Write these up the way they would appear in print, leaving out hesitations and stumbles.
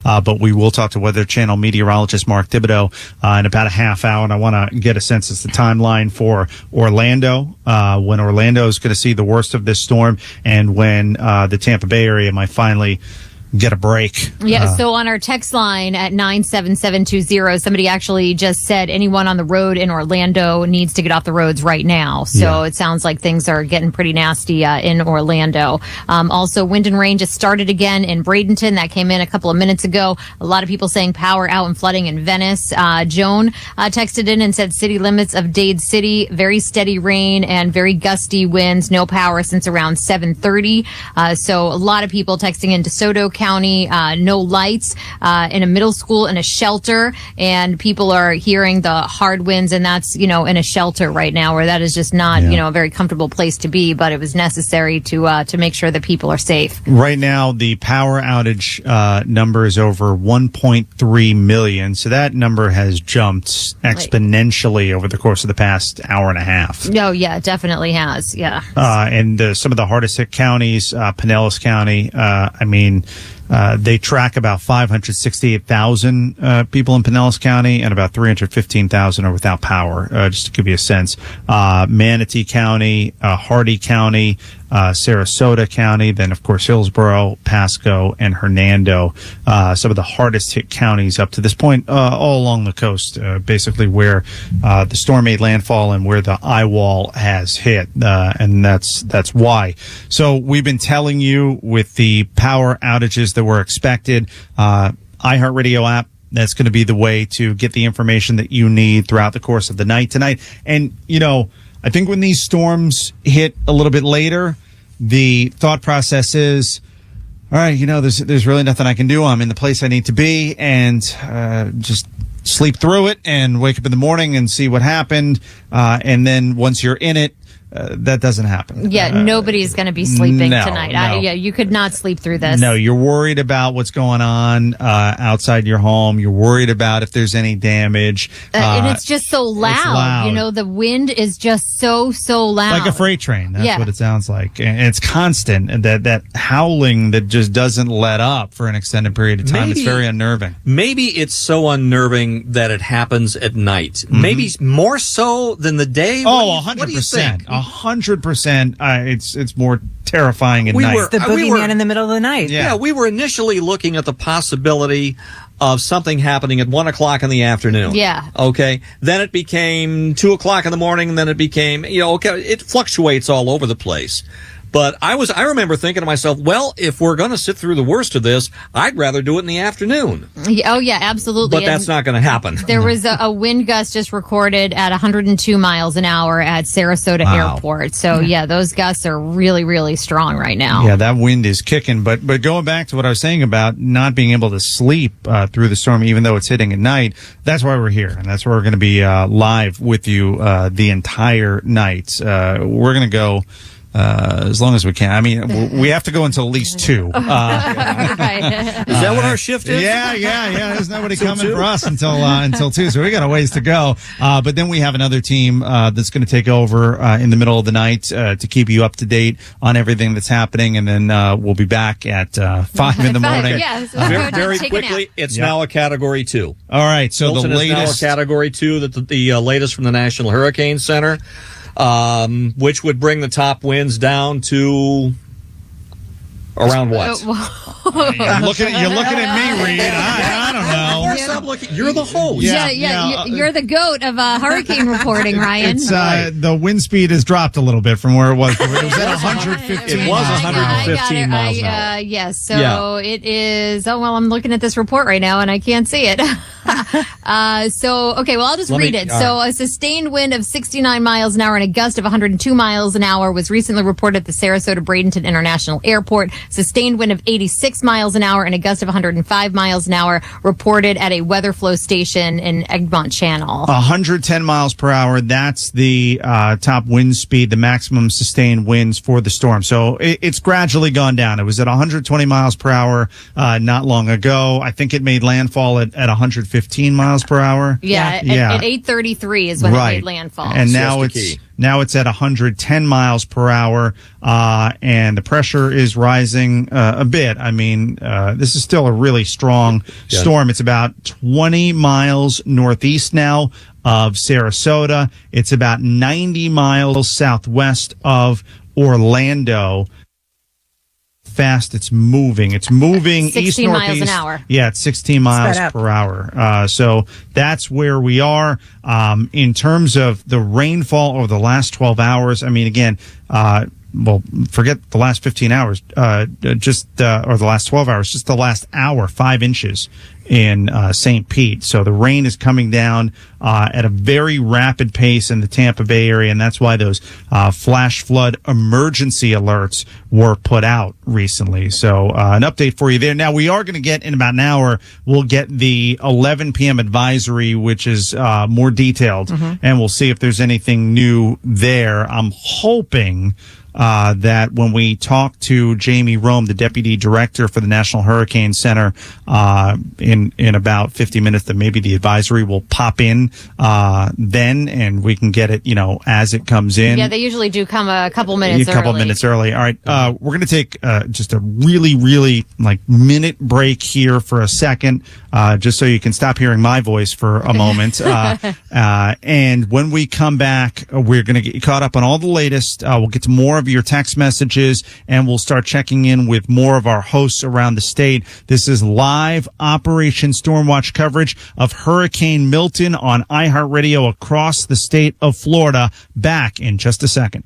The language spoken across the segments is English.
But we will talk to Weather Channel meteorologist Mark Thibodeau in about a half hour, and I want to get a sense of the timeline for Orlando, when Orlando is going to see the worst of this storm, and when the Tampa Bay area might finally get a break. Yeah, so on our text line at 97720, somebody actually just said anyone on the road in Orlando needs to get off the roads right now. So It sounds like things are getting pretty nasty in Orlando. Also, wind and rain just started again in Bradenton. That came in a couple of minutes ago. A lot of people saying power out and flooding in Venice. Joan texted in and said city limits of Dade City, very steady rain and very gusty winds, no power since around 7:30. So a lot of people texting in DeSoto County, no lights in a middle school, in a shelter, and people are hearing the hard winds, and that's, in a shelter right now, where that is just not, a very comfortable place to be, but it was necessary to make sure that people are safe. Right now, the power outage number is over 1.3 million, so that number has jumped exponentially over the course of the past hour and a half. Oh, yeah, it definitely has, yeah. And some of the hardest hit counties, Pinellas County, they track about 568,000 people in Pinellas County, and about 315,000 are without power, just to give you a sense. Manatee County, Hardy County, Sarasota County, then, of course, Hillsborough, Pasco, and Hernando. Some of the hardest hit counties up to this point, all along the coast, basically where the storm made landfall and where the eye wall has hit. And that's why. So we've been telling you with the power outages that were expected, iHeartRadio app, that's going to be the way to get the information that you need throughout the course of the night tonight. And, I think when these storms hit a little bit later, the thought process is, all right, there's really nothing I can do. I'm in the place I need to be, and just sleep through it and wake up in the morning and see what happened. And then once you're in it, that doesn't happen. Yeah, nobody's going to be sleeping tonight. No. You could not sleep through this. No, you're worried about what's going on outside your home. You're worried about if there's any damage. And it's just so loud. It's loud. The wind is just so loud. Like a freight train. That's what it sounds like. And it's constant. And that howling that just doesn't let up for an extended period of time. It's very unnerving. Maybe it's so unnerving that it happens at night. Mm-hmm. Maybe more so than the day. 100%. What do you think? 100%. It's more terrifying at night. The boogeyman in the middle of the night. Yeah, we were initially looking at the possibility of something happening at 1 o'clock in the afternoon. Yeah. Okay. Then it became 2 o'clock in the morning, and then it became, it fluctuates all over the place. But I remember thinking to myself, well, if we're going to sit through the worst of this, I'd rather do it in the afternoon. Oh, yeah, absolutely. But that's not going to happen. There was a wind gust just recorded at 102 miles an hour at Sarasota Airport. So, those gusts are really, really strong right now. Yeah, that wind is kicking. But going back to what I was saying about not being able to sleep through the storm, even though it's hitting at night, that's why we're here. And that's why we're going to be live with you the entire night. We're going to go as long as we can. I mean, we have to go until at least 2. Is that what our shift is? Yeah. There's nobody coming for us until 2. So we got a ways to go. But then we have another team that's going to take over in the middle of the night to keep you up to date on everything that's happening. And then we'll be back at 5 in the morning. Yeah, so very quickly, it's now a Category 2. All right. So Milton the latest is now a Category 2. The latest from the National Hurricane Center. Which would bring the top winds down to around what? You're looking at me, Reed. I don't know. Stop looking. You're the host. You're the goat of hurricane reporting, Ryan. It's the wind speed has dropped a little bit from where it was. It was at 115. It was 115 miles an hour. Yes. So it is. Oh well, I'm looking at this report right now and I can't see it. I'll just read it. So a sustained wind of 69 miles an hour and a gust of 102 miles an hour was recently reported at the Sarasota Bradenton International Airport. Sustained wind of 86 miles an hour and a gust of 105 miles an hour reported at a weather flow station in Egmont Channel. 110 miles per hour. That's the top wind speed, the maximum sustained winds for the storm. So it's gradually gone down. It was at 120 miles per hour not long ago. I think it made landfall at 115 115 miles per hour. At 8:33 is when it made landfall. And now it's at 110 miles per hour, and the pressure is rising a bit. I mean, this is still a really strong storm. It's about 20 miles northeast now of Sarasota. It's about 90 miles southwest of Orlando. Fast it's moving. It's moving 16 east northeast. miles an hour. Yeah, it's 16 miles per hour. So that's where we are. In terms of the rainfall over the last 12 hours, I mean, again, well, forget the last 15 hours, or the last 12 hours, just the last hour, 5 inches in St. Pete. So the rain is coming down at a very rapid pace in the Tampa Bay area, and that's why those flash flood emergency alerts were put out recently. So an update for you there. Now, we are going to get, in about an hour, we'll get the 11 p.m. advisory, which is more detailed, and we'll see if there's anything new there. I'm hoping that when we talk to Jamie Rome, the deputy director for the National Hurricane Center, in about 50 minutes, that maybe the advisory will pop in then, and we can get it, as it comes in. Yeah, they usually do come a couple minutes early. All right, we're going to take just a really, really minute break here for a second, just so you can stop hearing my voice for a moment. And when we come back, we're going to get you caught up on all the latest. We'll get to more of your text messages, and we'll start checking in with more of our hosts around the state. This is live Operation Stormwatch coverage of Hurricane Milton on iHeartRadio across the state of Florida. Back in just a second.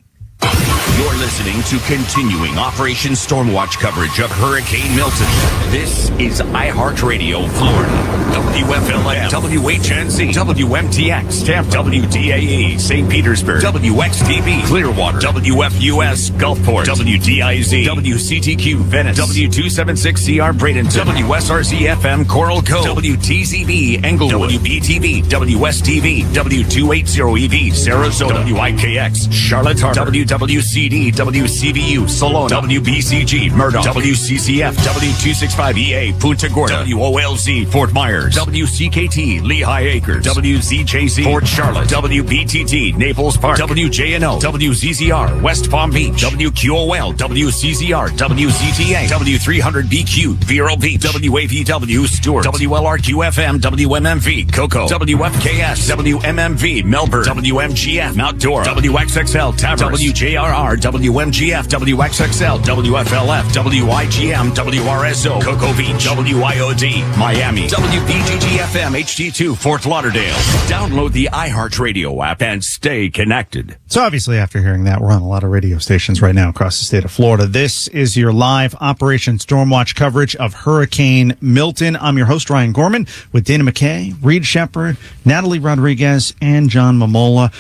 You're listening to continuing Operation Stormwatch coverage of Hurricane Milton. This is iHeartRadio Florida. WFLA, WHNC, WMTX, Tampa, WDAE, St. Petersburg, WXTV, Clearwater, WFUS, Gulfport, WDIZ, WCTQ, Venice, W276CR, Bradenton, WSRC-FM, Coral Cove, WTZB, Englewood, WBTV, WSTV, W280EV, Sarasota, WIKX, Charlotte Harbor, WWCD, WCBU, Salona, WBCG, Murdoch, WCCF, W265EA, Punta Gorda, WOLZ, Fort Myers, WCKT, Lehigh Acres, WZJC, Port Charlotte, WBTT, Naples Park, WJNO, WZZR, West Palm Beach, WQOL, WCZR, WZTA, W300BQ, Vero Beach, WAVW, Stewart, WLRQ-FM, WMMV, Cocoa, WFKS, WMMV, Melbourne, WMGF, Mount Dora, WXXL, Tavern, WJRR, WMGF, WXXL, WFLF, WIGM, WRSO, Cocoa Beach, WIOD, Miami, WBGG-FM, HD2, Fort Lauderdale. Download the iHeartRadio app and stay connected. So obviously, after hearing that, we're on a lot of radio stations right now across the state of Florida. This is your live Operation Stormwatch coverage of Hurricane Milton. I'm your host, Ryan Gorman, with Dana McKay, Read Shepherd, Natalie Rodriguez, and John Mamola.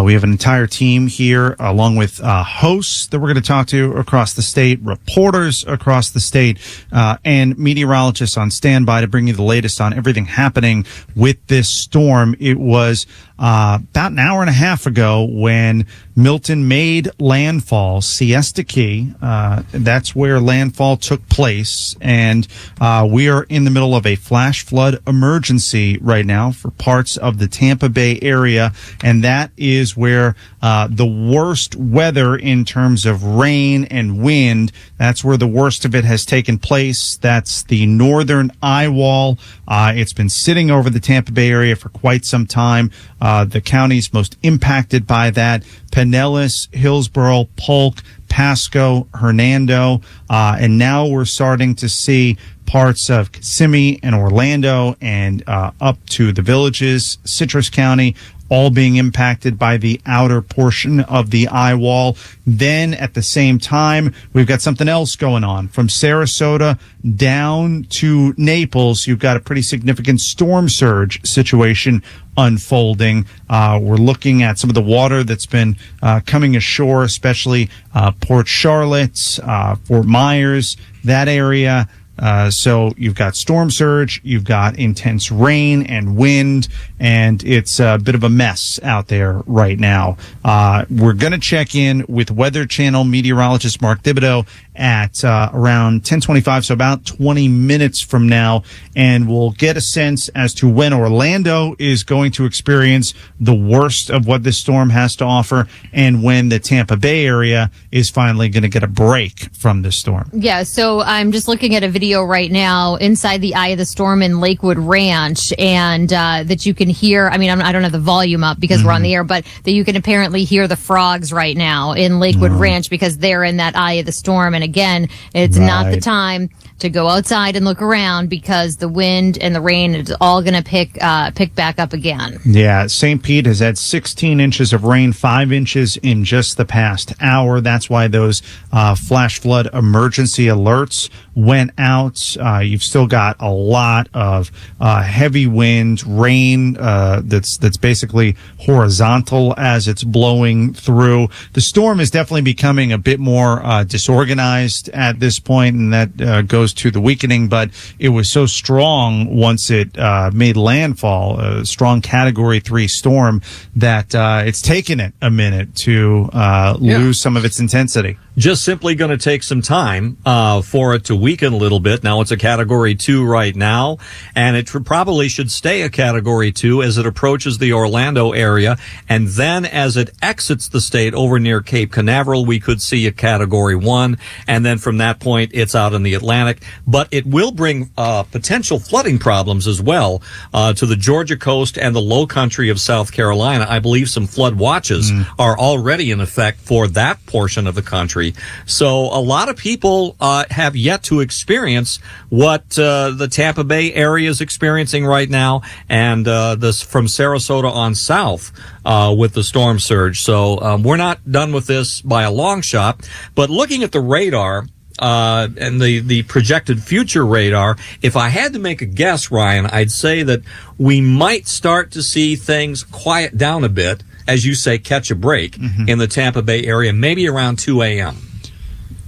We have an entire team here, along with hosts that we're going to talk to across the state, reporters across the state, and meteorologists on standby to bring you the latest on everything happening with this storm. It was about an hour and a half ago when Milton made landfall, Siesta Key. That's where landfall took place. And we are in the middle of a flash flood emergency right now for parts of the Tampa Bay area. And that is where the worst weather in terms of rain and wind, that's where the worst of it has taken place. That's the northern eye wall. It's been sitting over the Tampa Bay area for quite some time. The counties most impacted by that: Pinellas, Hillsborough, Polk, Pasco, Hernando, and now we're starting to see parts of Kissimmee and Orlando and up to the Villages, Citrus County, all being impacted by the outer portion of the eye wall. Then at the same time, we've got something else going on. From Sarasota down to Naples, you've got a pretty significant storm surge situation unfolding. We're looking at some of the water that's been coming ashore, especially Port Charlotte, Fort Myers, that area. So you've got storm surge, you've got intense rain and wind, and it's a bit of a mess out there right now. We're going to check in with Weather Channel meteorologist Mark Thibodeau at around 10:25, so about 20 minutes from now, and we'll get a sense as to when Orlando is going to experience the worst of what this storm has to offer, and when the Tampa Bay area is finally going to get a break from this storm. Yeah, so I'm just looking at a video right now inside the eye of the storm in Lakewood Ranch, and that you can hear, I mean, I don't have the volume up because we're on the air, but that you can apparently hear the frogs right now in Lakewood Ranch because they're in that eye of the storm. And again, it's not the time to go outside and look around because the wind and the rain is all going to pick back up again. Yeah, St. Pete has had 16 inches of rain, 5 inches in just the past hour. That's why those flash flood emergency alerts went out. You've still got a lot of heavy wind, rain that's basically horizontal as it's blowing through. The storm is definitely becoming a bit more disorganized at this point, and that goes to the weakening, but it was so strong once it made landfall, a strong Category 3 storm, that it's taken it a minute to lose some of its intensity. Just simply going to take some time for it to weaken a little bit. Now it's a Category 2 right now, and it probably should stay a Category 2 as it approaches the Orlando area, and then as it exits the state over near Cape Canaveral, we could see a Category 1, and then from that point, it's out in the Atlantic. But it will bring potential flooding problems as well to the Georgia coast and the low country of South Carolina. I believe some flood watches are already in effect for that portion of the country. So a lot of people have yet to experience what the Tampa Bay area is experiencing right now, and this from Sarasota on south with the storm surge. So we're not done with this by a long shot, but looking at the radar and the projected future radar, if I had to make a guess, Ryan, I'd say that we might start to see things quiet down a bit, as you say, catch a break in the Tampa Bay area, maybe around 2 a.m.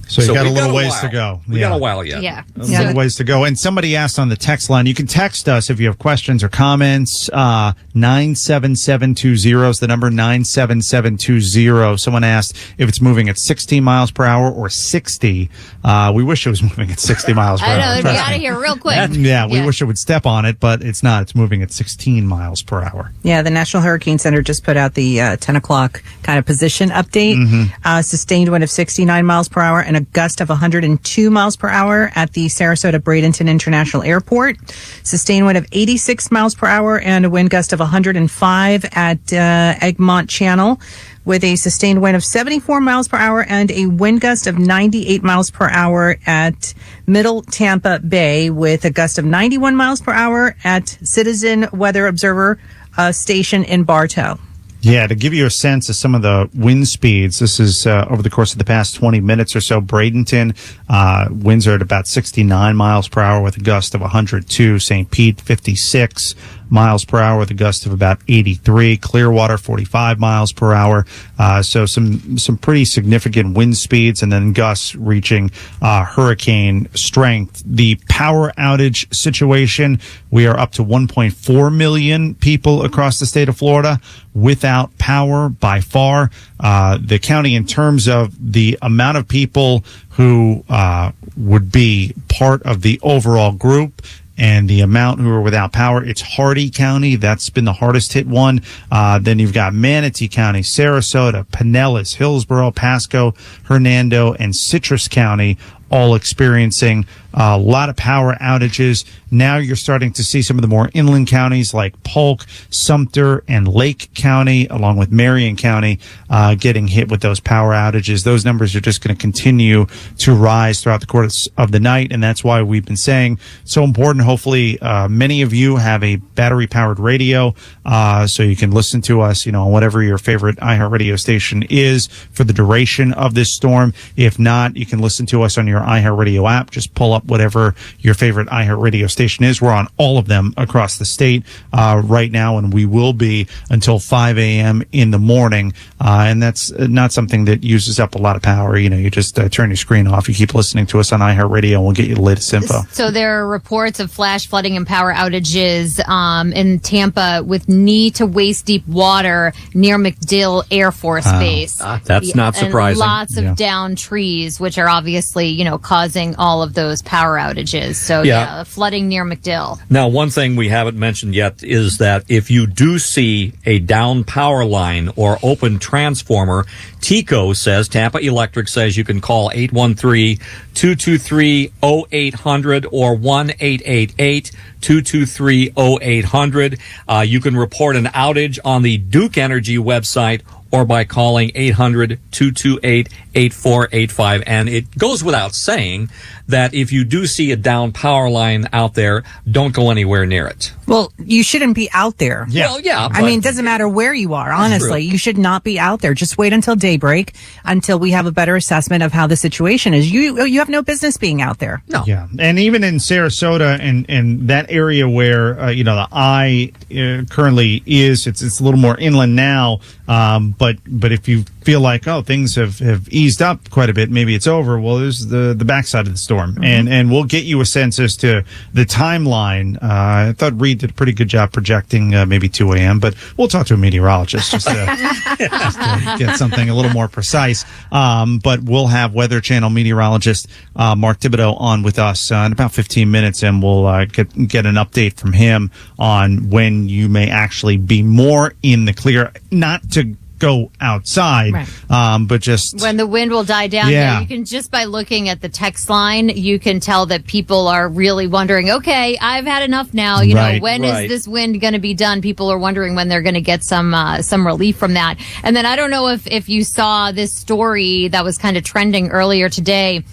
So you got a little ways to go. We got a while yet. Yeah. A little ways to go. And somebody asked on the text line, you can text us if you have questions or comments. 97720 is the number, 97720. Someone asked if it's moving at 16 miles per hour or 60. We wish it was moving at 60 miles per hour. I know, we got to hear real quick. We wish it would step on it, but it's not. It's moving at 16 miles per hour. Yeah, the National Hurricane Center just put out the 10 o'clock kind of position update. Sustained wind of 69 miles per hour and a gust of 102 miles per hour at the Sarasota Bradenton International Airport. Sustained wind of 86 miles per hour and a wind gust of 105 at Egmont Channel, with a sustained wind of 74 miles per hour and a wind gust of 98 miles per hour at Middle Tampa Bay, with a gust of 91 miles per hour at Citizen Weather Observer Station in Bartow. Yeah, to give you a sense of some of the wind speeds, this is over the course of the past 20 minutes or so. Bradenton, winds are at about 69 miles per hour with a gust of 102. St. Pete, 56 miles per hour with a gust of about 83. Clearwater, 45 miles per hour. So some pretty significant wind speeds, and then gusts reaching hurricane strength. The power outage situation, we are up to 1.4 million people across the state of Florida without power by far. The county, in terms of the amount of people who would be part of the overall group and the amount who are without power, it's Hardee County. That's been the hardest hit one. Then you've got Manatee County, Sarasota, Pinellas, Hillsborough, Pasco, Hernando, and Citrus County, all experiencing a lot of power outages. Now you're starting to see some of the more inland counties like Polk, Sumter, and Lake County, along with Marion County, getting hit with those power outages. Those numbers are just going to continue to rise throughout the course of the night, and that's why we've been saying so important. Hopefully, many of you have a battery-powered radio, so you can listen to us, on whatever your favorite iHeartRadio station is for the duration of this storm. If not, you can listen to us on your your iHeartRadio app. Just pull up whatever your favorite iHeartRadio station is. We're on all of them across the state right now, and we will be until 5 a.m. in the morning. And that's not something that uses up a lot of power. You just turn your screen off. You keep listening to us on iHeartRadio, and we'll get you the latest info. So there are reports of flash flooding and power outages in Tampa with knee to waist deep water near MacDill Air Force Base. That's not surprising. And lots of downed trees, which are obviously, causing all of those power outages. So flooding near MacDill. Now, one thing we haven't mentioned yet is that if you do see a down power line or open transformer, Tampa Electric says you can call 813-223-0800 or 1-888-223-0800. You can report an outage on the Duke Energy website or by calling 800-228-8485. And it goes without saying that if you do see a down power line out there, don't go anywhere near it. Well, you shouldn't be out there. Yeah. Well, yeah. I mean, it doesn't matter where you are, honestly. You should not be out there. Just wait until daybreak, until we have a better assessment of how the situation is. You have no business being out there. No. Yeah. And even in Sarasota and that area where, the I currently is, it's a little more inland now. But if you feel like, things have eased up quite a bit, maybe it's over. Well, there's the backside of the storm. And we'll get you a sense as to the timeline. I thought Reed did a pretty good job projecting maybe 2 a.m., but we'll talk to a meteorologist just to get something a little more precise. But we'll have Weather Channel meteorologist Mark Thibodeau on with us in about 15 minutes, and we'll get an update from him on when you may actually be more in the clear, not to go outside, but just when the wind will die down. Yeah. You can just by looking at the text line, you can tell that people are really wondering, okay, I've had enough now. When is this wind going to be done? People are wondering when they're going to get some relief from that. And then I don't know if you saw this story that was kind of trending earlier today.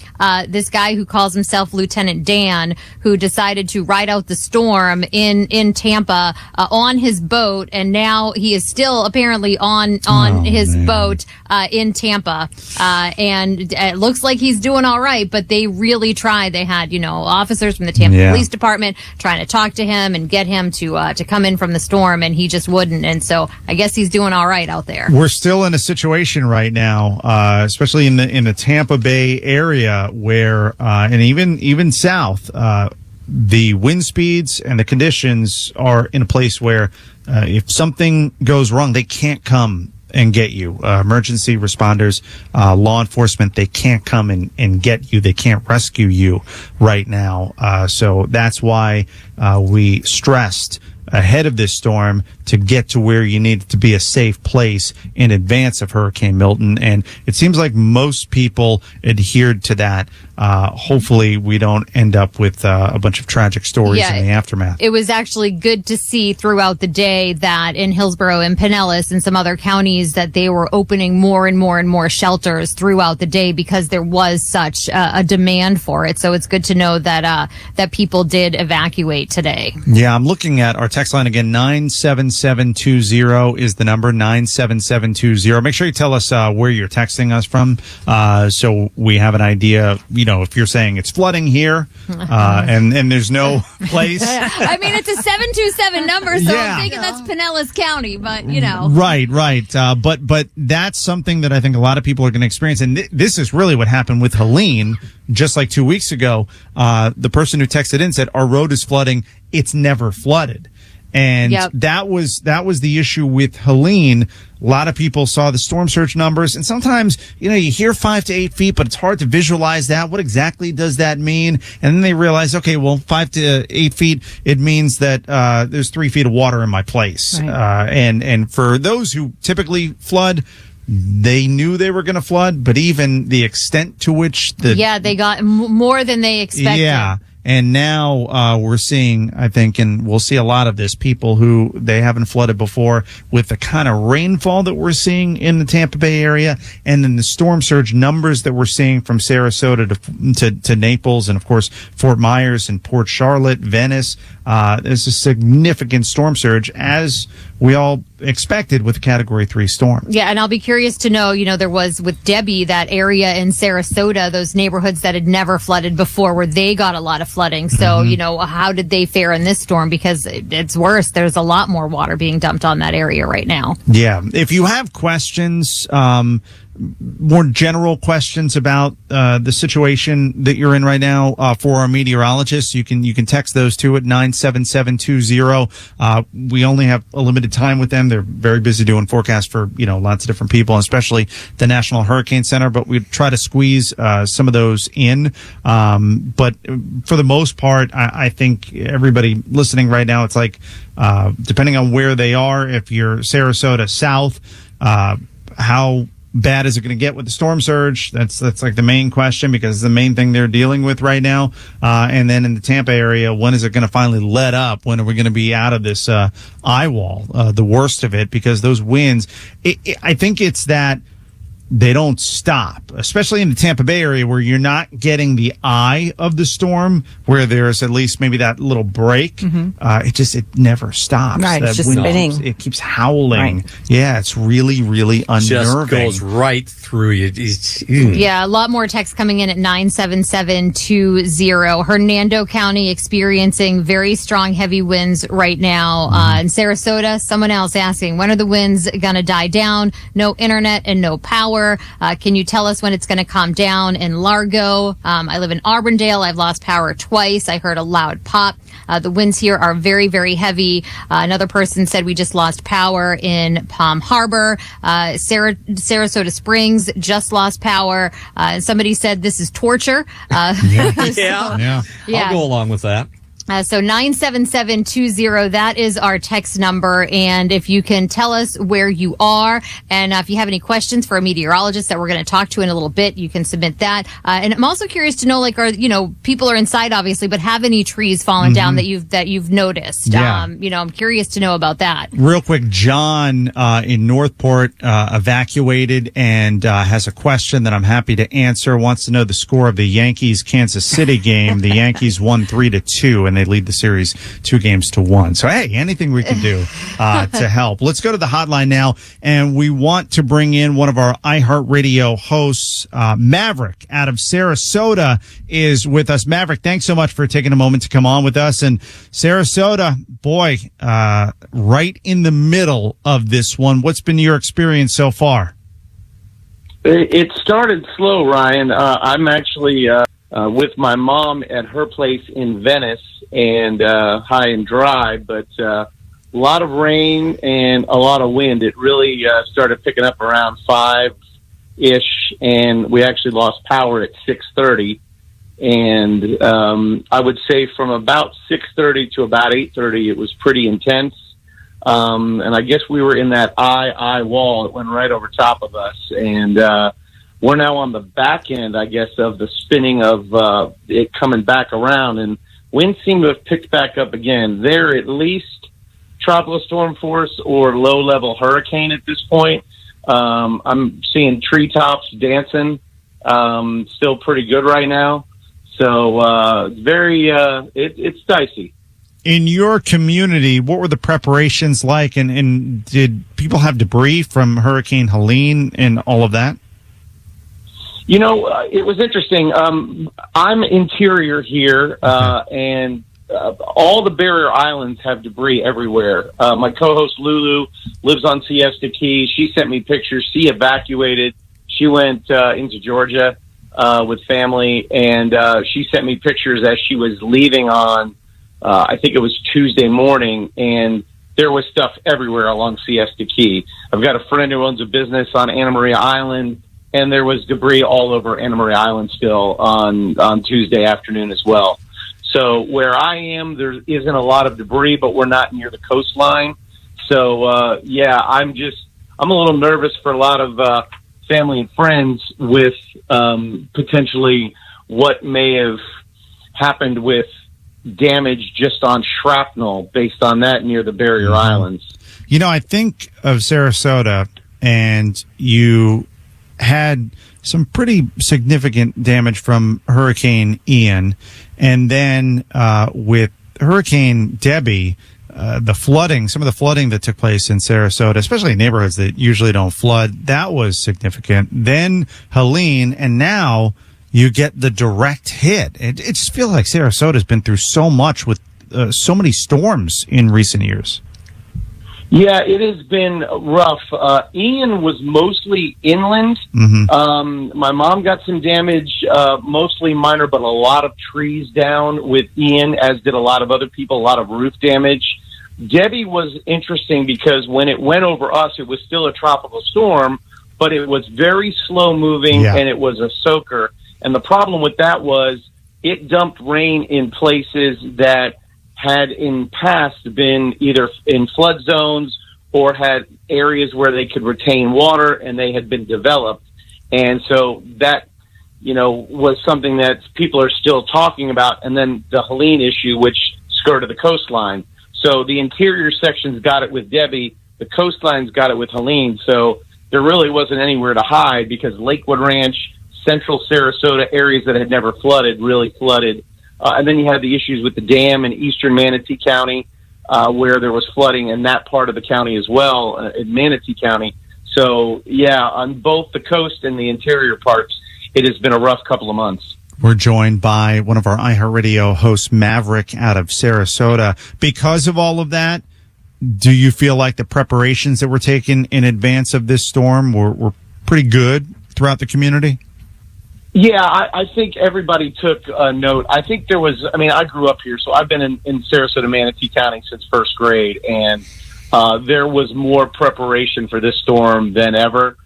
This guy who calls himself Lieutenant Dan, who decided to ride out the storm in Tampa on his boat, and now he is still apparently on his boat in Tampa, and it looks like he's doing all right, but they really tried. They had officers from the Tampa Police Department trying to talk to him and get him to come in from the storm, and he just wouldn't. And so I guess he's doing all right out there. We're still in a situation right now, especially in the Tampa Bay area, where and even south, the wind speeds and the conditions are in a place where if something goes wrong, they can't come and get you. Emergency responders, law enforcement, they can't come and get you. They can't rescue you right now. So that's why we stressed ahead of this storm to get to where you need to be a safe place in advance of Hurricane Milton. And it seems like most people adhered to that. Hopefully we don't end up with a bunch of tragic stories in the aftermath. It was actually good to see throughout the day that in Hillsborough and Pinellas and some other counties that they were opening more and more and more shelters throughout the day because there was such a demand for it. So it's good to know that that people did evacuate today. Yeah, I'm looking at our text line again. 97720 is the number, 97720. Make sure you tell us where you're texting us from, so we have an idea. If you're saying it's flooding here, and there's no place. I mean, it's a 727 number, so I'm thinking that's Pinellas County, but Right. But that's something that I think a lot of people are going to experience, and this is really what happened with Helene. Just like 2 weeks ago, the person who texted in said, our road is flooding. It's never flooded. And that was the issue with Helene. A lot of people saw the storm surge numbers, and sometimes, you hear 5 to 8 feet, but it's hard to visualize that. What exactly does that mean? And then they realize, okay, well, 5 to 8 feet, it means that there's 3 feet of water in my place. Right. And for those who typically flood, they knew they were going to flood, but even the extent to which they got more than they expected. Yeah. And now we're seeing, I think, and we'll see a lot of this, people who they haven't flooded before with the kind of rainfall that we're seeing in the Tampa Bay area, and then the storm surge numbers that we're seeing from Sarasota to Naples, and, of course, Fort Myers and Port Charlotte, Venice. There's a significant storm surge, as we all expected with a Category 3 storm. Yeah, and I'll be curious to know, there was with Debbie, that area in Sarasota, those neighborhoods that had never flooded before, where they got a lot of flooding. So, how did they fare in this storm? Because it's worse. There's a lot more water being dumped on that area right now. Yeah. If you have questions, more general questions about the situation that you're in right now for our meteorologists, you can text those to at 97720. We only have a limited time with them. They're very busy doing forecasts for lots of different people, especially the National Hurricane Center, but we try to squeeze some of those in. But for the most part, I think everybody listening right now, it's like depending on where they are, if you're Sarasota south, how bad is it going to get with the storm surge? That's like the main question, because it's the main thing they're dealing with right now. And then in the Tampa area, when is it going to finally let up? When are we going to be out of this eye wall, the worst of it? Because those winds, I think it's that they don't stop, especially in the Tampa Bay area, where you're not getting the eye of the storm, where there's at least maybe that little break. It never stops. Right, it's just wind spinning. It keeps howling. Right. Yeah, it's really, really unnerving. Just goes right through you. Yeah, a lot more text coming in at 97720. Hernando County experiencing very strong heavy winds right now. In Sarasota, someone else asking, when are the winds going to die down? No internet and no power. Can you tell us when it's going to calm down in Largo? I live in Auburndale. I've lost power twice. I heard a loud pop. The winds here are very, very heavy. Another person said we just lost power in Palm Harbor. Sarasota Springs just lost power. And somebody said this is torture. Yeah. Yeah. I'll go along with that. So 97720, that is our text number. And if you can tell us where you are, and if you have any questions for a meteorologist that we're going to talk to in a little bit, you can submit that. And I'm also curious to know, people are inside, obviously, but have any trees fallen down that you've noticed? Yeah. I'm curious to know about that. Real quick, John in Northport evacuated and has a question that I'm happy to answer. Wants to know the score of the Yankees-Kansas City game. The Yankees won 3-2, and they lead the series 2-1. So, hey, anything we can do to help. Let's go to the hotline now, and we want to bring in one of our iHeartRadio hosts. Maverick out of Sarasota is with us. Maverick, thanks so much for taking a moment to come on with us. And Sarasota, boy, right in the middle of this one. What's been your experience so far? It started slow, Ryan. I'm actually with my mom at her place in Venice, and high and dry, but a lot of rain and a lot of wind. It really started picking up around 5-ish, and we actually lost power at 6:30. And I would say from about 6:30 to about 8:30, it was pretty intense. And I guess we were in that eye wall. It went right over top of us, and we're now on the back end, I guess, of the spinning of it coming back around, and winds seem to have picked back up again. They're at least tropical storm force or low-level hurricane at this point. I'm seeing treetops dancing, still pretty good right now. So it's dicey. In your community, what were the preparations like, and did people have debris from Hurricane Helene and all of that? It was interesting. I'm interior here, and all the barrier islands have debris everywhere. My co-host Lulu lives on Siesta Key. She sent me pictures. She evacuated. She went into Georgia with family, and she sent me pictures as she was leaving on, I think it was Tuesday morning, and there was stuff everywhere along Siesta Key. I've got a friend who owns a business on Anna Maria Island, and there was debris all over Anna Maria Island still on Tuesday afternoon as well. So where I am, there isn't a lot of debris, but we're not near the coastline. So, I'm a little nervous for a lot of family and friends with potentially what may have happened with damage just on shrapnel based on that near the barrier islands. I think of Sarasota, and you had some pretty significant damage from Hurricane Ian, and then with Hurricane Debbie, the flooding, some of the flooding that took place in Sarasota, especially in neighborhoods that usually don't flood, that was significant. Then Helene, and now you get the direct hit. It just feels like Sarasota's been through so much with so many storms in recent years. Yeah, it has been rough. Ian was mostly inland. My mom got some damage, mostly minor, but a lot of trees down with Ian, as did a lot of other people, a lot of roof damage. Debbie was interesting because when it went over us, it was still a tropical storm, but it was very slow moving, and it was a soaker. And the problem with that was it dumped rain in places that had in past been either in flood zones or had areas where they could retain water, and they had been developed. And so that, was something that people are still talking about. And then the Helene issue, which skirted the coastline. So the interior sections got it with Debbie. The coastlines got it with Helene. So there really wasn't anywhere to hide because Lakewood Ranch, central Sarasota, areas that had never flooded, really flooded. And then you had the issues with the dam in eastern Manatee County, where there was flooding in that part of the county as well, in Manatee County. So, yeah, on both the coast and the interior parts, it has been a rough couple of months. We're joined by one of our iHeartRadio hosts, Maverick, out of Sarasota. Because of all of that, do you feel like the preparations that were taken in advance of this storm were pretty good throughout the community? Yeah, I think everybody took a note. I think there was, I grew up here, so I've been in Sarasota, Manatee County since first grade, and there was more preparation for this storm than ever.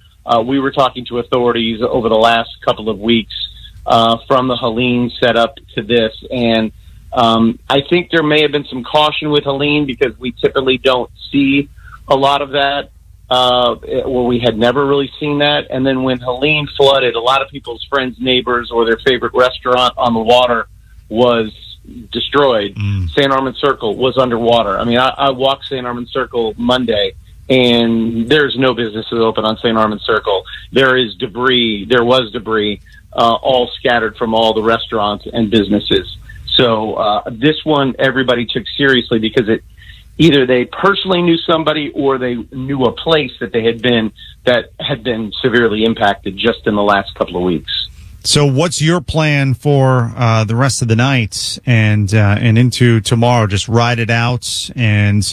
We were talking to authorities over the last couple of weeks from the Helene setup to this, and I think there may have been some caution with Helene because we typically don't see a lot of that. We had never really seen that. And then when Helene flooded, a lot of people's friends, neighbors, or their favorite restaurant on the water was destroyed. St. Armand Circle was underwater. I walked St. Armand Circle Monday, and there's no businesses open on St. Armand Circle. There was debris, all scattered from all the restaurants and businesses. So this one, everybody took seriously because either they personally knew somebody or they knew a place that they had been that had been severely impacted just in the last couple of weeks. So what's your plan for the rest of the night and into tomorrow? Just ride it out and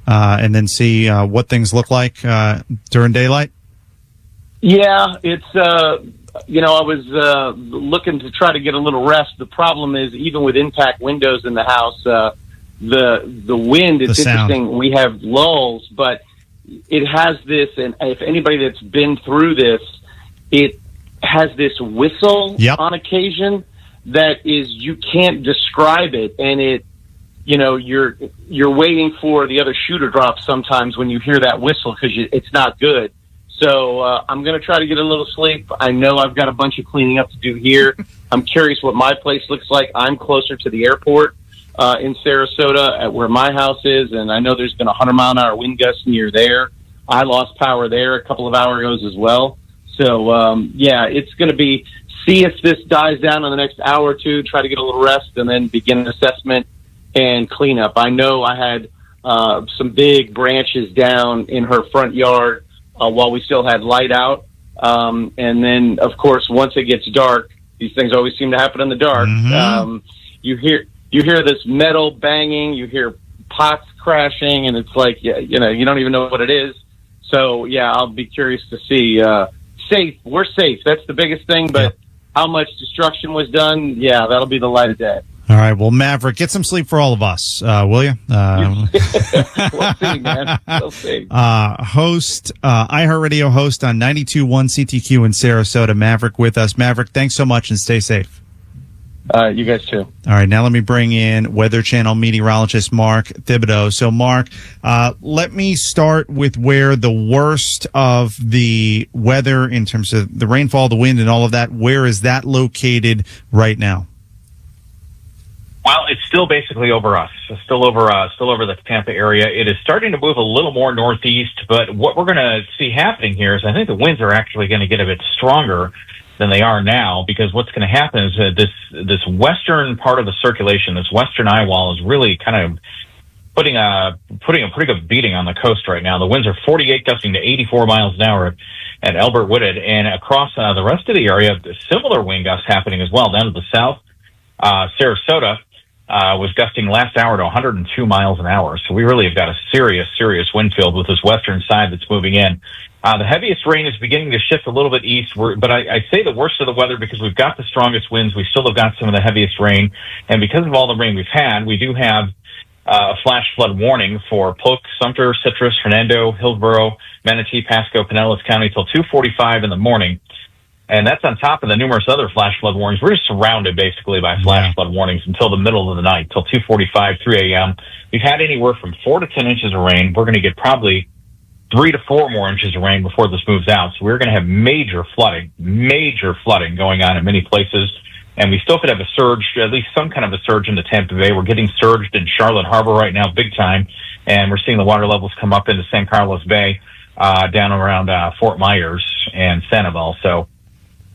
then see what things look like during daylight? Yeah, it's, I was looking to try to get a little rest. The problem is even with impact windows in the house, the wind, it's interesting. We have lulls, but it has this, and if anybody that's been through this, it has this whistle on occasion that is, you can't describe it. And it, you're waiting for the other shoe to drop sometimes when you hear that whistle because it's not good. So I'm going to try to get a little sleep. I know I've got a bunch of cleaning up to do here. I'm curious what my place looks like. I'm closer to the airport in Sarasota at where my house is, and I know there's been 100-mile-an-hour wind gusts near there. I lost power there a couple of hours ago as well. So, it's going to be see if this dies down in the next hour or two, try to get a little rest, and then begin an assessment and cleanup. I know I had some big branches down in her front yard while we still had light out. And then, of course, once it gets dark, these things always seem to happen in the dark. You hear this metal banging, you hear pots crashing, and it's like, you don't even know what it is. So, I'll be curious to see. Safe. We're safe. That's the biggest thing, but how much destruction was done, that'll be the light of day. All right. Well, Maverick, get some sleep for all of us, will you? We'll see, man. We'll see. iHeartRadio host on 92.1 CTQ in Sarasota, Maverick with us. Maverick, thanks so much and stay safe. You guys too. All right, now let me bring in Weather Channel meteorologist Mark Thibodeau. So, Mark, let me start with where the worst of the weather in terms of the rainfall, the wind, and all of that, where is that located right now? Well, it's still basically over us. It's still over the Tampa area. It is starting to move a little more northeast, but what we're going to see happening here is I think the winds are actually going to get a bit stronger than they are now, because what's going to happen is this western part of the circulation, this western eye wall, is really kind of putting a pretty good beating on the coast right now. The winds are 48, gusting to 84 miles an hour at Albert Wooded, and across the rest of the area, similar wind gusts happening as well. Down to the south, Sarasota was gusting last hour to 102 miles an hour. So we really have got a serious wind field with this western side that's moving in. The heaviest rain is beginning to shift a little bit east, but I say the worst of the weather because we've got the strongest winds. We still have got some of the heaviest rain, and because of all the rain we've had, we do have a flash flood warning for Polk, Sumter, Citrus, Hernando, Hillsborough, Manatee, Pasco, Pinellas County till 2:45 in the morning. And that's on top of the numerous other flash flood warnings. We're just surrounded basically by flash flood warnings until the middle of the night, till 2:45, 3 a.m. We've had anywhere from 4 to 10 inches of rain. We're going to get probably 3 to 4 more inches of rain before this moves out. So we're going to have major flooding going on in many places. And we still could have a surge, at least some kind of a surge into Tampa Bay. We're getting surged in Charlotte Harbor right now, big time. And we're seeing the water levels come up into San Carlos Bay, down around Fort Myers and Sanibel. So,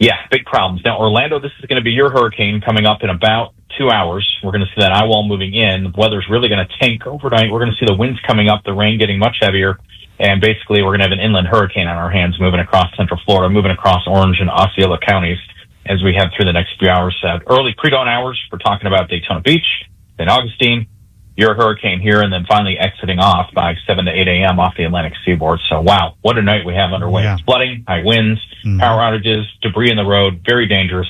yeah, big problems. Now, Orlando, this is going to be your hurricane coming up in about 2 hours. We're going to see that eye wall moving in. The weather's really going to tank overnight. We're going to see the winds coming up, the rain getting much heavier. And basically, we're going to have an inland hurricane on our hands moving across central Florida, moving across Orange and Osceola counties as we head through the next few hours. Early pre-dawn hours, we're talking about Daytona Beach, St. Augustine, your hurricane here, and then finally exiting off by 7 to 8 a.m. off the Atlantic seaboard. So, wow, what a night we have underway. Yeah. Flooding, high winds, power outages, debris in the road, very dangerous.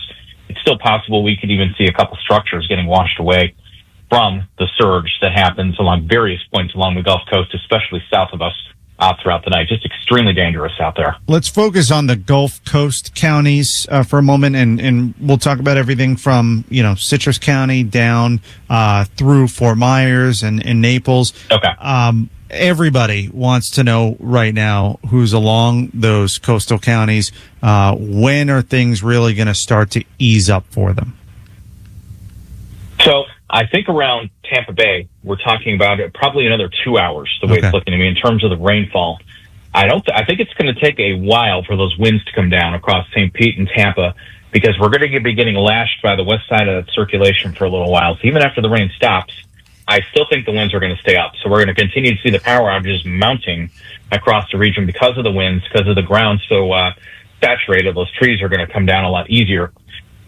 It's still possible we could even see a couple structures getting washed away from the surge that happens along various points along the Gulf Coast, especially south of us. Throughout the night. Just extremely dangerous out there. Let's focus on the Gulf Coast counties for a moment, and we'll talk about everything from, Citrus County down through Fort Myers and Naples. Okay. Everybody wants to know right now who's along those coastal counties. When are things really going to start to ease up for them? So I think around Tampa Bay, we're talking about it probably another 2 hours, the way it's looking to me in terms of the rainfall. I think it's going to take a while for those winds to come down across St. Pete and Tampa because we're going to be getting lashed by the west side of that circulation for a little while. So even after the rain stops, I still think the winds are going to stay up. So we're going to continue to see the power outages mounting across the region because of the winds, because of the ground so saturated. Those trees are going to come down a lot easier.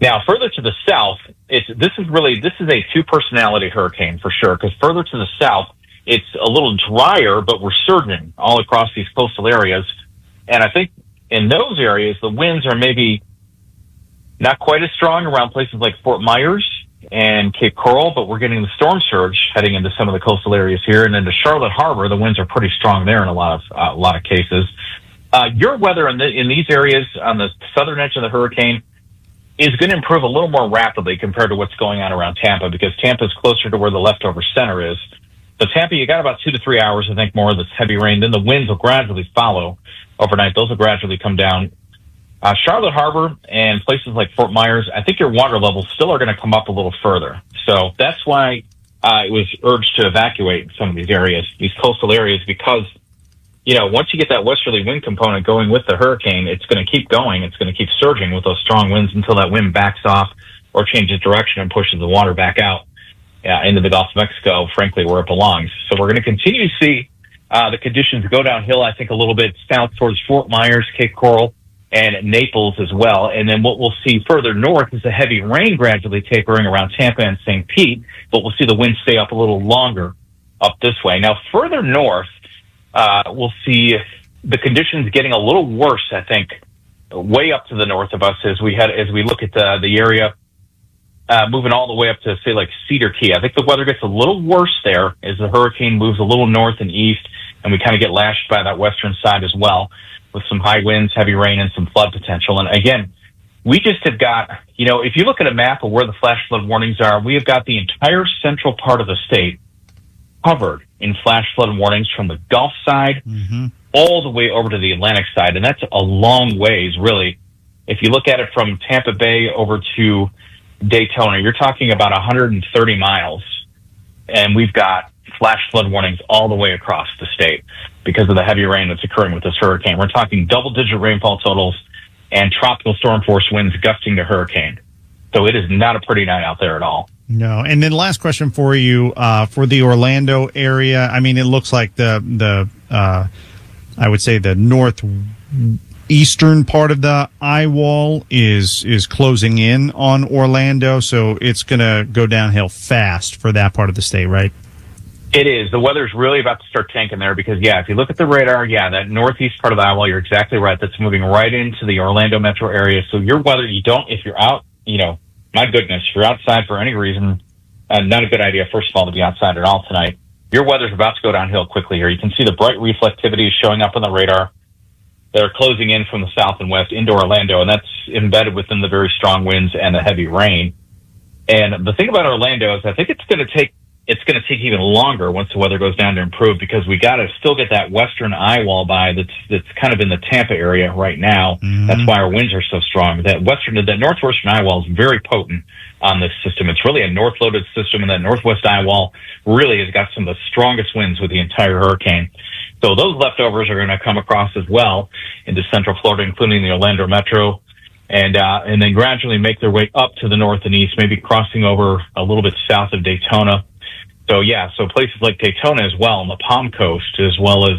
Now, further to the south, this is a two-personality hurricane for sure, because further to the south, it's a little drier, but we're surging all across these coastal areas. And I think in those areas, the winds are maybe not quite as strong around places like Fort Myers and Cape Coral, but we're getting the storm surge heading into some of the coastal areas here. And into Charlotte Harbor, the winds are pretty strong there in a lot of cases. Your weather in these areas on the southern edge of the hurricane is going to improve a little more rapidly compared to what's going on around Tampa, because Tampa's closer to where the leftover center is. So Tampa, you got about 2 to 3 hours, I think, more of this heavy rain. Then the winds will gradually follow overnight. Those will gradually come down. Charlotte Harbor and places like Fort Myers, I think your water levels still are going to come up a little further. So that's why it was urged to evacuate some of these areas, these coastal areas, because once you get that westerly wind component going with the hurricane, it's going to keep going. It's going to keep surging with those strong winds until that wind backs off or changes direction and pushes the water back out into the Gulf of Mexico, frankly, where it belongs. So we're going to continue to see the conditions go downhill, I think, a little bit south towards Fort Myers, Cape Coral, and Naples as well. And then what we'll see further north is the heavy rain gradually tapering around Tampa and St. Pete, but we'll see the wind stay up a little longer up this way. Now, further north, we'll see the conditions getting a little worse, I think, way up to the north of us as we look at the area moving all the way up to, say, like Cedar Key. I think the weather gets a little worse there as the hurricane moves a little north and east, and we kind of get lashed by that western side as well with some high winds, heavy rain, and some flood potential. And again, we just have got, if you look at a map of where the flash flood warnings are, we have got the entire central part of the state covered in flash flood warnings from the Gulf side all the way over to the Atlantic side. And that's a long ways, really. If you look at it from Tampa Bay over to Daytona, you're talking about 130 miles. And we've got flash flood warnings all the way across the state because of the heavy rain that's occurring with this hurricane. We're talking double-digit rainfall totals and tropical storm force winds gusting to hurricane. So it is not a pretty night out there at all. No. And then last question for you, for the Orlando area. I mean, it looks like I would say the northeastern part of the eye wall is closing in on Orlando. So it's going to go downhill fast for that part of the state, right? It is. The weather's really about to start tanking there because, if you look at the radar, that northeast part of the eye wall, you're exactly right. That's moving right into the Orlando metro area. So your weather, if you're out, my goodness, if you're outside for any reason, not a good idea, first of all, to be outside at all tonight. Your weather's about to go downhill quickly here. You can see the bright reflectivity is showing up on the radar. They're closing in from the south and west into Orlando, and that's embedded within the very strong winds and the heavy rain. And the thing about Orlando is I think it's going to take even longer once the weather goes down to improve because we got to still get that western eye wall by that's kind of in the Tampa area right now. Mm-hmm. That's why our winds are so strong. That northwestern eye wall is very potent on this system. It's really a north-loaded system, and that northwest eye wall really has got some of the strongest winds with the entire hurricane. So those leftovers are going to come across as well into central Florida, including the Orlando metro, and then gradually make their way up to the north and east, maybe crossing over a little bit south of Daytona. So places like Daytona as well, on the Palm Coast, as well as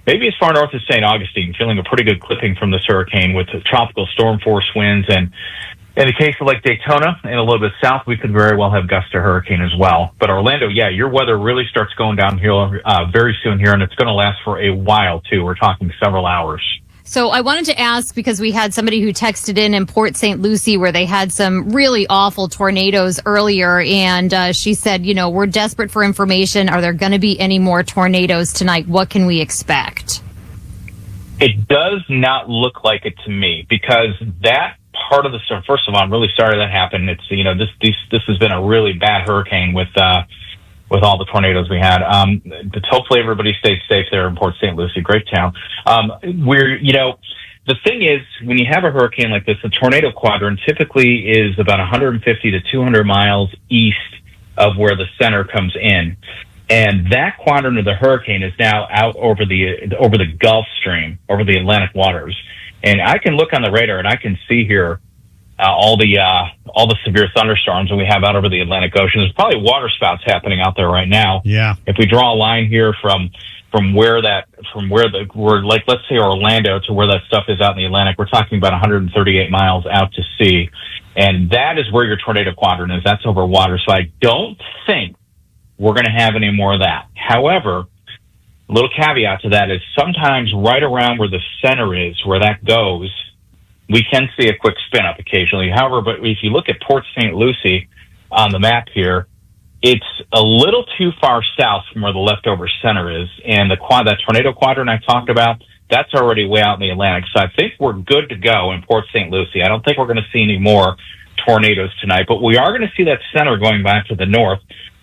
maybe as far north as St. Augustine, feeling a pretty good clipping from this hurricane with the tropical storm force winds. And in the case of like Daytona and a little bit south, we could very well have gusts to hurricane as well. But Orlando, your weather really starts going downhill very soon here, and it's going to last for a while, too. We're talking several hours. So I wanted to ask, because we had somebody who texted in Port St. Lucie where they had some really awful tornadoes earlier, and she said, we're desperate for information. Are there going to be any more tornadoes tonight? What can we expect? It does not look like it to me, because that part of the storm, first of all, I'm really sorry that happened. It's, this has been a really bad hurricane with all the tornadoes we had. But hopefully everybody stays safe there in Port St. Lucie, great town. The thing is, when you have a hurricane like this, the tornado quadrant typically is about 150 to 200 miles east of where the center comes in. And that quadrant of the hurricane is now out over the Gulf Stream, over the Atlantic waters. And I can look on the radar and I can see here all the severe thunderstorms that we have out over the Atlantic Ocean. There's probably water spouts happening out there right now. Yeah. If we draw a line here from where let's say Orlando to where that stuff is out in the Atlantic, we're talking about 138 miles out to sea. And that is where your tornado quadrant is. That's over water. So I don't think we're going to have any more of that. However, a little caveat to that is sometimes right around where the center is, where that goes, we can see a quick spin up occasionally. However, but if you look at Port St. Lucie on the map here, it's a little too far south from where the leftover center is. And that tornado quadrant I talked about, that's already way out in the Atlantic. So I think we're good to go in Port St. Lucie. I don't think we're going to see any more tornadoes tonight, but we are going to see that center going back to the north.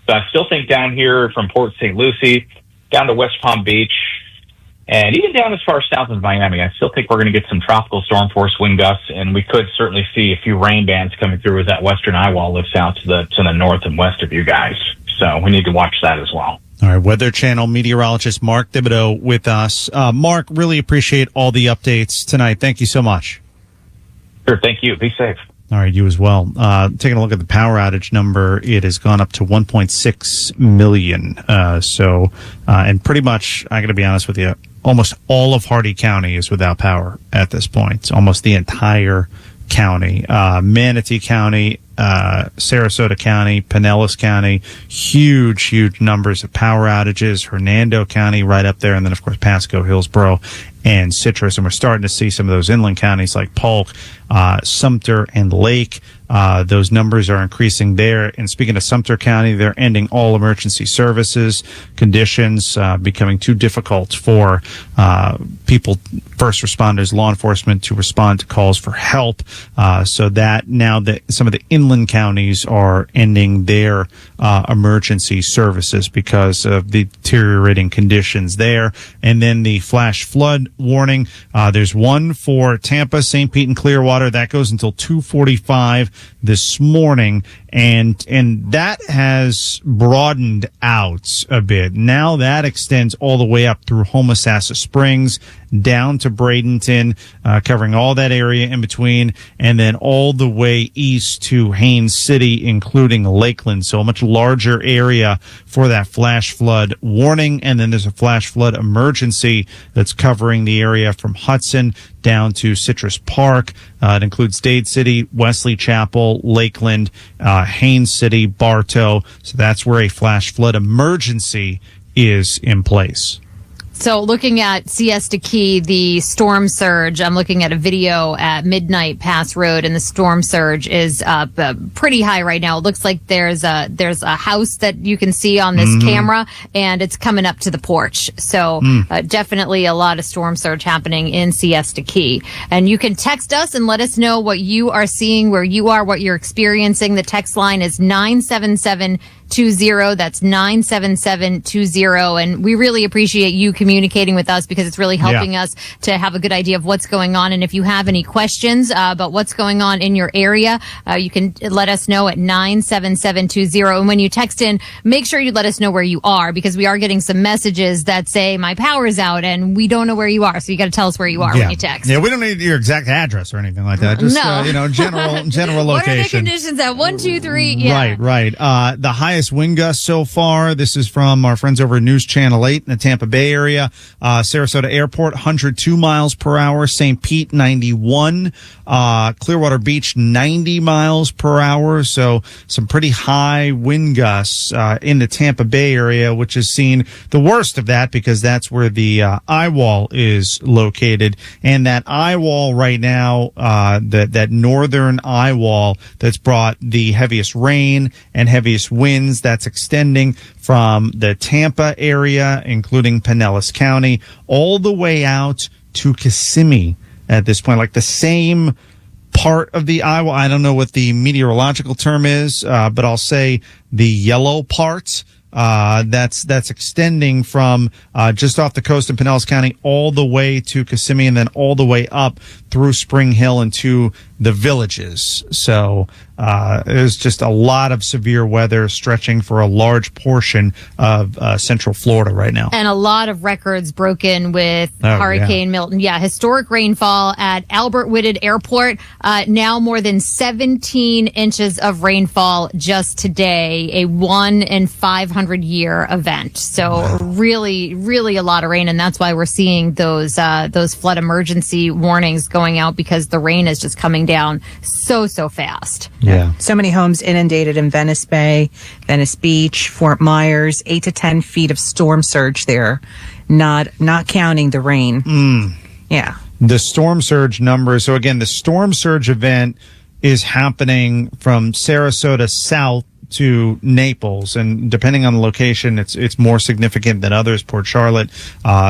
So I still think down here from Port St. Lucie down to West Palm Beach, and even down as far south as Miami, I still think we're going to get some tropical storm force wind gusts, and we could certainly see a few rain bands coming through as that western eye wall lifts out to the north and west of you guys. So we need to watch that as well. All right, Weather Channel meteorologist Mark Thibodeau with us. Mark, really appreciate all the updates tonight. Thank you so much. Sure, thank you. Be safe. All right, you as well. Taking a look at the power outage number, it has gone up to 1.6 million. And pretty much, I got to be honest with you, almost all of Hardee County is without power at this point. Almost the entire county. Manatee County, Sarasota County, Pinellas County, huge numbers of power outages. Hernando County right up there, and then, of course, Pasco, Hillsborough, and Citrus. And we're starting to see some of those inland counties like Polk, Sumter, and Lake. Those numbers are increasing there. And speaking of Sumter County, they're ending all emergency services. Conditions becoming too difficult for people, first responders, law enforcement, to respond to calls for help. So that now that some of the inland counties are ending their emergency services because of the deteriorating conditions there. And then the flash flood warning, there's one for Tampa, St. Pete, and Clearwater. That goes until 2:45 this morning. And that has broadened out a bit. Now that extends all the way up through Homosassa Springs, down to Bradenton, covering all that area in between, and then all the way east to Haines City, including Lakeland. So a much larger area for that flash flood warning. And then there's a flash flood emergency that's covering the area from Hudson down to Citrus Park. It includes Dade City, Wesley Chapel, Lakeland, Haines City, Bartow. So that's where a flash flood emergency is in place. So looking at Siesta Key, the storm surge, I'm looking at a video at Midnight Pass Road, and the storm surge is pretty high right now. It looks like there's a house that you can see on this camera, and it's coming up to the porch. So definitely a lot of storm surge happening in Siesta Key. And you can text us and let us know what you are seeing, where you are, what you're experiencing. The text line is 97720. That's 97720. And we really appreciate you communicating with us because it's really helping us to have a good idea of what's going on. And if you have any questions about what's going on in your area, you can let us know at 97720. And when you text in, make sure you let us know where you are, because we are getting some messages that say my power's out and we don't know where you are. So you got to tell us where you are when you text. Yeah, we don't need your exact address or anything like that. Just, general location. What are the conditions at 1, 2, 3? Yeah. Right. The highest wind gusts so far. This is from our friends over at News Channel 8 in the Tampa Bay area. Sarasota Airport, 102 miles per hour. St. Pete, 91. Clearwater Beach, 90 miles per hour. So some pretty high wind gusts in the Tampa Bay area, which has seen the worst of that because that's where the eye wall is located. And that eye wall right now, that northern eye wall that's brought the heaviest rain and heaviest winds, that's extending from the Tampa area, including Pinellas County, all the way out to Kissimmee at this point, like the same part of the eye wall. I don't know what the meteorological term is, but I'll say the yellow part. That's extending from just off the coast in Pinellas County all the way to Kissimmee and then all the way up through Spring Hill into the villages. So there's just a lot of severe weather stretching for a large portion of central Florida right now. And a lot of records broken with Hurricane Milton. Yeah, historic rainfall at Albert Whitted Airport. Now more than 17 inches of rainfall just today, a 1 in 500 year event. So really, really a lot of rain. And that's why we're seeing those flood emergency warnings going out, because the rain is just coming down so fast. Yeah. So many homes inundated in Venice Bay, Venice Beach, Fort Myers, 8 to 10 feet of storm surge there, not counting the rain. Yeah. The storm surge numbers. So again, the storm surge event is happening from Sarasota south to Naples, and depending on the location, it's more significant than others. Port Charlotte,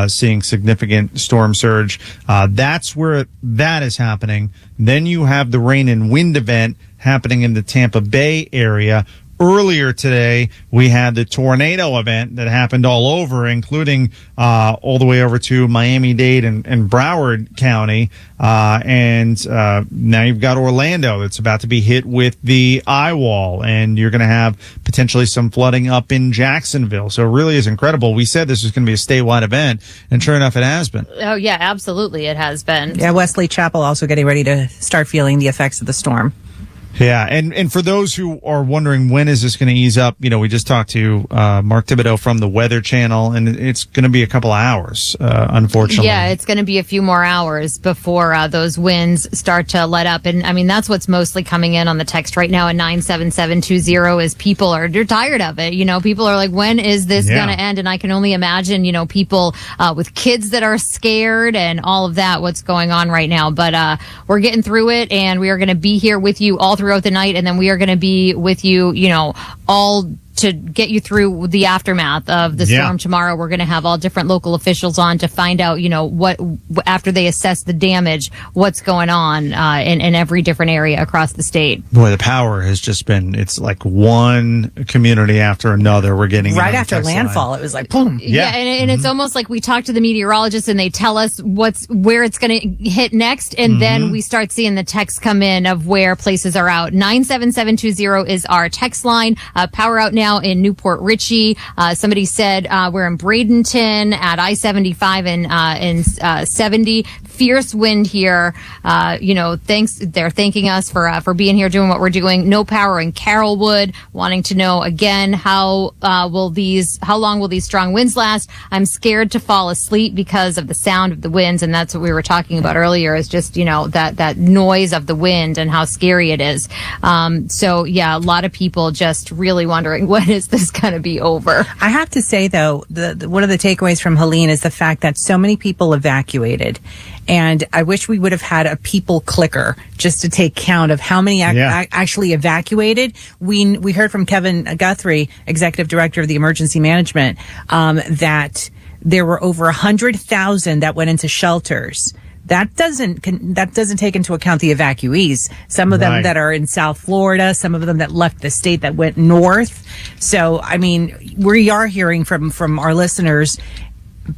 seeing significant storm surge. That's where that is happening. Then you have the rain and wind event happening in the Tampa Bay area. Earlier today, we had the tornado event that happened all over, including all the way over to Miami-Dade and Broward County. And now you've got Orlando that's about to be hit with the eye wall, and you're going to have potentially some flooding up in Jacksonville. So it really is incredible. We said this was going to be a statewide event, and sure enough, it has been. Oh, yeah, absolutely. It has been. Yeah, Wesley Chapel also getting ready to start feeling the effects of the storm. Yeah, and for those who are wondering when is this going to ease up, we just talked to Mark Thibodeau from the Weather Channel, and it's going to be a couple of hours, unfortunately. Yeah, it's going to be a few more hours before those winds start to let up. And I mean, that's what's mostly coming in on the text right now at 97720 is they're tired of it. People are like, when is this going to end? And I can only imagine, people with kids that are scared and all of that, what's going on right now. But we're getting through it, and we are going to be here with you all throughout the night, and then we are going to be with you, all to get you through the aftermath of the storm tomorrow. We're going to have all different local officials on to find out, what after they assess the damage, what's going on in every different area across the state. Boy, the power has just been, it's like one community after another. We're getting right after landfall. It was like, boom. Yeah. And it's almost like we talk to the meteorologists and they tell us where it's going to hit next. And then we start seeing the texts come in of where places are out. 97720 is our text line. Power out now in Newport Richey. Somebody said we're in Bradenton at I-75 and 70. Fierce wind here. They're thanking us for being here, doing what we're doing. No power in Carrollwood. Wanting to know again how long will these strong winds last? I'm scared to fall asleep because of the sound of the winds, and that's what we were talking about earlier. Is just that noise of the wind and how scary it is. A lot of people just really wondering, when is this going to be over? I have to say, though, one of the takeaways from Helene is the fact that so many people evacuated. And I wish we would have had a people clicker just to take count of how many actually evacuated. We heard from Kevin Guthrie, Executive Director of the Emergency Management, that there were over 100,000 that went into shelters. That doesn't take into account the evacuees. Some of them that are in South Florida, some of them that left the state that went north. So, I mean, we are hearing from our listeners,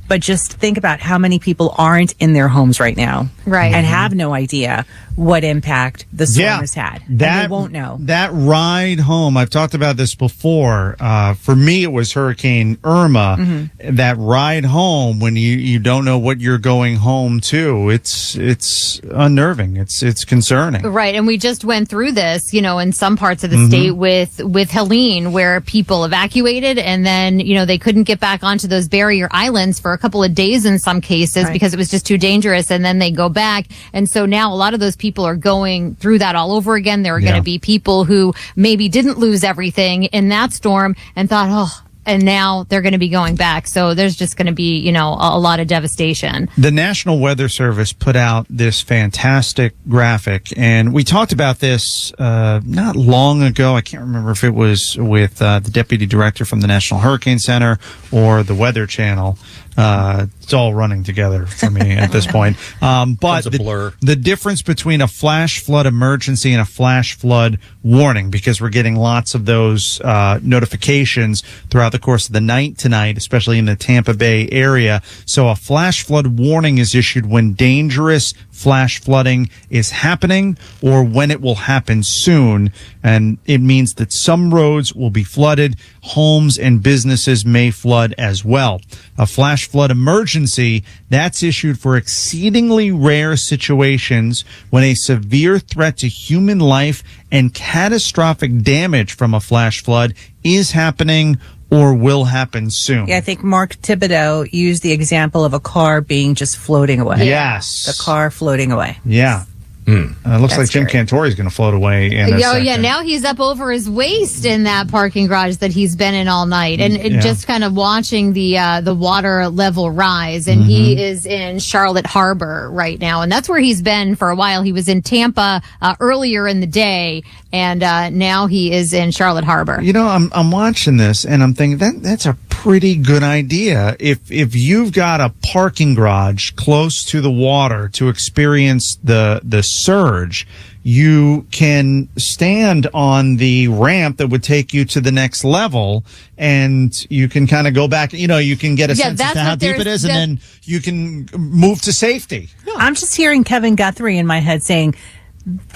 but just think about how many people aren't in their homes right now. Right. And have no idea what impact the storm has had. They won't know. That ride home, I've talked about this before. For me, it was Hurricane Irma. That ride home when you don't know what you're going home to, it's unnerving. It's concerning. Right. And we just went through this, in some parts of the state with Helene, where people evacuated and then, they couldn't get back onto those barrier islands for a couple of days in some cases because it was just too dangerous, and then they go back. And so now a lot of those people are going through that all over again. There are going to be people who maybe didn't lose everything in that storm and thought, and now they're going to be going back. So there's just going to be, a lot of devastation. The National Weather Service put out this fantastic graphic, and we talked about this not long ago. I can't remember if it was with the Deputy Director from the National Hurricane Center or the Weather Channel. It's all running together for me at this point. But the difference between a flash flood emergency and a flash flood warning, because we're getting lots of those notifications throughout the course of the night tonight, especially in the Tampa Bay area. So a flash flood warning is issued when dangerous flash flooding is happening or when it will happen soon. And it means that some roads will be flooded. Homes and businesses may flood as well. A flash flood emergency, that's issued for exceedingly rare situations when a severe threat to human life and catastrophic damage from a flash flood is happening or will happen soon. Yeah, I think Mark Thibodeau used the example of a car being just floating away. Yes. The car floating away. Yeah. It looks like Jim Cantore is going to float away in a second. Now he's up over his waist in that parking garage that he's been in all night, and just kind of watching the water level rise. And he is in Charlotte Harbor right now, and that's where he's been for a while. He was in Tampa earlier in the day, and now he is in Charlotte Harbor. I'm watching this, and I'm thinking that's a pretty good idea. If you've got a parking garage close to the water to experience the surge, you can stand on the ramp that would take you to the next level, and you can kind of go back. You can get a sense of how deep it is, and then you can move to safety. I'm just hearing Kevin Guthrie in my head saying,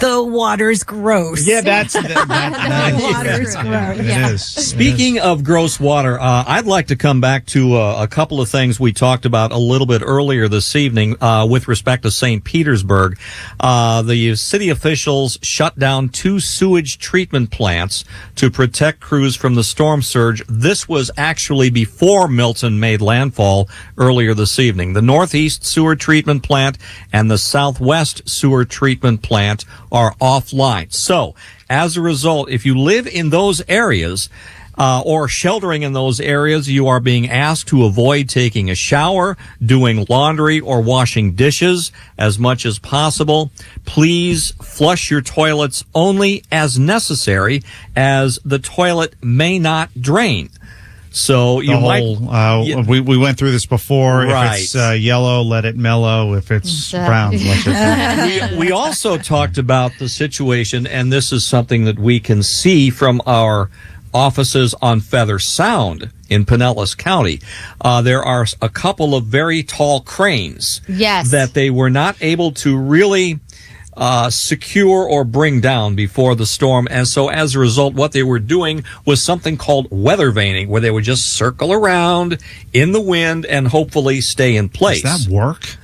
the water's gross. Yeah, that water's gross. It is. Speaking of gross water, I'd like to come back to a couple of things we talked about a little bit earlier this evening with respect to St. Petersburg. The city officials shut down 2 sewage treatment plants to protect crews from the storm surge. This was actually before Milton made landfall earlier this evening. The Northeast Sewer Treatment Plant and the Southwest Sewer Treatment Plant are offline. So, as a result, if you live in those areas, or sheltering in those areas, you are being asked to avoid taking a shower, doing laundry, or washing dishes as much as possible. Please flush your toilets only as necessary, as the toilet may not drain. So you we went through this before. Right. If it's yellow, let it mellow. If it's brown, let it we also talked about the situation, and this is something that we can see from our offices on Feather Sound in Pinellas County. There are a couple of very tall cranes that they were not able to really secure or bring down before the storm. And so as a result, what they were doing was something called weather vaning, where they would just circle around in the wind and hopefully stay in place. Does that work?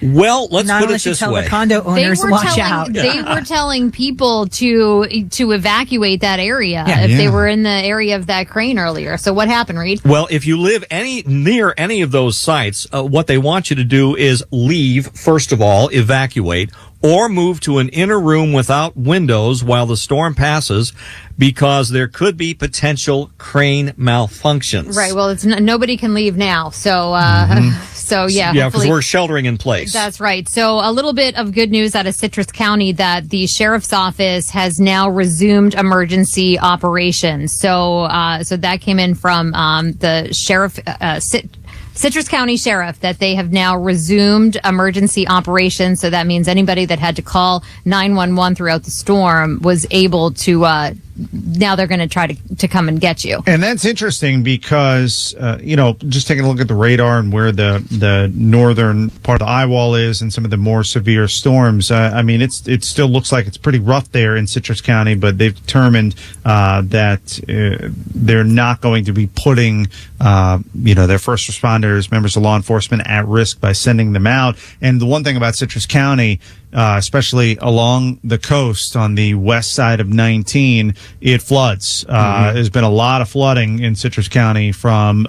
Well, let's Not put it unless you this tell way. the condo owners, watch out. They were telling people to evacuate that area if they were in the area of that crane earlier. So what happened, Reed? Well, if you live near any of those sites, what they want you to do is leave, first of all, evacuate, or move to an inner room without windows while the storm passes, because there could be potential crane malfunctions. Right. Well, it's nobody can leave now. So, yeah, because we're sheltering in place. That's right. So a little bit of good news out of Citrus County that the sheriff's office has now resumed emergency operations. So that came in from the sheriff, Citrus County Sheriff, that they have now resumed emergency operations. So that means anybody that had to call 911 throughout the storm was able to, now they're going to try to come and get you. And that's interesting because, just taking a look at the radar and where the northern part of the eye wall is and some of the more severe storms, it still looks like it's pretty rough there in Citrus County, but they've determined that they're not going to be putting, their first responders, members of law enforcement at risk by sending them out. And the one thing about Citrus County, especially along the coast on the west side of 19, it floods. There's been a lot of flooding in Citrus County from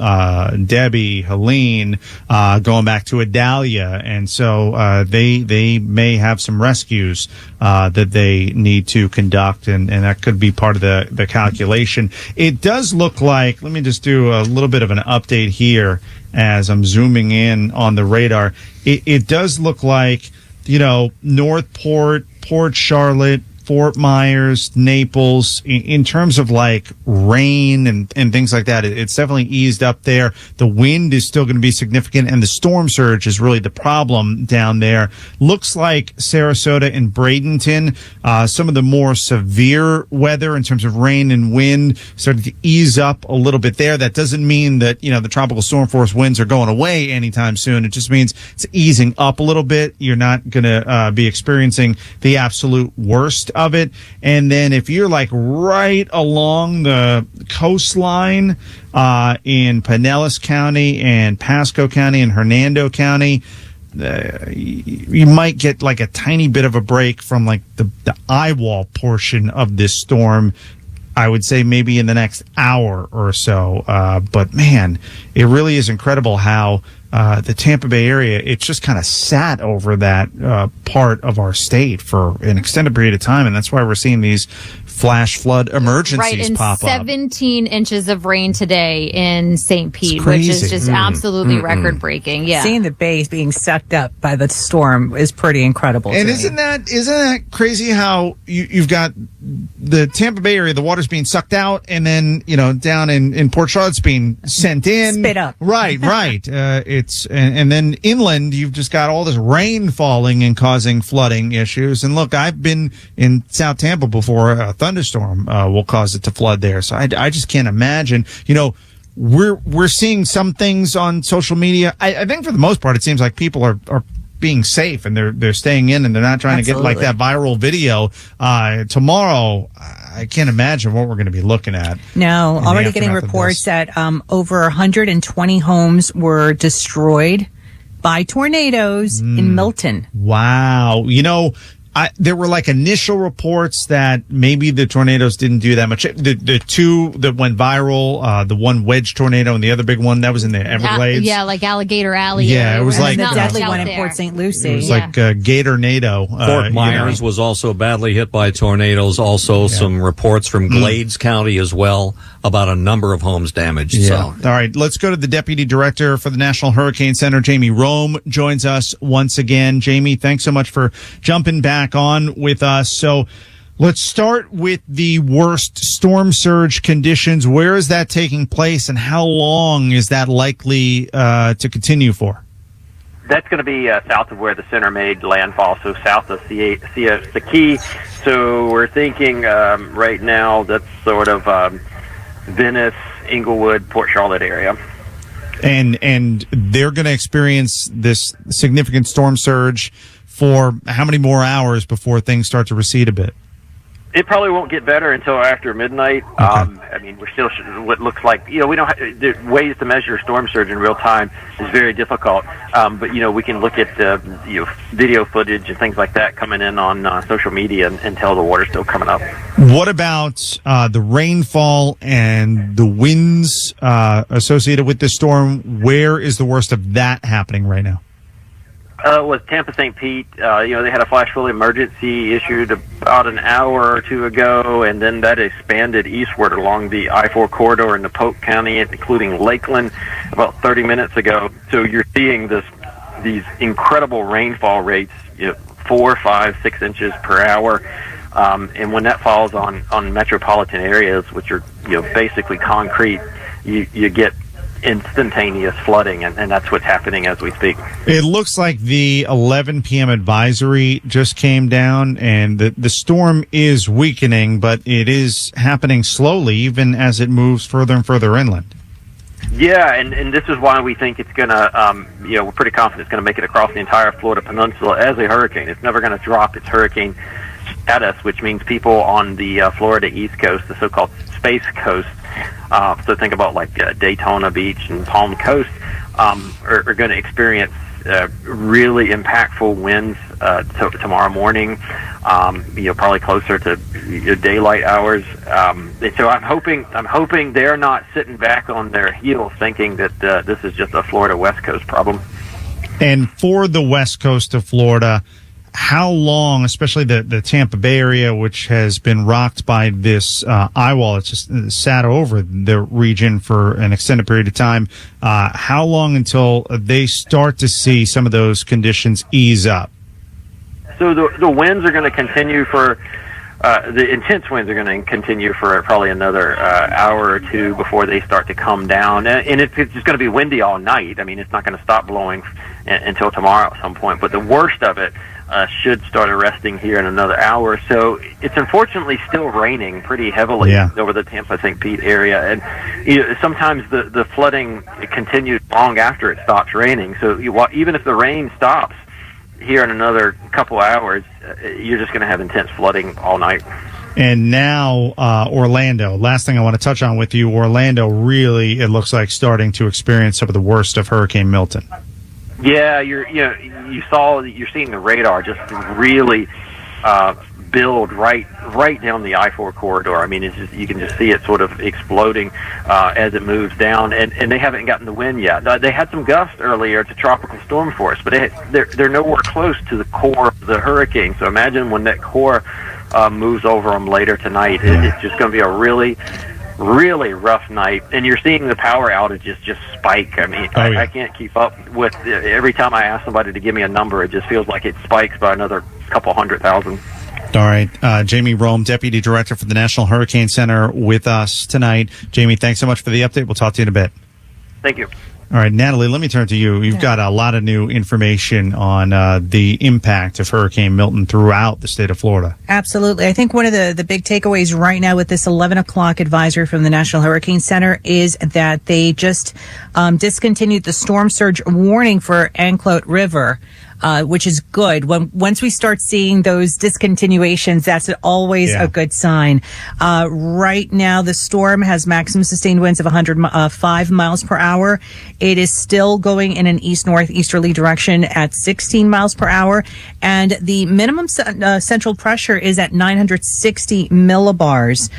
Debbie, Helene, going back to Adalia. And so they may have some rescues that they need to conduct, and that could be part of the calculation. It does look like, let me just do a little bit of an update here as I'm zooming in on the radar. It does look like, Northport, Port Charlotte, Fort Myers, Naples, in terms of like rain and things like that, it's definitely eased up there. The wind is still going to be significant, and the storm surge is really the problem down there. Looks like Sarasota and Bradenton, some of the more severe weather in terms of rain and wind started to ease up a little bit there. That doesn't mean that, the tropical storm force winds are going away anytime soon. It just means it's easing up a little bit. You're not going to be experiencing the absolute worst of it. And then if you're like right along the coastline in Pinellas County and Pasco County and Hernando County, you might get like a tiny bit of a break from like the eye wall portion of this storm. I would say maybe in the next hour or so. But man, it really is incredible how the Tampa Bay area, it just kind of sat over that part of our state for an extended period of time. And that's why we're seeing these flash flood emergencies pop up. 17 inches of rain today in St. Pete, which is just absolutely record breaking. Yeah. Seeing the bay being sucked up by the storm is pretty incredible. And isn't that crazy how you've got the Tampa Bay area, the water's being sucked out, and then, down in Port Charlotte's being sent in. Spit up. Right. And then inland, you've just got all this rain falling and causing flooding issues. And look, I've been in South Tampa before. A thunderstorm will cause it to flood there. So I just can't imagine. We're seeing some things on social media. I think for the most part, it seems like people are being safe and they're staying in and they're not trying to get like that viral video. Tomorrow, I can't imagine what we're going to be looking at. No, already getting reports that over 120 homes were destroyed by tornadoes in Milton. Wow. There were like initial reports that maybe the tornadoes didn't do that much. The two that went viral, the one wedge tornado and the other big one that was in the Everglades. Like Alligator Alley. Yeah, it was like the deadly one in Port St. Lucie. It was like Gatornado. Fort Myers was also badly hit by tornadoes. Also, some reports from Glades County as well about a number of homes damaged. Yeah. So, all right, let's go to the Deputy Director for the National Hurricane Center, Jamie Rome, joins us once again. Jamie, thanks so much for jumping back on with us. So let's start with the worst storm surge conditions. Where is that taking place, and how long is that likely to continue for? That's going to be south of where the center made landfall, so south of the Key. So we're thinking right now that's sort of Venice, Inglewood, Port Charlotte area. And they're going to experience this significant storm surge for how many more hours before things start to recede a bit? It probably won't get better until after midnight. Okay. I mean, we're still what looks like, we don't have the ways to measure storm surge in real time is very difficult. But we can look at video footage and things like that coming in on social media and tell the water's still coming up. What about the rainfall and the winds associated with this storm? Where is the worst of that happening right now? With Tampa St. Pete, they had a flash flood emergency issued about an hour or two ago, and then that expanded eastward along the I-4 corridor into Polk County, including Lakeland, about 30 minutes ago. So you're seeing these incredible rainfall rates, 4, 5, 6 inches per hour. And when that falls on metropolitan areas, which are basically concrete, you get instantaneous flooding, and that's what's happening as we speak. It looks like the 11 p.m. advisory just came down, and the storm is weakening, but it is happening slowly even as it moves further and further inland. Yeah, and this is why we think it's going to, we're pretty confident it's going to make it across the entire Florida Peninsula as a hurricane. It's never going to drop its hurricane status, which means people on the Florida East Coast, the so-called Space Coast, so think about like Daytona Beach and Palm Coast, are going to experience really impactful winds tomorrow morning, probably closer to daylight hours. So I'm hoping they're not sitting back on their heels thinking that this is just a Florida West Coast problem. And for the West Coast of Florida, how long, especially the Tampa Bay area, which has been rocked by this eye wall, it's just sat over the region for an extended period of time, how long until they start to see some of those conditions ease up? So the winds are going to continue for, the intense winds are going to continue for probably another hour or two before they start to come down. And it's just going to be windy all night. I mean, it's not going to stop blowing until tomorrow at some point. But the worst of it should start arresting here in another hour. So it's unfortunately still raining pretty heavily over the Tampa St. Pete area. And sometimes the flooding continues long after it stops raining. So even if the rain stops here in another couple hours, you're just going to have intense flooding all night. And now Orlando, last thing I want to touch on with you, Orlando really, it looks like, starting to experience some of the worst of Hurricane Milton. Yeah, you're seeing the radar just really build right down the I-4 corridor. I mean, you can just see it sort of exploding as it moves down, and they haven't gotten the wind yet. They had some gusts earlier to tropical storm force, but they're nowhere close to the core of the hurricane. So imagine when that core moves over them later tonight. It's just going to be a really rough night, and you're seeing the power outages just spike. I mean, I can't keep up with every time I ask somebody to give me a number, it just feels like it spikes by another couple 100,000. All right. Jamie Rome, Deputy Director for the National Hurricane Center, with us tonight. Jamie, thanks so much for the update. We'll talk to you in a bit. Thank you. All right, Natalie, let me turn to you. You've got a lot of new information on the impact of Hurricane Milton throughout the state of Florida. Absolutely. I think one of the big takeaways right now with this 11 o'clock advisory from the National Hurricane Center is that they just discontinued the storm surge warning for Anclote River. Which is good. Once we start seeing those discontinuations, that's always a good sign. Right now, the storm has maximum sustained winds of 105 miles per hour. It is still going in an east-northeasterly direction at 16 miles per hour, and the minimum central pressure is at 960 millibars.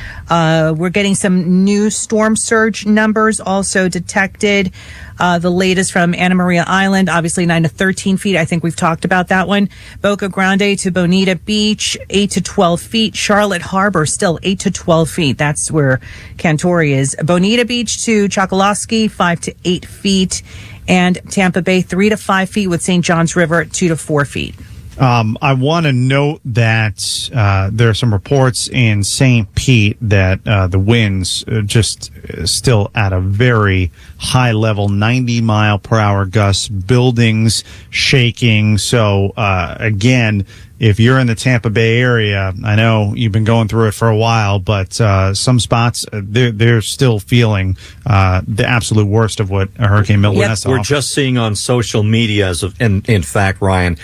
We're getting some new storm surge numbers also detected. The latest from Anna Maria Island, obviously 9 to 13 feet. I think we've talked about that one. Boca Grande to Bonita Beach, 8 to 12 feet. Charlotte Harbor, still 8 to 12 feet. That's where Cantori is. Bonita Beach to Chokoloskee, 5 to 8 feet. And Tampa Bay, 3 to 5 feet, with St. Johns River at 2 to 4 feet. I want to note that there are some reports in St. Pete that the winds just still at a very high level, 90-mile-per-hour gusts, buildings shaking. So, again, if you're in the Tampa Bay area, I know you've been going through it for a while, but some spots, they're still feeling the absolute worst of what Hurricane Milton has to offer. We're just seeing on social media, in fact, Ryan,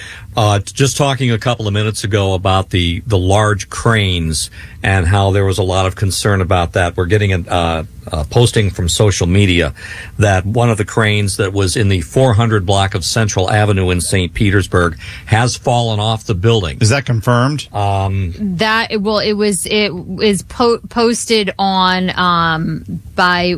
just talking a couple of minutes ago about the large cranes and how there was a lot of concern about that. We're getting a posting from social media that one of the cranes that was in the 400 block of Central Avenue in St. Petersburg has fallen off the building. Is that confirmed? It was posted on by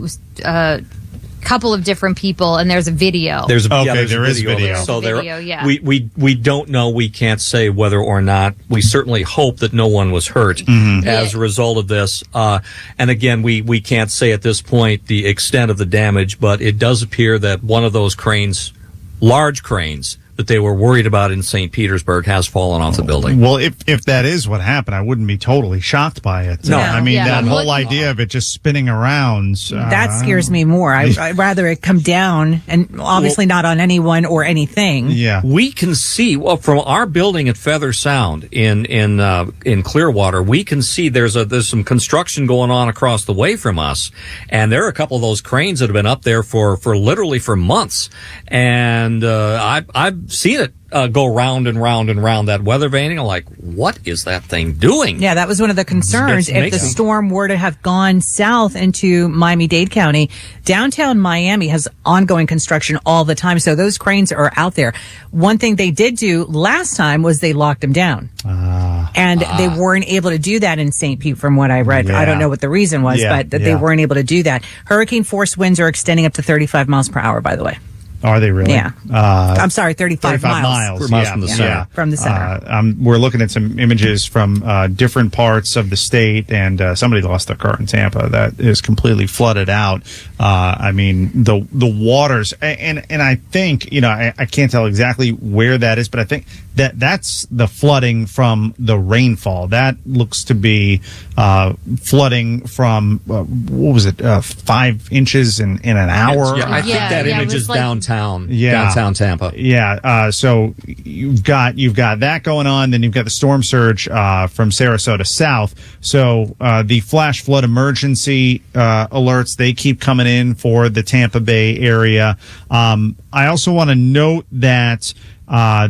couple of different people, and there's a video. There is video. So video, yeah. We don't know. We can't say whether or not. We certainly hope that no one was hurt as a result of this. And again, we can't say at this point the extent of the damage, but it does appear that one of those cranes, large cranes, that they were worried about in St. Petersburg has fallen off the building. Well, if that is what happened, I wouldn't be totally shocked by it. No. I mean, that whole idea of it just spinning around. That scares me more. I'd rather it come down, and obviously not on anyone or anything. Yeah. We can see, from our building at Feather Sound in Clearwater, we can see there's some construction going on across the way from us. And there are a couple of those cranes that have been up there for literally for months. And I've seen it go round and round and round that weather vane. I'm like, what is that thing doing? Yeah, that was one of the concerns. If the storm were to have gone south into Miami-Dade County, downtown Miami has ongoing construction all the time. So those cranes are out there. One thing they did do last time was they locked them down. And they weren't able to do that in St. Pete, from what I read. Yeah. I don't know what the reason was, but they weren't able to do that. Hurricane force winds are extending up to 35 miles per hour, by the way. Are they really? Yeah. I'm sorry, 35 miles. From the center. Yeah. From the center. We're looking at some images from different parts of the state, and somebody lost their car in Tampa that is completely flooded out. I mean, the waters, and I think, I can't tell exactly where that is, but I think that's the flooding from the rainfall. That looks to be flooding from, 5 inches in an hour? Yeah, I think that image is downtown. Downtown Tampa. Yeah. So you've got that going on. Then you've got the storm surge from Sarasota south. So the flash flood emergency alerts, they keep coming in for the Tampa Bay area. I also want to note that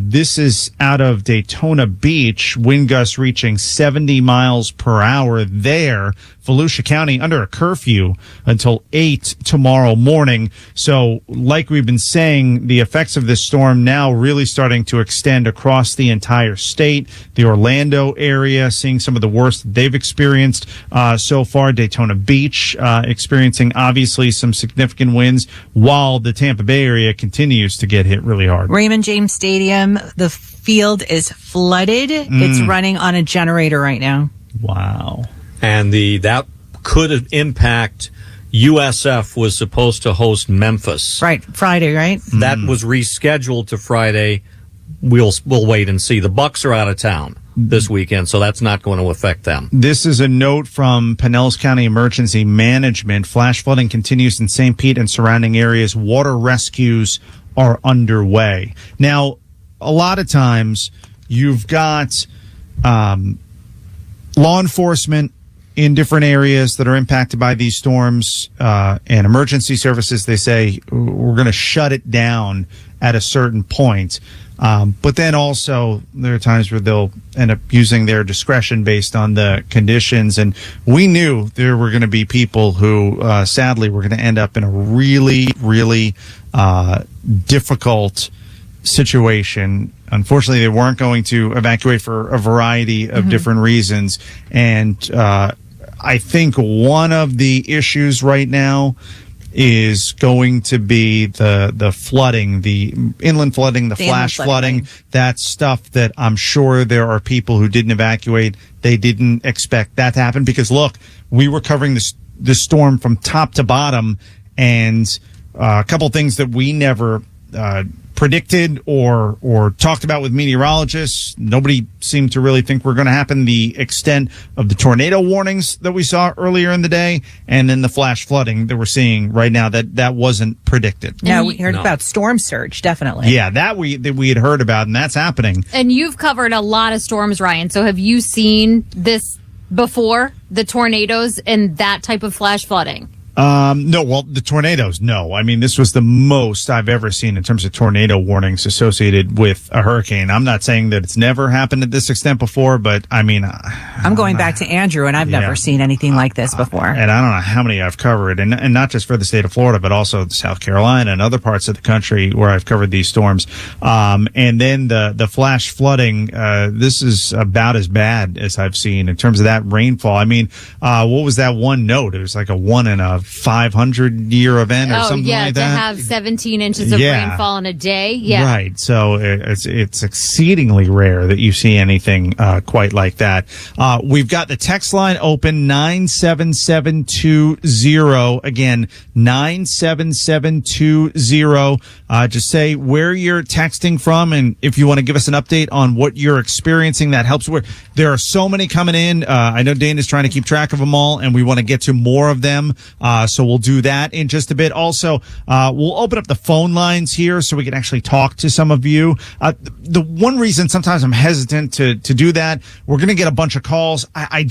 this is out of Daytona Beach, wind gusts reaching 70 miles per hour there. Volusia County under a curfew until 8 tomorrow morning. So, like we've been saying, the effects of this storm now really starting to extend across the entire state. The Orlando area seeing some of the worst they've experienced so far. Daytona Beach experiencing obviously some significant winds, while the Tampa Bay area continues to get hit really hard. Raymond James Stadium, the field is flooded. It's running on a generator right now. Wow. And that could impact USF was supposed to host Memphis. Right, Friday, right? That was rescheduled to Friday. We'll wait and see. The Bucks are out of town this weekend, so that's not going to affect them. This is a note from Pinellas County Emergency Management. Flash flooding continues in St. Pete and surrounding areas. Water rescues are underway. Now, a lot of times you've got law enforcement in different areas that are impacted by these storms, and emergency services, they say, we're going to shut it down at a certain point. But then also there are times where they'll end up using their discretion based on the conditions. And we knew there were going to be people who, sadly, were going to end up in a really, really difficult situation. Unfortunately, they weren't going to evacuate for a variety of different reasons. And I think one of the issues right now is going to be the flooding, the inland flooding, the flash flooding. That's stuff that I'm sure there are people who didn't evacuate. They didn't expect that to happen because, look, we were covering the storm from top to bottom, and a couple things that we never predicted or talked about with meteorologists. Nobody seemed to really think were going to happen. The extent of the tornado warnings that we saw earlier in the day, and then the flash flooding that we're seeing right now, that wasn't predicted. No, we heard about storm surge, definitely. Yeah, that we had heard about, and that's happening. And you've covered a lot of storms, Ryan. So have you seen this before, the tornadoes and that type of flash flooding? No, well, the tornadoes, no. I mean, this was the most I've ever seen in terms of tornado warnings associated with a hurricane. I'm not saying that it's never happened at this extent before, but I mean, I'm going back to Andrew, and I've never seen anything like this before. And I don't know how many I've covered, and not just for the state of Florida, but also South Carolina and other parts of the country where I've covered these storms. And then the flash flooding, this is about as bad as I've seen in terms of that rainfall. I mean, what was that one note? It was like a 1 in a 500-year event or something like that. To have 17 inches of rainfall in a day. Yeah. Right. So it's exceedingly rare that you see anything quite like that. We've got the text line open, 97720. Again, 97720. Just say where you're texting from, and if you want to give us an update on what you're experiencing, that helps. There are so many coming in. I know Dana's trying to keep track of them all, and we want to get to more of them. So we'll do that in just a bit. Also, we'll open up the phone lines here so we can actually talk to some of you. The one reason sometimes I'm hesitant to do that, we're going to get a bunch of calls. I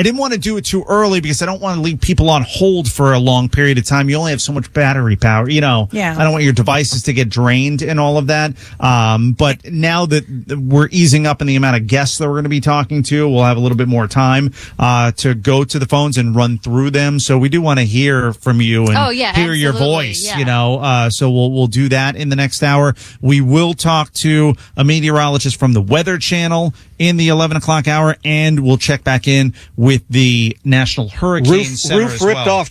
didn't want to do it too early because I don't want to leave people on hold for a long period of time. You only have so much battery power, you know. Yeah. I don't want your devices to get drained and all of that. But now that we're easing up in the amount of guests that we're going to be talking to, we'll have a little bit more time to go to the phones and run through them. So we do want to hear from you and hear your voice, you know. So we'll do that in the next hour. We will talk to a meteorologist from the Weather Channel in the 11 o'clock hour, and we'll check back in with the National Hurricane Center as well.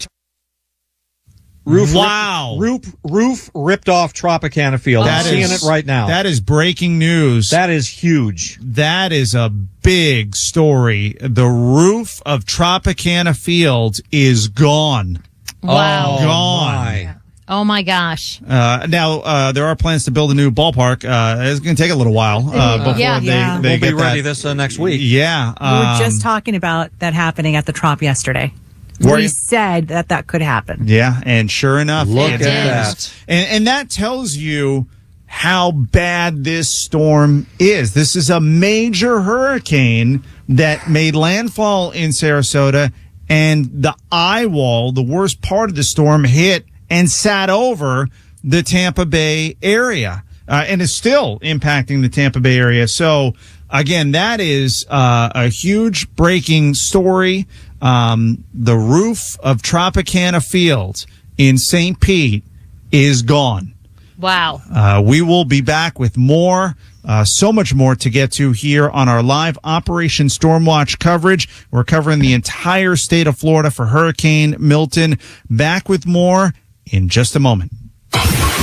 Roof ripped off Tropicana Field. I'm seeing it right now. That is breaking news. That is huge. That is a big story. The roof of Tropicana Field is gone. Wow. Gone. Oh my gosh. Now, there are plans to build a new ballpark. It's going to take a little while before they we'll get be ready this next week. Yeah. We were just talking about that happening at the Trop yesterday. We said that could happen. Yeah, and sure enough, look at that. And that tells you how bad this storm is. This is a major hurricane that made landfall in Sarasota, and the eye wall, the worst part of the storm, hit and sat over the Tampa Bay area, and is still impacting the Tampa Bay area. So, again, that is a huge breaking story. The roof of Tropicana Field in St. Pete is gone. Wow. We will be back with more, so much more to get to here on our live Operation Stormwatch coverage. We're covering the entire state of Florida for Hurricane Milton. Back with more in just a moment.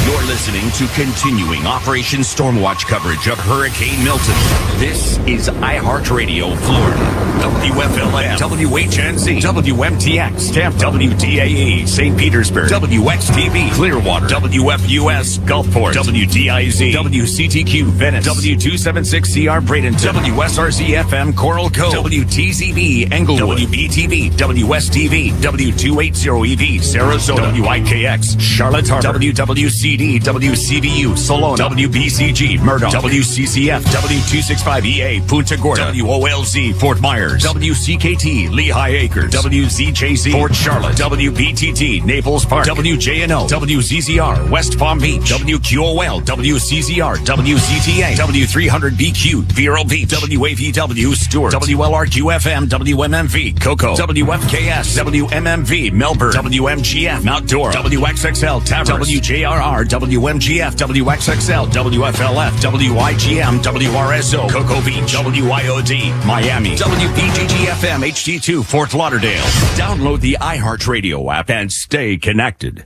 You're listening to continuing Operation Stormwatch coverage of Hurricane Milton. This is iHeartRadio Florida. WFLA, WHNZ, WMTX, Tampa, WDAE, St. Petersburg, WXTV, Clearwater, WFUS, Gulfport, WDIZ, WCTQ, Venice, W276CR, Bradenton, WSRC-FM, Coral Cove, WTZB, Englewood, WBTV, WSTV, W280EV, Sarasota, WIKX, Charlotte Harbor, WWC WPTD, WCBU, Solona, WBCG, Murdoch, WCCF, W265EA, Punta Gorda, WOLZ, Fort Myers, WCKT, Lehigh Acres, WZJZ, Port Charlotte, WBTT, Naples Park, WJNO, WZZR, West Palm Beach, WQOL, WCZR, WZTA, W300BQ, Vero Beach, WAVW, Stewart, WLRQ-FM, WMMV, Cocoa, WFKS, WMMV, Melbourne, WMGF, Mount Dora, WXXL, Towers, WJRR, WMGF, WXXL, WFLF, WIGM, WRSO, Cocoa Beach, WIOD, Miami, WPGG-FM, HD2, Fort Lauderdale. Download the iHeartRadio app and stay connected.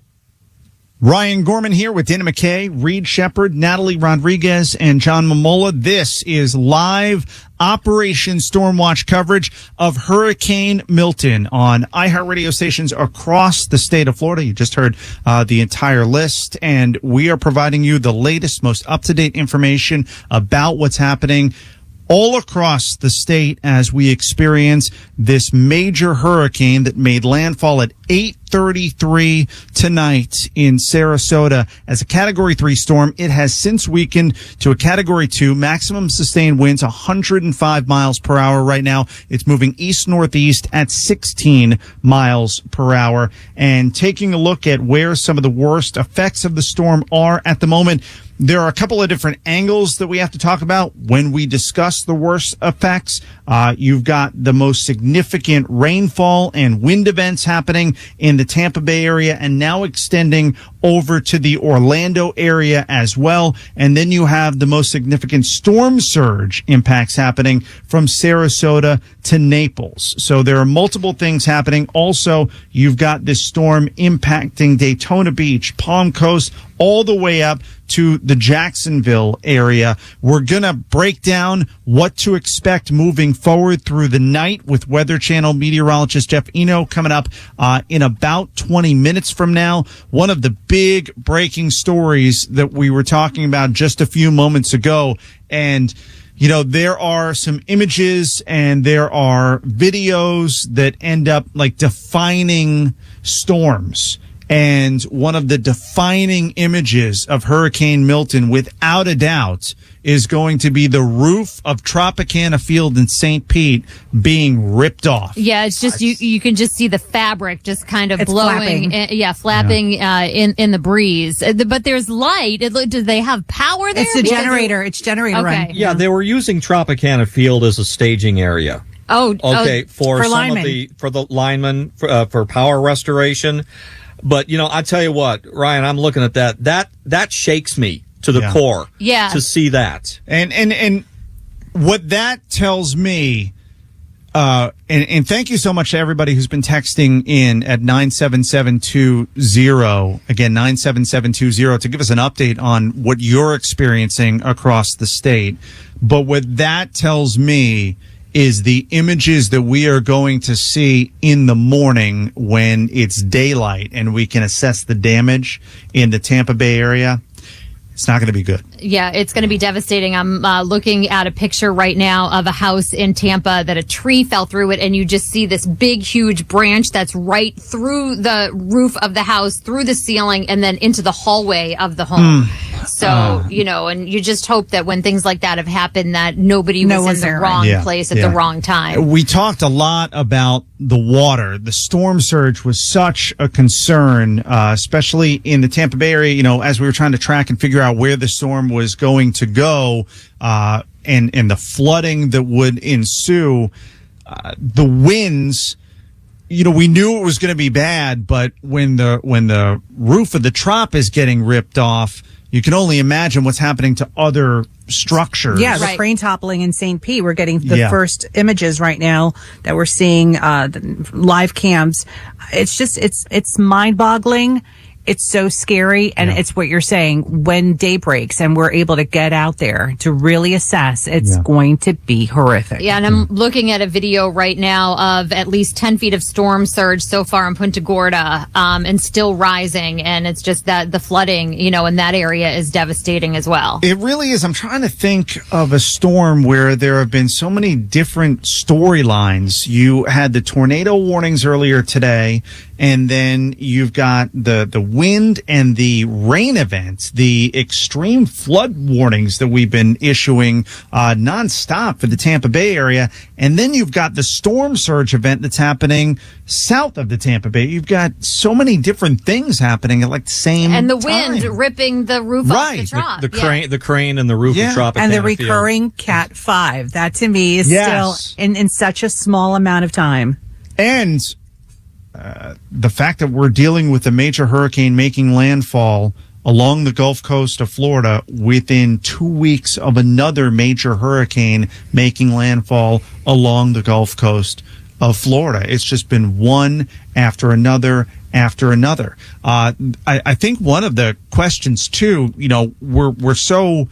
Ryan Gorman here with Dana McKay, Read Shepherd, Natalie Rodriguez, and John Mamola. This is live Operation Stormwatch coverage of Hurricane Milton on iHeartRadio stations across the state of Florida. You just heard the entire list, and we are providing you the latest, most up-to-date information about what's happening all across the state as we experience this major hurricane that made landfall at 8:33 tonight in Sarasota as a Category 3 storm. It has since weakened to a Category 2, maximum sustained winds 105 miles per hour right now. It's moving east-northeast at 16 miles per hour. And taking a look at where some of the worst effects of the storm are at the moment, there are a couple of different angles that we have to talk about when we discuss the worst effects. You've got the most significant rainfall and wind events happening in the Tampa Bay area and now extending over to the Orlando area as well. And then you have the most significant storm surge impacts happening from Sarasota to Naples. So there are multiple things happening. Also, you've got this storm impacting Daytona Beach, Palm Coast, all the way up to the Jacksonville area. We're going to break down what to expect moving forward through the night with Weather Channel meteorologist Jeff Eno coming up in about 20 minutes from now. One of the big breaking stories that we were talking about just a few moments ago. And, you know, there are some images and there are videos that end up like defining storms. And one of the defining images of Hurricane Milton, without a doubt, is going to be the roof of Tropicana Field in St. Pete being ripped off. Yeah, it's just you can just see the fabric just kind of It's blowing, flapping. flapping in the breeze. But there's light. Do they have power there? It's a generator. It's generator Okay. run. Yeah, they were using Tropicana Field as a staging area. Okay, For some linemen. for the linemen for power restoration. But you know, I tell you what, Ryan, I'm looking at that shakes me to the core. Yeah. To see that. And what that tells me, and thank you so much to everybody who's been texting in at 97720, again, 97720, to give us an update on what you're experiencing across the state. But what that tells me is the images that we are going to see in the morning when it's daylight and we can assess the damage in the Tampa Bay area. It's not going to be good. Yeah, it's going to be devastating. I'm looking at a picture right now of a house in Tampa that a tree fell through it, and you just see this big, huge branch that's right through the roof of the house, through the ceiling, and then into the hallway of the home. So, you know, and you just hope that when things like that have happened, that nobody was in the there, wrong right? place at the wrong time. We talked a lot about the water. The storm surge was such a concern, especially in the Tampa Bay area, you know, as we were trying to track and figure out where the storm was going to go, and the flooding that would ensue. The winds, you know, we knew it was going to be bad, but when the roof of the trop is getting ripped off, you can only imagine what's happening to other structures. Yeah, the Right. crane toppling in St. Pete. We're getting the Yeah. first images right now that we're seeing, the live cams. It's just, it's mind-boggling. It's so scary, and it's what you're saying. When day breaks and we're able to get out there to really assess, it's going to be horrific. Yeah, and I'm looking at a video right now of at least 10 feet of storm surge so far in Punta Gorda, and still rising. And it's just that the flooding, you know, in that area is devastating as well. It really is. I'm trying to think of a storm where there have been so many different storylines. You had the tornado warnings earlier today, and then you've got the wind and the rain events, the extreme flood warnings that we've been issuing nonstop for the Tampa Bay area, and then you've got the storm surge event that's happening south of the Tampa Bay. You've got so many different things happening at like the same and the time. wind ripping the roof off the Trop. The crane and the roof of Tropicana and the Field. recurring Cat 5. That to me is still in such a small amount of time. And the fact that we're dealing with a major hurricane making landfall along the Gulf Coast of Florida within 2 weeks of another major hurricane making landfall along the Gulf Coast of Florida. It's just been one after another after another. I think one of the questions too, we're so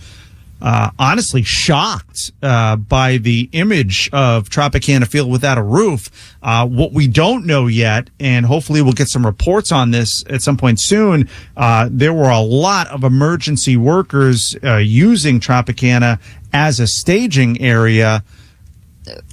honestly shocked by the image of Tropicana Field without a roof. What we don't know yet, and hopefully we'll get some reports on this at some point soon, there were a lot of emergency workers using Tropicana as a staging area.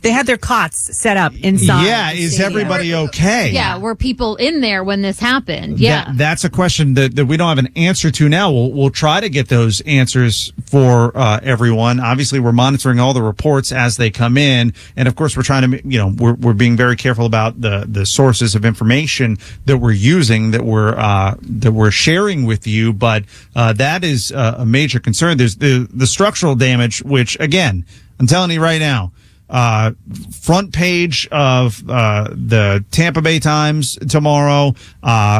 They had their cots set up inside. Yeah, is everybody okay? Yeah, were people in there when this happened? Yeah. That's a question that we don't have an answer to now. We'll try to get those answers for everyone. Obviously, we're monitoring all the reports as they come in. And of course, we're trying to, we're being very careful about the sources of information that we're using, that we're sharing with you. But that is a major concern. There's the structural damage, which again, I'm telling you right now, front page of the Tampa Bay Times tomorrow.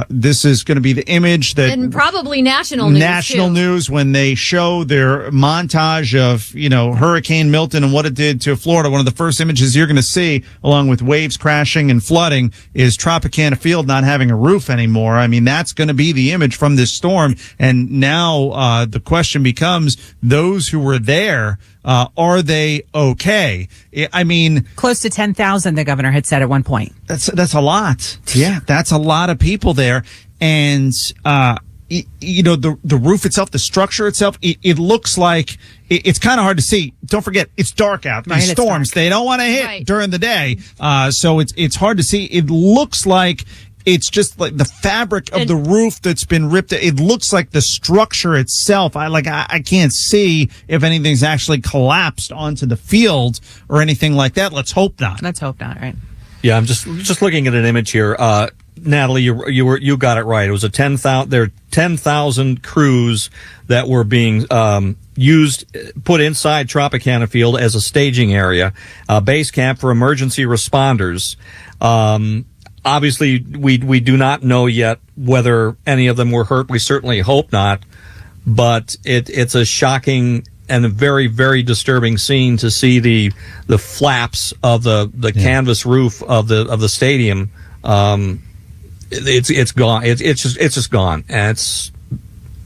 This is going to be the image that, and probably national news when they show their montage of Hurricane Milton and what it did to Florida. One of the first images you're going to see, along with waves crashing and flooding, is Tropicana Field not having a roof anymore. I mean, that's going to be the image from this storm. And now the question becomes, those who were there, are they okay? I mean, close to 10,000, the governor had said at one point. That's a lot. Yeah, that's a lot of people there. And, the roof itself, the structure itself, it looks like it's kind of hard to see. Don't forget, it's dark out. These storms, they don't want to hit during the day. So it's hard to see. It looks like it's just like the fabric of the roof that's been ripped. It looks like the structure itself. I can't see if anything's actually collapsed onto the field or anything like that. Let's hope not. Right? Yeah, I'm just looking at an image here. Natalie, you got it right. It was there are 10,000 crews that were being put inside Tropicana Field as a staging area, base camp for emergency responders. Obviously, we do not know yet whether any of them were hurt. We certainly hope not, but it's a shocking and a very, very disturbing scene to see the flaps of the canvas roof of the stadium. It's gone. It's just gone, and it's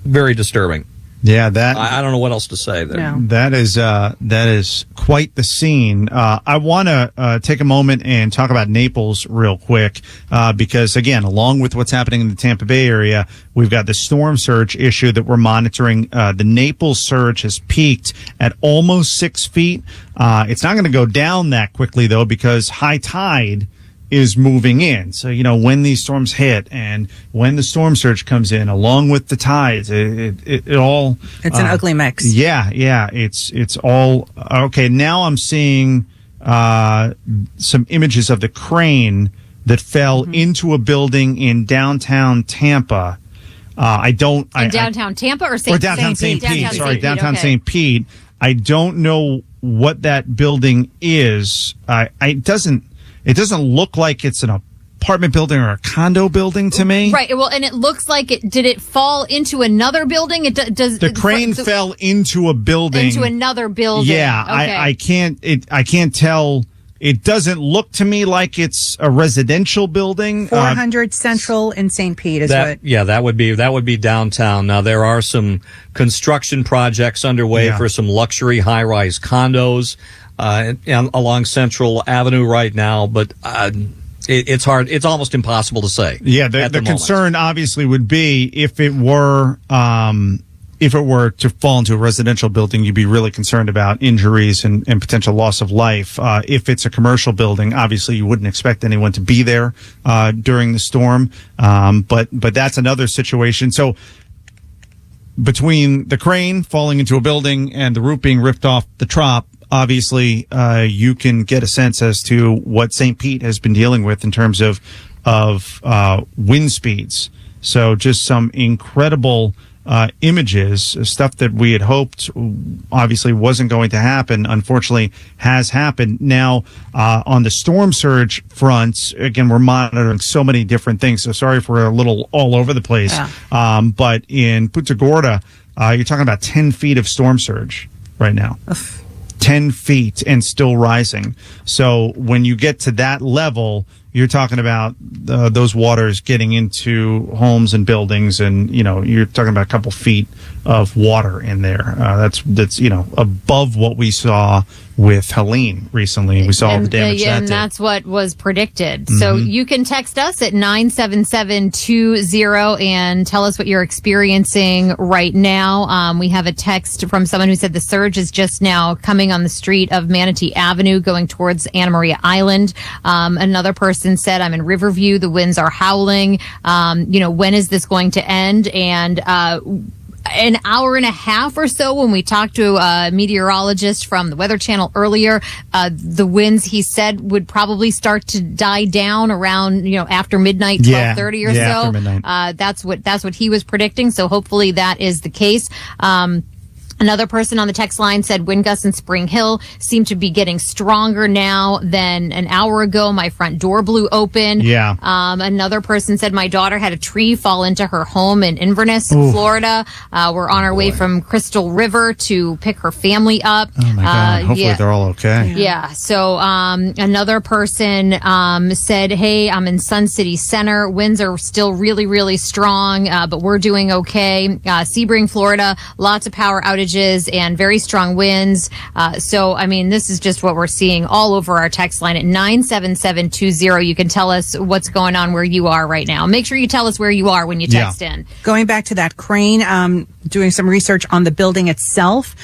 very disturbing. Yeah, I don't know what else to say there. No. That is quite the scene. I want to take a moment and talk about Naples real quick, because again, along with what's happening in the Tampa Bay area, we've got the storm surge issue that we're monitoring. The Naples surge has peaked at almost 6 feet. It's not going to go down that quickly though, because high tide is moving in. So, when these storms hit and when the storm surge comes in, along with the tides, it all... It's an ugly mix. Yeah. It's all... Okay, now I'm seeing some images of the crane that fell into a building in downtown Tampa. Downtown Tampa or St. Downtown St. Pete. Sorry, downtown okay. St. Pete. I don't know what that building is. It doesn't look like it's an apartment building or a condo building to me. Right. Well, and it looks like did it fall into another building? The crane fell into a building. Into another building. Yeah. Okay. I can't tell. It doesn't look to me like it's a residential building. 400 Central in St. Pete is what. Yeah, that would be downtown. Now there are some construction projects underway for some luxury high-rise condos along Central Avenue right now, but it's hard. It's almost impossible to say. Yeah, the concern obviously would be if it were if it were to fall into a residential building, you'd be really concerned about injuries and potential loss of life. If it's a commercial building, obviously you wouldn't expect anyone to be there during the storm. But that's another situation. So between the crane falling into a building and the roof being ripped off the trop, obviously you can get a sense as to what St. Pete has been dealing with in terms of wind speeds. So just some incredible images, stuff that we had hoped obviously wasn't going to happen, unfortunately has happened. Now, on the storm surge front, again, we're monitoring so many different things, so sorry if we're a little all over the place. Yeah. But in Punta Gorda, you're talking about 10 feet of storm surge right now. 10 feet and still rising. So when you get to that level, you're talking about those waters getting into homes and buildings, and you're talking about a couple feet of water in there. That's above what we saw with Helene recently. We saw all the damage that and did. That's what was predicted. Mm-hmm. So you can text us at 97720 and tell us what you're experiencing right now. We have a text from someone who said the surge is just now coming on the street of Manatee Avenue going towards Anna Maria Island. Another person said, I'm in Riverview. The winds are howling. When is this going to end? And an hour and a half or so when we talked to a meteorologist from the Weather Channel earlier, the winds, he said, would probably start to die down around, after midnight, 12:30 or so. After midnight. That's what he was predicting. So hopefully that is the case. Another person on the text line said wind gusts in Spring Hill seem to be getting stronger now than an hour ago. My front door blew open. Yeah. Another person said my daughter had a tree fall into her home in Inverness, Florida. We're on our way from Crystal River to pick her family up. Oh my God. Hopefully they're all okay. Yeah. So another person said, hey, I'm in Sun City Center. Winds are still really, really strong, but we're doing okay. Sebring, Florida, lots of power outages and very strong winds. So, this is just what we're seeing all over our text line at 97720. You can tell us what's going on where you are right now. Make sure you tell us where you are when you text in. Going back to that crane, doing some research on the building itself.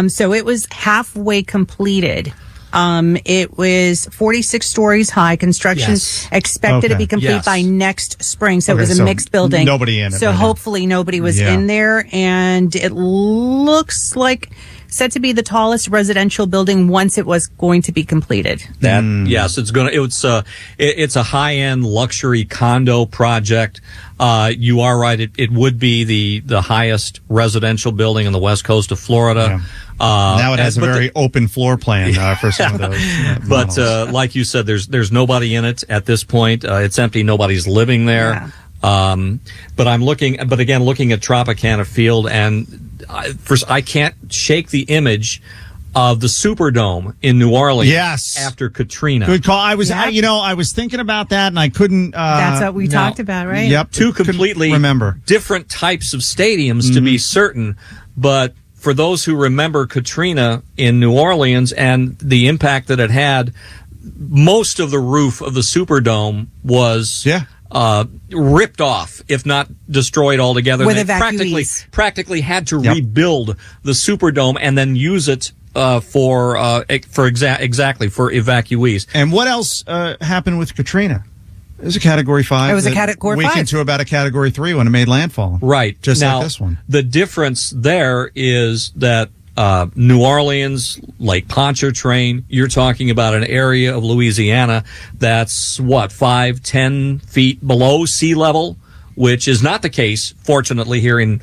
So it was halfway completed. It was 46 stories high. Construction expected to be complete by next spring. So it was a mixed building. Nobody in it. So hopefully nobody was in there. And it looks like set to be the tallest residential building once it was going to be completed. Yes, it's a high-end luxury condo project. You are right. It would be the highest residential building on the west coast of Florida. Yeah. Now it has a very open floor plan for some of those. But like you said, there's nobody in it at this point. It's empty. Nobody's living there. Yeah. But looking at Tropicana Field, and I can't shake the image of the Superdome in New Orleans after Katrina. Good call. I was thinking about that, and I couldn't. That's what we talked about, right? Yep. Two completely different types of stadiums, to be certain, but for those who remember Katrina in New Orleans and the impact that it had, most of the roof of the Superdome was ripped off, if not destroyed altogether. With they evacuees. practically had to rebuild the Superdome and then use it for evacuees. And what else happened with Katrina? It was a Category 5. It was a Category 5. Weakened to about a Category 3 when it made landfall. Right. Just now, like this one. The difference there is that New Orleans, Lake Pontchartrain, you're talking about an area of Louisiana that's, 5-10 feet below sea level, which is not the case, fortunately, here in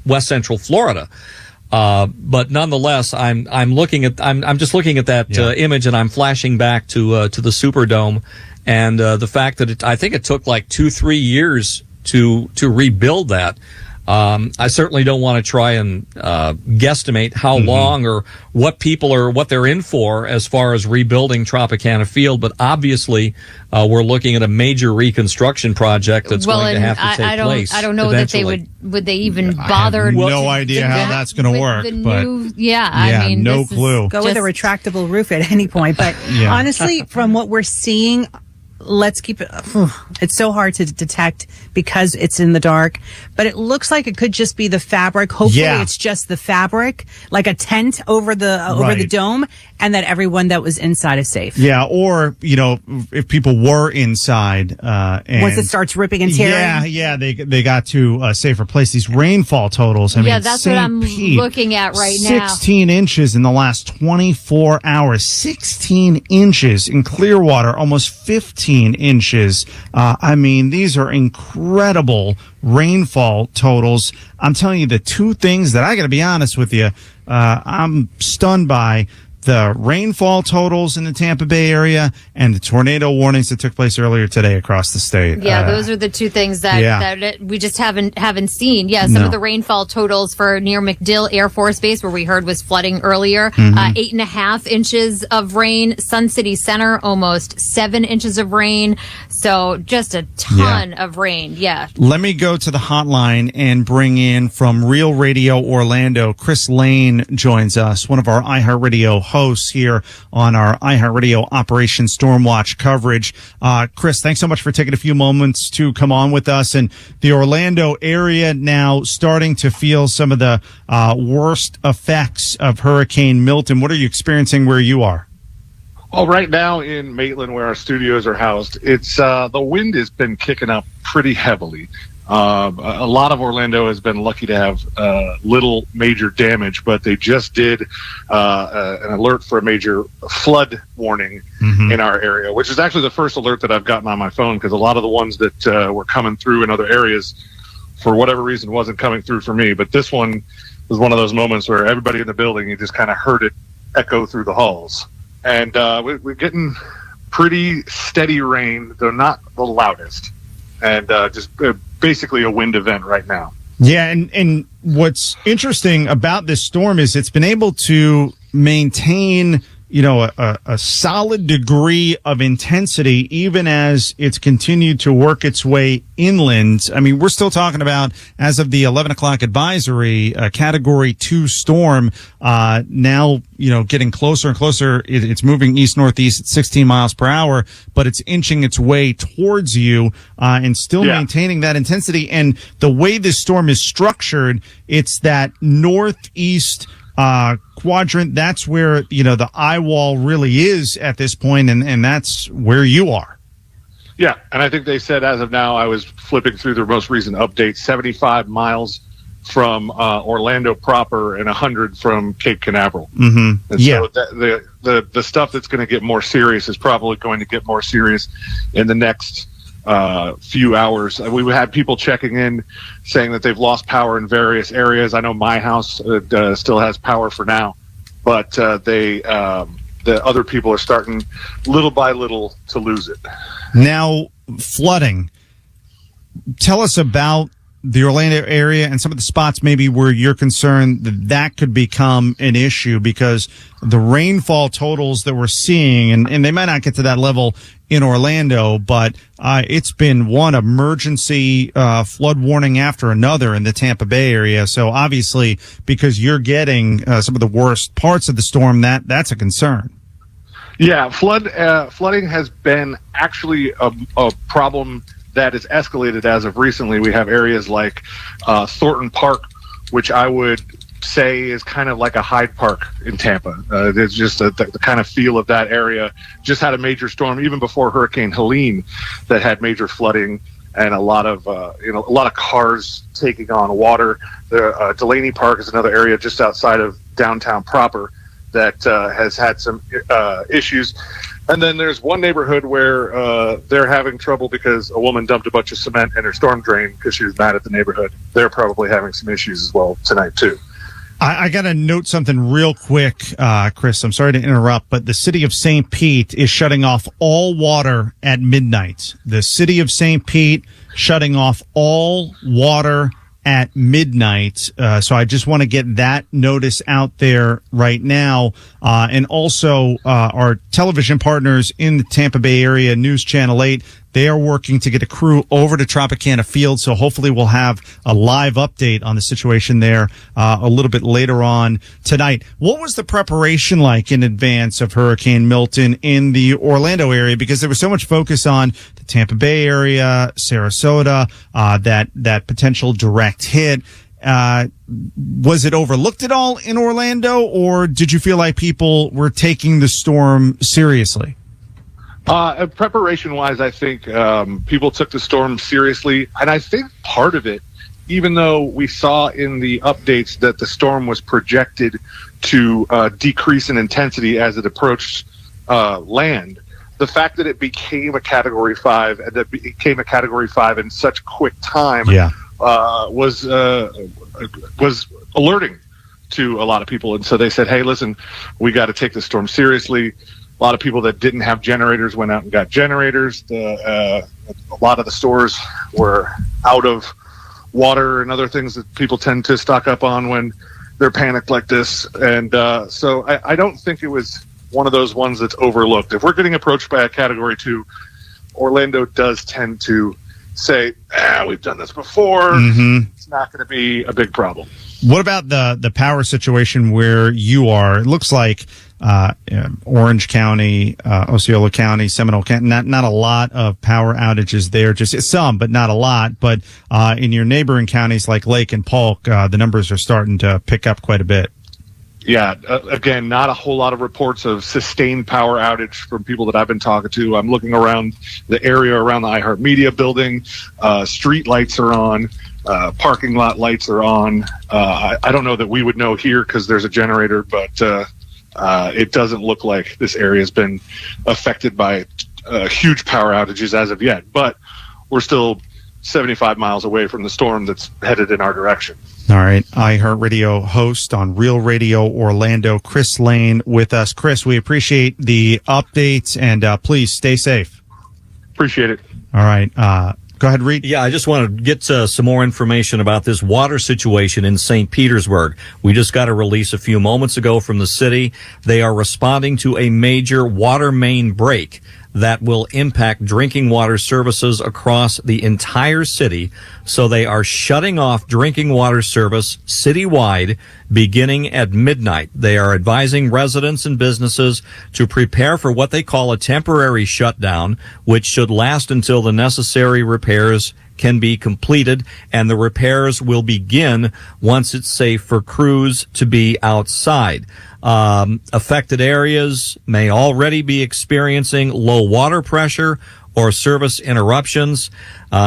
west central Florida. But nonetheless, I'm just looking at that image, and I'm flashing back to the Superdome. And the fact that I think it took like 2-3 years to rebuild that. I certainly don't want to try and guesstimate how long or what they're in for as far as rebuilding Tropicana Field, but obviously we're looking at a major reconstruction project that's going to have to take place. I don't know eventually. That would they even bother? I have no idea how that's going to work. No clue. Go with a retractable roof at any point. But honestly, from what we're seeing, let's keep it. It's so hard to detect because it's in the dark, but it looks like it could just be the fabric. Hopefully it's just the fabric, like a tent over the dome, and that everyone that was inside is safe. Yeah, or, if people were inside, and once it starts ripping and tearing. Yeah, they got to a safer place. These rainfall totals. That's what I'm looking at right now. 16 inches in the last 24 hours. 16 inches in Clearwater, almost 15 inches. These are incredible rainfall totals. I'm telling you, the two things that I got to be honest with you, I'm stunned by: the rainfall totals in the Tampa Bay area and the tornado warnings that took place earlier today across the state. Yeah, those are the two things that we just haven't seen. Yeah, some of the rainfall totals for near MacDill Air Force Base, where we heard was flooding earlier, 8.5 inches of rain. Sun City Center, almost 7 inches of rain. So just a ton of rain. Yeah. Let me go to the hotline and bring in from Real Radio Orlando. Chris Lane joins us, one of our iHeartRadio hosts here on our iHeartRadio Operation Stormwatch coverage. Chris, thanks so much for taking a few moments to come on with us. And the Orlando area now starting to feel some of the worst effects of Hurricane Milton. What are you experiencing where you are? Well, right now in Maitland, where our studios are housed, it's the wind has been kicking up pretty heavily. A lot of Orlando has been lucky to have little major damage, but they just did an alert for a major flood warning in our area, which is actually the first alert that I've gotten on my phone, because a lot of the ones that were coming through in other areas, for whatever reason, wasn't coming through for me. But this one was one of those moments where everybody in the building, you just kind of heard it echo through the halls. And we're getting pretty steady rain, though not the loudest, and just basically a wind event right now. Yeah, and what's interesting about this storm is it's been able to maintain, a solid degree of intensity, even as it's continued to work its way inland. We're still talking about, as of the 11 o'clock advisory, a Category 2 storm, now, getting closer and closer. It's moving east-northeast at 16 miles per hour, but it's inching its way towards you, and still maintaining that intensity. And the way this storm is structured, it's that northeast quadrant. That's where, the eye wall really is at this point, and that's where you are. Yeah, and I think they said as of now, I was flipping through their most recent update, 75 miles from Orlando proper and 100 from Cape Canaveral. And so the stuff that's going to get more serious is probably going to get more serious in the next few hours. We had people checking in saying that they've lost power in various areas. I know my house still has power for now, but the other people are starting little by little to lose it. Now, flooding. Tell us about the Orlando area and some of the spots maybe where you're concerned that could become an issue, because the rainfall totals that we're seeing, and they might not get to that level in Orlando, but it's been one emergency flood warning after another in the Tampa Bay area. So obviously, because you're getting some of the worst parts of the storm, that's a concern. Yeah, flooding has been actually a problem that has escalated as of recently. We have areas like Thornton Park, which I would say is kind of like a Hyde Park in Tampa. There's just the kind of feel of that area. Just had a major storm even before Hurricane Helene that had major flooding and a lot of cars taking on water. Delaney Park is another area just outside of downtown proper that has had some issues. And then there's one neighborhood where they're having trouble because a woman dumped a bunch of cement in her storm drain because she was mad at the neighborhood. They're probably having some issues as well tonight, too. I got to note something real quick, Chris. I'm sorry to interrupt, but the city of St. Pete is shutting off all water at midnight. The city of St. Pete shutting off all water at midnight. So I just want to get that notice out there right now. And also our television partners in the Tampa Bay area, News Channel 8, They are working to get a crew over to Tropicana Field, so hopefully we'll have a live update on the situation there a little bit later on tonight. What was the preparation like in advance of Hurricane Milton in the Orlando area? Because there was so much focus on the Tampa Bay area, Sarasota, that potential direct hit. Was it overlooked at all in Orlando, or did you feel like people were taking the storm seriously? Preparation-wise, I think people took the storm seriously, and I think part of it, even though we saw in the updates that the storm was projected to decrease in intensity as it approached land, the fact that it became a Category 5 and that became a Category 5 in such quick time was alerting to a lot of people. And so they said, hey, listen, we got to take the storm seriously. A lot of people that didn't have generators went out and got generators. A lot of the stores were out of water and other things that people tend to stock up on when they're panicked like this. And so I don't think it was one of those ones that's overlooked. If we're getting approached by a Category 2, Orlando does tend to say, we've done this before. Mm-hmm. It's not going to be a big problem. What about the power situation where you are? It looks like Orange County, Osceola County, Seminole County, not a lot of power outages there, just some, but not a lot. But in your neighboring counties like Lake and Polk, the numbers are starting to pick up quite a bit. Yeah, again, not a whole lot of reports of sustained power outage from people that I've been talking to. I'm looking around the area around the iHeartMedia building. Street lights are on. Parking lot lights are on. I don't know that we would know here because there's a generator, but it doesn't look like this area has been affected by huge power outages as of yet. But we're still 75 miles away from the storm that's headed in our direction. All right. iHeartRadio host on Real Radio Orlando, Chris Lane, with us. Chris, we appreciate the updates, and please stay safe. Appreciate it. All right. Go ahead, Reed. Yeah, I just want to get some more information about this water situation in St. Petersburg. We just got a release a few moments ago from the city. They are responding to a major water main break that will impact drinking water services across the entire city. So they are shutting off drinking water service citywide beginning at midnight. They are advising residents and businesses to prepare for what they call a temporary shutdown, which should last until the necessary repairs can be completed, and the repairs will begin once it's safe for crews to be outside. Affected areas may already be experiencing low water pressure or service interruptions.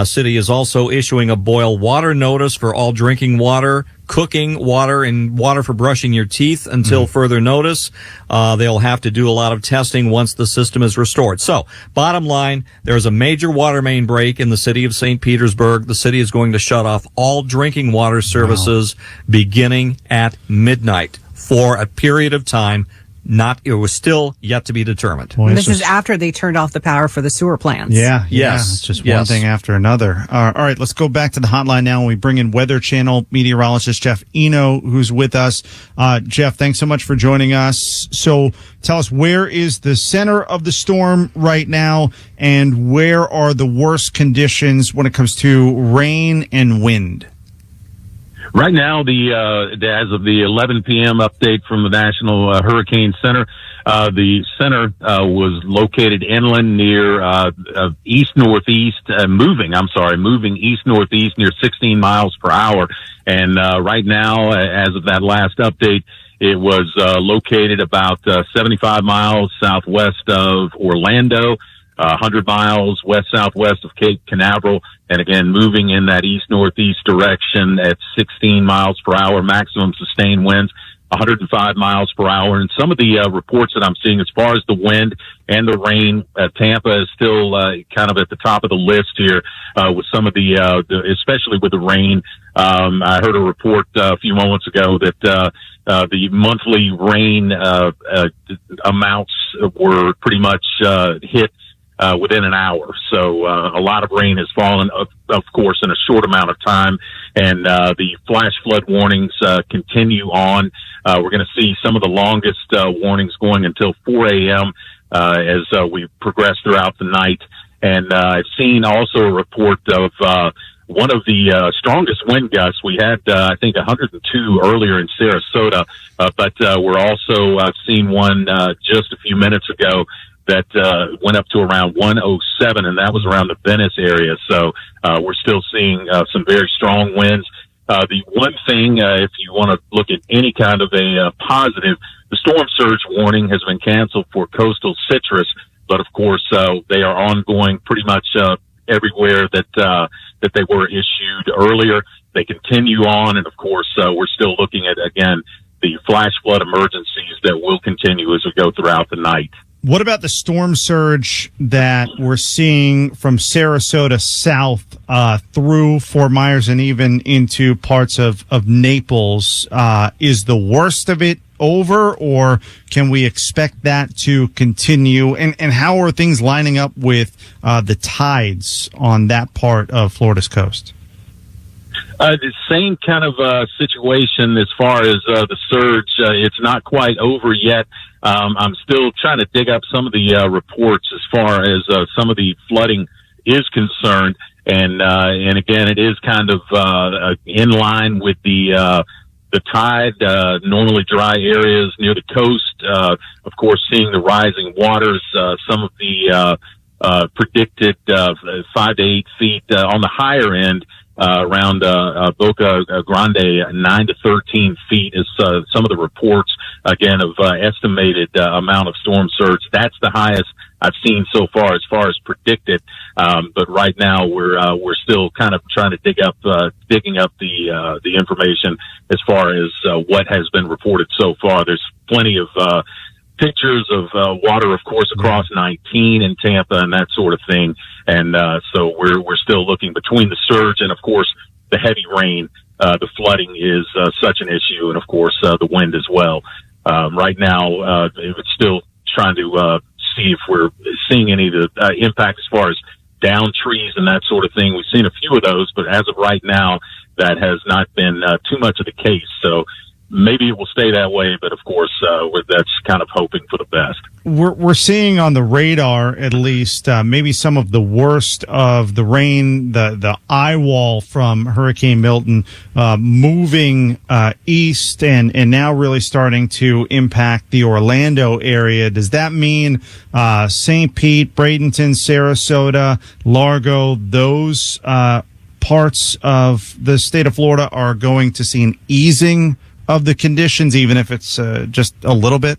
City is also issuing a boil water notice for all drinking water, cooking water, and water for brushing your teeth until further notice. They'll have to do a lot of testing once the system is restored. So, bottom line, there's a major water main break in the city of St. Petersburg. The city is going to shut off all drinking water services beginning at midnight for a period of time. It was still yet to be determined. Boy, this is after they turned off the power for the sewer plants. Yes. It's just one thing after another. All right, let's go back to the hotline now, and we bring in Weather Channel meteorologist Jeff Eno, who's with us. Jeff, thanks so much for joining us. So tell us, where is the center of the storm right now, and where are the worst conditions when it comes to rain and wind? Right now, as of the 11 p.m. update from the National Hurricane Center, the center was located inland near east-northeast, moving east-northeast near 16 miles per hour. And right now, as of that last update, it was located about 75 miles southwest of Orlando, 100 miles west-southwest of Cape Canaveral, and again, moving in that east-northeast direction at 16 miles per hour, maximum sustained winds, 105 miles per hour. And some of the reports that I'm seeing as far as the wind and the rain, Tampa is still kind of at the top of the list here with some of the especially with the rain. I heard a report a few moments ago that the monthly rain amounts were pretty much hit within an hour. So a lot of rain has fallen, of course, in a short amount of time. And the flash flood warnings continue on. We're going to see some of the longest warnings going until 4 a.m. As we progress throughout the night. And I've seen also a report of one of the strongest wind gusts. We had, I think, 102 earlier in Sarasota, but we're also seeing one just a few minutes ago that went up to around 107, and that was around the Venice area. So we're still seeing some very strong winds. The one thing, if you want to look at any kind of a positive, the storm surge warning has been canceled for coastal citrus, but of course they are ongoing pretty much everywhere that they were issued earlier. They continue on, and of course we're still looking at, again, the flash flood emergencies that will continue as we go throughout the night. What about the storm surge that we're seeing from Sarasota south through Fort Myers and even into parts of Naples? Is the worst of it over, or can we expect that to continue? And how are things lining up with the tides on that part of Florida's coast? The same kind of situation as far as the surge. It's not quite over yet. I'm still trying to dig up some of the reports as far as some of the flooding is concerned, and again, it is kind of in line with the tide. Normally dry areas near the coast, of course, seeing the rising waters. Some of the predicted 5 to 8 feet on the higher end. Around Boca Grande, 9 to 13 feet is some of the reports, again, of estimated amount of storm surge. That's the highest I've seen so far as predicted. But right now we're still kind of trying to digging up the information as far as what has been reported so far. There's plenty of pictures of water, of course, across 19 in Tampa and that sort of thing. And so we're still looking between the surge and, of course, the heavy rain. The flooding is such an issue, and, of course, the wind as well. Right now, it's still trying to see if we're seeing any of the impact as far as down trees and that sort of thing. We've seen a few of those, but as of right now, that has not been too much of the case. So maybe it will stay that way, but of course, that's kind of hoping for the best. We're seeing on the radar, at least, maybe some of the worst of the rain, the eye wall from Hurricane Milton, moving east and now really starting to impact the Orlando area. Does that mean St. Pete, Bradenton, Sarasota, Largo, those parts of the state of Florida are going to see an easing of the conditions, even if it's just a little bit?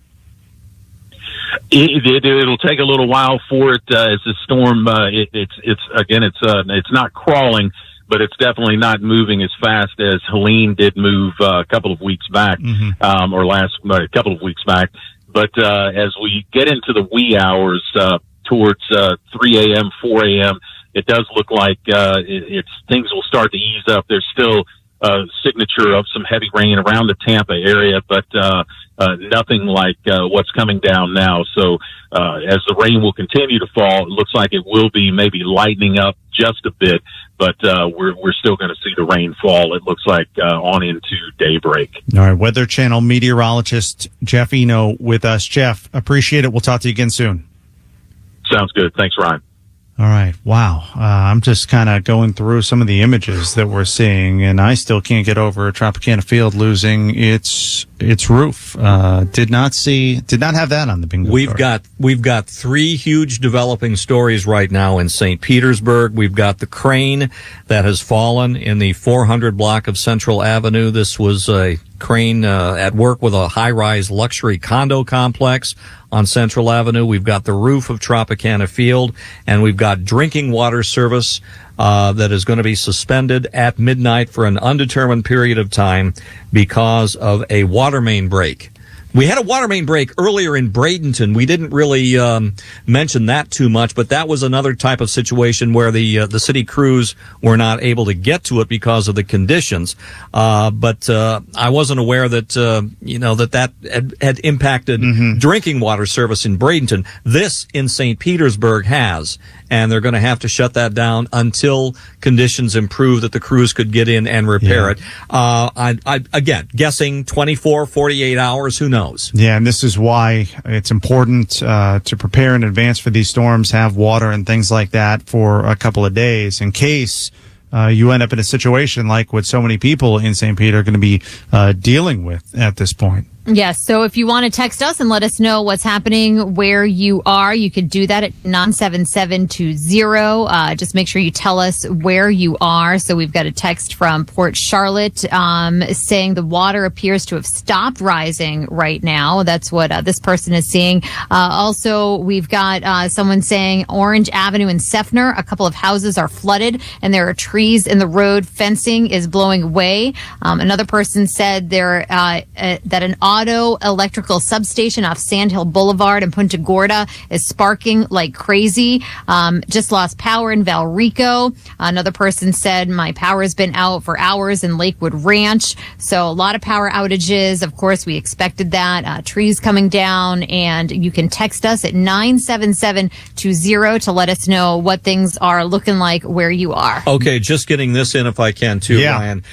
It'll take a little while for it as the storm. It's not crawling, but it's definitely not moving as fast as Helene did move a couple of weeks back, or a couple of weeks back. But as we get into the wee hours towards 3 a.m., 4 a.m., it does look like things will start to ease up. There's still signature of some heavy rain around the Tampa area, but nothing like what's coming down now. So as the rain will continue to fall, it looks like it will be maybe lightening up just a bit, but we're still going to see the rain fall, it looks like, on into daybreak. All right, Weather Channel meteorologist Jeff Eno with us. Jeff, appreciate it. We'll talk to you again soon. Sounds good. Thanks, Ryan. All right. Wow. I'm just kind of going through some of the images that we're seeing, and I still can't get over Tropicana Field losing its roof. Did not have that on the bingo card. We've got three huge developing stories right now in St. Petersburg. We've got the crane that has fallen in the 400 block of Central Avenue. This was a crane at work with a high-rise luxury condo complex on Central Avenue. We've got the roof of Tropicana Field, and we've got drinking water service that is going to be suspended at midnight for an undetermined period of time because of a water main break. We had a water main break earlier in Bradenton. We didn't really mention that too much, but that was another type of situation where the city crews were not able to get to it because of the conditions. But I wasn't aware that that had impacted drinking water service in Bradenton. This in St. Petersburg has, and they're going to have to shut that down until conditions improve that the crews could get in and repair it. Again, guessing 24, 48 hours, who knows? knows. Yeah, and this is why it's important to prepare in advance for these storms, have water and things like that for a couple of days in case you end up in a situation like what so many people in St. Pete are going to be dealing with at this point. Yes. So if you want to text us and let us know what's happening where you are, you could do that at 97720. Just make sure you tell us where you are. So we've got a text from Port Charlotte saying the water appears to have stopped rising right now. That's what this person is seeing. Also, we've got someone saying Orange Avenue in Seffner, a couple of houses are flooded and there are trees in the road. Fencing is blowing away. Another person said that an auto electrical substation off Sandhill Boulevard in Punta Gorda is sparking like crazy. Just lost power in Valrico. Another person said my power has been out for hours in Lakewood Ranch. So a lot of power outages. Of course, we expected that. Trees coming down, and you can text us at 97720 to let us know what things are looking like where you are. Okay, just getting this in if I can too, Ryan.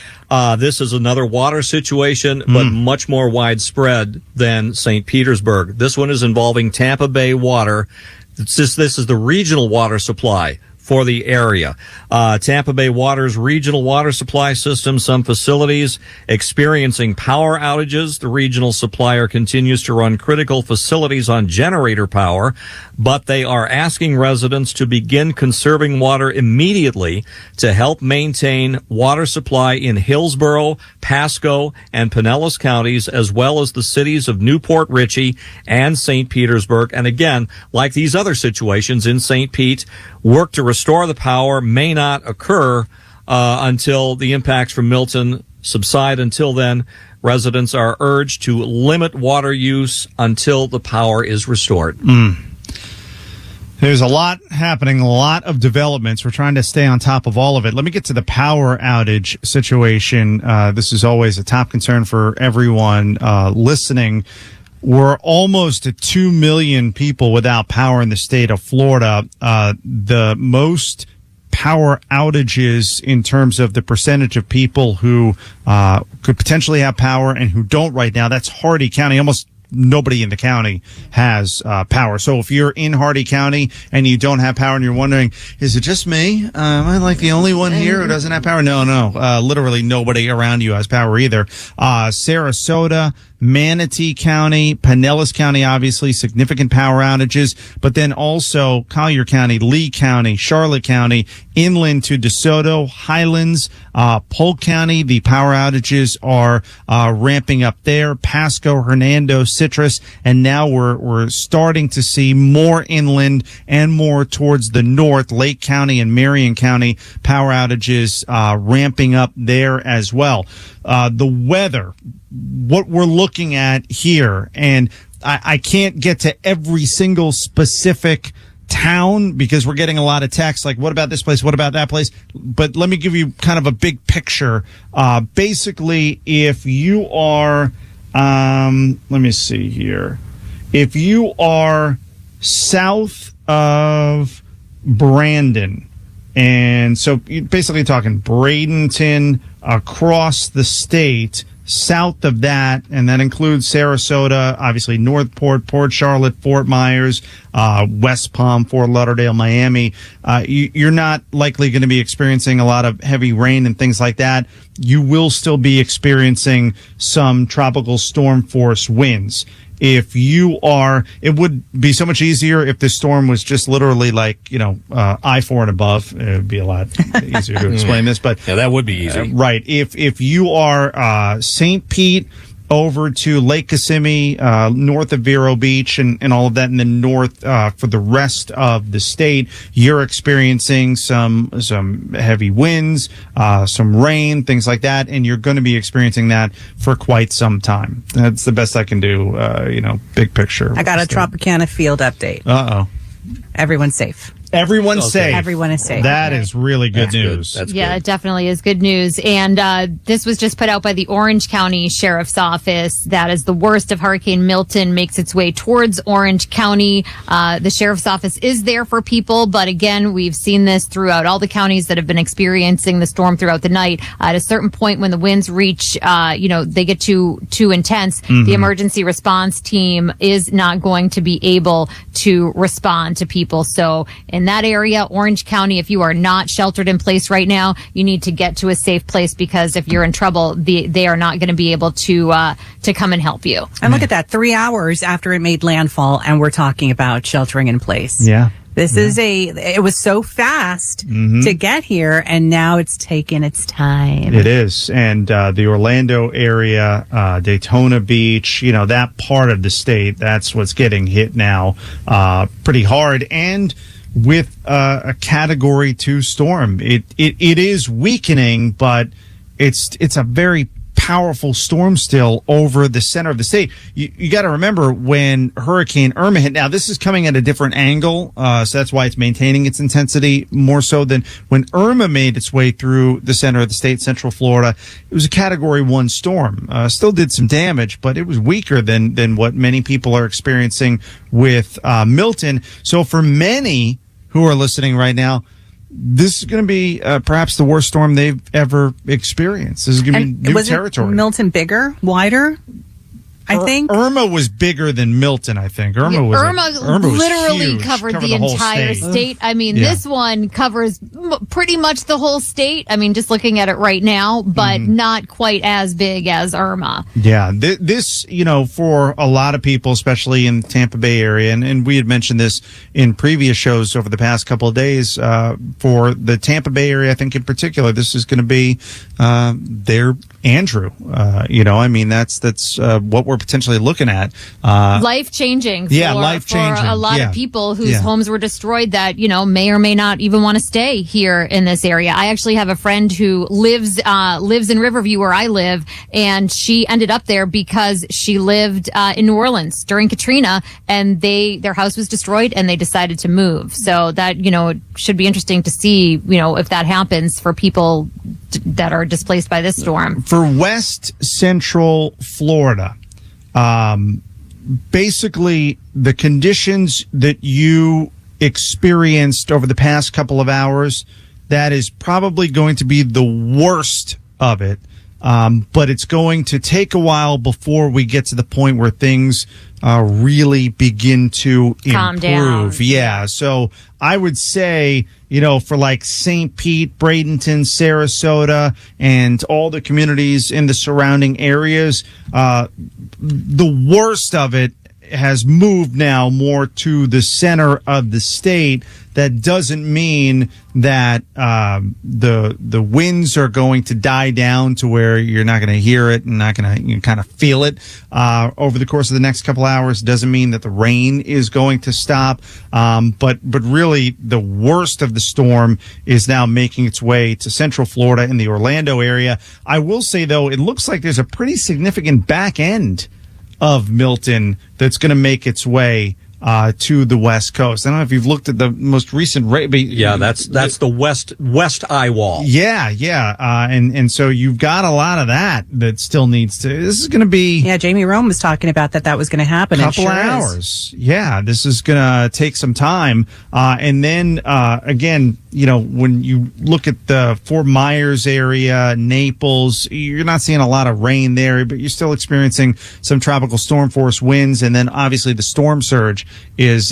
This is another water situation, but much more widespread than St. Petersburg. This one is involving Tampa Bay water. This is the regional water supply for the area. Tampa Bay Water's regional water supply system, some facilities experiencing power outages. The regional supplier continues to run critical facilities on generator power, but they are asking residents to begin conserving water immediately to help maintain water supply in Hillsborough, Pasco, and Pinellas counties, as well as the cities of Newport Richey and St. Petersburg. And again, like these other situations in St. Pete, work to restore the power may not occur until the impacts from Milton subside. Until then, residents are urged to limit water use until the power is restored. There's a lot happening, a lot of developments. We're trying to stay on top of all of it. Let me get to the power outage situation. This is always a top concern for everyone listening. We're almost at 2 million people without power in the state of Florida. The most power outages in terms of the percentage of people who could potentially have power and who don't right now, that's Hardee County. Almost nobody in the county has power. So if you're in Hardee County and you don't have power and you're wondering, is it just me? Am I like the only one here who doesn't have power? No. Literally nobody around you has power either. Sarasota, Manatee County, Pinellas County, obviously significant power outages, but then also Collier County, Lee County, Charlotte County, inland to DeSoto, Highlands, Polk County. The power outages are ramping up there. Pasco, Hernando, Citrus, and now we're starting to see more inland and more towards the north, Lake County and Marion County power outages ramping up there as well. The weather, what we're looking at here, and I can't get to every single specific town because we're getting a lot of texts like, what about this place? What about that place? But let me give you kind of a big picture. Basically, if you are, let me see here. If you are south of Brandon, and so you're basically talking Bradenton across the state, south of that, and that includes Sarasota, obviously Northport, Port Charlotte, Fort Myers, West Palm, Fort Lauderdale, Miami, you're not likely going to be experiencing a lot of heavy rain and things like that. You will still be experiencing some tropical storm force winds. If you are, it would be so much easier if the storm was just literally like, I-4 and above. It would be a lot easier to explain this, but yeah, that would be easy. Right. If you are St. Pete over to Lake Kissimmee, north of Vero Beach and all of that, and then north for the rest of the state, you're experiencing some heavy winds, some rain, things like that, and you're going to be experiencing that for quite some time. That's the best I can do, big picture. I got a Tropicana Field update. Uh-oh. Everyone's safe. Everyone's safe. Everyone is safe. That is really good news. That's Yeah, good. it definitely is good news. And this was just put out by the Orange County Sheriff's Office. That is the worst of Hurricane Milton makes its way towards Orange County. The Sheriff's Office is there for people, but again, we've seen this throughout all the counties that have been experiencing the storm throughout the night. At a certain point, when the winds reach, they get too intense, the emergency response team is not going to be able to respond to people. So in that area, Orange County, if you are not sheltered in place right now, you need to get to a safe place, because if you're in trouble, they are not going to be able to come and help you. And look at that, 3 hours after it made landfall, and we're talking about sheltering in place. Yeah. It was so fast to get here, and now it's taken its time. It is. And the Orlando area, Daytona Beach, that part of the state, that's what's getting hit now pretty hard. And with a Category 2 storm, it is weakening, but it's a very powerful storm still over the center of the state. You got to remember when Hurricane Irma hit. Now, this is coming at a different angle, so that's why it's maintaining its intensity more so than when Irma made its way through the center of the state, Central Florida. It was a Category 1 storm. Still did some damage, but it was weaker than what many people are experiencing with Milton. So for many who are listening right now, this is going to be perhaps the worst storm they've ever experienced. This is going to be new territory. Was Milton bigger, wider? I think Irma was bigger than Milton. I think Irma was literally huge. covered the entire state. I mean, this one covers pretty much the whole state. I mean, just looking at it right now, but not quite as big as Irma. Yeah, this for a lot of people, especially in the Tampa Bay area, and we had mentioned this in previous shows over the past couple of days. For the Tampa Bay area, I think in particular, this is going to be their Andrew. That's what we're potentially looking at. Life changing. Yeah, life changing for a lot of people whose homes were destroyed that may or may not even want to stay here in this area. I actually have a friend who lives in Riverview where I live, and she ended up there because she lived in New Orleans during Katrina, and their house was destroyed and they decided to move. So that it should be interesting to see if that happens for people that are displaced by this storm. For West Central Florida, basically the conditions that you experienced over the past couple of hours, that is probably going to be the worst of it. But it's going to take a while before we get to the point where things really begin to calm down. Yeah. So I would say, for like St. Pete, Bradenton, Sarasota, and all the communities in the surrounding areas, the worst of it has moved now more to the center of the state. That doesn't mean that the winds are going to die down to where you're not going to hear it and not going to kind of feel it over the course of the next couple hours. Doesn't mean that the rain is going to stop, but really the worst of the storm is now making its way to Central Florida in the Orlando area. I will say though, it looks like there's a pretty significant back end of Milton that's going to make its way to the West Coast. I don't know if you've looked at the most recent rate. Yeah, that's the west eye wall. Yeah. And so you've got a lot of that still needs to. This is going to be. Yeah, Jamie Rome was talking about that was going to happen. Couple of hours. Yeah, this is going to take some time. And then again, when you look at the Fort Myers area, Naples, you're not seeing a lot of rain there, but you're still experiencing some tropical storm force winds, and then obviously the storm surge is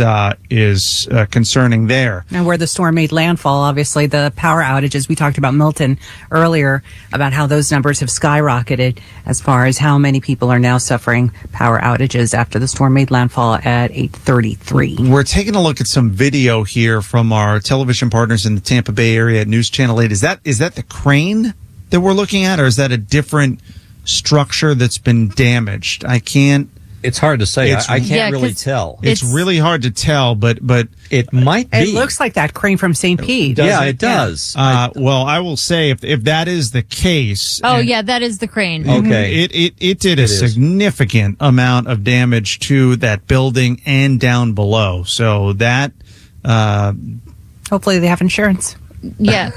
concerning there. And where the storm made landfall, obviously the power outages. We talked about Milton earlier, about how those numbers have skyrocketed as far as how many people are now suffering power outages after the storm made landfall at 8:33. We're taking a look at some video here from our television partners in the Tampa Bay area at News Channel 8. Is that the crane that we're looking at, or is that a different structure that's been damaged? It's hard to say. I can't really tell. It's really hard to tell, but it might be. It looks like that crane from St. Pete. It does. Well, I will say if that is the case. Oh, that is the crane. Okay. It did a significant amount of damage to that building and down below. So that Hopefully they have insurance. Yeah.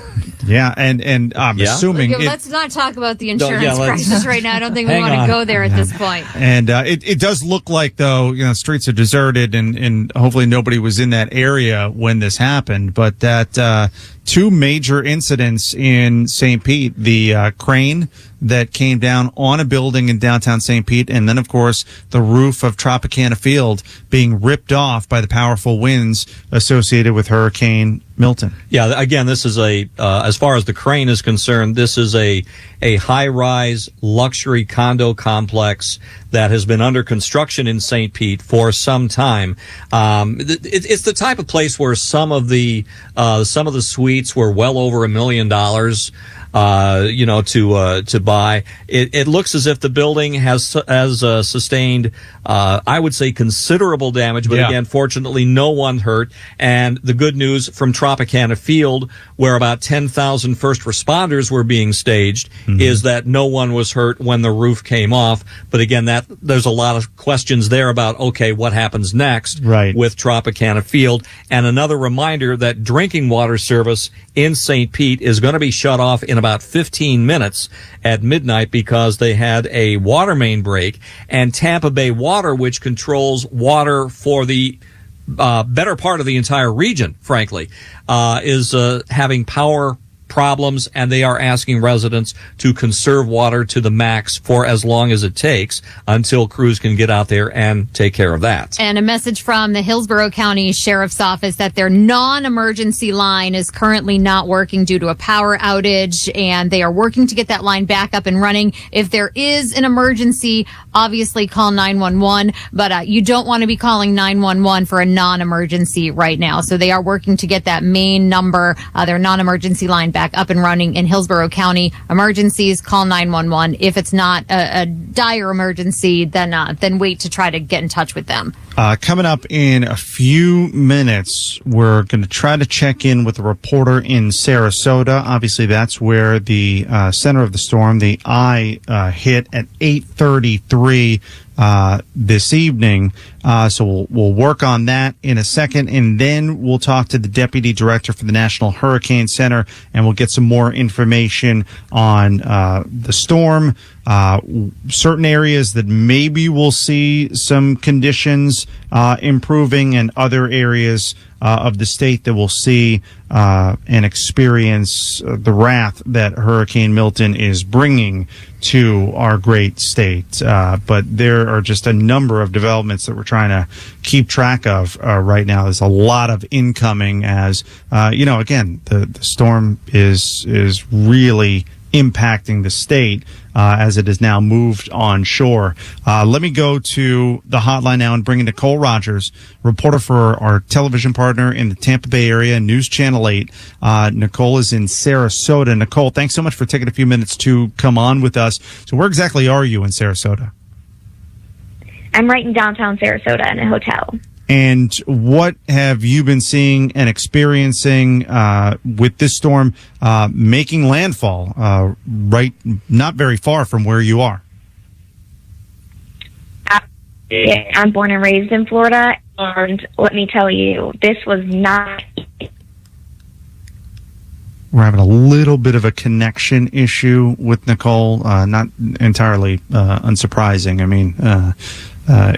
Yeah, and I'm assuming let's not talk about the insurance let's- crisis right now. I don't think we Hang want to on. go there at this point. And it does look like, though, streets are deserted, and hopefully nobody was in that area when this happened. But that two major incidents in St. Pete, the crane that came down on a building in downtown St. Pete, and then, of course, the roof of Tropicana Field being ripped off by the powerful winds associated with Hurricane Milton. Yeah, again, this is as far as the crane is concerned, this is a high-rise luxury condo complex that has been under construction in St. Pete for some time. It's the type of place where some of the suites were well over $1 million. To buy. It looks as if the building has sustained, I would say, considerable damage, but again, fortunately, no one hurt. And the good news from Tropicana Field, where about 10,000 first responders were being staged, is that no one was hurt when the roof came off. But again, there's a lot of questions there about, okay, what happens next with Tropicana Field? And another reminder that drinking water service in St. Pete is going to be shut off in about 15 minutes at midnight because they had a water main break. And Tampa Bay Water, which controls water for the better part of the entire region, frankly, is having power problems, and they are asking residents to conserve water to the max for as long as it takes until crews can get out there and take care of that. And a message from the Hillsborough County Sheriff's Office that their non-emergency line is currently not working due to a power outage, and they are working to get that line back up and running. If there is an emergency, obviously call 911, but you don't want to be calling 911 for a non-emergency right now. So they are working to get that main number, their non-emergency line back up and running in Hillsborough County. Emergencies, call 911. If it's not a dire emergency, then wait to try to get in touch with them. Coming up in a few minutes, we're going to try to check in with a reporter in Sarasota. Obviously, that's where the center of the storm, the eye, hit at 8:33 this evening. So we'll work on that in a second, and then we'll talk to the deputy director for the National Hurricane Center, and we'll get some more information on the storm, certain areas that maybe we'll see some conditions improving, and other areas of the state that will see and experience the wrath that Hurricane Milton is bringing to our great state. But there are just a number of developments that we're trying to keep track of right now. There's a lot of incoming as, again, the storm is really impacting the state as it has now moved on shore. Let me go to the hotline now and bring in Nicole Rogers, reporter for our television partner in the Tampa Bay area, News Channel 8. Nicole is in Sarasota. Nicole, thanks so much for taking a few minutes to come on with us. So where exactly are you in Sarasota? I'm right in downtown Sarasota in a hotel. And what have you been seeing and experiencing with this storm making landfall right not very far from where you are? I'm born and raised in Florida, and let me tell you, this was not... We're having a little bit of a connection issue with Nicole, not entirely unsurprising. I mean...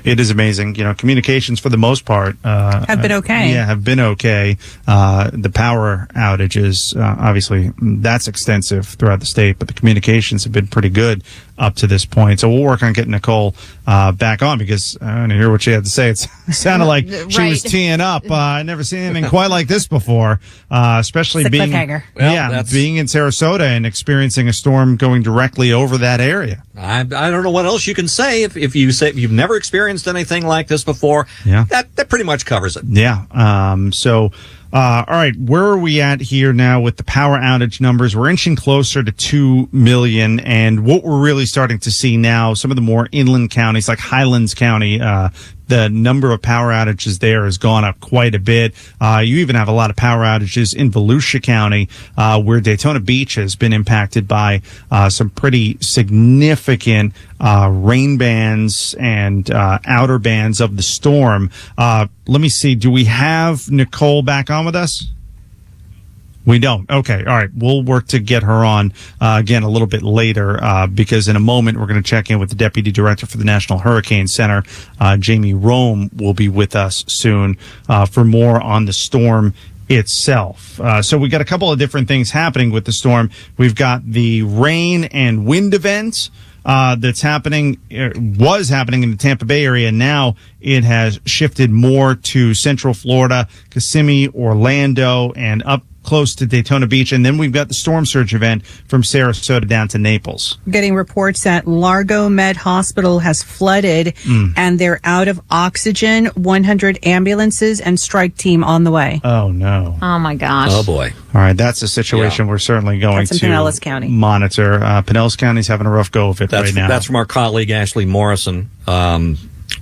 it is amazing. Communications for the most part have been okay. Have been okay. The power outages, obviously, that's extensive throughout the state, but the communications have been pretty good up to this point. So we'll work on getting Nicole back on, because I want to hear what she had to say. It sounded like she was teeing up. I never seen anything quite like this before, especially it's a being cliffhanger. Being in Sarasota and experiencing a storm going directly over that area. I don't know what else you can say if you say you've never experienced anything like this before. Yeah, that pretty much covers it. Yeah. All right, where are we at here now with the power outage numbers? We're inching closer to 2 million, and what we're really starting to see now, some of the more inland counties like Highlands County, the number of power outages there has gone up quite a bit. You even have a lot of power outages in Volusia County, where Daytona Beach has been impacted by some pretty significant rain bands and outer bands of the storm. Let me see. Do we have Nicole back on with us? We don't. Okay. All right. We'll work to get her on again a little bit later because in a moment we're going to check in with the Deputy Director for the National Hurricane Center. Jamie Rome will be with us soon for more on the storm itself. So we got a couple of different things happening with the storm. We've got the rain and wind event that's happening, was happening in the Tampa Bay area. Now it has shifted more to Central Florida, Kissimmee, Orlando, and up close to Daytona Beach. And then we've got the storm surge event from Sarasota down to Naples. Getting reports that Largo Med Hospital has flooded and they're out of oxygen. 100 ambulances and strike team on the way. Oh, no. Oh, my gosh. Oh, boy. All right. That's a situation we're certainly going That's in to Pinellas County. monitor. Pinellas County's having a rough go of it right now. That's from our colleague Ashley Morrison.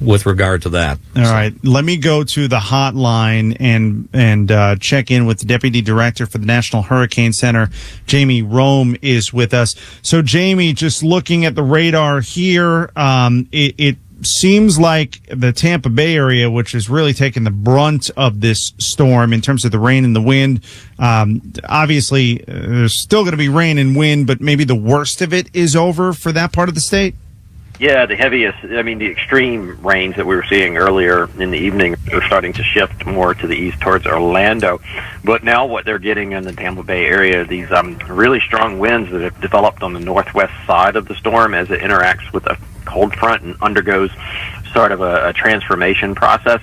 With regard to that. All right. Let me go to the hotline and check in with the Deputy Director for the National Hurricane Center. Jamie Rome is with us. So, Jamie, just looking at the radar here, it seems like the Tampa Bay area, which is really taking the brunt of this storm in terms of the rain and the wind. Obviously, there's still going to be rain and wind, but maybe the worst of it is over for that part of the state. Yeah, the heaviest, the extreme rains that we were seeing earlier in the evening are starting to shift more to the east towards Orlando. But now what they're getting in the Tampa Bay area, these really strong winds that have developed on the northwest side of the storm as it interacts with a cold front and undergoes sort of a transformation process.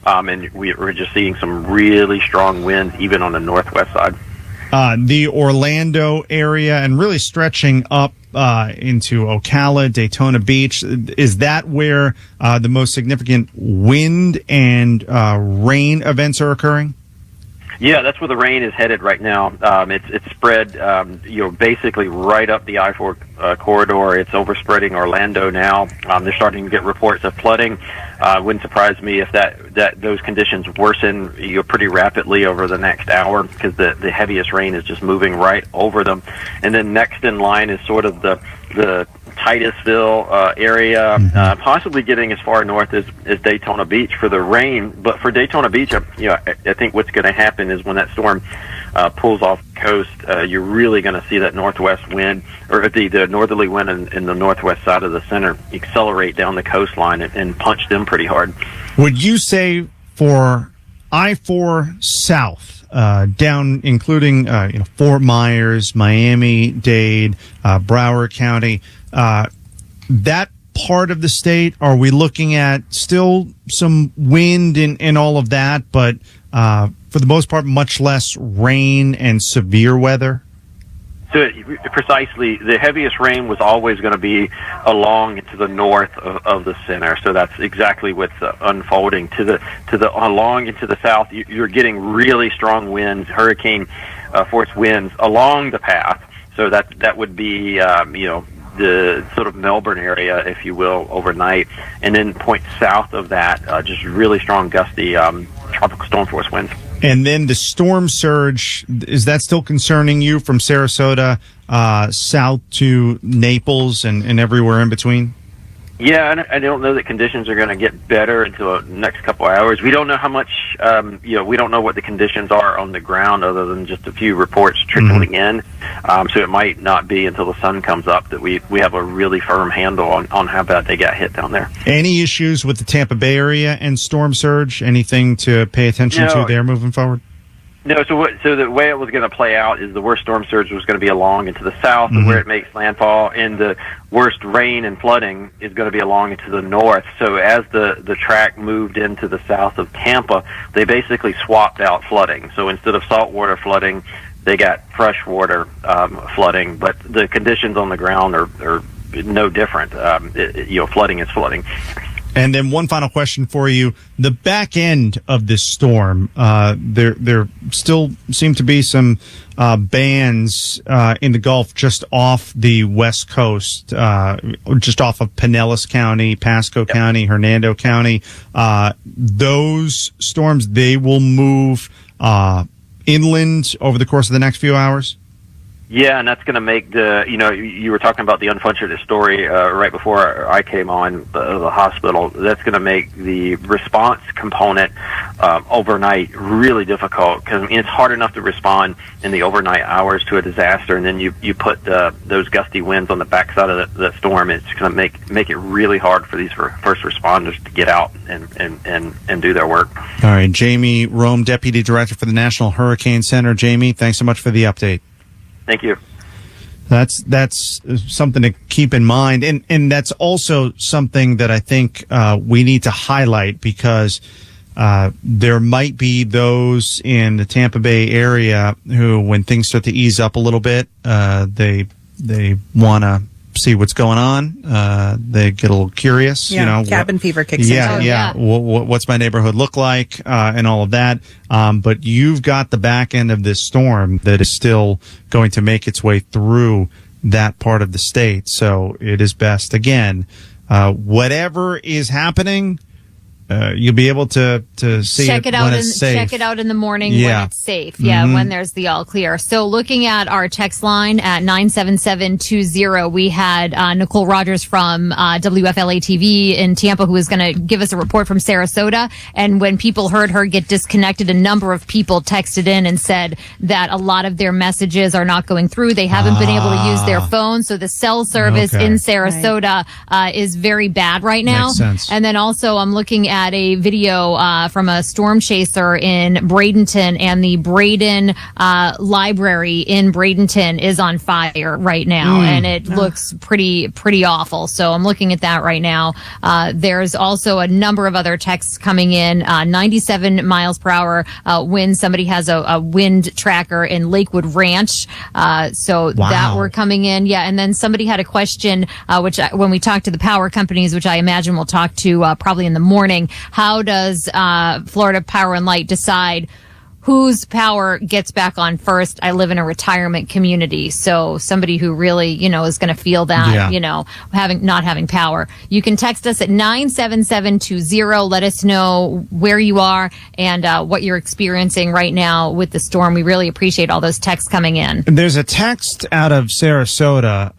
And we're just seeing some really strong winds even on the northwest side. The Orlando area and really stretching up into Ocala, Daytona Beach. Is that where the most significant wind and rain events are occurring? Yeah, that's where the rain is headed right now. It's spread, basically right up the I-4 corridor. It's overspreading Orlando now. They're starting to get reports of flooding. Wouldn't surprise me if those conditions worsen pretty rapidly over the next hour because the heaviest rain is just moving right over them. And then next in line is sort of the Titusville area, possibly getting as far north as Daytona Beach for the rain. But for Daytona Beach, I think what's going to happen is when that storm pulls off the coast, you're really going to see that northwest wind, or the northerly wind in the northwest side of the center accelerate down the coastline and punch them pretty hard. Would you say for I-4 South, down including Fort Myers, Miami-Dade, Broward County, that part of the state, are we looking at still some wind and all of that, but for the most part much less rain and severe weather? So precisely, the heaviest rain was always going to be along to the north of the center. So that's exactly what's unfolding to the along into the south. You're getting really strong winds, hurricane force winds along the path. So that would be the sort of Melbourne area, if you will, overnight, and then point south of that, just really strong gusty tropical storm force winds. And then the storm surge, is that still concerning you from Sarasota south to Naples and everywhere in between? Yeah, and I don't know that conditions are going to get better until the next couple of hours. We don't know how much, we don't know what the conditions are on the ground other than just a few reports trickling in. So it might not be until the sun comes up that we have a really firm handle on how bad they got hit down there. Any issues with the Tampa Bay area and storm surge? Anything to pay attention to there moving forward? No, so the way it was going to play out is the worst storm surge was going to be along into the south where it makes landfall, and the worst rain and flooding is going to be along into the north. So as the track moved into the south of Tampa, they basically swapped out flooding. So instead of saltwater flooding, they got freshwater flooding, but the conditions on the ground are no different. Flooding is flooding. And then one final question for you. The back end of this storm, there still seem to be some bands in the Gulf just off the west coast, just off of Pinellas County, Pasco County, Hernando County. Those storms, they will move inland over the course of the next few hours? Yeah, and that's going to make you were talking about the unfortunate story right before I came on the hospital. That's going to make the response component overnight really difficult, because it's hard enough to respond in the overnight hours to a disaster, and then you put those gusty winds on the backside of the storm. It's going to make it really hard for these first responders to get out and do their work. All right, Jamie Rome, Deputy Director for the National Hurricane Center. Jamie, thanks so much for the update. Thank you. That's something to keep in mind, and that's also something that I think we need to highlight, because there might be those in the Tampa Bay area who, when things start to ease up a little bit, they want to see what's going on. They get a little curious. Yeah, cabin fever kicks in. Yeah. What's my neighborhood look like, and all of that. But you've got the back end of this storm that is still going to make its way through that part of the state. So it is best, again, whatever is happening, you'll be able to see check it out when it's safe. Check it out in the morning when it's safe. Yeah, when there's the all clear. So looking at our text line at 97720, we had Nicole Rogers from WFLA TV in Tampa, who was going to give us a report from Sarasota. And when people heard her get disconnected, a number of people texted in and said that a lot of their messages are not going through. They haven't been able to use their phone. So the cell service in Sarasota is very bad right now. Makes sense. And then also I'm looking at a video from a storm chaser in Bradenton, and the Braden library in Bradenton is on fire right now, and it looks pretty awful. So I'm looking at that right now. There's also a number of other texts coming in. 97 miles per hour wind. Somebody has a wind tracker in Lakewood Ranch. So that we're coming in. Yeah. And then somebody had a question, when we talked to the power companies, which I imagine we'll talk to probably in the morning, how does Florida Power and Light decide whose power gets back on first? I live in a retirement community, so somebody who really, is going to feel that, not having power. You can text us at 97720. Let us know where you are and what you're experiencing right now with the storm. We really appreciate all those texts coming in. There's a text out of Sarasota.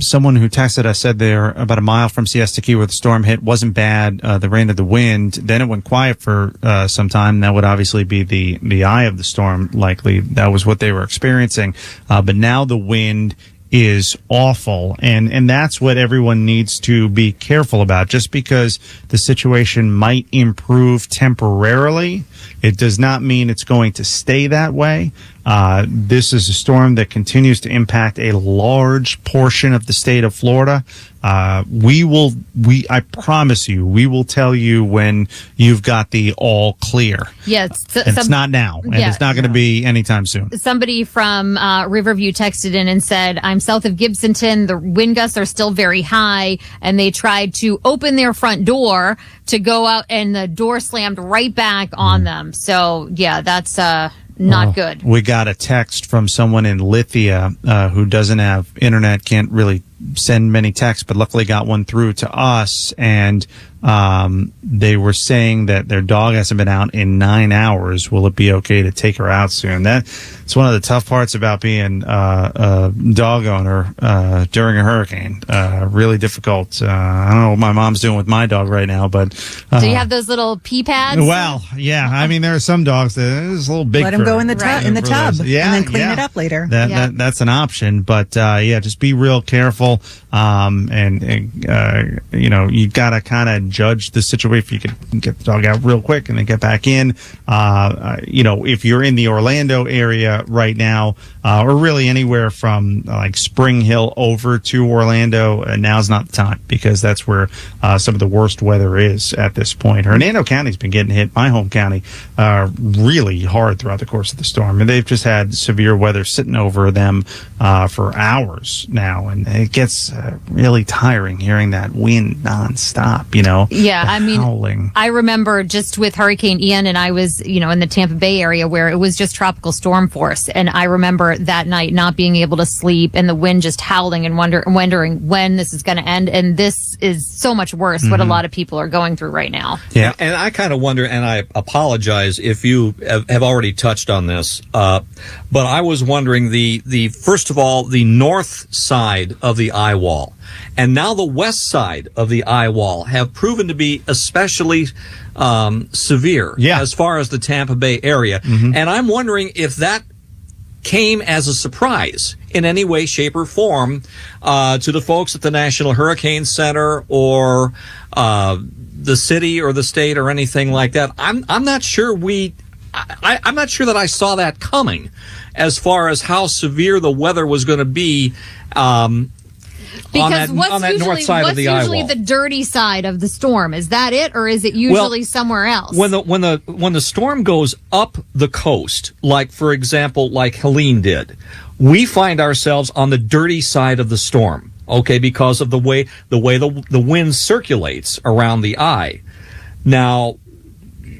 Someone who texted us said they're about a mile from Siesta Key where the storm hit. Wasn't bad, the rain or the wind. Then it went quiet for some time. That would obviously be the eye of the storm. Likely that was what they were experiencing. But now the wind is awful, and that's what everyone needs to be careful about. Just because the situation might improve temporarily, it does not mean it's going to stay that way. This is a storm that continues to impact a large portion of the state of Florida. I promise you, we will tell you when you've got the all clear. Yes. It's not now, and it's not going to be anytime soon. Somebody from Riverview texted in and said, I'm south of Gibsonton. The wind gusts are still very high, and they tried to open their front door to go out, and the door slammed right back on them. So, yeah, that's not good. We got a text from someone in Lithia who doesn't have internet, can't really send many texts, but luckily got one through to us, and they were saying that their dog hasn't been out in 9 hours. Will it be okay to take her out soon? That's one of the tough parts about being a dog owner during a hurricane. Really difficult. I don't know what my mom's doing with my dog right now, but do you have those little pee pads? Well, yeah. I mean, there are some dogs that is a little big. Let them go in the tub, and then clean it up later. That's an option, but just be real careful. You've got to kind of judge the situation. If you can get the dog out real quick and then get back in. If you're in the Orlando area right now, or really anywhere from like Spring Hill over to Orlando, now's not the time, because that's where some of the worst weather is at this point. Hernando County's been getting hit, my home county, really hard throughout the course of the storm, and they've just had severe weather sitting over them for hours now, and it gets really tiring hearing that wind nonstop. Yeah, I mean, howling. I remember just with Hurricane Ian, and I was, in the Tampa Bay area where it was just tropical storm force, and I remember that night not being able to sleep, and the wind just howling, and wondering when this is going to end. And this is so much worse what a lot of people are going through right now. Yeah, and I kind of wonder, and I apologize if you have already touched on this, but I was wondering the first of all, the north side of the eye wall. and now the west side of the eye wall have proven to be especially severe as far as the Tampa Bay area. And I'm wondering if that came as a surprise in any way, shape, or form to the folks at the National Hurricane Center or the city or the state or anything like that. I'm not sure I'm not sure that I saw that coming as far as how severe the weather was going to be because on that north side of the eye wall. What's usually the dirty side of the storm? Is that it, or is it usually somewhere else? When the storm goes up the coast, like for example, like Helene did, we find ourselves on the dirty side of the storm. Okay, because of the way the wind circulates around the eye. Now,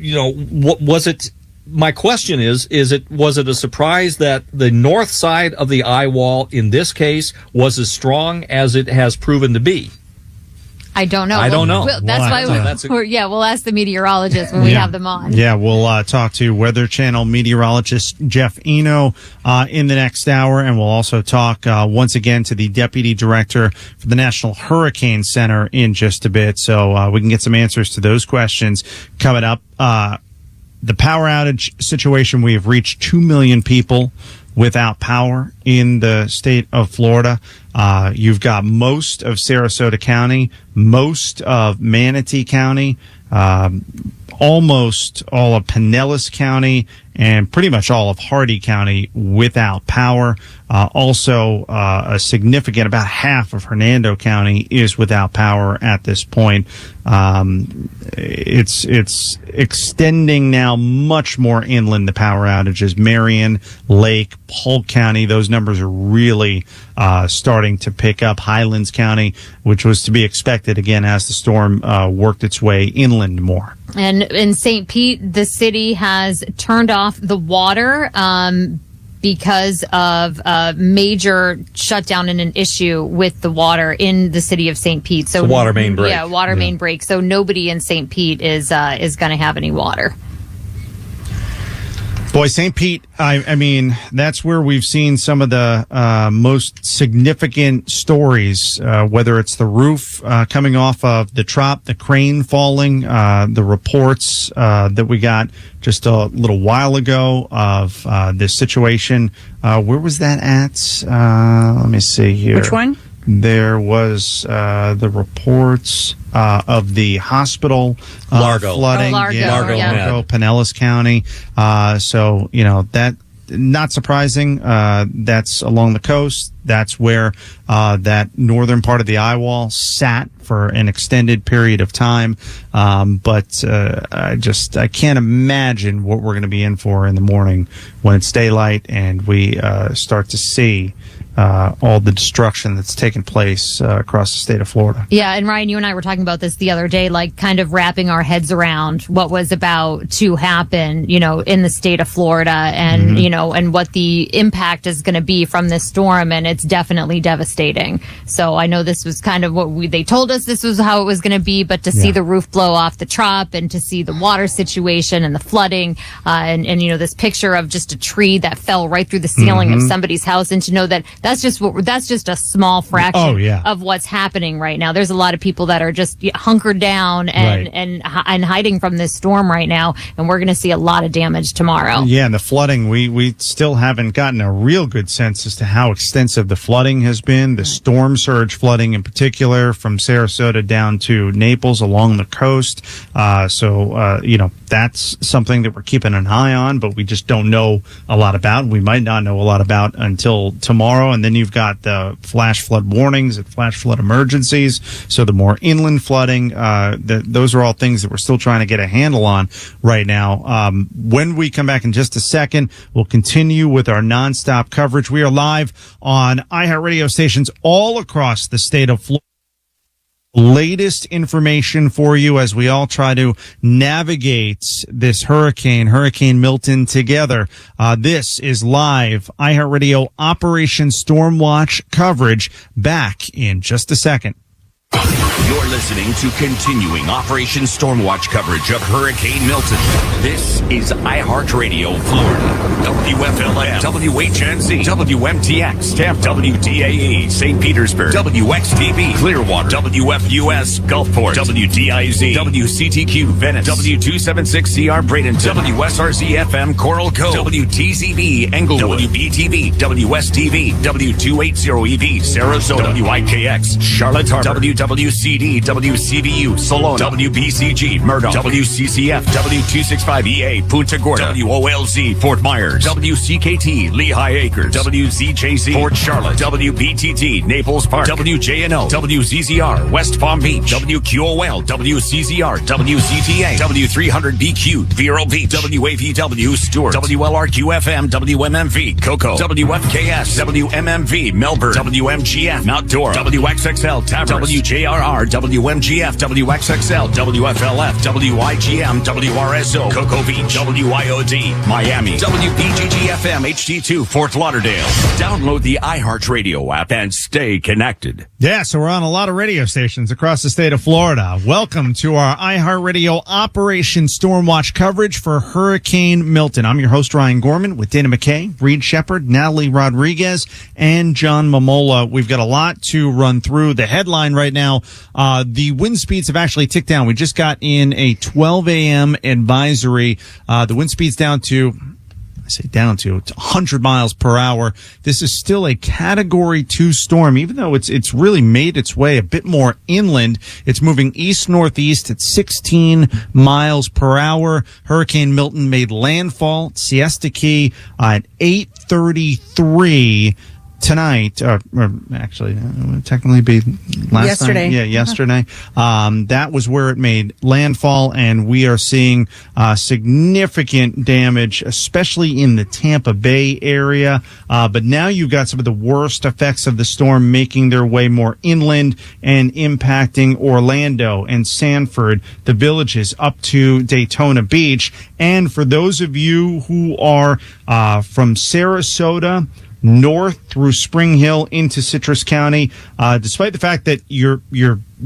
what was it? My question was it a surprise that the north side of the eye wall in this case was as strong as it has proven to be? I don't know. I don't know. We'll ask the meteorologists when we have them on. Yeah, we'll talk to Weather Channel meteorologist Jeff Eno in the next hour, and we'll also talk once again to the Deputy Director for the National Hurricane Center in just a bit, so we can get some answers to those questions coming up. The power outage situation, we have reached 2 million people without power in the state of Florida. You've got most of Sarasota County, most of Manatee County, almost all of Pinellas County, and pretty much all of Hardee County without power. Also, a significant, about half of Hernando County is without power at this point. It's extending now much more inland, the power outages. Marion, Lake, Polk County, those numbers are really starting to pick up. Highlands County, which was to be expected again as the storm worked its way inland more. And in St. Pete, the city has turned off the water because of a major shutdown and an issue with the water in the city of St. Pete. So the water main break. Yeah, main break. So nobody in St. Pete is going to have any water. Boy, St. Pete, I mean, that's where we've seen some of the most significant stories, whether it's the roof coming off of the Trop, the crane falling, the reports that we got just a little while ago of this situation. Where was that at? Let me see here. Which one? There was the reports of the hospital Largo flooding, Largo, Pinellas County. So that, not surprising. That's along the coast. That's where that northern part of the eye wall sat for an extended period of time. But I can't imagine what we're going to be in for in the morning when it's daylight and we start to see all the destruction that's taken place across the state of Florida. Yeah, and Ryan, you and I were talking about this the other day, like kind of wrapping our heads around what was about to happen, in the state of Florida and, and what the impact is going to be from this storm. And it's definitely devastating. So I know this was kind of what they told us this was how it was going to be, but to see the roof blow off the Trop and to see the water situation and the flooding and this picture of just a tree that fell right through the ceiling of somebody's house, and to know that that's just a small fraction of what's happening right now. There's a lot of people that are just hunkered down and hiding from this storm right now, and we're going to see a lot of damage tomorrow. Yeah, and the flooding, we still haven't gotten a real good sense as to how extensive the flooding has been. The storm surge flooding in particular from Sarasota down to Naples along the coast. So that's something that we're keeping an eye on, but we just don't know a lot about. We might not know a lot about until tomorrow. And then you've got the flash flood warnings and flash flood emergencies. So the more inland flooding, those are all things that we're still trying to get a handle on right now. When we come back in just a second, we'll continue with our nonstop coverage. We are live on iHeartRadio stations all across the state of Florida. Latest information for you as we all try to navigate this Hurricane Milton together. This is live iHeartRadio Operation Stormwatch coverage. Back in just a second. You're listening to continuing Operation Stormwatch coverage of Hurricane Milton. This is iHeartRadio, Florida. WFLA, WHNZ, WMTX, Tampa, WDAE, St. Petersburg, WXTV, Clearwater, WFUS, Gulfport, WDIZ, WCTQ, Venice, W276CR, Bradenton, WSRC-FM, Coral Cove, WTZB, Englewood, WBTV, WSTV, W280EV, Sarasota, WIKX, Charlotte Harbor, WWCD, WCBU, Salona, WBCG, Murdoch, WCCF, W265EA, Punta Gorda, WOLZ, Fort Myers, WCKT, Lehigh Acres, WZJZ, Port Charlotte, WBTT, Naples Park, WJNO, WZZR, West Palm Beach, WQOL, WCZR, WCTA, W300BQ, Vero Beach, WAVW, Stewart, WLRQ-FM, WMMV, Cocoa, WFKS, WMMV, Melbourne, WMGF, Mount Dora, WXXL, Tavros, WJRR, WMGF, WXXL, WFLF, WIGM, WRSO, Cocoa Beach, WIOD, Miami, WBGG-FM, HD2, Fort Lauderdale. Download the iHeartRadio app and stay connected. Yeah, so we're on a lot of radio stations across the state of Florida. Welcome to our iHeartRadio Operation Stormwatch coverage for Hurricane Milton. I'm your host, Ryan Gorman, with Dana McKay, Read Shepherd, Natalie Rodriguez, and John Mamola. We've got a lot to run through. The headline right now, the wind speeds have actually ticked down. We just got in a 12 a.m. advisory. The wind speed's down to, it's 100 miles per hour. This is still a Category 2 storm, even though it's really made its way a bit more inland. It's moving east-northeast at 16 miles per hour. Hurricane Milton made landfall at Siesta Key at 8:33 tonight, or actually, technically be last yesterday. night. Yeah, yesterday. That was where it made landfall, and we are seeing significant damage, especially in the Tampa Bay area. But now you've got some of the worst effects of the storm making their way more inland and impacting Orlando and Sanford, the villages up to Daytona Beach. And for those of you who are from Sarasota north through Spring Hill into Citrus County, despite the fact that you're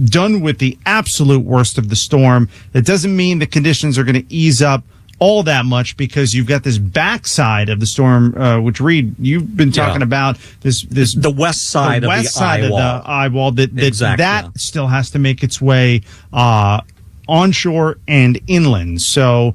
done with the absolute worst of the storm, that doesn't mean the conditions are going to ease up all that much, because you've got this backside of the storm, which Reed, you've been talking about this the west side of the eye wall that exactly, still has to make its way onshore and inland. So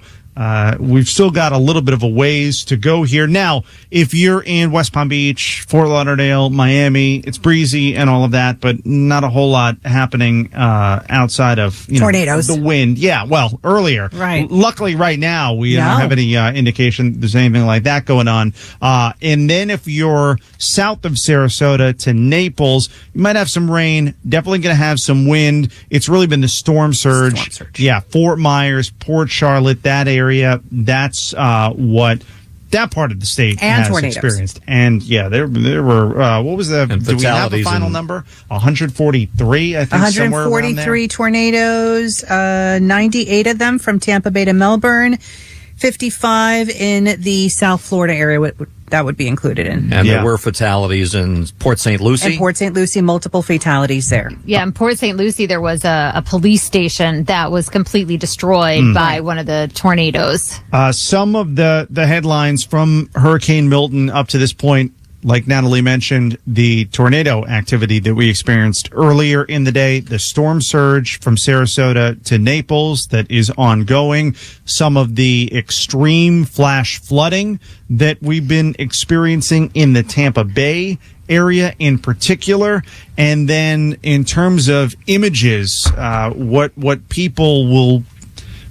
we've still got a little bit of a ways to go here. Now, if you're in West Palm Beach, Fort Lauderdale, Miami, it's breezy and all of that, but not a whole lot happening outside of tornadoes, the wind. Yeah, well, earlier. Right. Luckily, right now we don't have any indication there's anything like that going on. And then if you're south of Sarasota to Naples, you might have some rain. Definitely going to have some wind. It's really been the storm surge. Yeah, Fort Myers, Port Charlotte, that area. That's what that part of the state and has tornadoes experienced. And yeah, there were what was the? Do we have a final number? 143, I think. 143 tornadoes. 98 of them from Tampa Bay to Melbourne. 55 in the South Florida area. That would be included in. And there were fatalities in Port St. Lucie. And Port St. Lucie, multiple fatalities there. Yeah, in Port St. Lucie, there was a police station that was completely destroyed by one of the tornadoes. Some of the headlines from Hurricane Milton up to this point, like Natalie mentioned, the tornado activity that we experienced earlier in the day, the storm surge from Sarasota to Naples that is ongoing, some of the extreme flash flooding that we've been experiencing in the Tampa Bay area in particular. And then in terms of images, what people will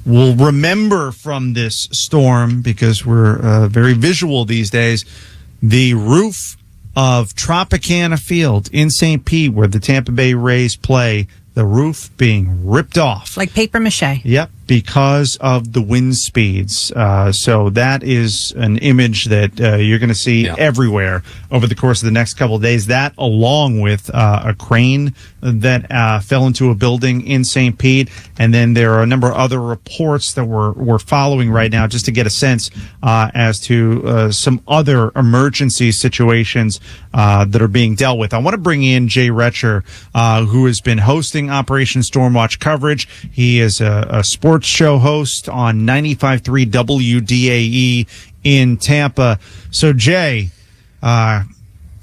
remember from this storm, because we're very visual these days, the roof of Tropicana Field in St. Pete, where the Tampa Bay Rays play, the roof being ripped off. Like paper mache. Yep. because of the wind speeds. So that is an image that you're going to see everywhere over the course of the next couple of days. That, along with a crane that fell into a building in St. Pete. And then there are a number of other reports that we're following right now just to get a sense as to some other emergency situations that are being dealt with. I want to bring in Jay Retcher, who has been hosting Operation Stormwatch coverage. He is a sports show host on 95.3 WDAE in Tampa. So, Jay,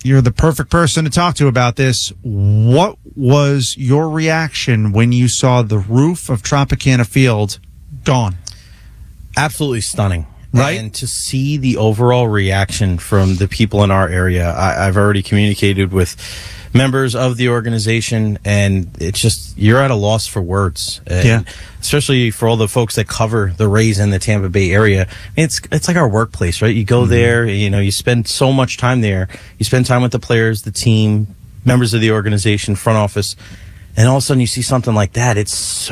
you're the perfect person to talk to about this. What was your reaction when you saw the roof of Tropicana Field gone? Absolutely stunning. Right? And to see the overall reaction from the people in our area, I've already communicated with members of the organization, and it's just, you're at a loss for words. And especially for all the folks that cover the Rays in the Tampa Bay area. It's like our workplace, right? You go there, you spend so much time there. You spend time with the players, the team, members of the organization, front office, and all of a sudden you see something like that. It's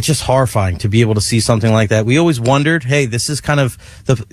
just horrifying to be able to see something like that. We always wondered, hey, this is kind of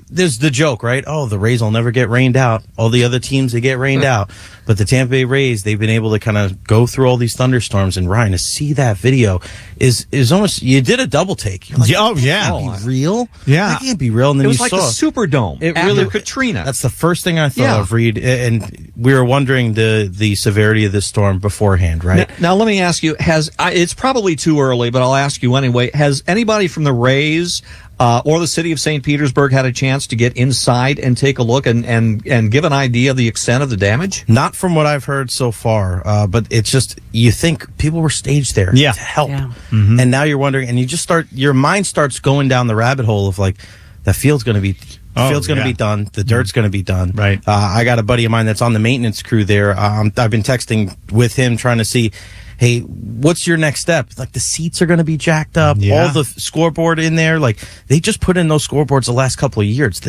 there's the joke, right? Oh, the Rays will never get rained out. All the other teams, they get rained out. But the Tampa Bay Rays, they've been able to kind of go through all these thunderstorms. And Ryan, to see that video is almost, you did a double take. You're like, that be real? Yeah. That can't be real. And then it was you like saw the Superdome after Katrina. That's the first thing I thought of, Reed. And we were wondering the severity of this storm beforehand, right? Now let me ask you, it's probably too early, but I'll ask you anyway, has anybody from the Rays or the city of St. Petersburg had a chance to get inside and take a look and give an idea of the extent of the damage? Not from what I've heard so far, but it's just, you think people were staged there to help. Yeah. Mm-hmm. And now you're wondering, and you just your mind starts going down the rabbit hole of like, the field's going to be be done. The dirt's going to be done. Right. I got a buddy of mine that's on the maintenance crew there. I've been texting with him trying to see, hey, what's your next step? Like, the seats are going to be jacked up. All the scoreboard in there. Like, they just put in those scoreboards the last couple of years.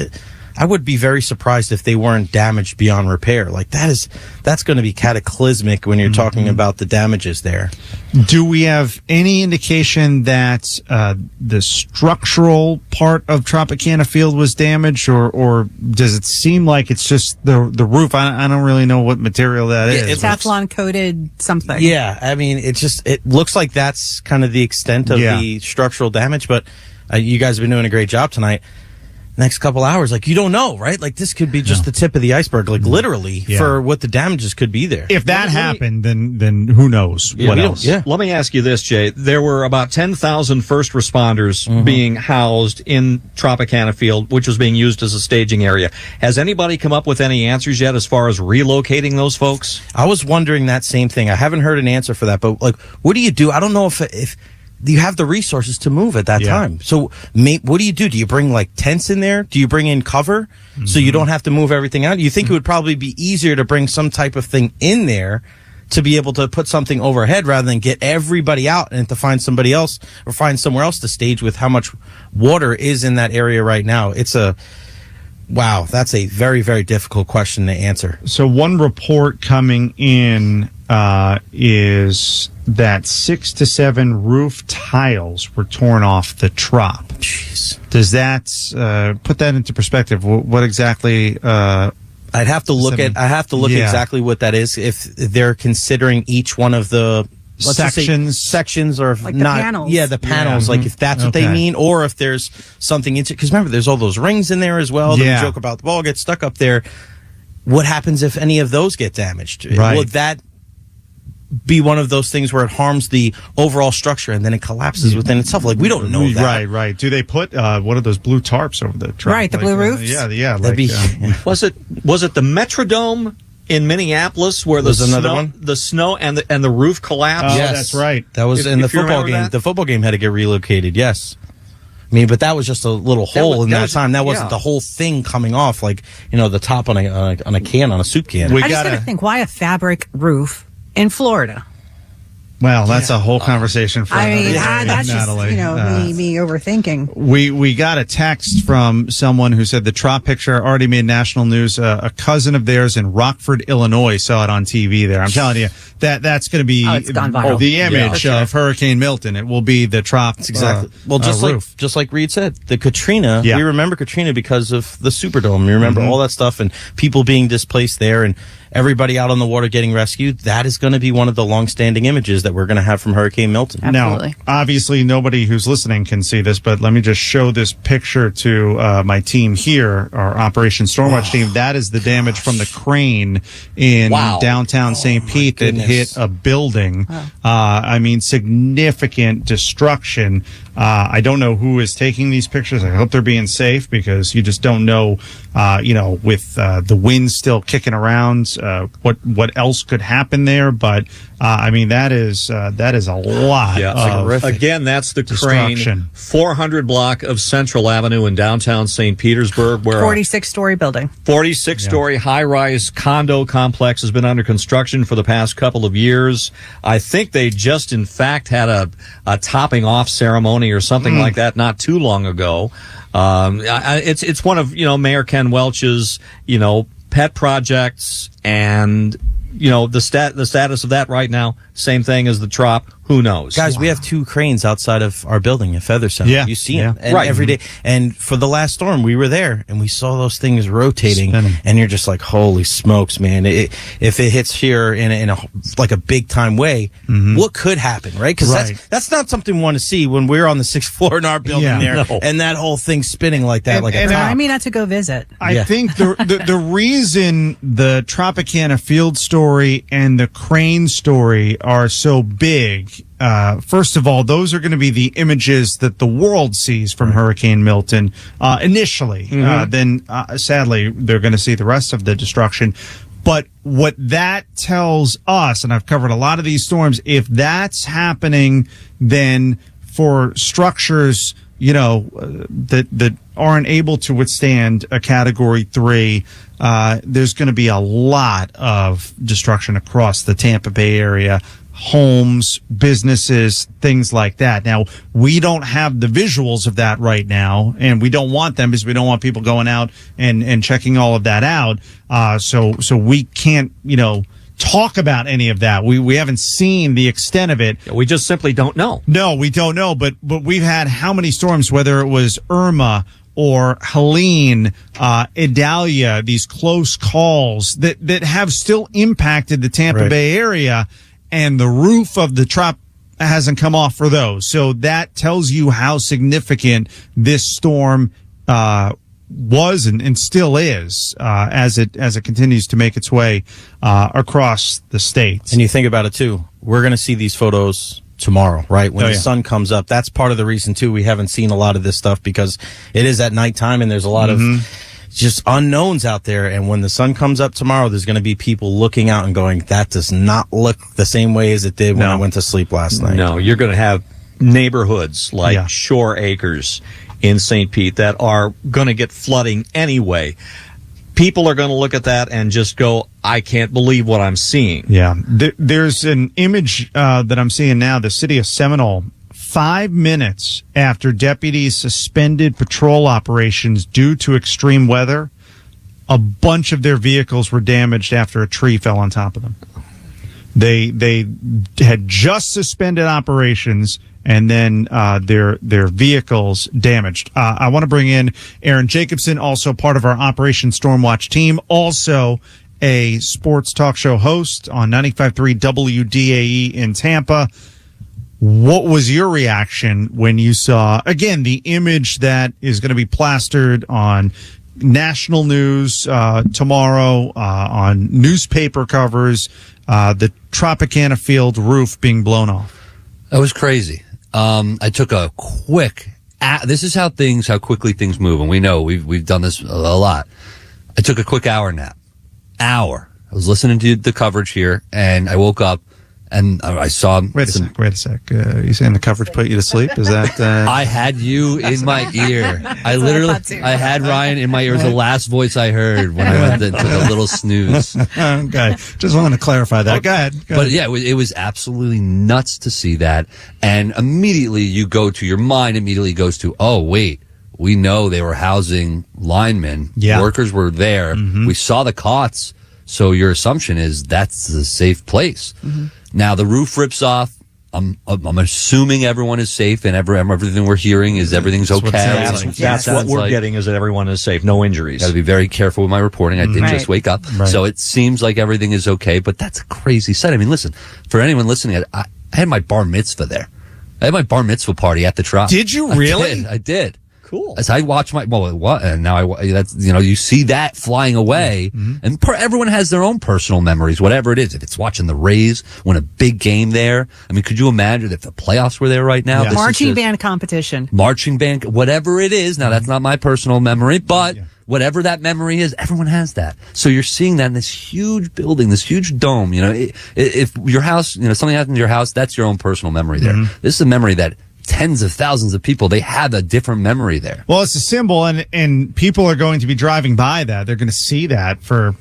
I would be very surprised if they weren't damaged beyond repair. Like, that's going to be cataclysmic when you're talking about the damages there. Do we have any indication that the structural part of Tropicana Field was damaged, or does it seem like it's just the roof? I don't really know what material that is. It's Teflon coated something. Yeah, I mean, it looks like that's kind of the extent of the structural damage, but you guys have been doing a great job tonight. Next couple hours, like, you don't know, right? Like, this could be just the tip of the iceberg, like, literally, for what the damages could be there. If that happened, then who knows what else? Yeah. Let me ask you this, Jay. There were about 10,000 first responders being housed in Tropicana Field, which was being used as a staging area. Has anybody come up with any answers yet as far as relocating those folks? I was wondering that same thing. I haven't heard an answer for that, but, like, what do you do? I don't know if you have the resources to move at that time. So what do? Do you bring like tents in there? Do you bring in cover so you don't have to move everything out? You think it would probably be easier to bring some type of thing in there to be able to put something overhead rather than get everybody out and to find somebody else or find somewhere else to stage with how much water is in that area right now. Wow, that's a very, very difficult question to answer. So one report coming in is that 6 to 7 roof tiles were torn off the trop. Jeez. Does that put that into perspective? What exactly? I'd have to look exactly what that is. If they're considering each one of the sections or like not, the panels. Yeah, the panels. Like, if that's what they mean, or if there's something into, because remember, there's all those rings in there as well. The joke about the ball gets stuck up there. What happens if any of those get damaged? Right. Will that be one of those things where it harms the overall structure and then it collapses within itself? Like, we don't know that. Right. Do they put one of those blue tarps over the trop? Right, the blue roofs? Yeah. Was it the Metrodome in Minneapolis where the snow and the roof collapsed? Oh, yes, that's right. That was in the football game. The football game had to get relocated. Yes. I mean, but that was just a little hole in that time. That wasn't the whole thing coming off, like, the top on a can, on a soup can. I just got to think, why a fabric roof in Florida? Well, that's a whole conversation for I mean, another day, that's Natalie. just, me overthinking. We got a text from someone who said the Trop picture already made national news. A cousin of theirs in Rockford, Illinois, saw it on TV there. I'm telling you, that's going to be it's gone viral. the image of Hurricane Milton. It will be the Trop Exactly. Well, just like Reed said, the Katrina. Yeah. We remember Katrina because of the Superdome. We remember all that stuff and people being displaced there and everybody out on the water getting rescued. That is going to be one of the long-standing images that we're going to have from Hurricane Milton. Absolutely. Now, obviously, nobody who's listening can see this, but let me just show this picture to my team here, our Operation Stormwatch team. That is the damage from the crane in downtown St. Pete that hit a building. I mean, significant destruction. I don't know who is taking these pictures. I hope they're being safe because you just don't know, with the wind still kicking around, what else could happen there. But I mean, that is a lot. Yeah, again, that's the crane 400 block of Central Avenue in downtown St. Petersburg, where 46-story building, 46-story high-rise condo complex has been under construction for the past couple of years. I think they just, in fact, had a topping off ceremony or something like that not too long ago. It's one of Mayor Ken Welch's pet projects, and the status of that right now, same thing as the Trop. Who knows? Guys, we have 2 cranes outside of our building at Feather Center. Yeah. You see them every day. And for the last storm, we were there and we saw those things rotating. Spinning. And you're just like, holy smokes, man. If it hits here in a big time way, what could happen, right? Because that's not something we want to see when we're on the 6th floor in our building and that whole thing spinning like that. I mean, not to go visit. I think the reason the Tropicana Field story and the crane story are so big, first of all, those are going to be the images that the world sees from Hurricane Milton initially. Then, sadly, they're going to see the rest of the destruction. But what that tells us, and I've covered a lot of these storms, if that's happening, then for structures that aren't able to withstand a Category 3, there's going to be a lot of destruction across the Tampa Bay area. Homes, businesses, things like that. Now, we don't have the visuals of that right now, and we don't want them because we don't want people going out and checking all of that out. So we can't, talk about any of that. We haven't seen the extent of it. We just simply don't know. No, we don't know. But we've had how many storms, whether it was Irma or Helene, Idalia, these close calls that have still impacted the Tampa Bay area. And the roof of the Trop hasn't come off for those. So that tells you how significant this storm was and still is as it continues to make its way across the states. And you think about it, too. We're going to see these photos tomorrow, right? When the sun comes up. That's part of the reason, too, we haven't seen a lot of this stuff because it is at nighttime and there's a lot of just unknowns out there. And when the sun comes up tomorrow, there's going to be people looking out and going, that does not look the same way as it did when I went to sleep last night. No, you're going to have neighborhoods like Shore Acres in St. Pete that are going to get flooding anyway. People are going to look at that and just go, I can't believe what I'm seeing. Yeah. There's an image that I'm seeing now, the city of Seminole, 5 minutes after deputies suspended patrol operations due to extreme weather, a bunch of their vehicles were damaged after a tree fell on top of them. They had just suspended operations, and then their vehicles damaged. I want to bring in Aaron Jacobson, also part of our Operation Stormwatch team, also a sports talk show host on 95.3 WDAE in Tampa. What was your reaction when you saw, again, the image that is going to be plastered on national news tomorrow, on newspaper covers, the Tropicana Field roof being blown off? That was crazy. I took a quick, this is how quickly things move, and we know we've done this a lot. I took a quick hour nap. I was listening to the coverage here, and I woke up, And I saw. Wait a sec. You saying the coverage put you to sleep? Is that? I had you in my ear. I had Ryan in my ear. It was the last voice I heard when I went to the little snooze. Okay, just wanted to clarify that. Go ahead. But yeah, it was absolutely nuts to see that, and immediately your mind immediately goes to, oh wait. We know they were housing linemen. Yeah. Workers were there. Mm-hmm. We saw the cots. So your assumption is that's a safe place. Mm-hmm. Now the roof rips off. I'm assuming everyone is safe, and everything we're hearing is everything's okay. That's what we're getting, is that everyone is safe, no injuries. Got to be very careful with my reporting. I did just wake up, so it seems like everything is okay. But that's a crazy sight. I mean, listen, for anyone listening, I had my bar mitzvah there. I had my bar mitzvah party at the Trop. Did you really? I did. Cool. As I watch and now that's, you see that flying away, and everyone has their own personal memories, whatever it is. If it's watching the Rays win a big game there, I mean, could you imagine if the playoffs were there right now? Yeah. Marching band competition. Marching band, whatever it is. Now that's not my personal memory, but whatever that memory is, everyone has that. So you're seeing that in this huge building, this huge dome. If your house, something happens to your house, that's your own personal memory there. This is a memory that tens of thousands of people, they have a different memory there. Well, it's a symbol, and people are going to be driving by that. They're going to see that for,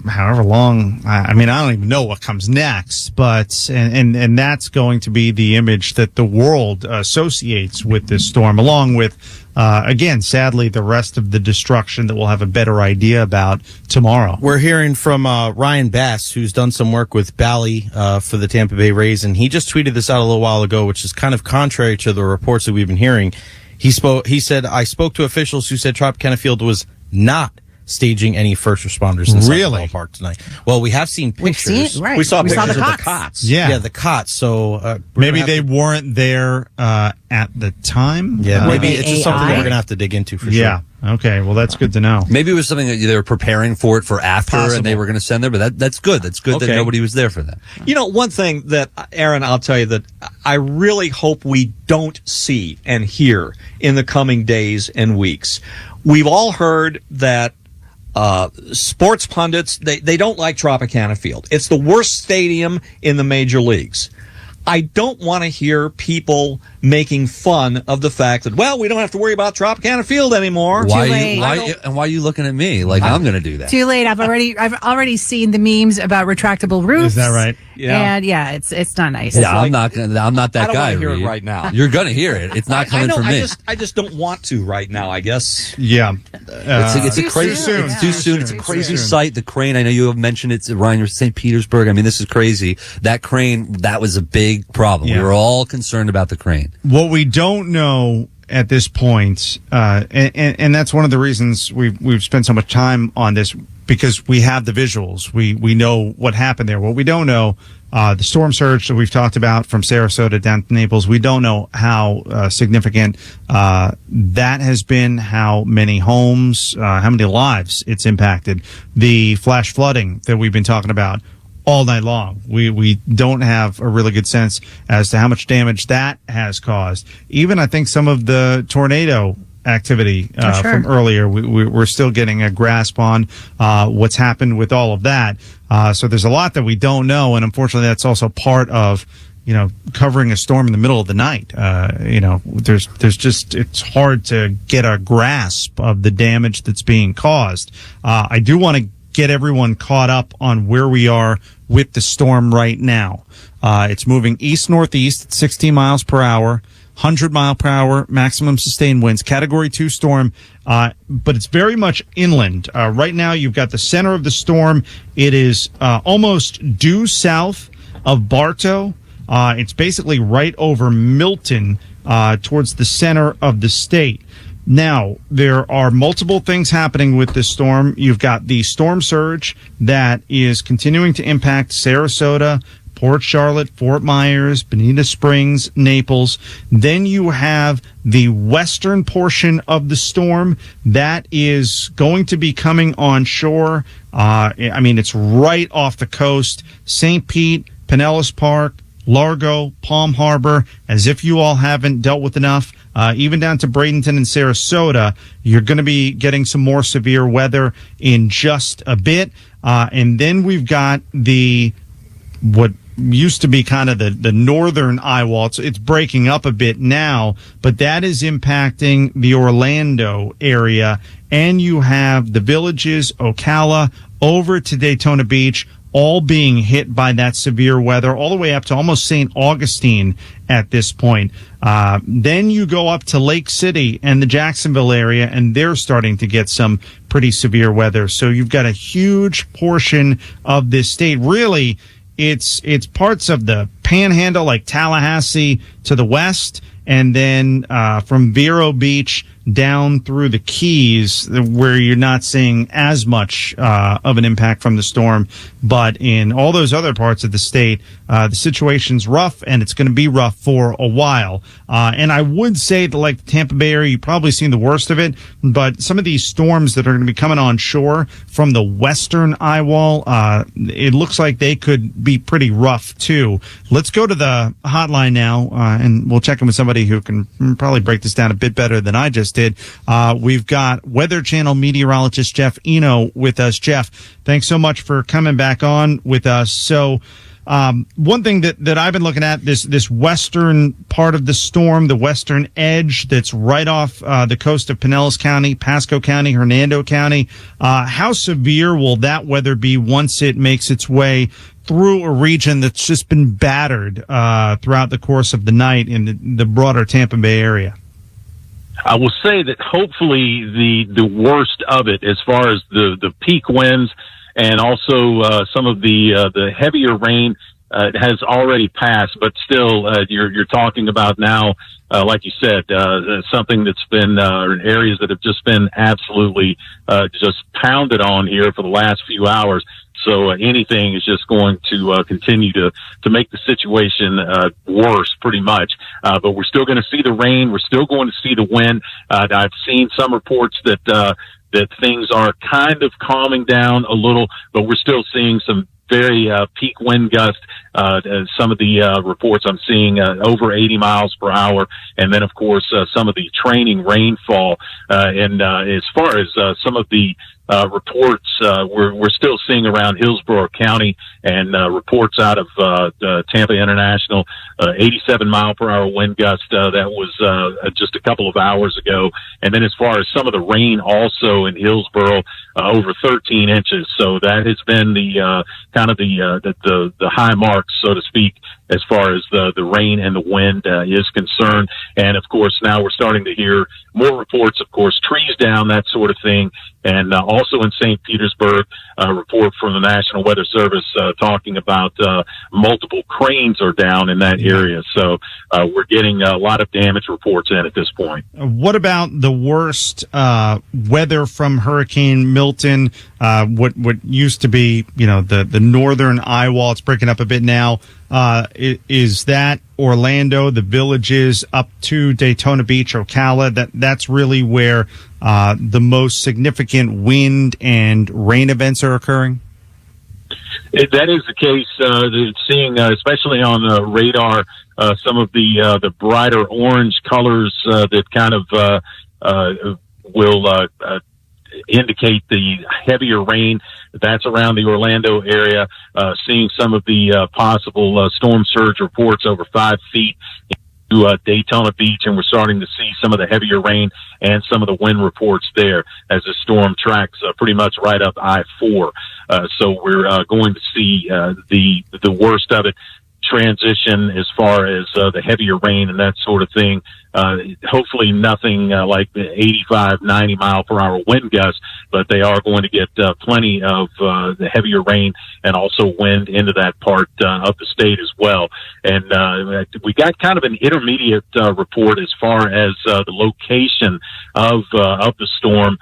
however long. I mean, I don't even know what comes next, but, and that's going to be the image that the world associates with this storm, along with, again, sadly, the rest of the destruction that we'll have a better idea about tomorrow. We're hearing from Ryan Bass, who's done some work with Bally for the Tampa Bay Rays, and he just tweeted this out a little while ago, which is kind of contrary to the reports that we've been hearing. He said, I spoke to officials who said Tropicana Field was not staging any first responders inside the ballpark tonight. Well, we have seen pictures. We saw pictures of the cots. Yeah, the cots. So maybe they weren't there at the time. Yeah, maybe it's just something that we're going to have to dig into for sure. Yeah. Okay. Well, that's good to know. Maybe it was something that they were preparing for it for after, and they were going to send there. But that's good. That's good that nobody was there for that. One thing that, Aaron, I'll tell you that I really hope we don't see and hear in the coming days and weeks. We've all heard that sports pundits, they don't like Tropicana Field. It's the worst stadium in the major leagues. I don't want to hear people making fun of the fact that, we don't have to worry about Tropicana Field anymore. Why are you looking at me like I'm going to do that? Too late. I've already seen the memes about retractable roofs. Is that right? Yeah. And it's not nice. Yeah, I'm not that guy. I don't want to hear it right now. You're going to hear it. It's not coming from me. I just don't want to right now, I guess. Yeah. It's a crazy. It's too soon. It's a crazy sight. The crane. I know you have mentioned it's Ryan, St. Petersburg. I mean, this is crazy. That crane. That was a big problem. Yeah. We were all concerned about the crane. What we don't know at this point, and that's one of the reasons we've spent so much time on this, because we have the visuals. We know what happened there. What we don't know, the storm surge that we've talked about from Sarasota down to Naples, we don't know how significant that has been, how many homes, how many lives it's impacted. The flash flooding that we've been talking about all night long. We don't have a really good sense as to how much damage that has caused. Even I think some of the tornado activity from earlier, we're still getting a grasp on what's happened with all of that. So there's a lot that we don't know, and unfortunately that's also part of covering a storm in the middle of the night. There's just, it's hard to get a grasp of the damage that's being caused. I do want to get everyone caught up on where we are with the storm right now. It's moving east-northeast at 16 miles per hour, 100-mile-per-hour maximum sustained winds, Category 2 storm, but it's very much inland. Right now, you've got the center of the storm. It is almost due south of Bartow. It's basically right over Milton towards the center of the state. Now, there are multiple things happening with this storm. You've got the storm surge that is continuing to impact Sarasota, Port Charlotte, Fort Myers, Bonita Springs, Naples. Then you have the western portion of the storm that is going to be coming on shore. It's right off the coast. St. Pete, Pinellas Park, Largo, Palm Harbor, as if you all haven't dealt with enough. Even down to Bradenton and Sarasota, you're going to be getting some more severe weather in just a bit. And then we've got what used to be kind of the northern eye wall. It's breaking up a bit now, but that is impacting the Orlando area. And you have the Villages, Ocala, over to Daytona Beach, all being hit by that severe weather, all the way up to almost St. Augustine at this point. Then you go up to Lake City and the Jacksonville area, and they're starting to get some pretty severe weather. So you've got a huge portion of this state. Really, it's parts of the Panhandle, like Tallahassee to the west, and then from Vero Beach down through the Keys, where you're not seeing as much of an impact from the storm. But in all those other parts of the state, the situation's rough, and it's going to be rough for a while. And I would say that, like the Tampa Bay area, you've probably seen the worst of it. But some of these storms that are going to be coming on shore from the western eye wall, it looks like they could be pretty rough, too. Let's go to the hotline now, and we'll check in with somebody who can probably break this down a bit better than I just did. We've got Weather Channel meteorologist Jeff Eno with us. Jeff, thanks so much for coming back on with us. So one thing that I've been looking at, this western part of the storm, the western edge that's right off the coast of Pinellas County, Pasco County, Hernando County. How severe will that weather be once it makes its way through a region that's just been battered throughout the course of the night in the broader Tampa Bay area? I will say that hopefully the worst of it, as far as the peak winds and also some of the heavier rain, has already passed. But still, you're talking about now, like you said, something that's been areas that have just been absolutely just pounded on here for the last few hours. So anything is just going to continue to make the situation worse, pretty much. But we're still going to see the rain. We're still going to see the wind. I've seen some reports that things are kind of calming down a little, but we're still seeing some very peak wind gust. Some of the reports I'm seeing over 80 miles per hour, and then of course some of the training rainfall. And as far as some of the reports, we're still seeing around Hillsborough County, and reports out of Tampa International, 87 mile per hour wind gust. That was just a couple of hours ago. And then as far as some of the rain also in Hillsborough, over 13 inches. So that has been the kind of the high marks, so to speak, as far as the rain and the wind is concerned. And of course, now we're starting to hear more reports, of course, trees down, that sort of thing. And also in St. Petersburg, a report from the National Weather Service talking about multiple cranes are down in that area. So we're getting a lot of damage reports in at this point. What about the worst weather from Hurricane Milton? What used to be, the northern eye wall, it's breaking up a bit now. Is that Orlando, the Villages, up to Daytona Beach, Ocala? That's really where the most significant wind and rain events are occurring? That is the case. Seeing, especially on the radar, some of the brighter orange colors that kind of will indicate the heavier rain. That's around the Orlando area. Seeing some of the possible storm surge reports over 5 feet to Daytona Beach, and we're starting to see some of the heavier rain and some of the wind reports there as the storm tracks pretty much right up I-4. So we're going to see the worst of it transition as far as the heavier rain and that sort of thing. Hopefully nothing like the 85, 90 mile per hour wind gusts, but they are going to get plenty of the heavier rain and also wind into that part of the state as well. And we got kind of an intermediate report as far as the location of the storm.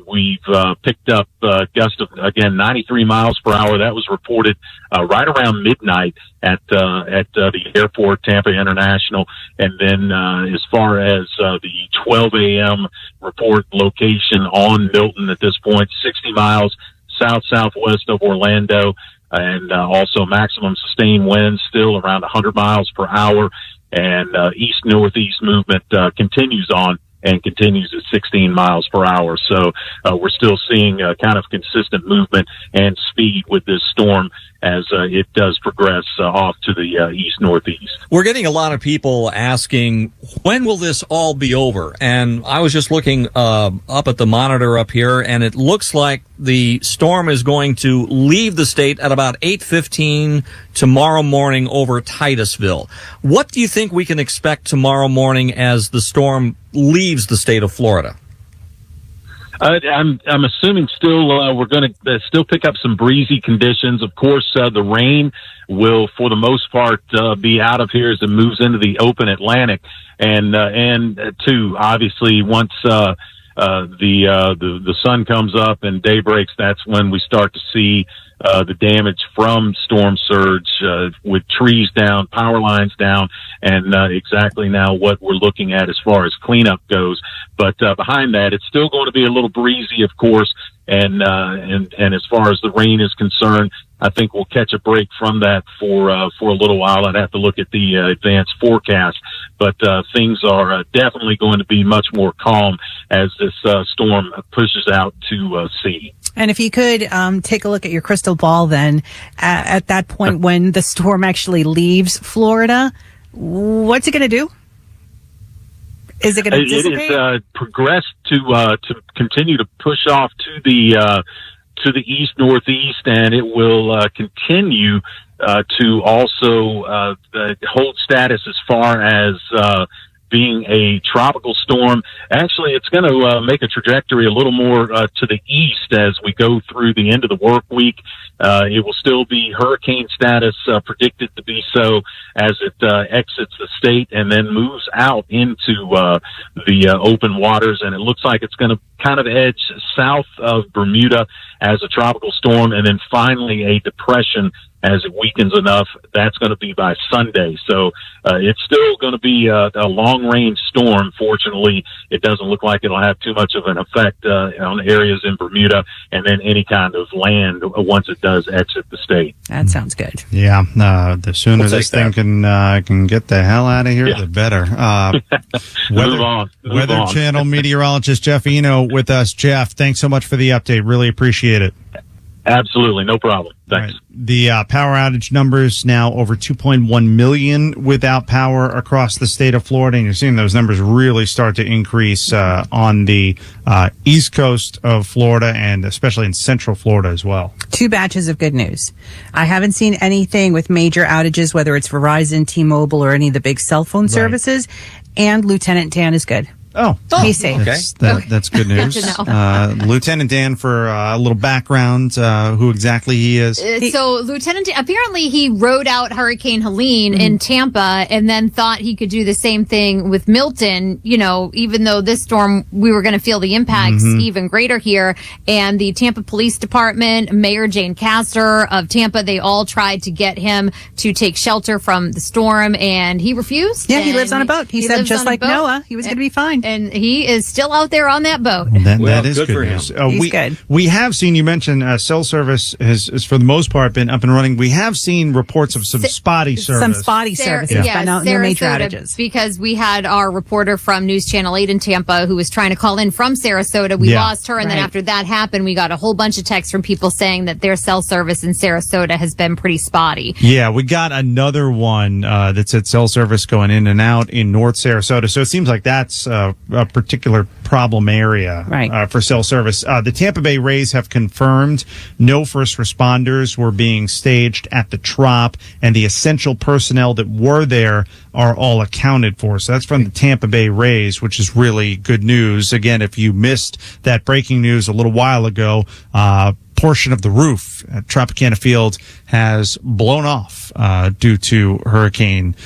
We've picked up gusts of, again, 93 miles per hour. That was reported right around midnight at the airport, Tampa International. And then as far as the 12 a.m. report location on Milton at this point, 60 miles south-southwest of Orlando, and also maximum sustained winds still around 100 miles per hour. And east-northeast movement continues on and continues at 16 miles per hour. So we're still seeing kind of consistent movement and speed with this storm as it does progress off to the east-northeast. We're getting a lot of people asking, when will this all be over? And I was just looking up at the monitor up here, and it looks like the storm is going to leave the state at about 8:15 tomorrow morning over Titusville. What do you think we can expect tomorrow morning as the storm leaves the state of Florida? I'm assuming still we're going to still pick up some breezy conditions. Of course, the rain will, for the most part, be out of here as it moves into the open Atlantic, and too, obviously, once the sun comes up and day breaks, that's when we start to see the damage from storm surge, with trees down, power lines down, and exactly now what we're looking at as far as cleanup goes. But behind that, it's still going to be a little breezy, of course, and as far as the rain is concerned, I think we'll catch a break from that for a little while. I'd have to look at the advanced forecast, but things are definitely going to be much more calm as this storm pushes out to sea. And if you could take a look at your crystal ball then, at that point when the storm actually leaves Florida, what's it going to do? Is it going to dissipate? It is progressed to continue to push off to the east-northeast, and it will continue to also hold status as far as being a tropical storm. Actually, it's going to make a trajectory a little more to the east as we go through the end of the work week. It will still be hurricane status, predicted to be so, as it exits the state and then moves out into the open waters. And it looks like it's going to kind of edge south of Bermuda as a tropical storm, and then finally a depression as it weakens enough. That's going to be by Sunday. So it's still going to be a long-range storm. Fortunately, it doesn't look like it'll have too much of an effect on areas in Bermuda and then any kind of land once it does exit the state. That sounds good. Yeah, the sooner this thing can get the hell out of here, the better. Weather Channel meteorologist Jeff Eno with us. Jeff, thanks so much for the update. Really appreciate it. Absolutely, no problem. Thanks. Right. The power outage numbers now over 2.1 million without power across the state of Florida, and you're seeing those numbers really start to increase on the east coast of Florida and especially in central Florida as well. 2 batches of good news. I haven't seen anything with major outages, whether it's Verizon, T-Mobile, or any of the big cell phone services, and Lieutenant Dan is good. Oh, he's safe. Okay. That's good news. Lieutenant Dan, for a little background, who exactly he is. So Lieutenant Dan, apparently he rode out Hurricane Helene in Tampa and then thought he could do the same thing with Milton, you know, even though this storm, we were going to feel the impacts even greater here. And the Tampa Police Department, Mayor Jane Castor of Tampa, they all tried to get him to take shelter from the storm, and he refused. Yeah, he lives on a boat. He said just like Noah, he was going to be fine. And he is still out there on that boat. That is good news. He's good. We have seen, you mentioned cell service has for the most part been up and running. We have seen reports of some spotty service. Some spotty services, but no major outages. Because we had our reporter from News Channel 8 in Tampa who was trying to call in from Sarasota. We lost her, and then after that happened, we got a whole bunch of texts from people saying that their cell service in Sarasota has been pretty spotty. Yeah, we got another one that said cell service going in and out in North Sarasota. So it seems like that's a particular problem area for cell service. The Tampa Bay Rays have confirmed no first responders were being staged at the Trop, and the essential personnel that were there are all accounted for. So that's from the Tampa Bay Rays, which is really good news. Again, if you missed that breaking news a little while ago, portion of the roof at Tropicana Field has blown off due to Hurricane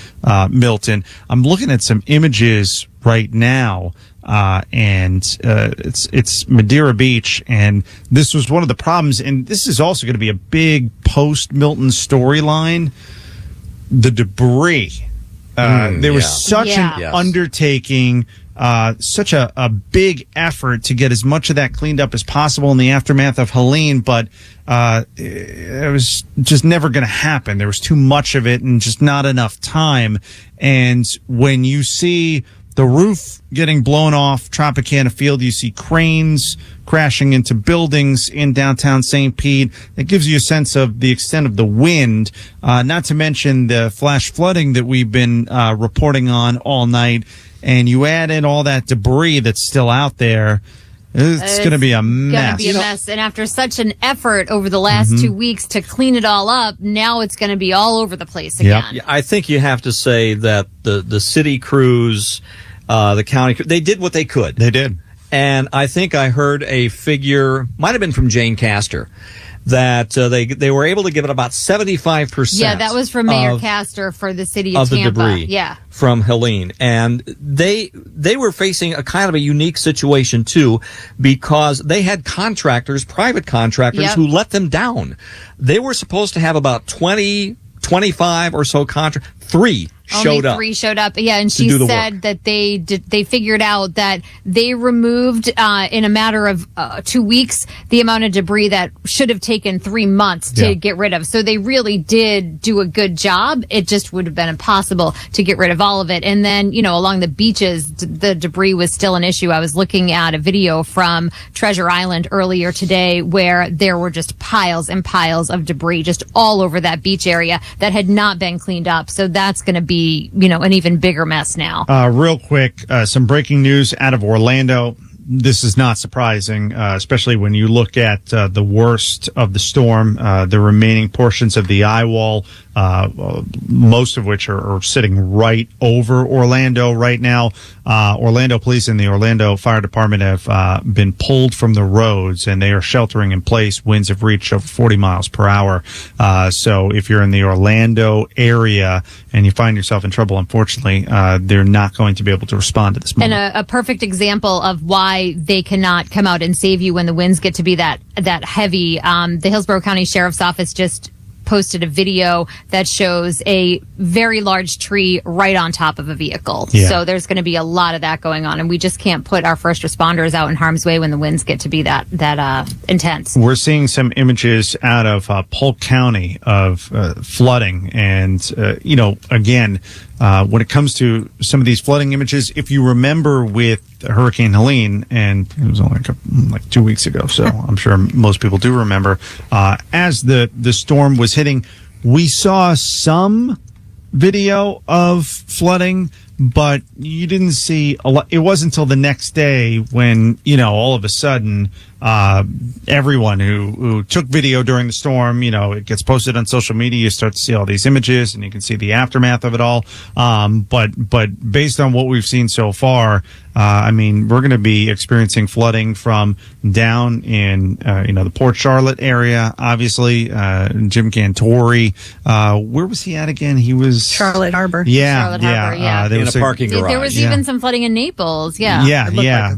Milton. I'm looking at some images right now, and it's Madeira Beach, and this was one of the problems, and this is also going to be a big post-Milton storyline. The debris. There was such an undertaking, such a big effort to get as much of that cleaned up as possible in the aftermath of Helene, but it was just never going to happen. There was too much of it and just not enough time. And when you see the roof getting blown off Tropicana Field. You see cranes crashing into buildings in downtown St. Pete. It gives you a sense of the extent of the wind, not to mention the flash flooding that we've been reporting on all night. And you add in all that debris that's still out there, it's going to be a mess. Going to be a mess. And after such an effort over the last 2 weeks to clean it all up, now it's going to be all over the place again. Yeah, I think you have to say that the city crews, the county, they did what they could. They did. And I think I heard a figure, might have been from Jane Castor, that they were able to give it about 75%. Yeah, that was from Mayor Castor for the city of Tampa. The debris. Yeah. From Helene. And they were facing a kind of a unique situation too, because they had contractors, private contractors, who let them down. They were supposed to have about 20, 25 or so contractors. Three showed up. Yeah, and she said that they figured out that they removed in a matter of 2 weeks the amount of debris that should have taken 3 months to get rid of. So they really did do a good job. It just would have been impossible to get rid of all of it. And then, along the beaches, the debris was still an issue. I was looking at a video from Treasure Island earlier today where there were just piles and piles of debris just all over that beach area that had not been cleaned up. So that's going to be, an even bigger mess now. Real quick, some breaking news out of Orlando. This is not surprising, especially when you look at the worst of the storm, the remaining portions of the eye wall, most of which are sitting right over Orlando right now. Orlando police and the Orlando Fire Department have been pulled from the roads, and they are sheltering in place. Winds have reached over 40 miles per hour. So if you're in the Orlando area and you find yourself in trouble, unfortunately, they're not going to be able to respond to this moment. And a perfect example of why they cannot come out and save you when the winds get to be that heavy. The Hillsborough County Sheriff's Office just posted a video that shows a very large tree right on top of a vehicle. Yeah. So there's going to be a lot of that going on, and we just can't put our first responders out in harm's way when the winds get to be that intense. We're seeing some images out of Polk County of flooding, and again, when it comes to some of these flooding images, if you remember with Hurricane Helene, and it was only like 2 weeks ago, so I'm sure most people do remember, as the storm was hitting, we saw some video of flooding, but you didn't see a lot. It wasn't until the next day when, all of a sudden, everyone who took video during the storm, it gets posted on social media. You start to see all these images, and you can see the aftermath of it all. But based on what we've seen so far, we're going to be experiencing flooding from down in, the Port Charlotte area, obviously, Jim Cantori. Where was he at again? He was Charlotte Harbor. Yeah. Charlotte Harbor, yeah. There was a parking garage. There was even some flooding in Naples. Yeah. Yeah.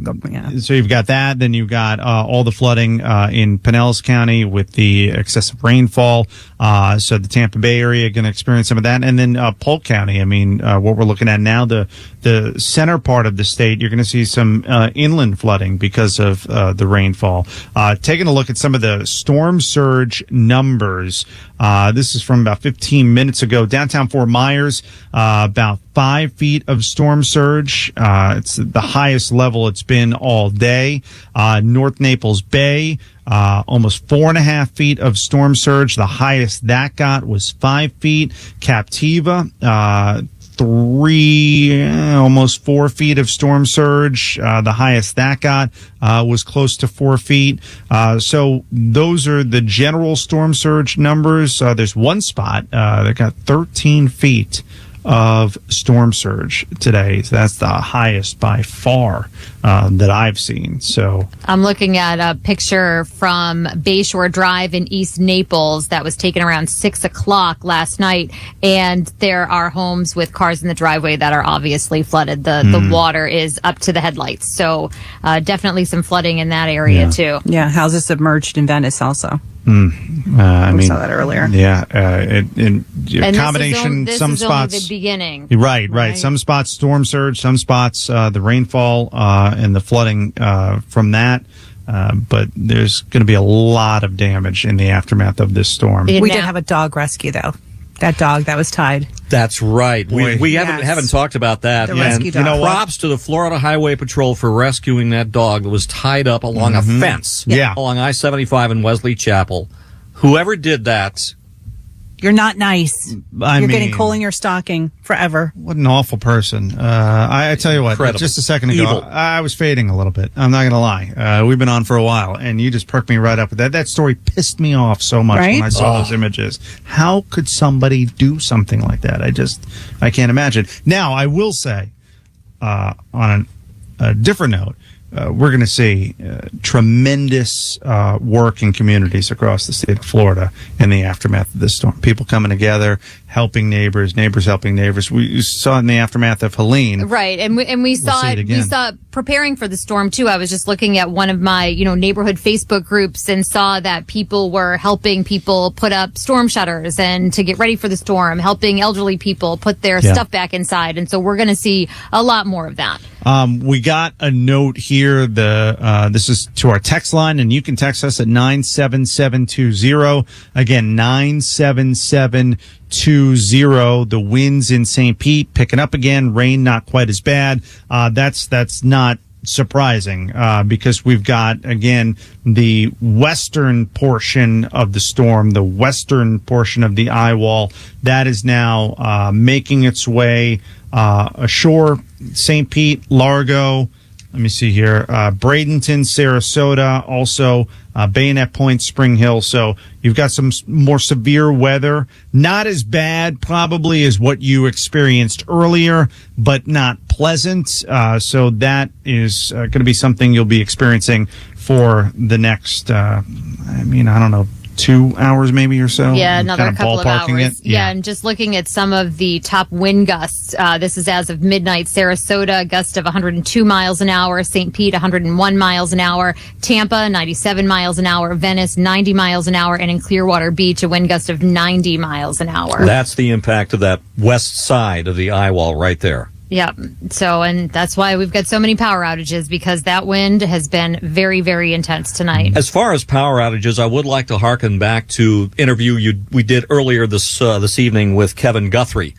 So you've got that. Then you've got, all the flooding, in Pinellas County with the excessive rainfall. So the Tampa Bay area going to experience some of that. And then, Polk County. What we're looking at now, the center part of the state, you're going to see some inland flooding because of the rainfall. Taking a look at some of the storm surge numbers. This is from about 15 minutes ago. Downtown Fort Myers, about 5 feet of storm surge. It's the highest level it's been all day. North Naples Bay, almost 4.5 feet of storm surge. The highest that got was 5 feet. Captiva, almost 4 feet of storm surge. The highest that got was close to 4 feet. So those are the general storm surge numbers. There's one spot that got 13 feet of storm surge today. So that's the highest by far that I've seen. So I'm looking at a picture from Bayshore Drive in East Naples that was taken around 6 o'clock last night, and there are homes with cars in the driveway that are obviously flooded. The water is up to the headlights. So definitely some flooding in that area too. Yeah, houses submerged in Venice also. We saw that earlier. Yeah, and combination. This is spots only the beginning. Right. Some spots storm surge, some spots the rainfall and the flooding from that. But there's going to be a lot of damage in the aftermath of this storm. We did have a dog rescue though. That dog that was tied. That's right. We haven't talked about that. The rescue dog. Props to the Florida Highway Patrol for rescuing that dog that was tied up along a fence. Yeah. Along I-75 in Wesley Chapel. Whoever did that. You're not nice. You're getting coal in your stocking forever. What an awful person. I tell you what, Incredible. just a second ago, Evil. I was fading a little bit. I'm not going to lie. We've been on for a while, and you just perked me right up with that. That story pissed me off so much when I saw those images. How could somebody do something like that? I can't imagine. Now, I will say, on a different note, we're going to see tremendous work in communities across the state of Florida in the aftermath of this storm. People coming together, helping neighbors helping neighbors. We saw it in the aftermath of Helene. Right, and we saw it. We saw preparing for the storm too. I was just looking at one of my neighborhood Facebook groups and saw that people were helping people put up storm shutters and to get ready for the storm, helping elderly people put their stuff back inside. And so we're going to see a lot more of that. We got a note here. This is to our text line, and you can text us at 97720. Again, 97720. The winds in St. Pete picking up again. Rain not quite as bad. That's not surprising because we've got, again, the western portion of the storm, the western portion of the eye wall that is now making its way ashore. St. Pete, Largo, let me see here, Bradenton, Sarasota, also Bayonet Point, Spring Hill. So you've got some more severe weather. Not as bad probably as what you experienced earlier, but not pleasant. So that is going to be something you'll be experiencing for the next, I don't know, 2 hours maybe or so. Yeah, another couple of hours. Yeah, and just looking at some of the top wind gusts, this is as of midnight. Sarasota, gust of 102 miles an hour. St. Pete, 101 miles an hour. Tampa, 97 miles an hour. Venice, 90 miles an hour. And in Clearwater Beach, a wind gust of 90 miles an hour. That's the impact of that west side of the eye wall right there. Yeah. So, and that's why we've got so many power outages, because that wind has been very, very intense tonight. As far as power outages, I would like to hearken back to interview we did earlier this evening with Kevin Guthrie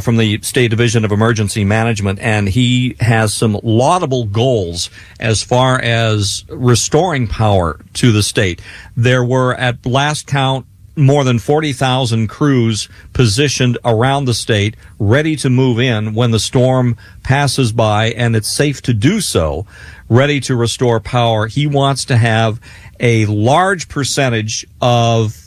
from the State Division of Emergency Management, and he has some laudable goals as far as restoring power to the state. There were, at last count, more than 40,000 crews positioned around the state, ready to move in when the storm passes by, and it's safe to do so, ready to restore power. He wants to have a large percentage of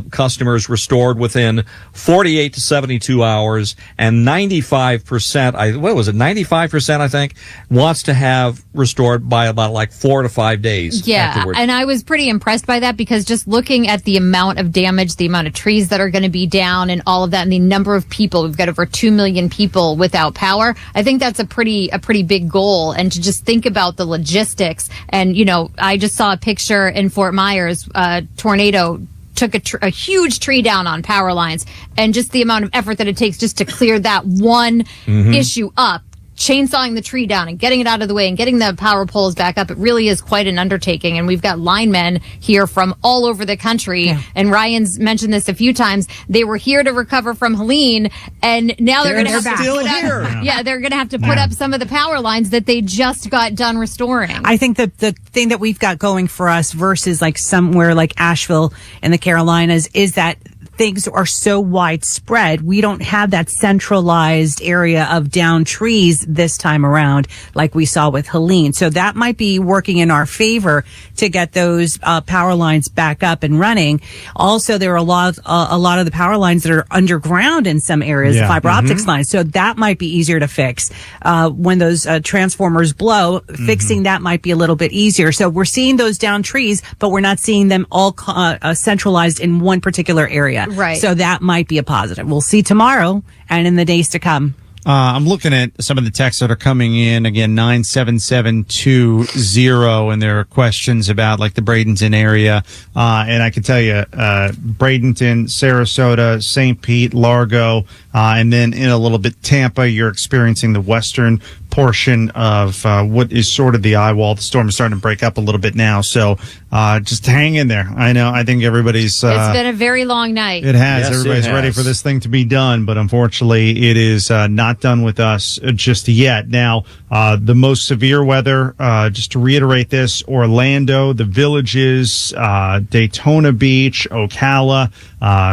customers restored within 48 to 72 hours, and 95%, 95%, I think, wants to have restored by about 4 to 5 days afterwards. And I was pretty impressed by that, because just looking at the amount of damage, the amount of trees that are going to be down and all of that, and the number of people, we've got over 2 million people without power. I think that's a pretty big goal. And to just think about the logistics. And, I just saw a picture in Fort Myers, tornado took a huge tree down on power lines, and just the amount of effort that it takes just to clear that one issue up, chainsawing the tree down and getting it out of the way and getting the power poles back up. It really is quite an undertaking. And we've got linemen here from all over the country. Yeah. And Ryan's mentioned this a few times. They were here to recover from Helene, and now they're going to have to put up, they're going to have to put up some of the power lines that they just got done restoring. I think the thing that we've got going for us versus somewhere like Asheville and the Carolinas is that things are so widespread. We don't have that centralized area of downed trees this time around like we saw with Helene. So that might be working in our favor to get those power lines back up and running. Also, there are a lot of the power lines that are underground in some areas, fiber optics lines. So that might be easier to fix. When those transformers blow, fixing that might be a little bit easier. So we're seeing those downed trees, but we're not seeing them all centralized in one particular area. Right. So that might be a positive. We'll see tomorrow and in the days to come. I'm looking at some of the texts that are coming in. Again, 97720, and there are questions about the Bradenton area. And I can tell you, Bradenton, Sarasota, St. Pete, Largo, and then in a little bit Tampa, you're experiencing the western portion of what is sort of the eye wall. The storm is starting to break up a little bit now, so just hang in there. I think everybody's... it's been a very long night. It has. Yes, everybody's ready for this thing to be done, but unfortunately it is not done with us just yet. Now, the most severe weather, just to reiterate this, Orlando, the Villages, Daytona Beach, Ocala,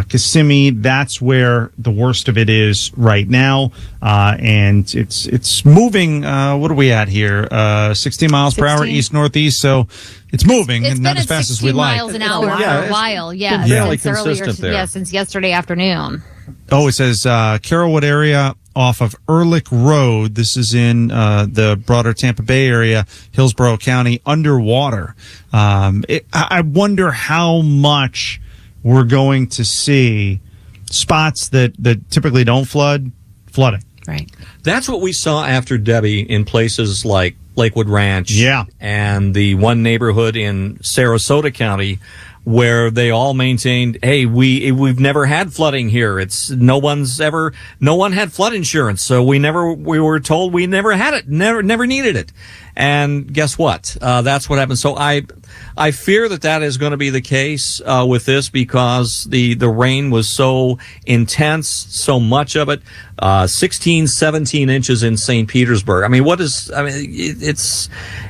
Kissimmee, that's where the worst of it is right now. And it's moving, what are we at here? 16 miles per hour, east-northeast, so it's moving, and not as fast as we like. It's been 16 miles an hour for a while, since yesterday afternoon. Oh, it says Carrollwood area off of Ehrlich Road. This is in the broader Tampa Bay area, Hillsborough County, underwater. I wonder how much we're going to see spots that typically don't flooding. Right. That's what we saw after Debbie in places like Lakewood Ranch. Yeah. And the one neighborhood in Sarasota County where they all maintained, hey, we've never had flooding here. No one had flood insurance, so we were told we never had it, never needed it. And guess what? That's what happened. So I fear that is going to be the case with this because the rain was so intense, so much of it, 16, 17 inches in St. Petersburg.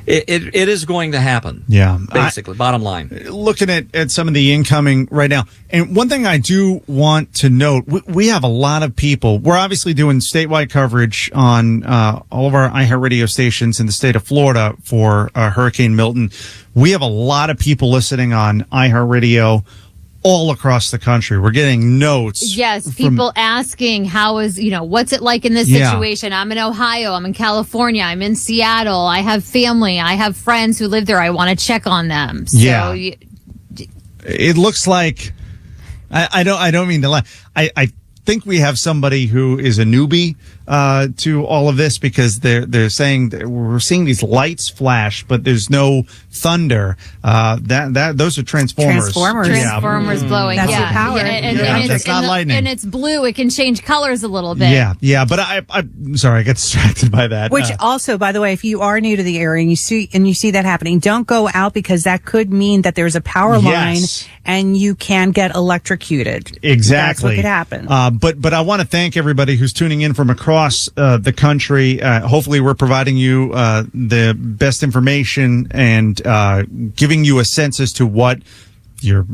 It is going to happen. Yeah. Basically, bottom line. Looking at some of the incoming right now. And one thing I do want to note, we have a lot of people. We're obviously doing statewide coverage on all of our iHeartRadio stations in the state of Florida for Hurricane Milton. We have a lot of people listening on iHeartRadio all across the country. We're getting notes. Yes, people asking what's it like in this situation? I'm in Ohio. I'm in California. I'm in Seattle. I have family. I have friends who live there. I want to check on them. So it looks like I don't mean to lie. I think we have somebody who is a newbie to all of this because they're saying that we're seeing these lights flash, but there's no thunder. Those are transformers. Transformers blowing. That's your power. That's not lightning. And it's blue. It can change colors a little bit. Yeah. But I'm sorry, I got distracted by that. Which also, by the way, if you are new to the area and you see that happening, don't go out because that could mean that there's a power line and you can get electrocuted. Exactly. That's what could happen. But I want to thank everybody who's tuning in from across the country. Hopefully we're providing you the best information and giving you a sense as to what your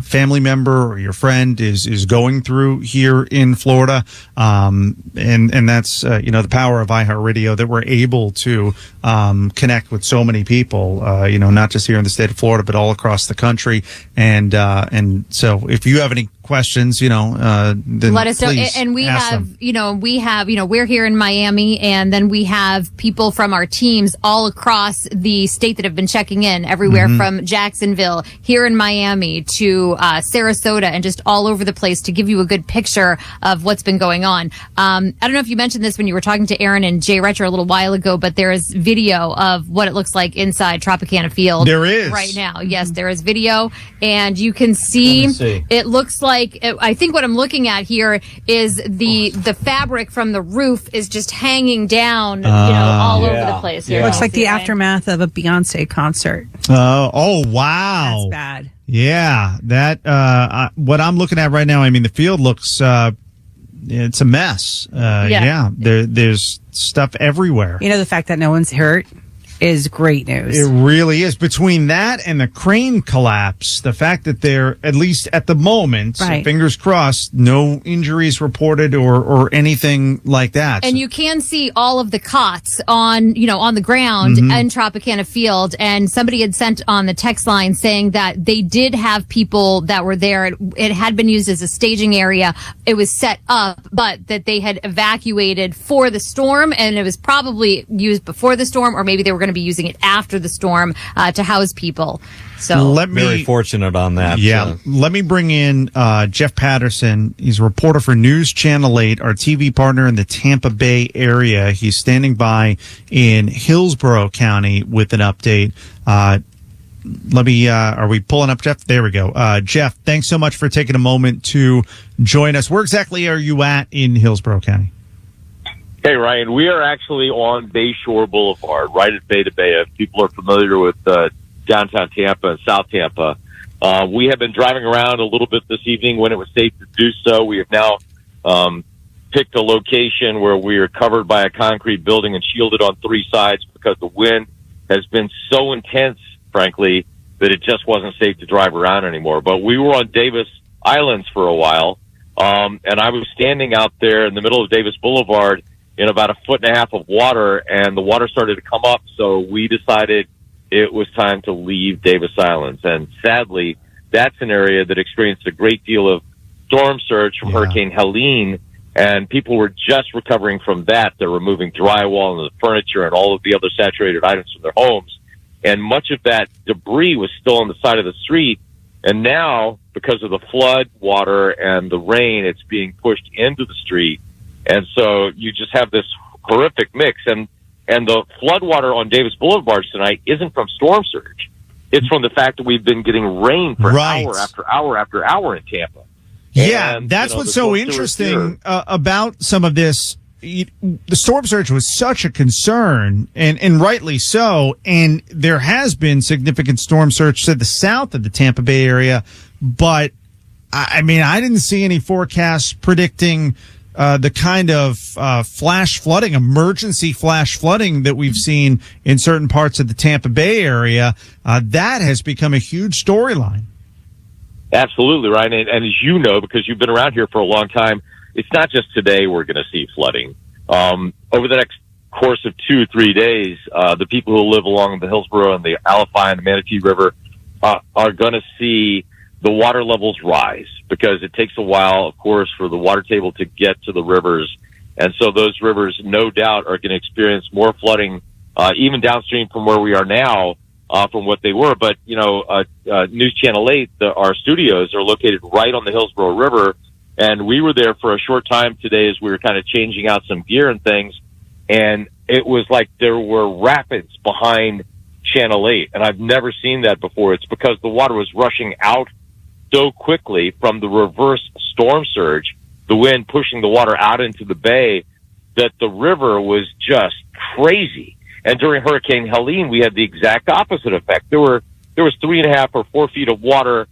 family member or your friend is going through here in Florida. And that's, the power of iHeartRadio that we're able to connect with so many people, not just here in the state of Florida, but all across the country. And so if you have any questions, then let us know. And we're here in Miami, and then we have people from our teams all across the state that have been checking in everywhere from Jacksonville, here in Miami to Sarasota, and just all over the place to give you a good picture of what's been going on. I don't know if you mentioned this when you were talking to Aaron and Jay Retcher a little while ago, but there is video of what it looks like inside Tropicana Field. There is. Right now. Yes, there is video, and you can see. It looks like, I think what I'm looking at here is the fabric from the roof is just hanging down, all over the place. Here. Looks like the aftermath of a Beyonce concert. Oh, wow. That's bad. Yeah, that what I'm looking at right now, the field looks it's a mess. There's stuff everywhere. The fact that no one's hurt is great news. It really is. Between that and the crane collapse, the fact that they're, at least at the moment, fingers crossed, no injuries reported or anything like that. And you can see all of the cots on the ground in Tropicana Field. And somebody had sent on the text line saying that they did have people that were there. It had been used as a staging area. It was set up, but that they had evacuated for the storm, and it was probably used before the storm, or maybe they were going to be using it after the storm to house people. So very fortunate on that. Yeah. Let me bring in Jeff Patterson. He's a reporter for News Channel 8, our TV partner in the Tampa Bay area. He's standing by in Hillsborough County with an update. Are we pulling up Jeff? There we go. Jeff, thanks so much for taking a moment to join us. Where exactly are you at in Hillsborough County? Hey, Ryan, we are actually on Bayshore Boulevard, right at Bay to Bay. If people are familiar with downtown Tampa and South Tampa, we have been driving around a little bit this evening when it was safe to do so. We have now picked a location where we are covered by a concrete building and shielded on three sides because the wind has been so intense, frankly, that it just wasn't safe to drive around anymore. But we were on Davis Islands for a while, and I was standing out there in the middle of Davis Boulevard in about 1.5 feet of water, and the water started to come up, so we decided it was time to leave Davis Islands. And sadly, that's an area that experienced a great deal of storm surge from Hurricane Helene, and people were just recovering from that. They're removing drywall and the furniture and all of the other saturated items from their homes, and much of that debris was still on the side of the street. And now, because of the flood water and the rain, it's being pushed into the street. And so you just have this horrific mix. And the flood water on Davis Boulevard tonight isn't from storm surge. It's from the fact that we've been getting rain for hour after hour after hour in Tampa. Yeah, and, that's what's so interesting about some of this. The storm surge was such a concern, and rightly so. And there has been significant storm surge to the south of the Tampa Bay area. But, I mean, I didn't see any forecasts predicting the kind of flash flooding, emergency flash flooding that we've seen in certain parts of the Tampa Bay area. That has become a huge storyline. Absolutely, right. And as you know, because you've been around here for a long time, it's not just today we're going to see flooding. Over the next course of 2 or 3 days, the people who live along the Hillsborough and the Alafia and the Manatee River are going to see the water levels rise, because it takes a while, of course, for the water table to get to the rivers. And so those rivers, no doubt, are going to experience more flooding, even downstream from where we are now, from what they were. But, you know, News Channel 8, our studios are located right on the Hillsborough River. And we were there for a short time today as we were kind of changing out some gear and things. And it was like there were rapids behind Channel 8. And I've never seen that before. It's because the water was rushing out so quickly from the reverse storm surge, the wind pushing the water out into the bay, that the river was just crazy. And during Hurricane Helene, we had the exact opposite effect. There was 3.5 or 4 feet of water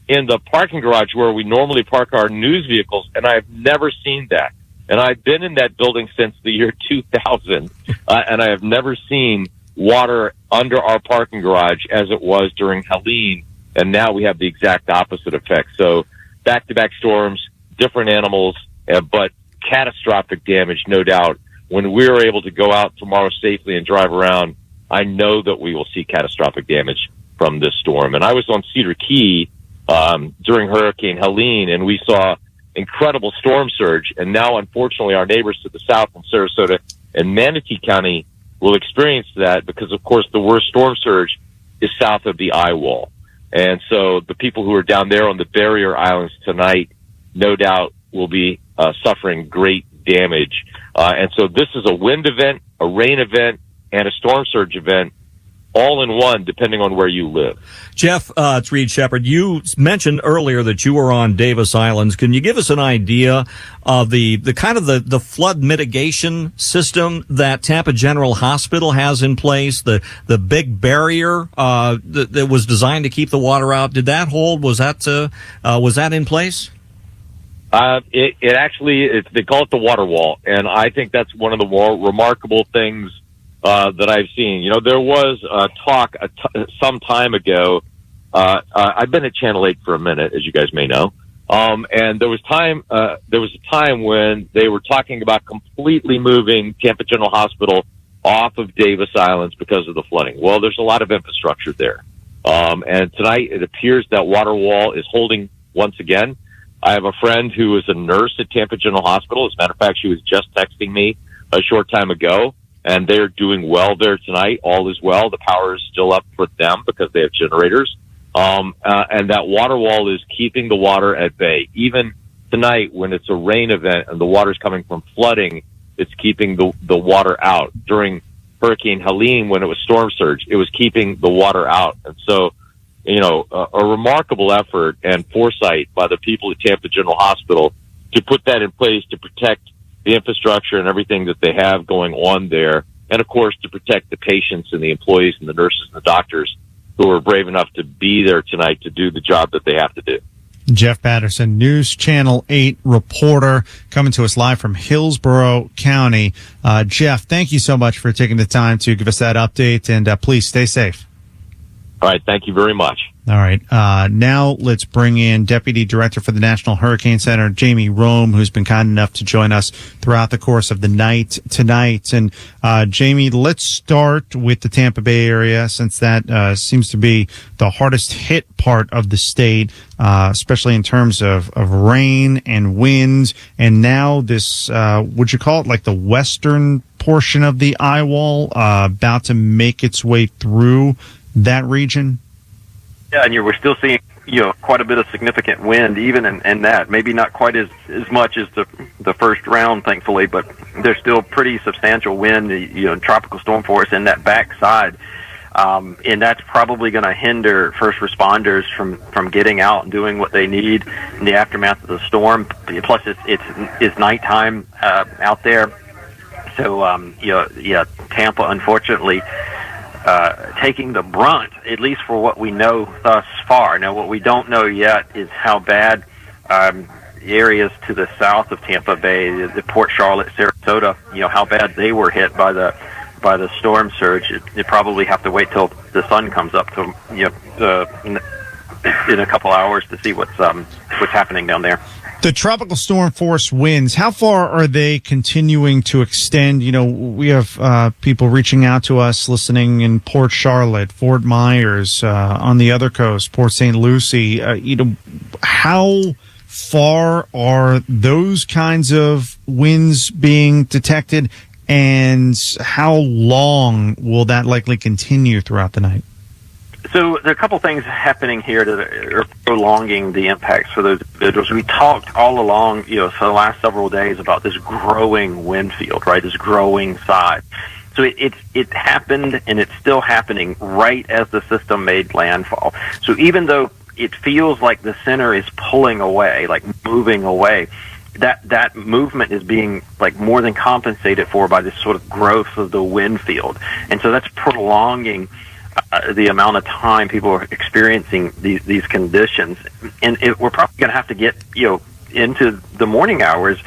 in the parking garage where we normally park our news vehicles, and I've never seen that. And I've been in that building since the year 2000, and I have never seen water under our parking garage as it was during Helene. And now we have the exact opposite effect. So back-to-back storms, different animals, but catastrophic damage, no doubt. When we're able to go out tomorrow safely and drive around, I know that we will see catastrophic damage from this storm. And I was on Cedar Key during Hurricane Helene, and we saw incredible storm surge. And now, unfortunately, our neighbors to the south in Sarasota and Manatee County will experience that because, of course, the worst storm surge is south of the eye wall. And so the people who are down there on the barrier islands tonight, no doubt, will be suffering great damage. And so this is a wind event, a rain event, and a storm surge event, all in one, depending on where you live. Jeff, it's Read Shepherd. You mentioned earlier that you were on Davis Islands. Can you give us an idea of the kind of the flood mitigation system that Tampa General Hospital has in place? The big barrier that was designed to keep the water out. Did that hold? Was that in place? It actually, they call it the water wall, and I think that's one of the more remarkable things that I've seen. You know, there was a talk some time ago. I've been at Channel 8 for a minute, as you guys may know. And there was a time when they were talking about completely moving Tampa General Hospital off of Davis Islands because of the flooding. Well, there's a lot of infrastructure there. And tonight it appears that water wall is holding once again. I have a friend who is a nurse at Tampa General Hospital. As a matter of fact, she was just texting me a short time ago, and they're doing well there tonight. All is well. The power is still up for them because they have generators. And that water wall is keeping the water at bay. Even tonight, when it's a rain event and the water's coming from flooding, it's keeping the water out. During Hurricane Helene, when it was storm surge, it was keeping the water out. And so, you know, a remarkable effort and foresight by the people at Tampa General Hospital to put that in place to protect the infrastructure and everything that they have going on there. And of course, to protect the patients and the employees and the nurses and the doctors who are brave enough to be there tonight to do the job that they have to do. Jeff Patterson, News Channel 8 reporter, coming to us live from Hillsborough County. Jeff, thank you so much for taking the time to give us that update, and please stay safe. All right. Thank you very much. All right. Now let's bring in Deputy Director for the National Hurricane Center, Jamie Rome, who's been kind enough to join us throughout the course of the night tonight. And Jamie, let's start with the Tampa Bay area, since that seems to be the hardest hit part of the state, especially in terms of rain and winds. And now this, would you call it like the western portion of the eye wall about to make its way through that region? Yeah, and we're still seeing, quite a bit of significant wind, even in that. Maybe not quite as much as the first round, thankfully, but there's still pretty substantial wind, tropical storm force in that backside. And that's probably going to hinder first responders from getting out and doing what they need in the aftermath of the storm. Plus, it's nighttime out there. So, Tampa, unfortunately, taking the brunt, at least for what we know thus far. Now, what we don't know yet is how bad areas to the south of Tampa Bay, the Port Charlotte, Sarasota, how bad they were hit by the storm surge. You probably have to wait till the sun comes up to in a couple hours to see what's happening down there. The tropical storm force winds, how far are they continuing to extend? We have people reaching out to us, listening in Port Charlotte, Fort Myers, on the other coast, Port St. Lucie. How far are those kinds of winds being detected, and how long will that likely continue throughout the night? So there are a couple things happening here that are prolonging the impacts for those individuals. We talked all along, for the last several days about this growing wind field, right? This growing side. So it happened, and it's still happening right as the system made landfall. So even though it feels like the center is pulling away, like moving away, that movement is being like more than compensated for by this sort of growth of the wind field. And so that's prolonging the amount of time people are experiencing these conditions. And we're probably going to have to get, into the morning hours,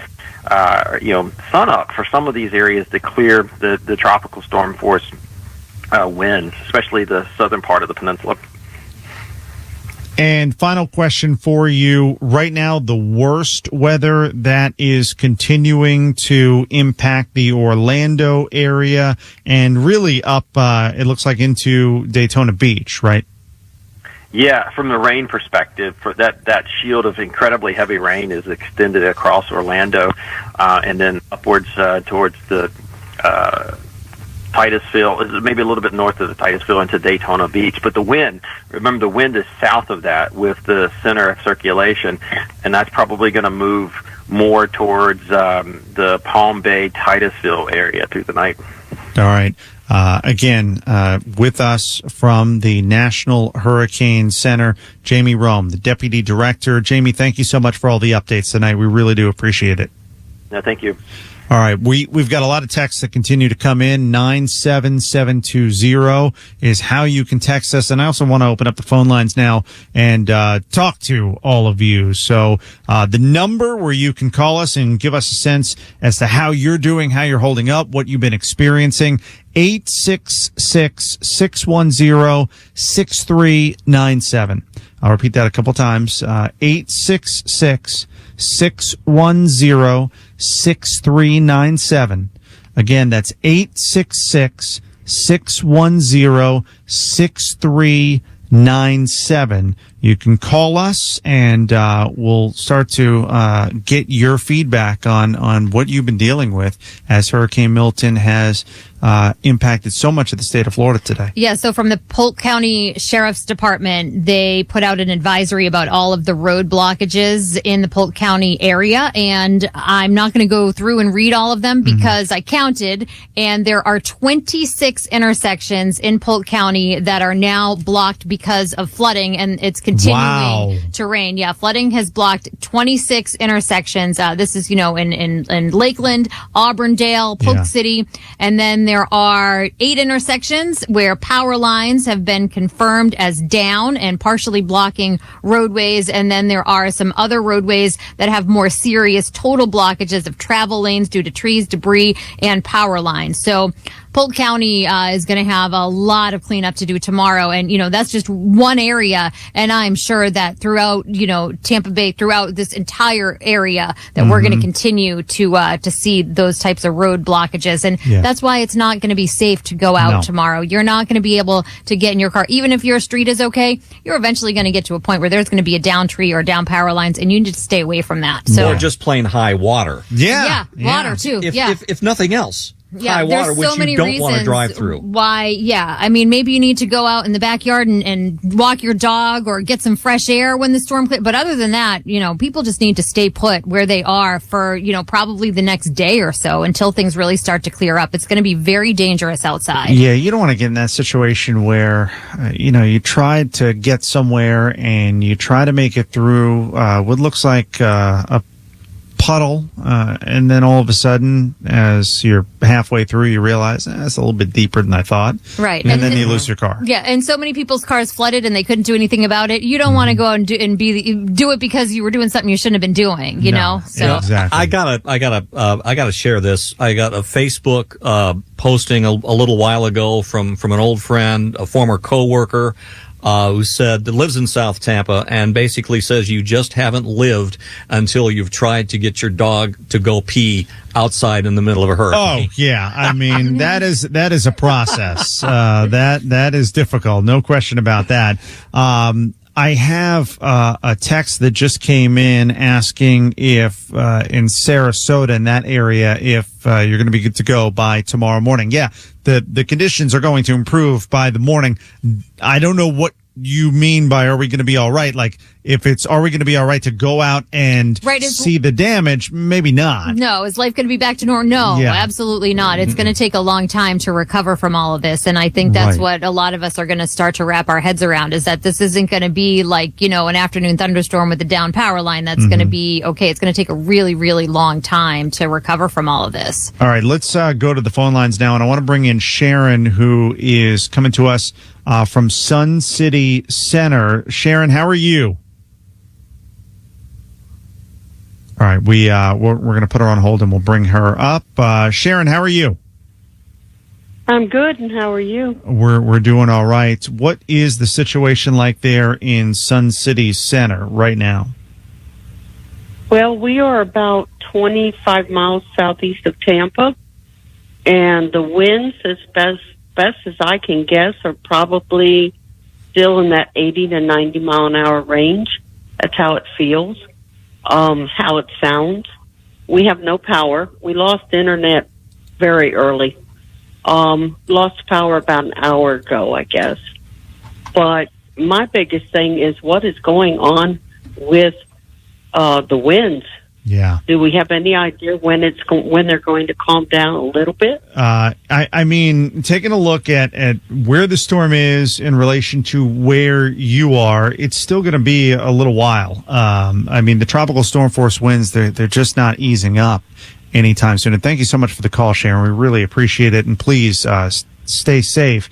sun up for some of these areas to clear the tropical storm force winds, especially the southern part of the peninsula. And final question for you. Right now, the worst weather that is continuing to impact the Orlando area and really up, it looks like, into Daytona Beach, right? Yeah, from the rain perspective, for that shield of incredibly heavy rain is extended across Orlando, and then upwards towards the Titusville, maybe a little bit north of the Titusville into Daytona Beach. But the wind, remember, the wind is south of that with the center of circulation, and that's probably going to move more towards the Palm Bay, Titusville area through the night. All right. Again, with us from the National Hurricane Center, Jamie Rome, the Deputy Director. Jamie, thank you so much for all the updates tonight. We really do appreciate it. No, thank you. All right. We've got a lot of texts that continue to come in. 97720 is how you can text us. And I also want to open up the phone lines now and talk to all of you. So the number where you can call us and give us a sense as to how you're doing, how you're holding up, what you've been experiencing, 866-610-6397. I'll repeat that a couple times. 866-610-6397. Again, that's 866-610-6397. You can call us, and we'll start to get your feedback on what you've been dealing with as Hurricane Milton has impacted so much of the state of Florida today. Yeah, so from the Polk County Sheriff's Department, they put out an advisory about all of the road blockages in the Polk County area, and I'm not going to go through and read all of them because I counted, and there are 26 intersections in Polk County that are now blocked because of flooding, and it's continuing to rain. Yeah, flooding has blocked 26 intersections. This is, in Lakeland, Auburndale, Polk City, and then there are 8 intersections where power lines have been confirmed as down and partially blocking roadways. And then there are some other roadways that have more serious total blockages of travel lanes due to trees, debris, and power lines. So Polk County is going to have a lot of cleanup to do tomorrow. And, that's just one area. And I'm sure that throughout, Tampa Bay, throughout this entire area, that we're going to continue to see those types of road blockages. And that's why it's not going to be safe to go out tomorrow. You're not going to be able to get in your car. Even if your street is okay, you're eventually going to get to a point where there's going to be a down tree or down power lines, and you need to stay away from that. So, or just plain high water. Yeah, water too. If nothing else. Yeah, high water, there's so which many you don't want to drive reasons through. why, maybe you need to go out in the backyard and walk your dog or get some fresh air when the storm clears. But other than that, people just need to stay put where they are for, probably the next day or so until things really start to clear up. It's going to be very dangerous outside. Yeah, you don't want to get in that situation where, you tried to get somewhere and you try to make it through what looks like a puddle, and then all of a sudden, as you're halfway through, you realize it's a little bit deeper than I thought. Right. And then you lose your car. Yeah, and so many people's cars flooded and they couldn't do anything about it. You don't want to go out and do it because you were doing something you shouldn't have been doing, know? So exactly. I gotta share this. I got a Facebook posting a little while ago from an old friend, a former coworker, who said that lives in South Tampa and basically says you just haven't lived until you've tried to get your dog to go pee outside in the middle of a hurricane. Oh yeah, I mean that is a process. That is difficult, no question about that. I have a text that just came in asking if in Sarasota, in that area, if you're going to be good to go by tomorrow morning. Yeah, the conditions are going to improve by the morning. I don't know what you mean by are we going to be all right? Like, if it's are we going to be all right to go out and see the damage? Maybe not. No. Is life going to be back to normal? No, absolutely not. It's going to take a long time to recover from all of this. And I think that's what a lot of us are going to start to wrap our heads around, is that this isn't going to be like, an afternoon thunderstorm with a down power line. That's going to be okay. It's going to take a really, really long time to recover from all of this. All right. Let's go to the phone lines now. And I want to bring in Sharon, who is coming to us from Sun City Center. Sharon, how are you? All right, we're going to put her on hold and we'll bring her up. Sharon, how are you? I'm good, and how are you? We're doing all right. What is the situation like there in Sun City Center right now? Well, we are about 25 miles southeast of Tampa, and the winds, as best as I can guess, are probably still in that 80 to 90 mile an hour range. That's how it feels. How it sounds. We have no power. We lost internet very early. Lost power about an hour ago, I guess. But my biggest thing is what is going on with the winds. Yeah. Do we have any idea when they're going to calm down a little bit? I mean, taking a look at where the storm is in relation to where you are, it's still going to be a little while. I mean, the tropical storm force winds, they're just not easing up anytime soon. And thank you so much for the call, Sharon. We really appreciate it. And please stay safe.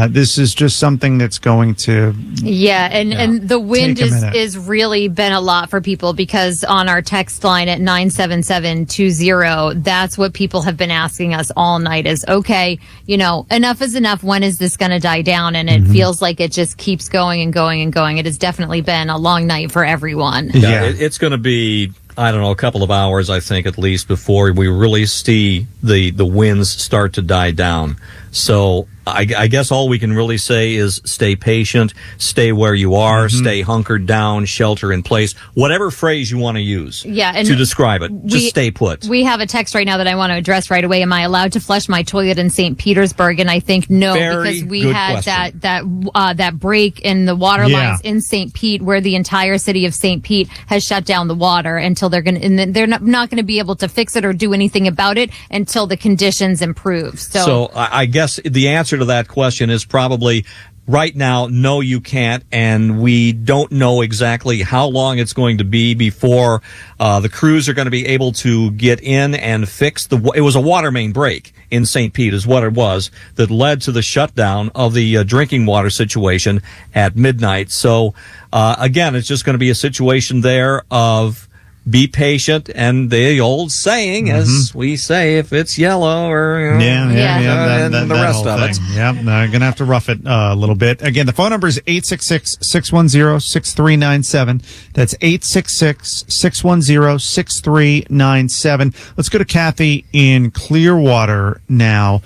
This is just something that's going to and the wind is really been a lot for people, because on our text line at 97720, that's what people have been asking us all night is, okay, enough is enough. When is this going to die down? And it feels like it just keeps going and going and going. It has definitely been a long night for everyone. It's going to be, I don't know, a couple of hours, I think, at least, before we really see the winds start to die down. So I guess all we can really say is stay patient, stay where you are, stay hunkered down, shelter in place, whatever phrase you want to use and to describe it. Just stay put. We have a text right now that I want to address right away. Am I allowed to flush my toilet in St. Petersburg? And I think no, because we had that break in the water lines in St. Pete, where the entire city of St. Pete has shut down the water until they're not going to be able to fix it or do anything about it until the conditions improve. So I guess the answer to that question is probably right now, no, you can't, and we don't know exactly how long it's going to be before the crews are going to be able to get in and fix it was a water main break in St. Pete is what it was that led to the shutdown of the drinking water situation at midnight. So again, it's just going to be a situation there of be patient, and the old saying, as we say, if it's yellow or and the rest of it. Yep, I'm gonna have to rough it a little bit. Again, the phone number is 866-610-6397. That's 866-610-6397. Let's go to Kathy in Clearwater now,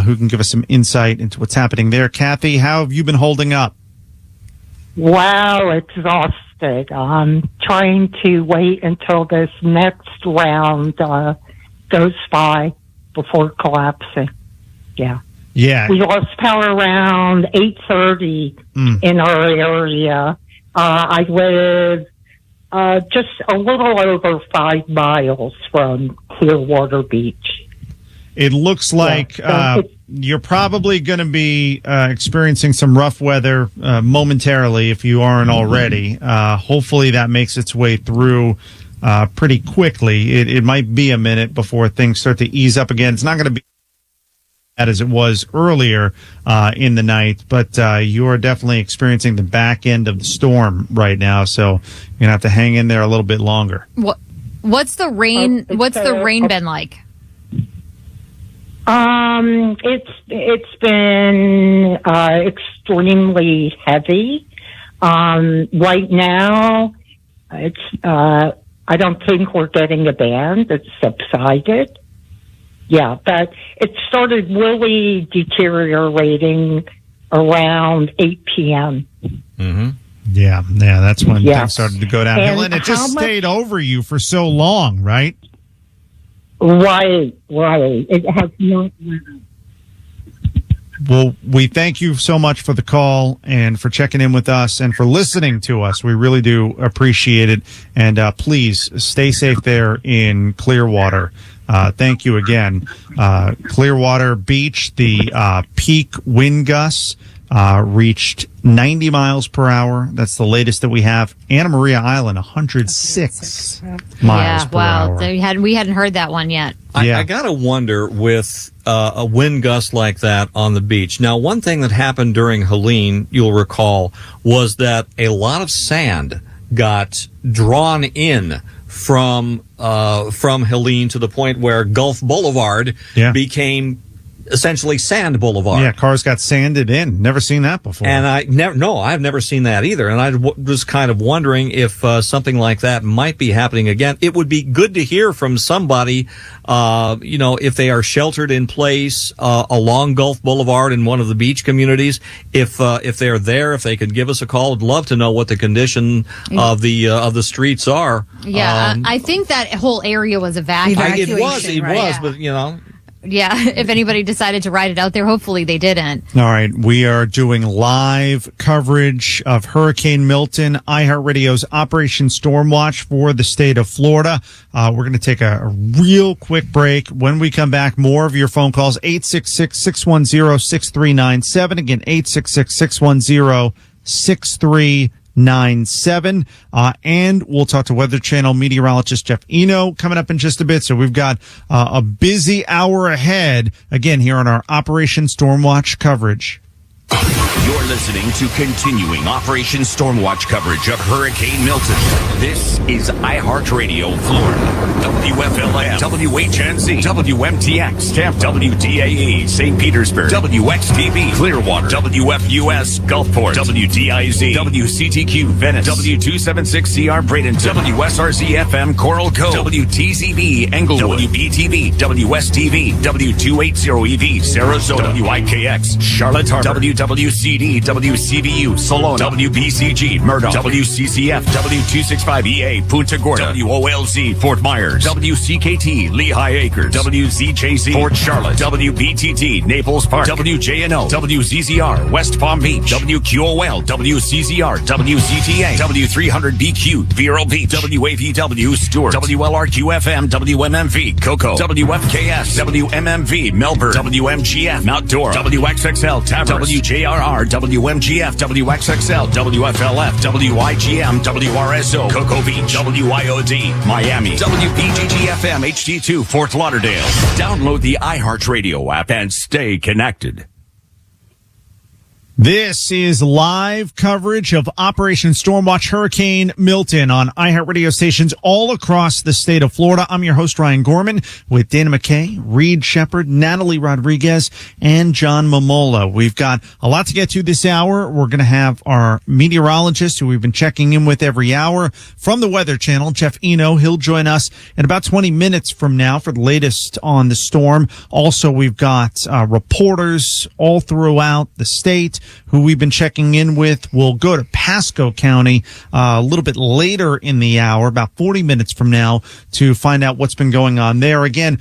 who can give us some insight into what's happening there. Kathy, how have you been holding up? Wow, exhausted. I'm trying to wait until this next round goes by before collapsing. Yeah. We lost power around 8:30 in our area. I live just a little over 5 miles from Clearwater Beach. It looks like you're probably going to be experiencing some rough weather momentarily if you aren't already. Hopefully that makes its way through pretty quickly. It might be a minute before things start to ease up again. It's not going to be bad as it was earlier in the night, but you are definitely experiencing the back end of the storm right now, so you're going to have to hang in there a little bit longer. What's the rain? What's the rain been like? It's been extremely heavy. Right now, I don't think we're getting a band. It's subsided. Yeah, but it started really deteriorating around 8 p.m. Yeah, that's when things started to go downhill, and it just stayed over you for so long, right? Right. It has not. Well, we thank you so much for the call and for checking in with us and for listening to us. We really do appreciate it. And please stay safe there in Clearwater. Thank you again. Clearwater Beach, the peak wind gusts reached 90 miles per hour. That's the latest that we have. Anna Maria Island, 106 miles per hour. We hadn't heard that one yet. I gotta wonder with a wind gust like that on the beach. Now, one thing that happened during Helene, you'll recall, was that a lot of sand got drawn in from Helene to the point where Gulf Boulevard became essentially Sand Boulevard. Yeah, cars got sanded in. Never seen that before. And I've never seen that either. And I was kind of wondering if something like that might be happening again. It would be good to hear from somebody, if they are sheltered in place along Gulf Boulevard in one of the beach communities. If they're there, if they could give us a call, I'd love to know what the condition of the streets are. Yeah, I think that whole area was evacuated. It was, but Yeah, if anybody decided to ride it out there, hopefully they didn't. All right, we are doing live coverage of Hurricane Milton, iHeartRadio's Operation Stormwatch for the state of Florida. We're going to take a real quick break. When we come back, more of your phone calls, 866-610-6397. Again, 866-610-6397. 97. And we'll talk to Weather Channel meteorologist Jeff Eno coming up in just a bit. So we've got a busy hour ahead again here on our Operation Stormwatch coverage. You're listening to continuing Operation Stormwatch coverage of Hurricane Milton. This is iHeartRadio, Florida. WFLA, WHNZ, WMTX, Tampa, WDAE, St. Petersburg, WXTV, Clearwater, WFUS, Gulfport, WDIZ, WCTQ, Venice, W276CR, Bradenton, WSRZ-FM, Coral Cove, WTZB, Englewood, WBTV, WSTV, W280EV, Sarasota, WIKX, Charlotte Harbor, WWCD, WCBU, Salona, WBCG, Murdoch, WCCF, W265EA, Punta Gorda, WOLZ, Fort Myers, WCKT, Lehigh Acres, WZJZ, Port Charlotte, WBTT, Naples Park, WJNO, WZZR, West Palm Beach, WQOL, WCZR, WCTA, W300BQ, Vero Beach, WAVW, Stewart, WLRQ-FM, WMMV, Cocoa, WFKS, WMMV, Melbourne, WMGF, Mount Dora, WXXL, Tavros, WJRR, WMGF, WXXL, WFLF, WIGM, WRSO, Cocoa Beach, WIOD, Miami, WPGG-FM, HD2, Fort Lauderdale. Download the iHeartRadio app and stay connected. This is live coverage of Operation Stormwatch Hurricane Milton on iHeartRadio stations all across the state of Florida. I'm your host, Ryan Gorman, with Dana McKay, Read Shepherd, Natalie Rodriguez, and John Mamola. We've got a lot to get to this hour. We're going to have our meteorologist, who we've been checking in with every hour from the Weather Channel, Jeff Eno. He'll join us in about 20 minutes from now for the latest on the storm. Also, we've got reporters all throughout the state who we've been checking in with. We'll go to Pasco County a little bit later in the hour, about 40 minutes from now, to find out what's been going on there. Again,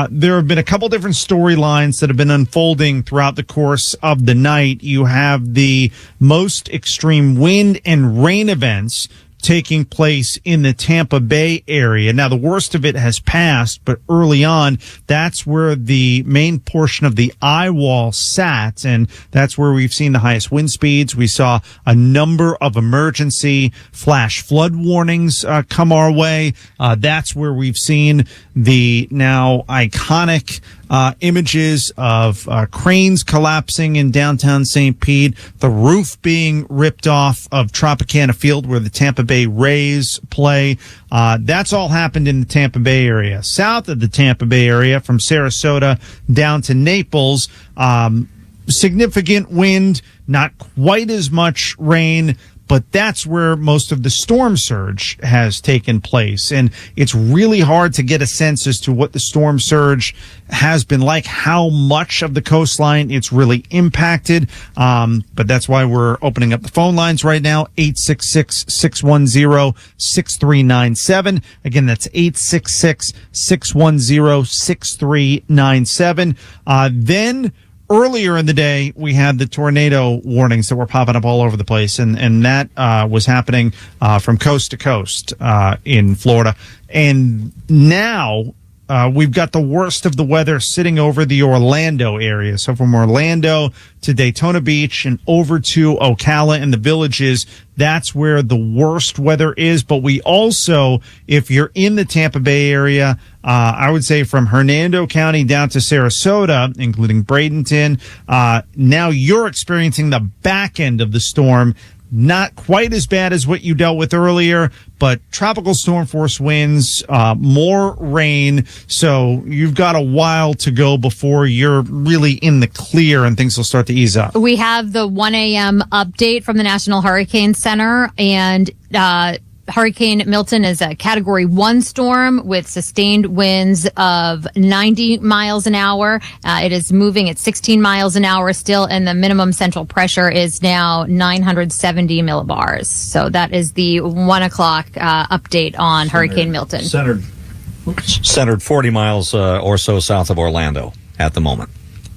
there have been a couple different storylines that have been unfolding throughout the course of the night. You have the most extreme wind and rain events taking place in the Tampa Bay area. Now, the worst of it has passed, but early on, that's where the main portion of the eye wall sat, and that's where we've seen the highest wind speeds. We saw a number of emergency flash flood warnings come our way. That's where we've seen the now iconic images of cranes collapsing in downtown St. Pete, the roof being ripped off of Tropicana Field where the Tampa Bay Rays play. That's all happened in the Tampa Bay area. South of the Tampa Bay area, from Sarasota down to Naples, significant wind, not quite as much rain, but that's where most of the storm surge has taken place. And it's really hard to get a sense as to what the storm surge has been like, how much of the coastline it's really impacted. But that's why we're opening up the phone lines right now, 866-610-6397. Again, that's 866-610-6397. Then earlier in the day, we had the tornado warnings that were popping up all over the place, and that was happening from coast to coast in Florida. And now we've got the worst of the weather sitting over the Orlando area. So from Orlando to Daytona Beach and over to Ocala and the Villages, that's where the worst weather is. But we also, if you're in the Tampa Bay area, I would say from Hernando County down to Sarasota, including Bradenton, now you're experiencing the back end of the storm. Not quite as bad as what you dealt with earlier, but tropical storm force winds, more rain. So you've got a while to go before you're really in the clear and things will start to ease up. We have the 1 a.m. update from the National Hurricane Center, and Hurricane Milton is a Category 1 storm with sustained winds of 90 miles an hour. It is moving at 16 miles an hour still, and the minimum central pressure is now 970 millibars. So that is the 1 o'clock update on Hurricane Milton. Centered 40 miles or so south of Orlando at the moment.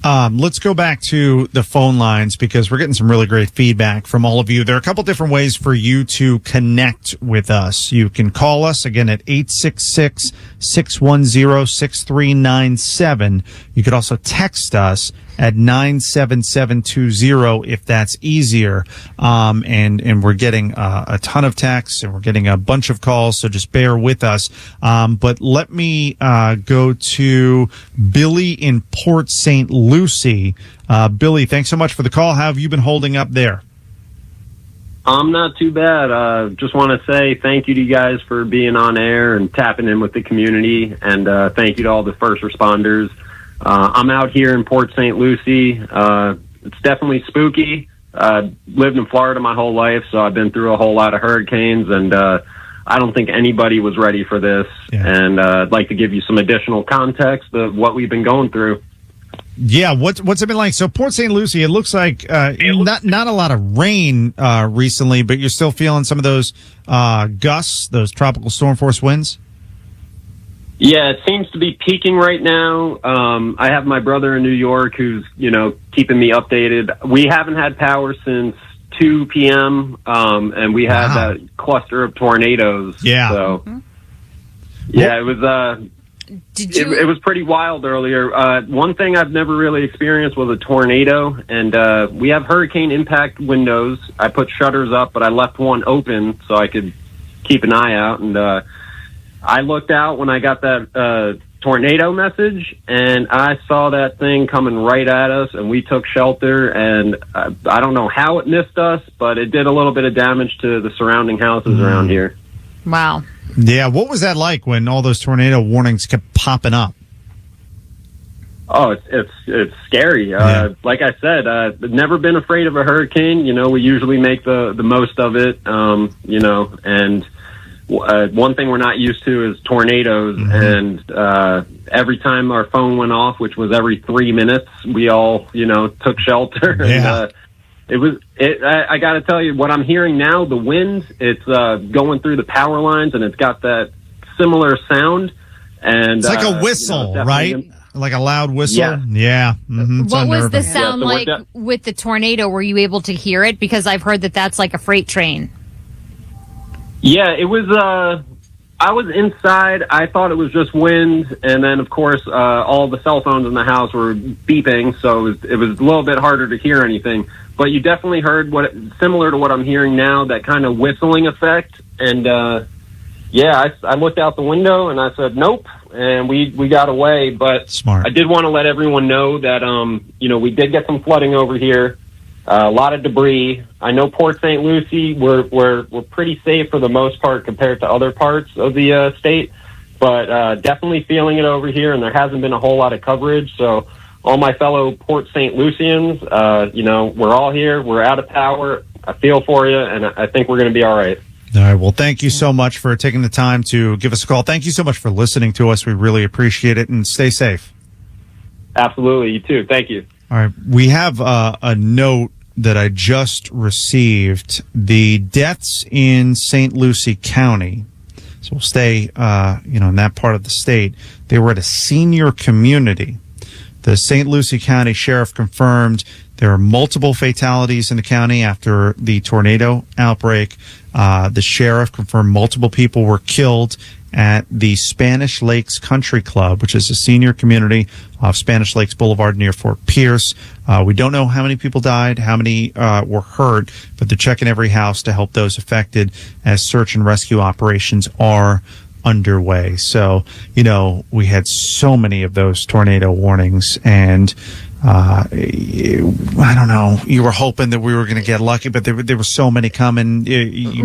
Let's go back to the phone lines because we're getting some really great feedback from all of you. There are a couple different ways for you to connect with us. You can call us again at 866-610-6397. You could also text us at 97720 if that's easier. And we're getting a ton of texts and we're getting a bunch of calls, so just bear with us. But let me go to Billy in Port St. Lucie. Billy, thanks so much for the call. How have you been holding up there? I'm not too bad. Just want to say thank you to you guys for being on air and tapping in with the community, and thank you to all the first responders. I'm out here in Port St. Lucie. It's definitely spooky. Lived in Florida my whole life, so I've been through a whole lot of hurricanes, and I don't think anybody was ready for this. Yeah. And I'd like to give you some additional context of what we've been going through. Yeah, what's it been like? So Port St. Lucie, it looks like not a lot of rain recently, but you're still feeling some of those gusts, those tropical storm force winds? Yeah, it seems to be peaking right now. I have my brother in New York who's, keeping me updated. We haven't had power since 2 p.m., and we had that cluster of tornadoes. Yeah. So, yeah, it was... It was pretty wild earlier. One thing I've never really experienced was a tornado, and we have hurricane impact windows. I put shutters up, but I left one open so I could keep an eye out. And I looked out when I got that tornado message, and I saw that thing coming right at us, and we took shelter. And I don't know how it missed us, but it did a little bit of damage to the surrounding houses around here. Wow. Yeah, what was that like when all those tornado warnings kept popping up? Oh, it's scary. Like I said, never been afraid of a hurricane. We usually make the most of it. And one thing we're not used to is tornadoes. Mm-hmm. And every time our phone went off, which was every 3 minutes, we all took shelter. Yeah. And, I got to tell you, what I'm hearing now, the wind, it's going through the power lines, and it's got that similar sound. And it's like a whistle, right? Like a loud whistle? Yeah. Mm-hmm. What was the sound like with the tornado? Were you able to hear it? Because I've heard that that's like a freight train. Yeah, it was... I was inside. I thought it was just wind, and then, of course, all the cell phones in the house were beeping, so it was a little bit harder to hear anything. But you definitely heard similar to what I'm hearing now, that kind of whistling effect. And I looked out the window and I said, nope, and we got away. But smart. I did want to let everyone know that we did get some flooding over here, a lot of debris. I know Port St. Lucie, we're pretty safe for the most part compared to other parts of the state, but definitely feeling it over here, and there hasn't been a whole lot of coverage. So all my fellow Port St. Lucians, we're all here. We're out of power. I feel for you, and I think we're going to be all right. All right. Well, thank you so much for taking the time to give us a call. Thank you so much for listening to us. We really appreciate it, and stay safe. Absolutely. You too. Thank you. All right. We have a note that I just received. The deaths in St. Lucie County, so we'll stay, in that part of the state, they were at a senior community. The St. Lucie County Sheriff confirmed there are multiple fatalities in the county after the tornado outbreak. The sheriff confirmed multiple people were killed at the Spanish Lakes Country Club, which is a senior community off Spanish Lakes Boulevard near Fort Pierce. We don't know how many people died, how many were hurt, but they're checking every house to help those affected as search and rescue operations are underway. So, we had so many of those tornado warnings, and I don't know. You were hoping that we were going to get lucky, but there were so many coming.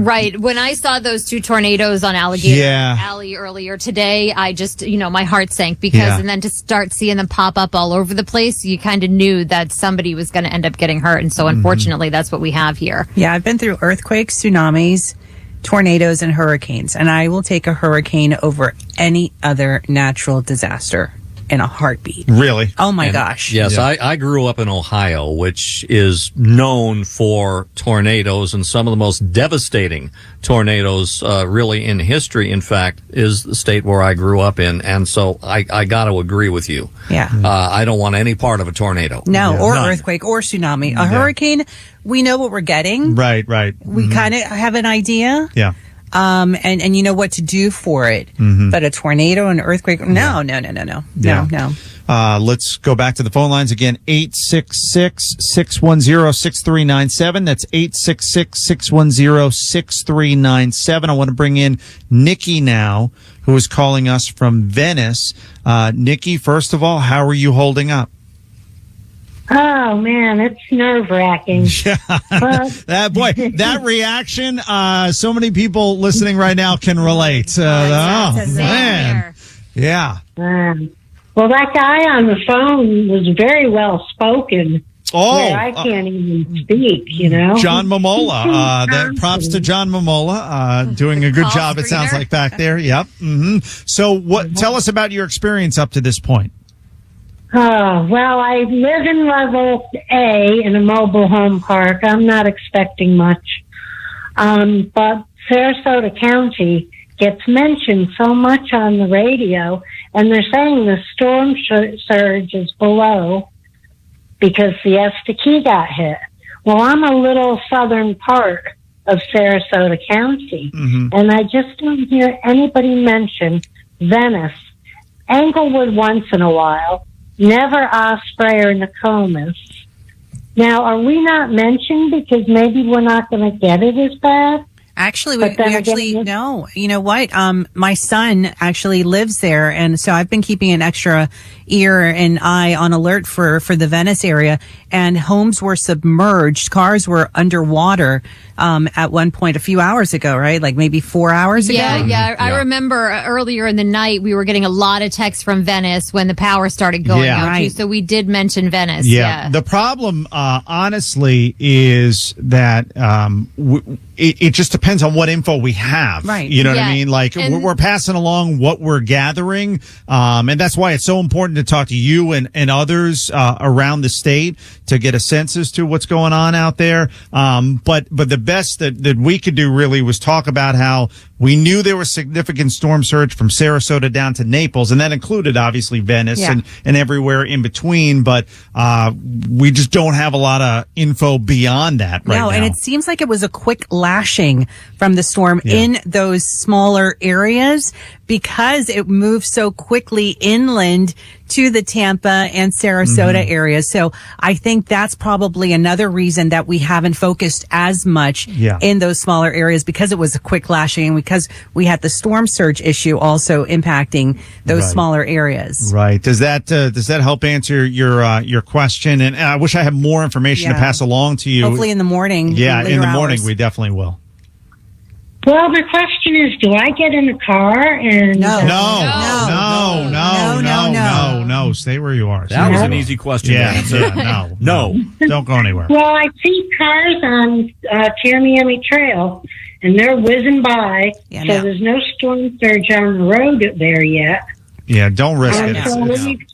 Right. When I saw those two tornadoes on Alligator Alley earlier today, I just, my heart sank because, and then to start seeing them pop up all over the place, you kind of knew that somebody was going to end up getting hurt. And so unfortunately, that's what we have here. Yeah, I've been through earthquakes, tsunamis, tornadoes, and hurricanes, and I will take a hurricane over any other natural disaster in a heartbeat. Really? Oh my gosh. Yes, yeah. I grew up in Ohio, which is known for tornadoes, and some of the most devastating tornadoes really in history, in fact, is the state where I grew up in. And so I got to agree with you. Yeah. I don't want any part of a tornado. No, or earthquake or tsunami. A hurricane, we know what we're getting. Right. We kind of have an idea. Yeah. And you know what to do for it. But a tornado, an earthquake, no. Let's go back to the phone lines again. 866-610-6397. That's 866-610-6397. I want to bring in Nikki now, who is calling us from Venice. Nikki, first of all, how are you holding up? Oh man, it's nerve-wracking. Yeah, that reaction. So many people listening right now can relate. Man, yeah. Well, that guy on the phone was very well spoken. Oh, I can't even speak. You know, John Mamola. Props to John Mamola, doing a good job. It sounds like back there. Yep. Mm-hmm. So, tell us about your experience up to this point. Well, I live in level A in a mobile home park. I'm not expecting much. But Sarasota County gets mentioned so much on the radio, and they're saying the storm surge is below because Siesta Key got hit. Well, I'm a little southern part of Sarasota County, and I just don't hear anybody mention Venice. Englewood once in a while. Never Osprey or Nokomis. Now, are we not mentioned because maybe we're not going to get it as bad? Actually, we actually know. You know what? My son actually lives there, and so I've been keeping an extra ear and eye on alert for the Venice area. And homes were submerged, cars were underwater at one point a few hours ago, right? Like maybe 4 hours ago. Yeah. I remember earlier in the night we were getting a lot of texts from Venice when the power started going out too. So we did mention Venice. Yeah. The problem, honestly, is that it just depends on what info we have. Right. You know what I mean? Like we're passing along what we're gathering. And that's why it's so important to talk to you and others around the state to get a sense as to what's going on out there. But the best that we could do really was talk about how we knew there was significant storm surge from Sarasota down to Naples, and that included obviously Venice and everywhere in between. But we just don't have a lot of info beyond that right now. And it seems like it was a quick lashing from the storm in those smaller areas because it moved so quickly inland to the Tampa and Sarasota areas. So I think that's probably another reason that we haven't focused as much in those smaller areas, because it was a quick lashing and because we had the storm surge issue also impacting those smaller areas. Right. Does that help answer your question? And I wish I had more information to pass along to you. Hopefully in the morning. Yeah, in the morning we definitely will. Well, my question is, do I get in the car and... No. Stay where you are. That was an easy question to answer. No. Don't go anywhere. Well, I see cars on Tamiami Trail, and they're whizzing by, there's no storm surge on the road there yet. Yeah, don't risk it. It's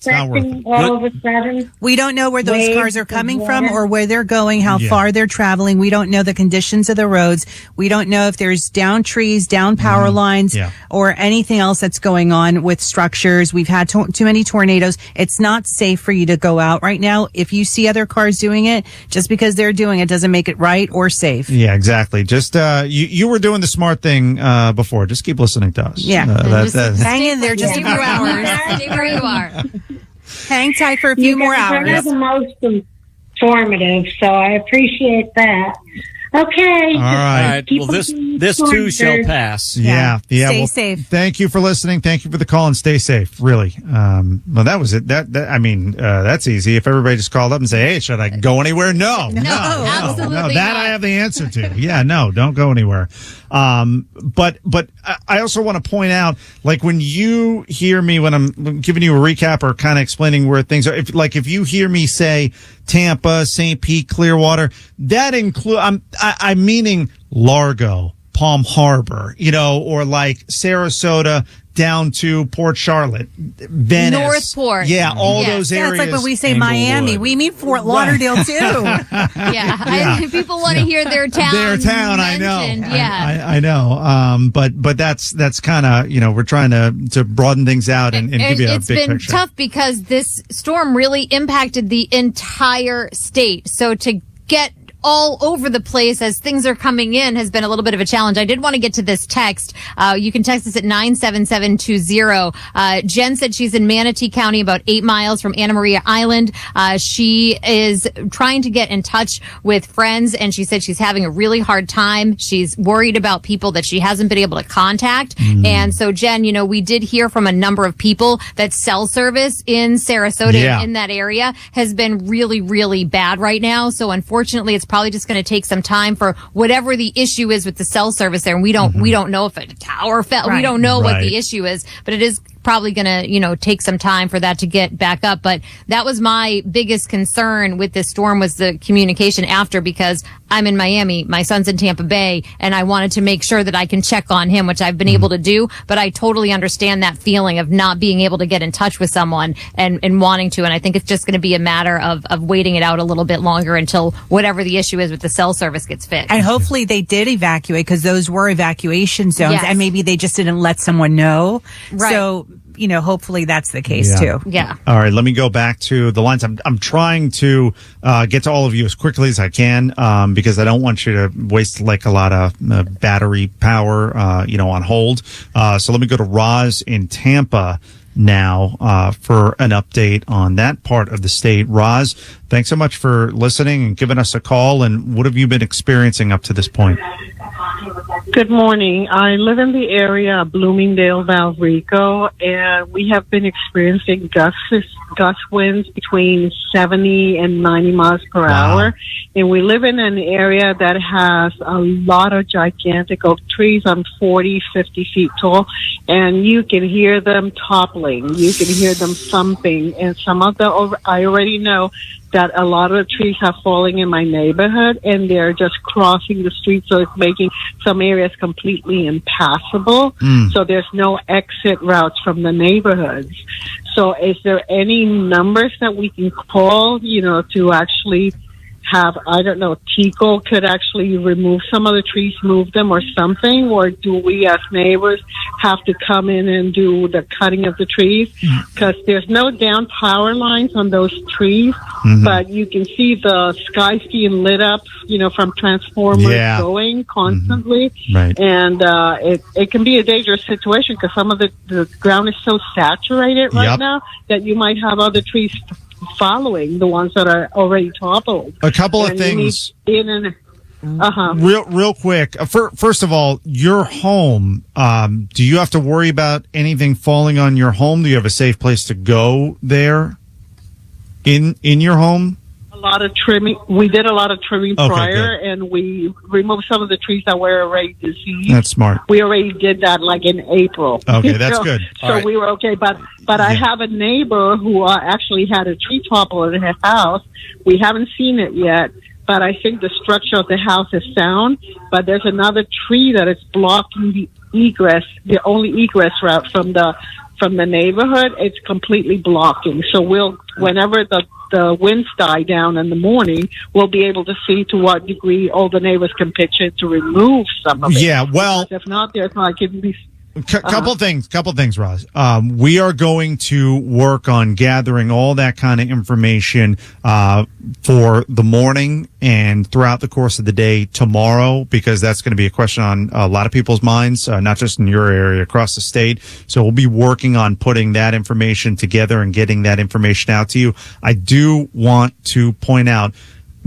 not worth it. All of a sudden, we don't know where those cars are coming from or where they're going, how far they're traveling. We don't know the conditions of the roads. We don't know if there's down trees, down power lines, or anything else that's going on with structures. We've had too many tornadoes. It's not safe for you to go out right now. If you see other cars doing it, just because they're doing it doesn't make it right or safe. Yeah, exactly. Just you were doing the smart thing before. Just keep listening to us. Yeah, hang in there just a few hours. Stay where you are. Hang tight for a few more hours. You're the most informative, so I appreciate that. Okay. All right. Well, this too shall pass. Yeah. Stay safe. Thank you for listening. Thank you for the call, and stay safe. Really. Well, that was it. That's easy. If everybody just called up and say, "Hey, should I go anywhere?" No, absolutely no. That I have the answer to. Yeah, no, don't go anywhere. But I also want to point out, like, when you hear me when I'm giving you a recap or kind of explaining where things are, if you hear me say Tampa, St. Pete, Clearwater, that include I'm meaning Largo, Palm Harbor, or like Sarasota down to Port Charlotte, Venice, Northport. Yeah, all those areas. It's like when we say Miami, we mean Fort Lauderdale too. People want to hear their town. Their town, I know. Yeah, I know. But that's kind of we're trying to broaden things out and give you a big picture. It's been tough because this storm really impacted the entire state. So to get all over the place as things are coming in has been a little bit of a challenge. I did want to get to this text. You can text us at 97720. Jen said she's in Manatee County, about 8 miles from Anna Maria Island. She is trying to get in touch with friends, and she said she's having a really hard time. She's worried about people that she hasn't been able to contact. And so, Jen, we did hear from a number of people that cell service in Sarasota, in that area, has been really, really bad right now. So unfortunately, it's probably just going to take some time for whatever the issue is with the cell service there. And we don't know if a tower fell. Right. We don't know what the issue is, but it is probably going to, take some time for that to get back up. But that was my biggest concern with this storm, was the communication after, because I'm in Miami, my son's in Tampa Bay, and I wanted to make sure that I can check on him, which I've been able to do. But I totally understand that feeling of not being able to get in touch with someone and wanting to. And I think it's just going to be a matter of waiting it out a little bit longer until whatever the issue is with the cell service gets fixed. And hopefully they did evacuate, because those were evacuation zones, and maybe they just didn't let someone know. Right. So, hopefully that's the case too. Yeah. All right, let me go back to the lines. I'm trying to get to all of you as quickly as I can, because I don't want you to waste like a lot of battery power, on hold. So let me go to Roz in Tampa now for an update on that part of the state. Roz, thanks so much for listening and giving us a call. And what have you been experiencing up to this point? Good morning. I live in the area of Bloomingdale, Valrico, and we have been experiencing gust winds between 70 and 90 miles per hour. And we live in an area that has a lot of gigantic oak trees, 40, 50 feet tall, and you can hear them toppling. You can hear them thumping, and some of them, I already know that a lot of the trees are falling in my neighborhood, and they're just crossing the street, so it's making some areas completely impassable. So there's no exit routes from the neighborhoods. So is there any numbers that we can call, to actually have, I don't know, TICO could actually remove some of the trees, move them or something? Or do we as neighbors have to come in and do the cutting of the trees? Because there's no down power lines on those trees, but you can see the sky being lit up, from transformers going constantly. Right. And it can be a dangerous situation, because some of the ground is so saturated right now that you might have other trees following the ones that are already toppled. A couple of things. Real quick. First of all, your home, do you have to worry about anything falling on your home? Do you have a safe place to go there in your home? A lot of trimming. We did a lot of trimming prior, and we removed some of the trees that were already diseased. That's smart. We already did that like in April. Okay, that's good. So we were okay, but I have a neighbor who actually had a tree topple in her house. We haven't seen it yet, but I think the structure of the house is sound. But there's another tree that is blocking the the only egress route from the neighborhood. It's completely blocking. So whenever the winds die down in the morning, we'll be able to see to what degree all the neighbors can pitch in to remove some of it. Yeah, well, because if not, there's not going to be. Couple things, Roz. We are going to work on gathering all that kind of information for the morning and throughout the course of the day tomorrow, because that's going to be a question on a lot of people's minds, not just in your area, across the state. So we'll be working on putting that information together and getting that information out to you. I do want to point out,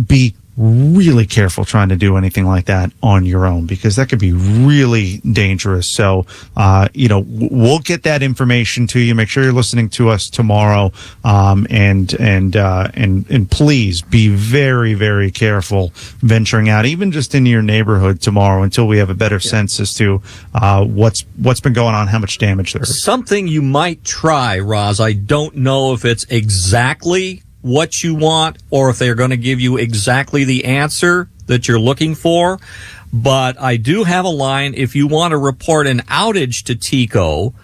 be really careful trying to do anything like that on your own, because that could be really dangerous. So, we'll get that information to you. Make sure you're listening to us tomorrow. And please be very, very careful venturing out, even just into your neighborhood tomorrow, until we have a better sense as to, what's been going on, how much damage there is. Something you might try, Roz. I don't know if it's exactly what you want, or if they're going to give you exactly the answer that you're looking for. But I do have a line. If you want to report an outage to TICO,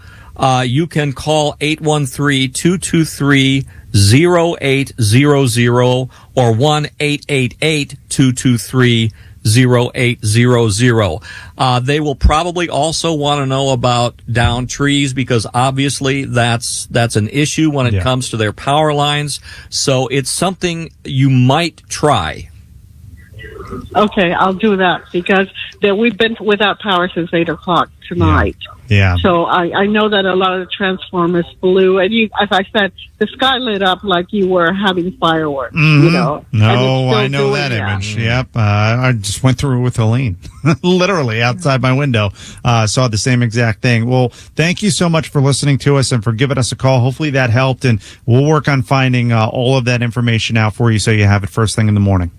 you can call 813-223-0800 or 1-888-223-0800. They will probably also want to know about down trees, because obviously that's an issue when it comes to their power lines. So it's something you might try. Okay, I'll do that because we've been without power since 8 o'clock tonight. Yeah. So I know that a lot of the transformers blew, and as I said, the sky lit up like you were having fireworks. Mhm. You know. No, I know that image. Yep. I just went through it with Helene, literally outside my window. Saw the same exact thing. Well, thank you so much for listening to us and for giving us a call. Hopefully that helped, and we'll work on finding all of that information out for you so you have it first thing in the morning.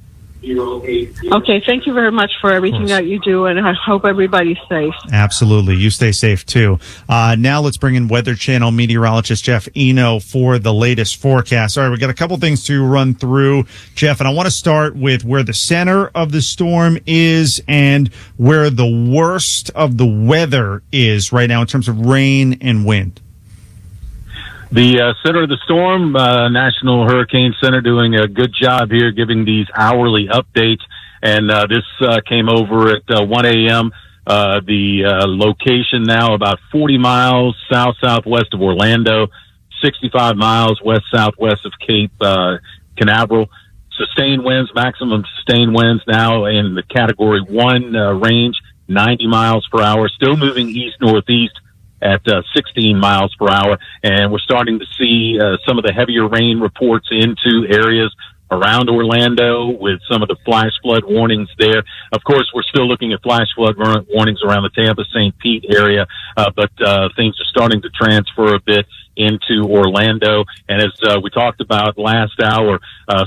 Okay, thank you very much for everything that you do, and I hope everybody's safe. Absolutely. You stay safe, too. Now let's bring in Weather Channel meteorologist Jeff Eno for the latest forecast. All right, we got a couple things to run through, Jeff, and I want to start with where the center of the storm is and where the worst of the weather is right now in terms of rain and wind. The center of the storm, National Hurricane Center, doing a good job here giving these hourly updates. And this came over at 1 a.m. The location now about 40 miles southwest of Orlando, 65 miles west-southwest of Cape Canaveral. Sustained winds, maximum sustained winds now in the Category 1 range, 90 miles per hour, still moving east-northeast at 16 miles per hour. And we're starting to see some of the heavier rain reports into areas around Orlando with some of the flash flood warnings there. Of course, we're still looking at flash flood warnings around the Tampa, St. Pete area, but things are starting to transfer a bit into Orlando. And as we talked about last hour,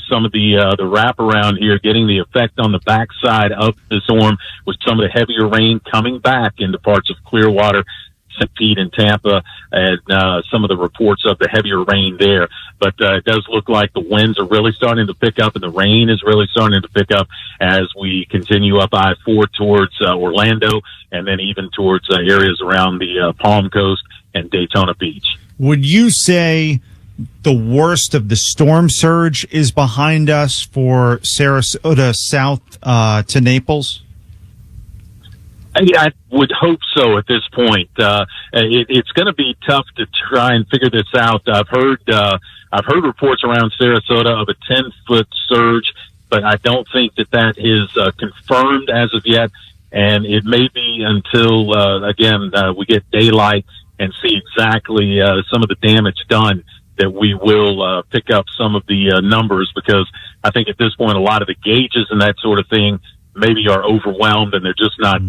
some of the wraparound here getting the effect on the backside of the storm with some of the heavier rain coming back into parts of Clearwater, St. Pete and Tampa, and some of the reports of the heavier rain there. But it does look like the winds are really starting to pick up and the rain is really starting to pick up as we continue up I-4 towards Orlando and then even towards areas around the Palm Coast and Daytona Beach. Would you say the worst of the storm surge is behind us for Sarasota south to Naples? I would hope so at this point. It's going to be tough to try and figure this out. I've heard reports around Sarasota of a 10-foot surge, but I don't think that is confirmed as of yet. And it may be until, we get daylight and see exactly some of the damage done that we will pick up some of the numbers, because I think at this point a lot of the gauges and that sort of thing maybe are overwhelmed and they're just not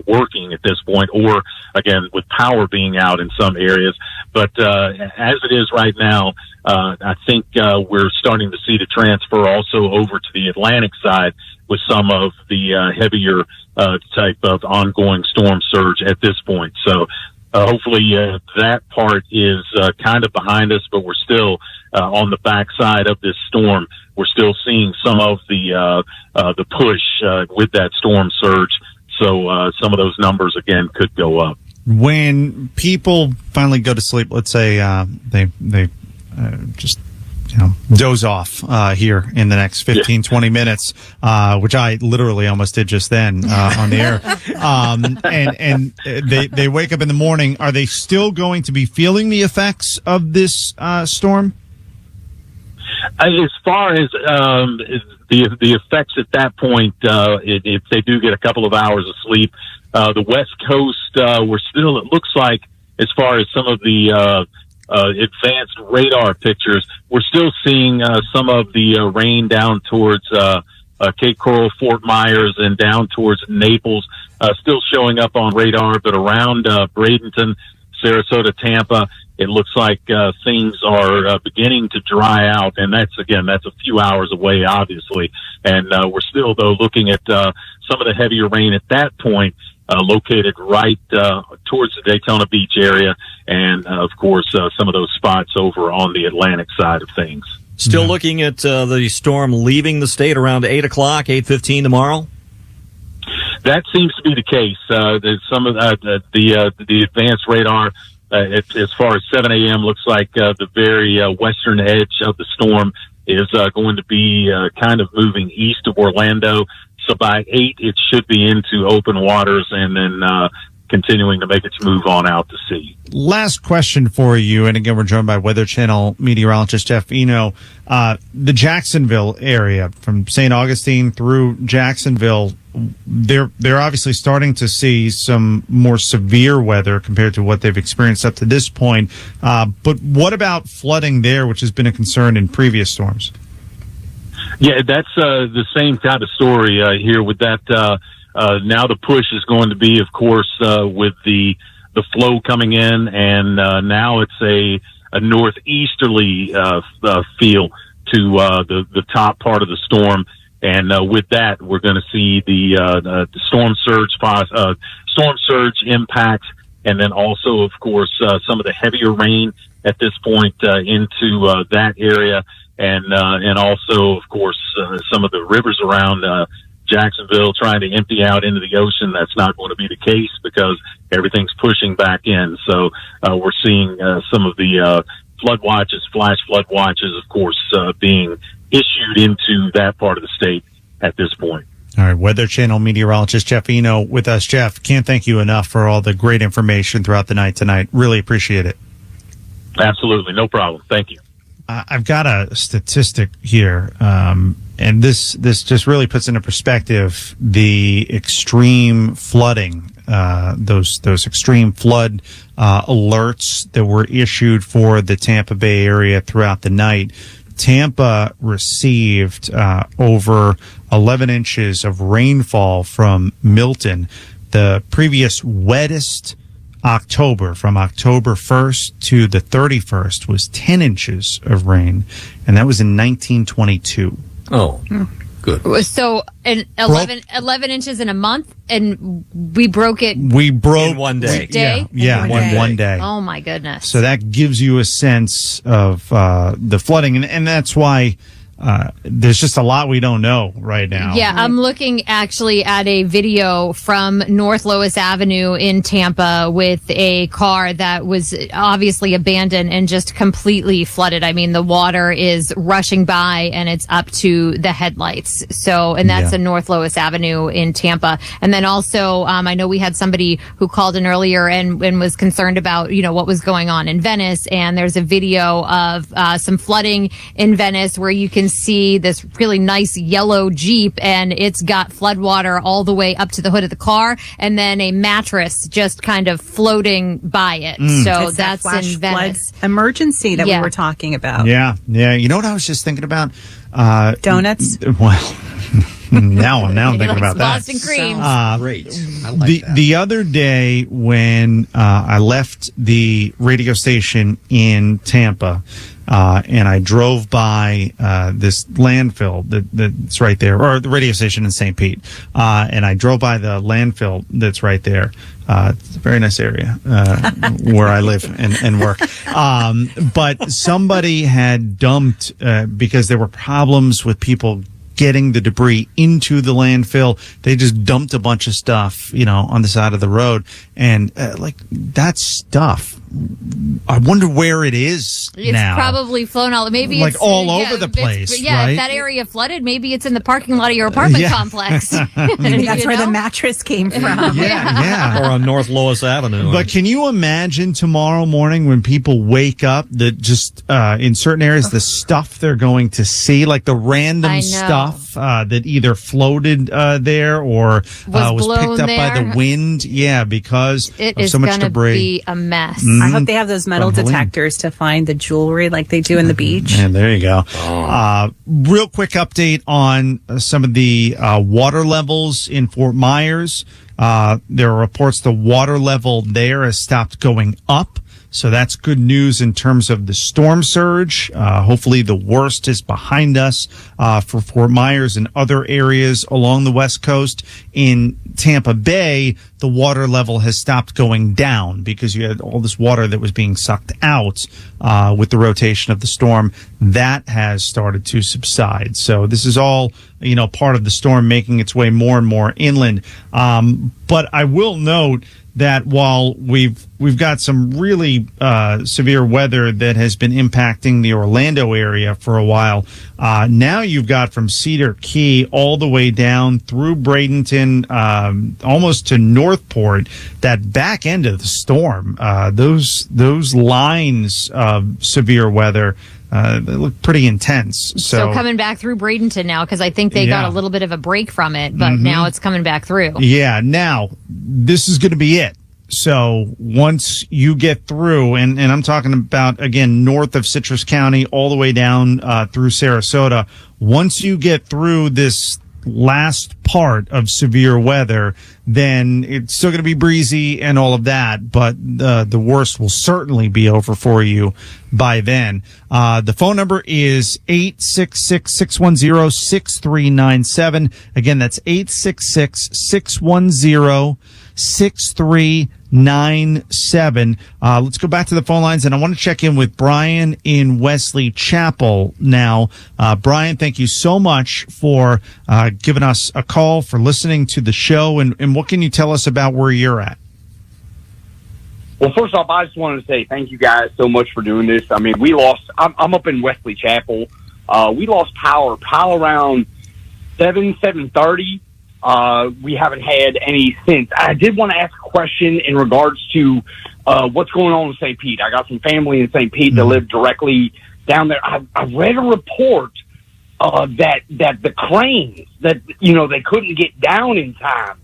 working at this point, or again with power being out in some areas. But as it is right now, I think we're starting to see the transfer also over to the Atlantic side with some of the heavier type of ongoing storm surge at this point. So hopefully that part is kind of behind us, but we're still on the backside of this storm. We're still seeing some of the push with that storm surge. So some of those numbers again could go up. When people finally go to sleep, let's say they just doze off here in the next 15, 20 minutes, which I literally almost did just then on the air. And they wake up in the morning. Are they still going to be feeling the effects of this storm? As far as the effects at that point, if they do get a couple of hours of sleep, the West Coast, we're still, it looks like, as far as some of the advanced radar pictures, we're still seeing some of the rain down towards Cape Coral, Fort Myers, and down towards Naples, still showing up on radar, but around Bradenton, Sarasota, Tampa, it looks like things are beginning to dry out, and that's a few hours away, obviously. And we're still, though, looking at some of the heavier rain at that point, located right towards the Daytona Beach area, and of course some of those spots over on the Atlantic side of things. Still looking at the storm leaving the state around 8 o'clock, 8:15 tomorrow? That seems to be the case. Some of the advanced radar, as far as 7 a.m., looks like the very western edge of the storm is going to be kind of moving east of Orlando. So by 8, it should be into open waters, and then continuing to make its move on out to sea. Last question for you, and again, we're joined by Weather Channel meteorologist Jeff Eno. The Jacksonville area, from St. Augustine through Jacksonville, they're obviously starting to see some more severe weather compared to what they've experienced up to this point. But what about flooding there, which has been a concern in previous storms? Yeah, that's the same type of story here with that. Now the push is going to be, of course, with the flow coming in, and now it's a northeasterly feel to the top part of the storm. And with that, we're going to see the storm surge impact, and then also, of course, some of the heavier rain at this point into that area, and also, of course, some of the rivers around Jacksonville trying to empty out into the ocean. That's not going to be the case because everything's pushing back in. So we're seeing some of the flood watches, flash flood watches, of course, being issued into that part of the state at this point. All right, Weather Channel meteorologist Jeff Eno with us. Jeff, can't thank you enough for all the great information throughout the night tonight. Really appreciate it. Absolutely, no problem. Thank you. I've got a statistic here, and this just really puts into perspective the extreme flooding, those extreme flood alerts that were issued for the Tampa Bay area throughout the night. Tampa received over 11 inches of rainfall from Milton. The previous wettest October, from October 1st to the 31st, was 10 inches of rain, and that was in 1922. Oh, good. So, 11 inches in a month, and we broke it. We broke in one day. One day. Oh my goodness! So that gives you a sense of the flooding, and that's why there's just a lot we don't know right now. Yeah, I'm looking actually at a video from North Lois Avenue in Tampa with a car that was obviously abandoned and just completely flooded. I mean, the water is rushing by and it's up to the headlights. So, and that's in North Lois Avenue in Tampa. And then also, I know we had somebody who called in earlier and was concerned about, what was going on in Venice. And there's a video of some flooding in Venice where you can see this really nice yellow Jeep, and it's got floodwater all the way up to the hood of the car, and then a mattress just kind of floating by it. So it's that's that in Venice. Flood emergency that we were talking about. Yeah. You know what I was just thinking about? Donuts. Well, now I'm thinking about that. Boston cream. Great. I like that. The other day when I left the radio station in Tampa, and I drove by this landfill that's right there, or the radio station in St. Pete, and I drove by the landfill that's right there. It's a very nice area where I live and work. But somebody had dumped, because there were problems with people getting the debris into the landfill, they just dumped a bunch of stuff, on the side of the road. And that stuff, I wonder where it is now. It's probably flown all, maybe like it's all over the place. Right? If that area flooded, maybe it's in the parking lot of your apartment complex. Maybe that's where the mattress came from. Yeah. Or on North Lois Avenue. But can you imagine tomorrow morning when people wake up that just in certain areas, the stuff they're going to see, like the random stuff that either floated there or was picked up by the wind? Yeah, because of so much debris. Be a mess. I hope they have those metal detectors to find the jewelry like they do in the beach. And there you go. Real quick update on some of the water levels in Fort Myers. There are reports the water level there has stopped going up. So that's good news in terms of the storm surge. Hopefully the worst is behind us for Fort Myers and other areas along the West Coast. In Tampa Bay, the water level has stopped going down because you had all this water that was being sucked out with the rotation of the storm. That has started to subside. So this is all part of the storm making its way more and more inland. But I will note that while we've got some really severe weather that has been impacting the Orlando area for a while, now you've got from Cedar Key all the way down through Bradenton, almost to Northport, that back end of the storm, those lines of severe weather, they look pretty intense. So coming back through Bradenton now, because I think they got a little bit of a break from it, but now it's coming back through. Yeah, now this is going to be it. So once you get through, and I'm talking about, again, north of Citrus County all the way down through Sarasota, once you get through this last part of severe weather, then it's still going to be breezy and all of that, but the worst will certainly be over for you by then. The phone number is 866-610-6397. Again, that's 866-610-6397. Let's go back to the phone lines, and I want to check in with Brian in Wesley Chapel now. Brian, thank you so much for giving us a call, for listening to the show, and what can you tell us about where you're at? Well, first off, I just wanted to say thank you guys so much for doing this. I mean, we lost, I'm up in Wesley Chapel. We lost power around 7:30. We haven't had any since. I did want to ask a question in regards to what's going on in St. Pete. I got some family in St. Pete that live directly down there. I read a report that the cranes that, they couldn't get down in time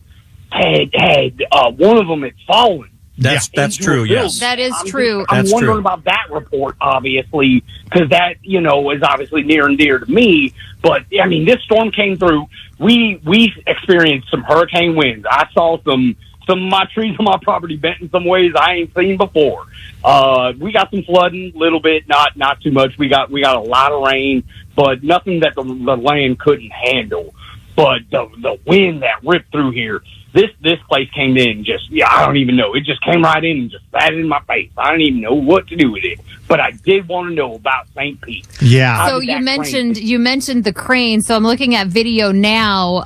had one of them had fallen. That's true. Yes, that is true. I'm wondering about that report, obviously, because that is obviously near and dear to me. But I mean, this storm came through. We experienced some hurricane winds. I saw some of my trees on my property bent in some ways I ain't seen before. We got some flooding, a little bit, not too much. We got a lot of rain, but nothing that the land couldn't handle. But the wind that ripped through here, this place came in I don't even know. It just came right in and just sat in my face. I don't even know what to do with it. But I did want to know about St. Pete. Yeah. So you mentioned the crane. So I'm looking at video now.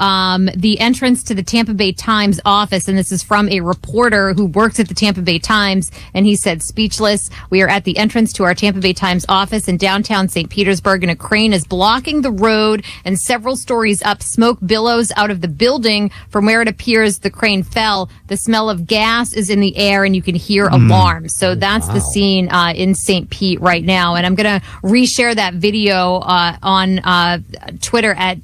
The entrance to the Tampa Bay Times office, and this is from a reporter who works at the Tampa Bay Times, and he said, "Speechless. We are at the entrance to our Tampa Bay Times office in downtown St. Petersburg, and a crane is blocking the road, and several stories up, smoke billows out of the building from where it appears the crane fell. The smell of gas is in the air, and you can hear alarms." So that's the scene in St. Pete right now, and I'm going to reshare that video on Twitter at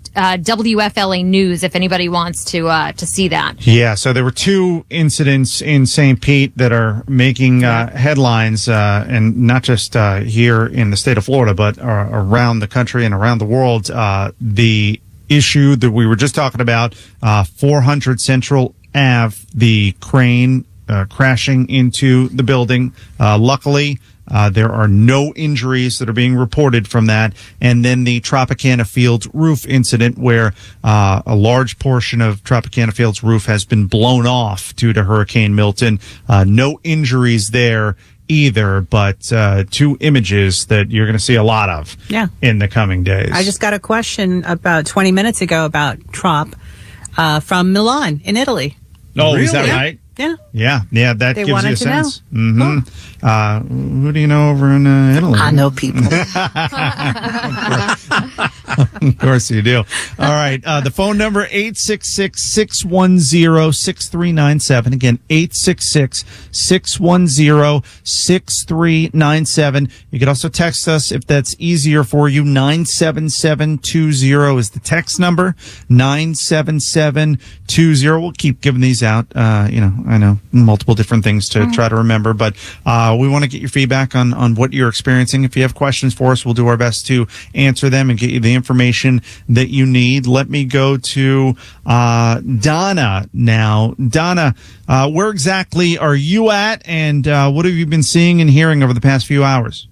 WFLA News if anybody wants to see that. Yeah, so there were two incidents in St. Pete that are making headlines, and not just here in the state of Florida, but around the country and around the world. The issue that we were just talking about, 400 Central Ave, the crane crashing into the building. Luckily, there are no injuries that are being reported from that. And then the Tropicana Field roof incident, where a large portion of Tropicana Field's roof has been blown off due to Hurricane Milton. No injuries there either, but two images that you're going to see a lot of in the coming days. I just got a question about 20 minutes ago about Trop from Milan in Italy. Oh, really? Is that right? Yeah. Yeah. That they gives you a sense. Mm-hmm. Who do you know over in Italy? I know people. Of course you do. All right. The phone number, 866-610-6397. Again, 866-610-6397. You can also text us if that's easier for you. 97720 is the text number. 97720. We'll keep giving these out. I know multiple different things to try to remember, but we want to get your feedback on what you're experiencing. If you have questions for us, we'll do our best to answer them and get you the information that you need. Let me go to Donna now. Donna, where exactly are you at, and what have you been seeing and hearing over the past few hours?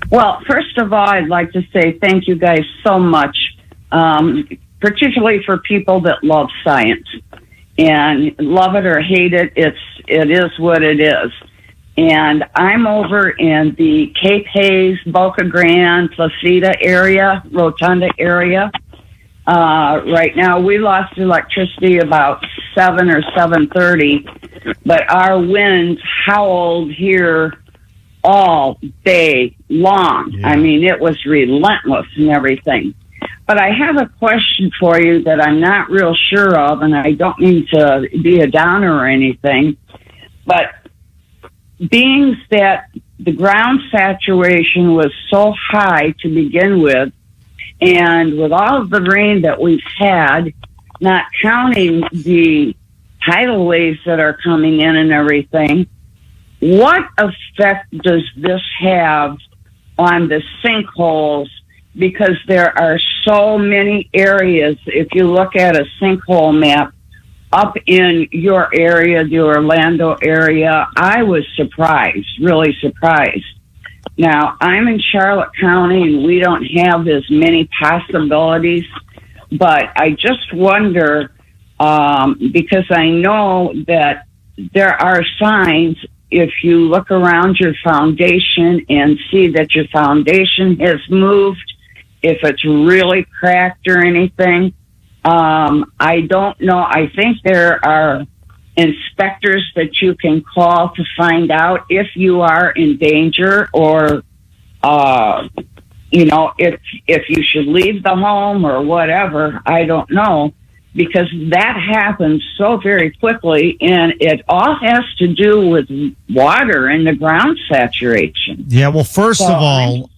Well, first of all, I'd like to say thank you guys so much, particularly for people that love science. And love it or hate it, it is what it is. And I'm over in the Cape Hayes, Boca Grande, Placida area, Rotunda area. Right now, we lost electricity about 7 or 7:30, but our winds howled here all day long. Yeah. I mean, it was relentless and everything. But I have a question for you that I'm not real sure of, and I don't mean to be a downer or anything, but being that the ground saturation was so high to begin with, and with all of the rain that we've had, not counting the tidal waves that are coming in and everything, what effect does this have on the sinkholes? Because there are so many areas, if you look at a sinkhole map up in your area, the Orlando area, I was surprised, really surprised. Now, I'm in Charlotte County, and we don't have as many possibilities, but I just wonder, because I know that there are signs if you look around your foundation and see that your foundation has moved, if it's really cracked or anything. I don't know. I think there are inspectors that you can call to find out if you are in danger or, if you should leave the home or whatever. I don't know, because that happens so very quickly, and it all has to do with water and the ground saturation. Yeah, well, first of all,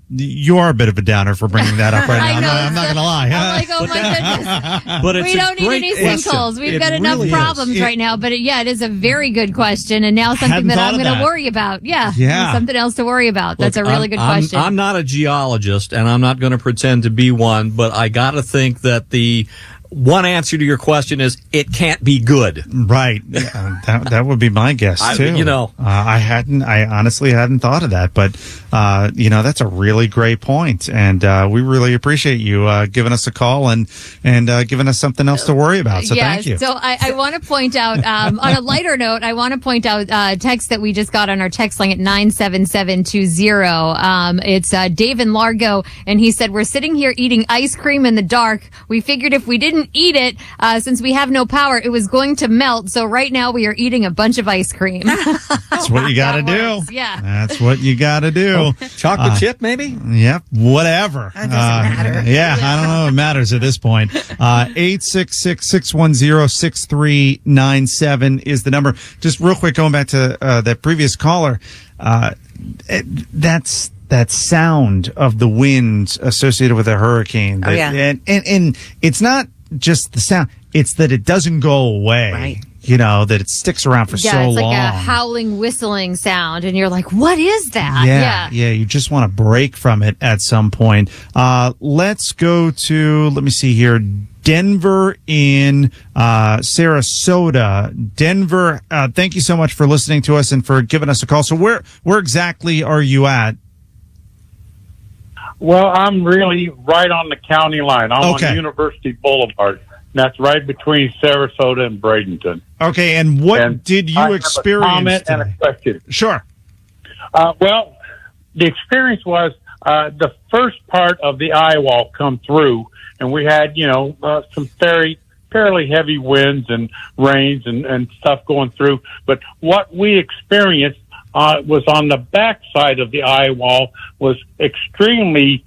you are a bit of a downer for bringing that up right now. I'm not going to lie. I'm like, oh my goodness. But it's we don't need any sinkholes. We've got enough problems right now. But it is a very good question, and now something that I'm going to worry about. Yeah. Something else to worry about. That's a really good question. I'm not a geologist, and I'm not going to pretend to be one, but I got to think that the one answer to your question is it can't be good. Right. That would be my guess too. I honestly hadn't thought of that, but that's a really great point, and we really appreciate you giving us a call and giving us something else to worry about. So thank you. So I want to point out on a lighter note, I want to point out text that we just got on our text line at 97720. It's Dave in Largo, and he said, we're sitting here eating ice cream in the dark. We figured if we didn't eat it, since we have no power, it was going to melt. So right now we are eating a bunch of ice cream. That's what you got to do. Yeah. That's what you got to do. Chocolate chip, maybe? Yep. Whatever. That doesn't matter. Yeah. I don't know if it matters at this point. 866-610-6397 is the number. Just real quick, going back to that previous caller, that's that sound of the winds associated with a hurricane. And it's not just the sound, it's that it doesn't go away. Right. That it sticks around for so long. Yeah, it's like a howling, whistling sound, and you're like, what is that? Yeah, you just want to break from it at some point. Let's go to, let me see here, Denver in Sarasota. Denver, thank you so much for listening to us and for giving us a call. So where exactly are you at? Well, I'm really right on the county line. I'm on University Boulevard. That's right between Sarasota and Bradenton. Okay, and what did you experience? I have a comment and a question. Sure. Well, the experience was the first part of the eye wall come through, and we had, some fairly heavy winds and rains and stuff going through. But what we experienced was on the back side of the eye wall was extremely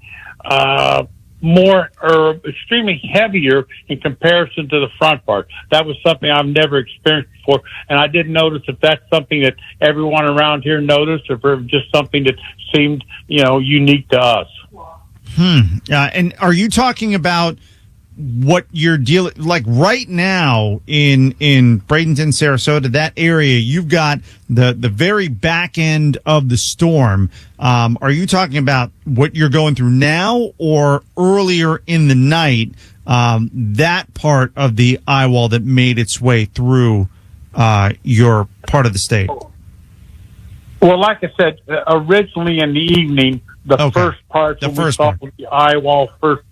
extremely heavier in comparison to the front part. That was something I've never experienced before, and I didn't notice if that's something that everyone around here noticed, or if it was just something that seemed, unique to us. And are you talking about what you're dealing, like right now in Bradenton, Sarasota, that area, you've got the very back end of the storm. Are you talking about what you're going through now, or earlier in the night, that part of the eye wall that made its way through your part of the state? Well, like I said, originally in the evening, the first part, we saw the eye wall first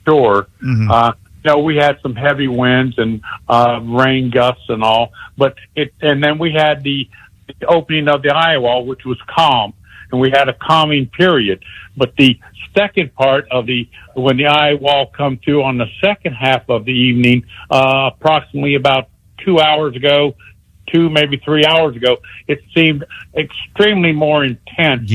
shore. We had some heavy winds and rain gusts and all, and then we had the opening of the eye wall, which was calm. and we had a calming period. But the second part of when the eye wall come through on the second half of the evening, approximately about 2 hours ago, maybe 3 hours ago, it seemed extremely more intense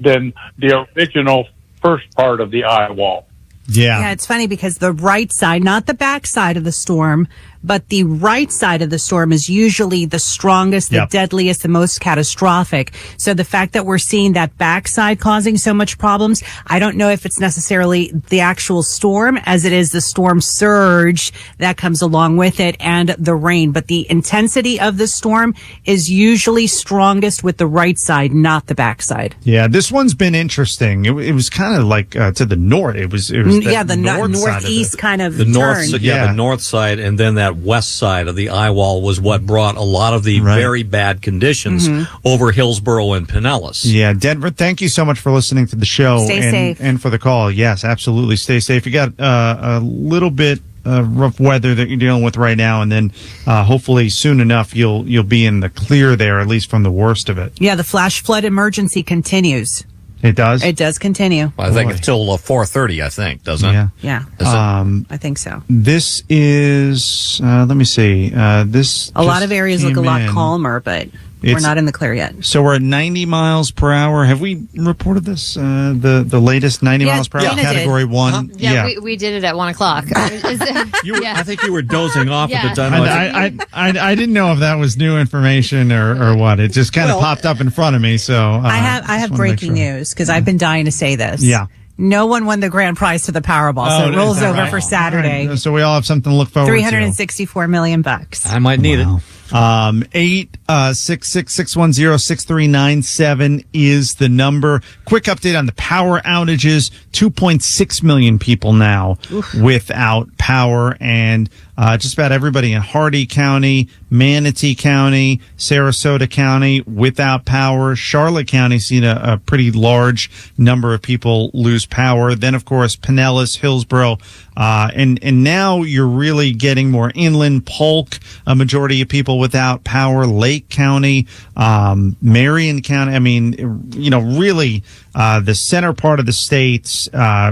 than the original first part of the eye wall. Yeah, it's funny because the right side, not the back side of the storm, but the right side of the storm is usually the strongest, the deadliest, the most catastrophic. So the fact that we're seeing that backside causing so much problems, I don't know if it's necessarily the actual storm as it is the storm surge that comes along with it and the rain. But the intensity of the storm is usually strongest with the right side, not the backside. Yeah, this one's been interesting. It was kind of like to the north. It was the northeast kind of the turn. north, the north side, and then that west side of the eye wall was what brought a lot of the very bad conditions over Hillsborough and Pinellas. Yeah, Denver, thank you so much for listening to the show. Stay safe. And for the call. Yes, absolutely. Stay safe. You got a little bit rough weather that you're dealing with right now, and then hopefully soon enough you'll be in the clear there, at least from the worst of it. Yeah, the flash flood emergency continues. It does? It does continue. Well, I think until 4:30, I think, doesn't it? Yeah. I think so. This is, let me see. This a lot of areas look a lot calmer, but we're not in the clear yet. So we're at 90 miles per hour. Have we reported this? The latest 90 miles per hour category 1? We did it at 1 o'clock. I think you were dozing off at the time. I didn't know if that was new information or what. It just kind of popped up in front of me. So I have breaking news because I've been dying to say this. Yeah. No one won the grand prize to the Powerball, so it rolls over for Saturday. Right. So we all have something to look forward to. $364 million. I might need it. 866-610-6397 is the number. Quick update on the power outages. 2.6 million people now without power, and just about everybody in Hardee County, Manatee County, Sarasota County without power. Charlotte County seen a pretty large number of people lose power. Then, of course, Pinellas, Hillsborough, and now you're really getting more inland. Polk, a majority of people without power. Lake County, Marion County. I mean, really the center part of the states.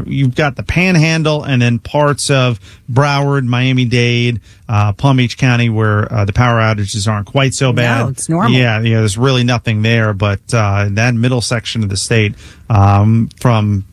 You've got the Panhandle, and then parts of Broward, Miami-Dade, Palm Beach County, where the power outages aren't quite so bad. No, it's normal. Yeah, there's really nothing there, but that middle section of the state, from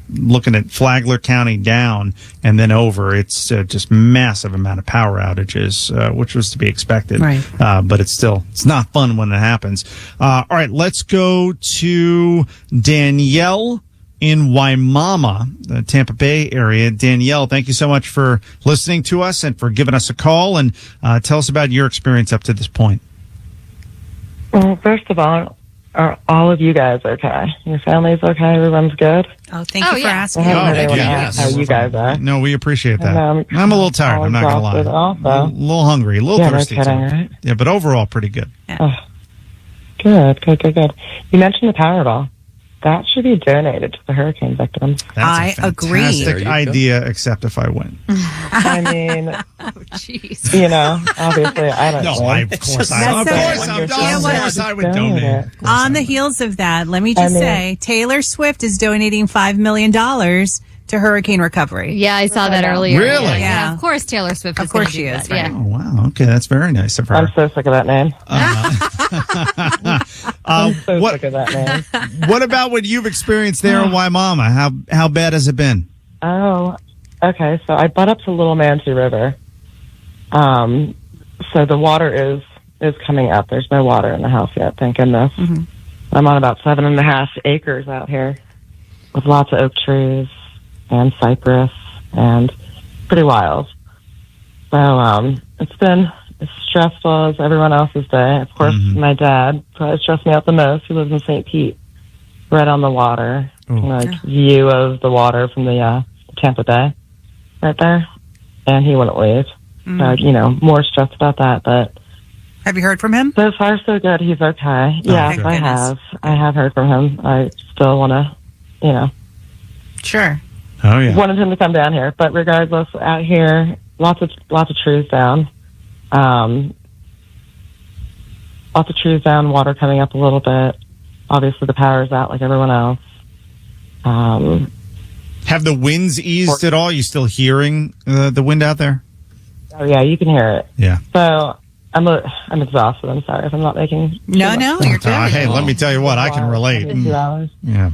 looking at Flagler County down and then over, it's just massive amount of power outages, which was to be expected. Right. But it's not fun when it happens. All right, let's go to Danielle in Waimama, the Tampa Bay area. Danielle, thank you so much for listening to us and for giving us a call, and tell us about your experience up to this point. Well, first of all, are all of you guys okay? Your family's okay? Everyone's good? Oh, thank you for asking. How you guys are. No, we appreciate that. I'm a little tired. I'm not going to lie. Also. A little hungry, a little thirsty. No kidding, right? Yeah, but overall, pretty good. Oh, good. You mentioned the Powerball. That should be donated to the hurricane victims. I agree. Fantastic idea, except if I win. I mean, jeez. Obviously, I don't know. Of course I would donate. On the heels of that, let me just say, Taylor Swift is donating $5 million to hurricane recovery. Yeah, I saw that earlier. Really? Yeah. Of course, Taylor Swift. Of course she is. Yeah. Oh, wow. Okay, that's very nice of her. I'm so sick of that name. Sick of that name. What about what you've experienced there in Waimama? How bad has it been? Oh, okay. So I butt up to Little Manatee River. So the water is coming up. There's no water in the house yet, thank goodness. Mm-hmm. I'm on about 7.5 acres out here with lots of oak trees and cypress, and pretty wild. So it's been as stressful as everyone else's day. Of course, my dad probably stressed me out the most. He lives in St. Pete, right on the water, view of the water from the Tampa Bay, right there. And he wouldn't leave. So, more stressed about that. But have you heard from him? So far, so good. He's okay. Yes, I have. I have heard from him. I still want to, Sure. Oh yeah. Wanted him to come down here, but regardless, out here, lots of trees down. Lots of trees down, water coming up a little bit. obviously the power's out like everyone else. Have the winds eased at all? You still hearing the wind out there? Oh yeah, you can hear it. Yeah. So I'm exhausted. I'm sorry if I'm not making. No, you're good. Hey, let me tell you what, I can relate. 2 hours. Yeah.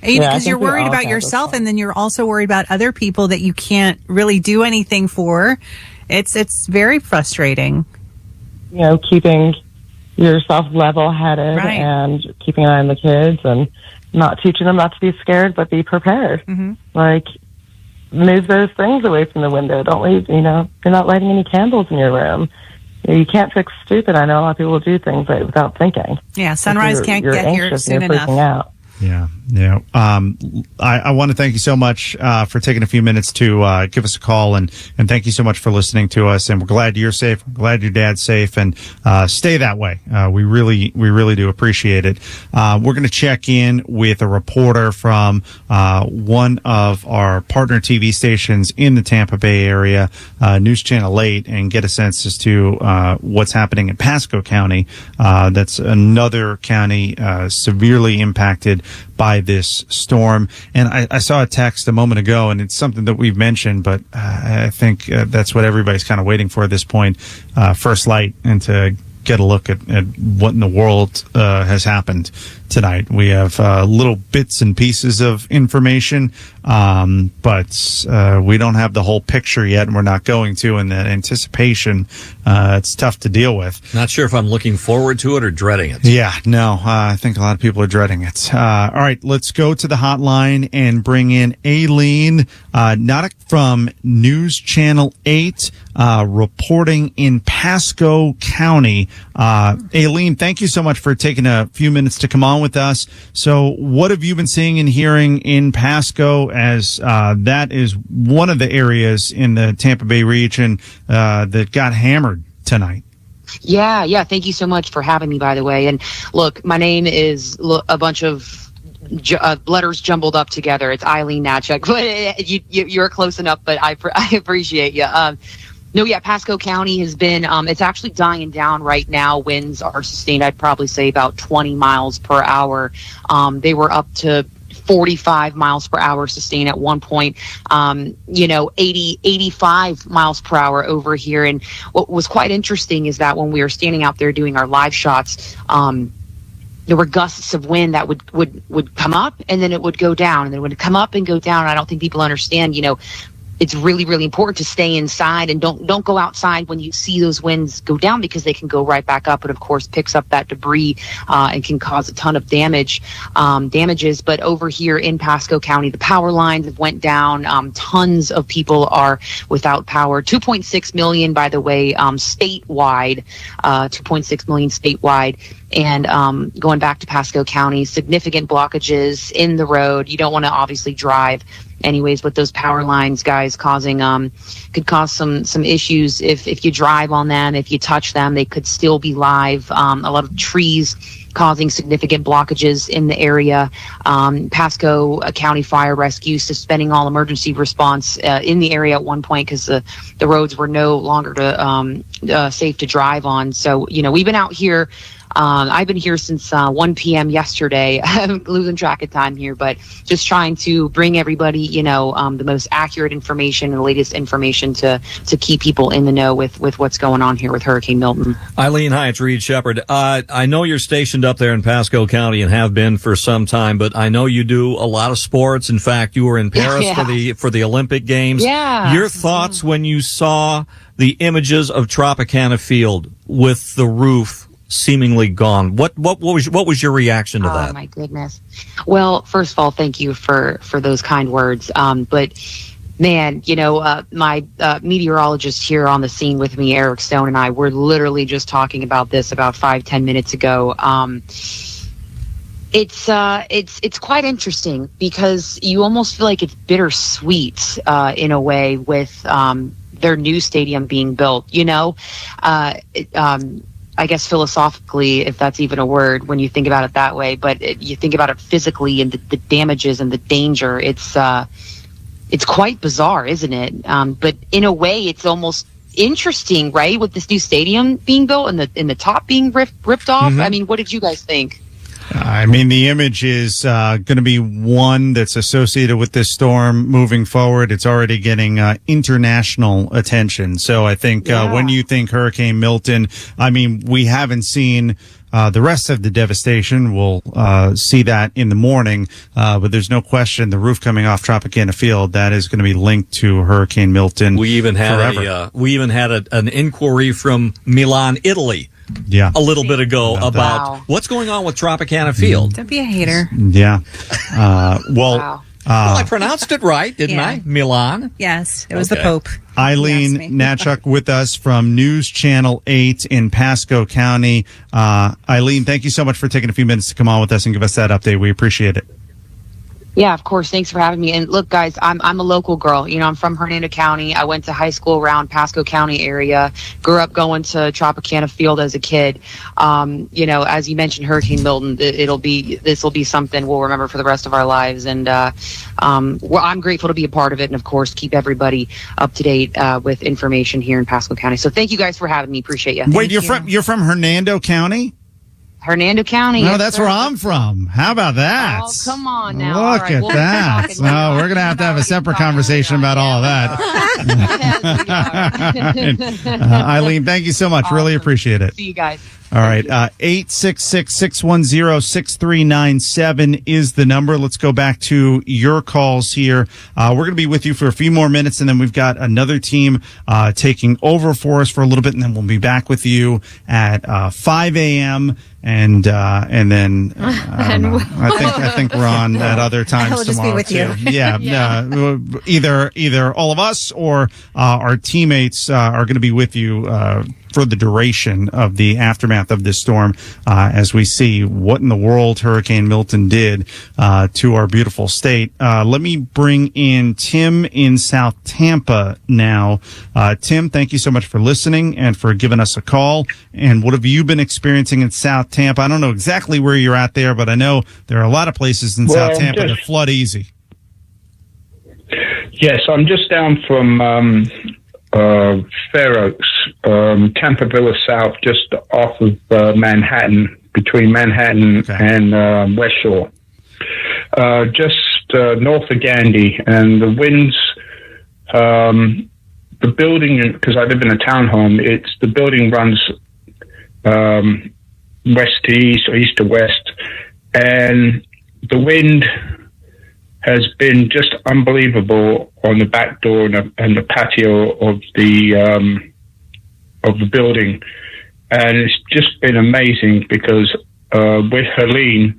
Because you're worried about yourself, and then you're also worried about other people that you can't really do anything for. It's very frustrating. You know, keeping yourself level-headed and keeping an eye on the kids and not teaching them not to be scared, but be prepared. Mm-hmm. Like, move those things away from the window. Don't leave, you're not lighting any candles in your room. You can't fix stupid. I know a lot of people do things without thinking. Yeah, sunrise can't get here soon enough. Out. Yeah. I want to thank you so much for taking a few minutes to give us a call, and thank you so much for listening to us. And we're glad you're safe. We're glad your dad's safe, and stay that way. We really do appreciate it. We're going to check in with a reporter from one of our partner TV stations in the Tampa Bay area, News Channel 8, and get a sense as to what's happening in Pasco County. That's another county severely impacted by this storm. And I saw a text a moment ago, and it's something that we've mentioned, but I think that's what everybody's kind of waiting for at this point, first light, and to get a look at what in the world has happened tonight. We have little bits and pieces of information, but we don't have the whole picture yet, and we're not going to. And that anticipation, it's tough to deal with. Not sure if I'm looking forward to it or dreading it. Yeah, no, I think a lot of people are dreading it. All right, let's go to the hotline and bring in Aileen Nottick from News Channel 8, reporting in Pasco County. Aileen, thank you so much for taking a few minutes to come on with us. So what have you been seeing and hearing in Pasco, as that is one of the areas in the Tampa Bay region that got hammered tonight? Yeah. Thank you so much for having me, by the way. And look, my name is a bunch of letters jumbled up together. It's Eileen Natchuk, but you're close enough, but I appreciate you. Pasco County has been, it's actually dying down right now. Winds are sustained, I'd probably say about 20 miles per hour. They were up to 45 miles per hour sustained at one point, 85 miles per hour over here. And what was quite interesting is that when we were standing out there doing our live shots, there were gusts of wind that would come up, and then it would go down, and then it would come up and go down. And I don't think people understand, it's really, really important to stay inside and don't go outside when you see those winds go down, because they can go right back up. It, of course, picks up that debris and can cause a ton of damages. But over here in Pasco County, the power lines have went down. Tons of people are without power. 2.6 million, by the way, statewide. 2.6 million statewide. And going back to Pasco County, significant blockages in the road. You don't want to obviously drive anyways, but those power lines, guys, could cause some issues if you drive on them. If you touch them, they could still be live. A lot of trees causing significant blockages in the area. Pasco County Fire Rescue suspending all emergency response in the area at one point, because the roads were no longer safe to drive on. So, we've been out here. I've been here since 1 p.m. yesterday. I'm losing track of time here, but just trying to bring everybody, the most accurate information and the latest information to keep people in the know with what's going on here with Hurricane Milton. Eileen, hi, it's Read Shepherd. I know you're stationed up there in Pasco County and have been for some time, but I know you do a lot of sports. In fact, you were in Paris for the Olympic Games. Yeah. Your thoughts when you saw the images of Tropicana Field with the roof seemingly gone. What was your reaction to that? Oh my goodness. Well, first of all, thank you for those kind words. But man, my meteorologist here on the scene with me, Eric Stone, and I were literally just talking about this about 5-10 minutes ago. It's quite interesting, because you almost feel like it's bittersweet in a way with their new stadium being built. I guess philosophically, if that's even a word, when you think about it that way, but you think about it physically and the damages and the danger, it's quite bizarre, isn't it? But in a way, it's almost interesting, right? With this new stadium being built and the top being ripped off. Mm-hmm. I mean, what did you guys think? I mean, the image is going to be one that's associated with this storm moving forward. It's already getting international attention. So I think when you think Hurricane Milton, I mean, we haven't seen the rest of the devastation. We'll see that in the morning, but there's no question the roof coming off Tropicana Field, that is going to be linked to Hurricane Milton. We even had an inquiry from Milan, Italy. Yeah, a little bit ago about what's going on with Tropicana Field. Don't be a hater. Yeah. Well, I pronounced it right, didn't I? Milan. Yes, it was the Pope. Eileen Natchuk with us from News Channel 8 in Pasco County. Eileen, thank you so much for taking a few minutes to come on with us and give us that update. We appreciate it. Yeah, of course. Thanks for having me. And look, guys, I'm a local girl. You know, I'm from Hernando County. I went to high school around Pasco County area. Grew up going to Tropicana Field as a kid. You know, as you mentioned, Hurricane Milton. This will be something we'll remember for the rest of our lives. And I'm grateful to be a part of it, and of course, keep everybody up to date with information here in Pasco County. So thank you guys for having me. Appreciate you. Wait, you're from Hernando County? Hernando County. No, yes, that's sir. where I'm from. How about that? Oh, come on now. Look at that. No, we're going to have a separate conversation about all of that. Eileen, thank you so much. Awesome. Really appreciate it. See you guys. All right. 866-610-6397 is the number. Let's go back to your calls here. We're going to be with you for a few more minutes, and then we've got another team taking over for us for a little bit, and then we'll be back with you at 5 a.m. And then I think we're on at other times I'll tomorrow just be with too. Yeah, either all of us or our teammates are going to be with you for the duration of the aftermath of this storm, as we see what in the world Hurricane Milton did to our beautiful state. Let me bring in Tim in South Tampa now. Tim, thank you so much for listening and for giving us a call. And what have you been experiencing in South Tampa? I don't know exactly where you're at there, but I know there are a lot of places in South Tampa that flood easy. Yes, I'm just down from Fair Oaks, Tampa Villa South, just off of Manhattan, between Manhattan and West Shore. Just north of Gandy, and the winds, the building, because I live in a townhome, the building runs west to east or east to west, and the wind has been just unbelievable on the back door and the patio of the building, and it's just been amazing because with Helene,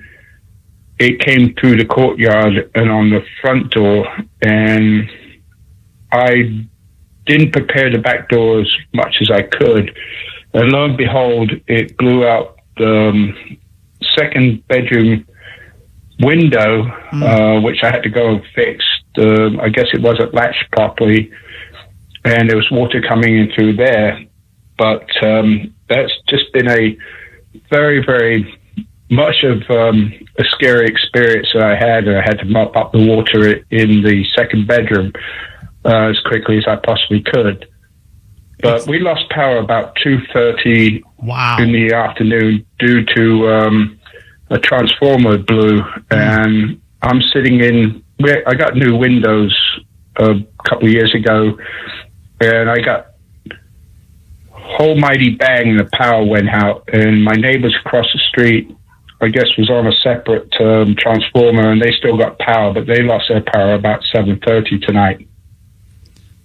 it came through the courtyard and on the front door, and I didn't prepare the back door as much as I could, and lo and behold, it blew out the second bedroom window, which I had to go and fix. I guess it wasn't latched properly, and there was water coming in through there. But that's just been a very, very much of a scary experience that I had. I had to mop up the water in the second bedroom as quickly as I possibly could. But we lost power about 2:30 in the afternoon due to a transformer blew, and I'm sitting in. I got new windows a couple of years ago, and I got whole mighty bang, and the power went out. And my neighbors across the street, I guess, was on a separate transformer, and they still got power, but they lost their power about 7:30 tonight.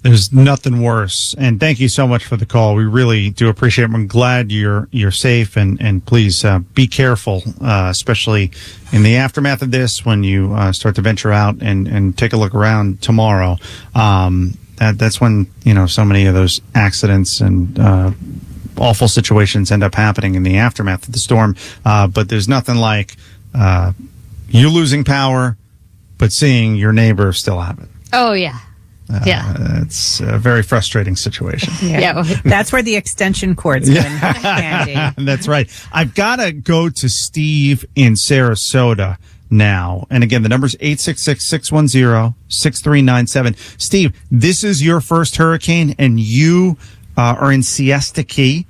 There's nothing worse. And thank you so much for the call. We really do appreciate it. I'm glad you're safe, and please be careful, especially in the aftermath of this when you start to venture out and take a look around tomorrow. That's when, so many of those accidents and awful situations end up happening in the aftermath of the storm. But there's nothing like you losing power, but seeing your neighbor still have it. Oh, yeah. It's a very frustrating situation. Yeah. That's where the extension cords come in handy. That's right. I've got to go to Steve in Sarasota now. And again, the number's 866-610-6397. Steve, this is your first hurricane, and you are in Siesta Key?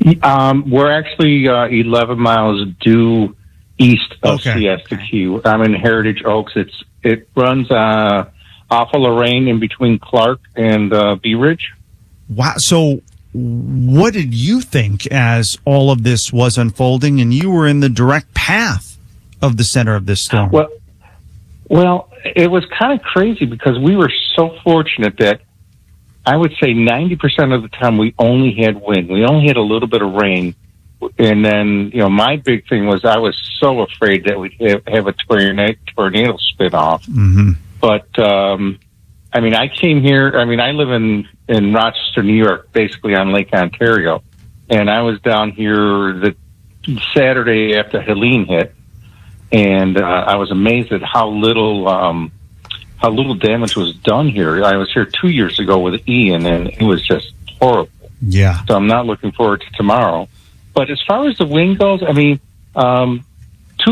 We're actually 11 miles due east of Siesta Key. I'm in Heritage Oaks. It runs off of Lorraine in between Clark and Bee Ridge. Wow. So what did you think as all of this was unfolding and you were in the direct path of the center of this storm? Well, it was kind of crazy because we were so fortunate that I would say 90% of the time we only had wind. We only had a little bit of rain. And then, my big thing was I was so afraid that we'd have a tornado spin off. Mm-hmm. But, I came here. I live in Rochester, New York, basically on Lake Ontario. And I was down here the Saturday after Helene hit. And I was amazed at how little damage was done here. I was here 2 years ago with Ian, and it was just horrible. Yeah. So I'm not looking forward to tomorrow. But as far as the wind goes, 2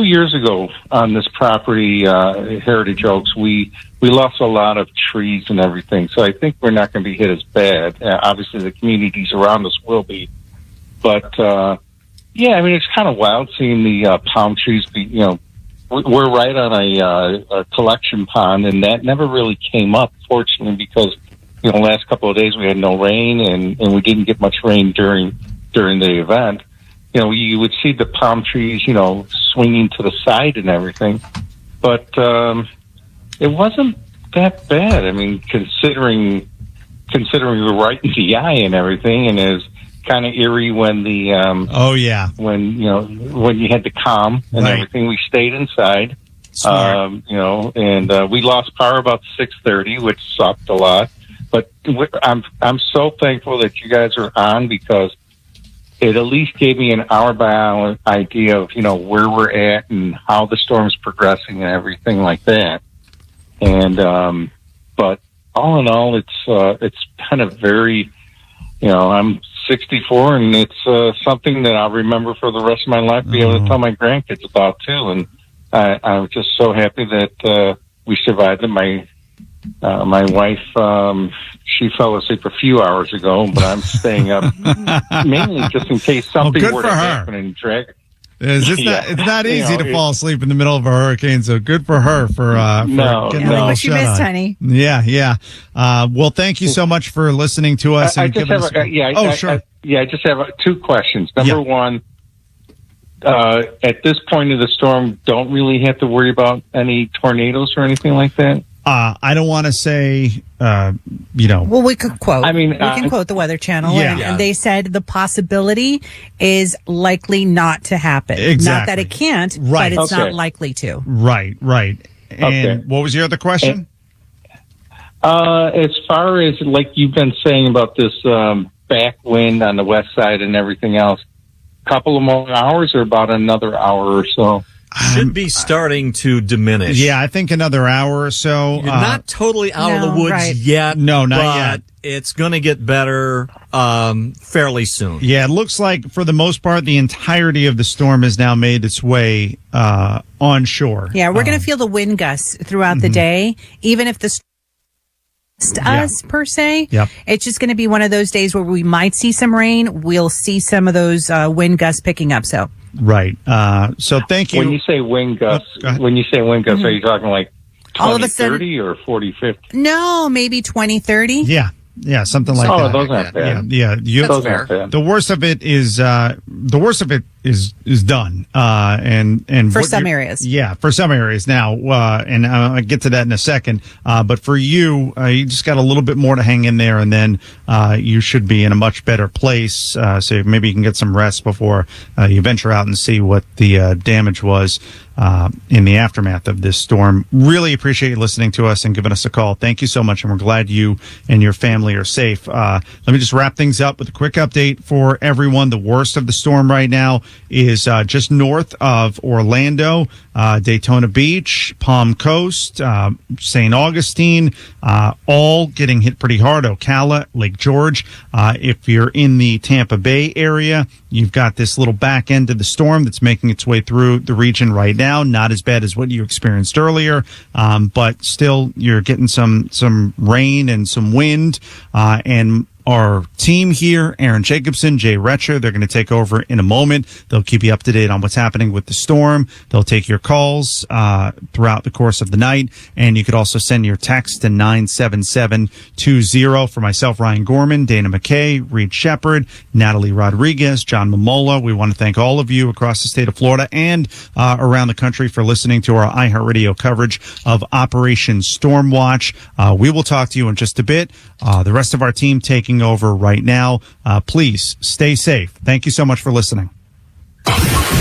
years ago on this property, Heritage Oaks, we lost a lot of trees and everything. So I think we're not going to be hit as bad. Obviously, the communities around us will be. But, it's kind of wild seeing the palm trees be, we're right on a collection pond, and that never really came up, fortunately, because, the last couple of days we had no rain, and we didn't get much rain during the event. You would see the palm trees, swinging to the side and everything. But it wasn't that bad. Considering we're right in the eye and everything, and it was kind of eerie when the when you had the calm and everything. We stayed inside, and we lost power about 6:30, which sucked a lot. But I'm so thankful that you guys are on, because it at least gave me an hour by hour idea of where we're at and how the storm's progressing and everything like that. And but all in all, it's kind of very, I'm 64, and it's something that I'll remember for the rest of my life, be able to tell my grandkids about too. And I'm just so happy that we survived it. My wife, she fell asleep a few hours ago, but I'm staying up mainly just in case something were to happen and drag. It's not easy to fall asleep in the middle of a hurricane, so good for her for getting what you missed, honey. Yeah. Well, thank you so much for listening to us. I just have 2 questions. Number one, at this point of the storm, don't really have to worry about any tornadoes or anything like that? I don't want to say, Well, we could quote. We can quote the Weather Channel, and they said the possibility is likely not to happen. Exactly. Not that it can't, but it's not likely to. Right. And what was your other question? As far as, like you've been saying about this back wind on the west side and everything else, a couple of more hours or about another hour or so? Should be starting to diminish. Yeah, I think another hour or so. You're not totally out of the woods yet. No, not yet. It's going to get better fairly soon. Yeah, it looks like for the most part, the entirety of the storm has now made its way onshore. Yeah, we're going to feel the wind gusts throughout the day, even if the us per se. Yep. It's just going to be one of those days where we might see some rain. We'll see some of those wind gusts picking up. So. Right. So thank you. When you say wind gusts, are you talking like 20, all of a sudden, 30 or 40, 50? No, maybe 20, 30. Yeah, something like that. Oh, those aren't bad. Yeah. Those aren't bad. The worst of it is done. And for some areas. Yeah, for some areas now. And I'll get to that in a second. But for you, you just got a little bit more to hang in there, and then you should be in a much better place. So maybe you can get some rest before you venture out and see what the damage was in the aftermath of this storm. Really appreciate you listening to us and giving us a call. Thank you so much, and we're glad you and your family are safe. Let me just wrap things up with a quick update for everyone. The worst of the storm right now is just north of Orlando, Daytona Beach, Palm Coast, St. Augustine, all getting hit pretty hard. Ocala, Lake George. If you're in the Tampa Bay area, you've got this little back end of the storm that's making its way through the region right now. Not as bad as what you experienced earlier, but still you're getting some rain and some wind. And our team here, Aaron Jacobson, Jay Retcher, they're going to take over in a moment. They'll keep you up to date on what's happening with the storm. They'll take your calls throughout the course of the night. And you could also send your text to 97720. For myself, Ryan Gorman, Dana McKay, Read Shepherd, Natalie Rodriguez, John Mamola. We want to thank all of you across the state of Florida and around the country for listening to our iHeartRadio coverage of Operation Stormwatch. We will talk to you in just a bit. The rest of our team taking over right now. Please stay safe. Thank you so much for listening.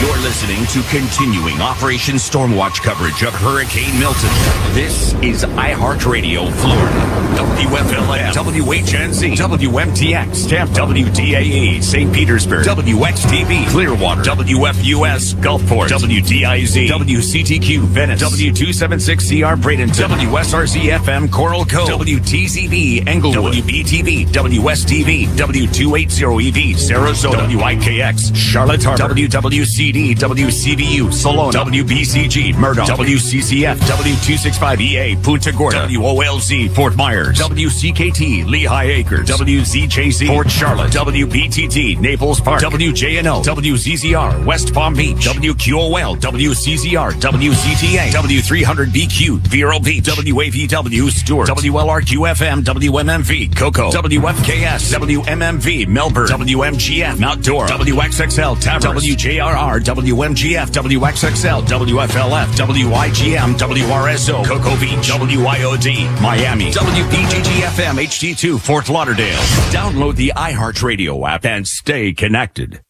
You're listening to continuing Operation Stormwatch coverage of Hurricane Milton. This is iHeartRadio Florida. WFLA, WHNZ, WMTX, Tampa, WDAE, St. Petersburg, WXTV, Clearwater, WFUS, Gulfport, WDIZ, WCTQ, Venice, W276CR, Bradenton, WSRC-FM, Coral Cove, WTZB, Englewood, WBTV, WSTV, W280EV, Sarasota, WIKX, Charlotte Harbor, WWCD, WCBU, Salona, WBCG, Murdoch, WCCF, W265EA, Punta Gorda, WOLZ, Fort Myers, WCKT, Lehigh Acres, WZJC, Port Charlotte, WBTT, Naples Park, WJNO, WZZR, West Palm Beach, WQOL, WCZR, WCTA, W300BQ, Vero Beach, WAVW, Stewart, WLRQ-FM, WMMV, Cocoa, WFKS, WMMV, Melbourne, WMGF, Mount Dora, WXXL, Tavern, WJRR, WMGF, WXXL, WFLF, WIGM, WRSO, Cocoa Beach, WIOD, Miami, WBGG-FM HD2, Fort Lauderdale. Download the iHeartRadio app and stay connected.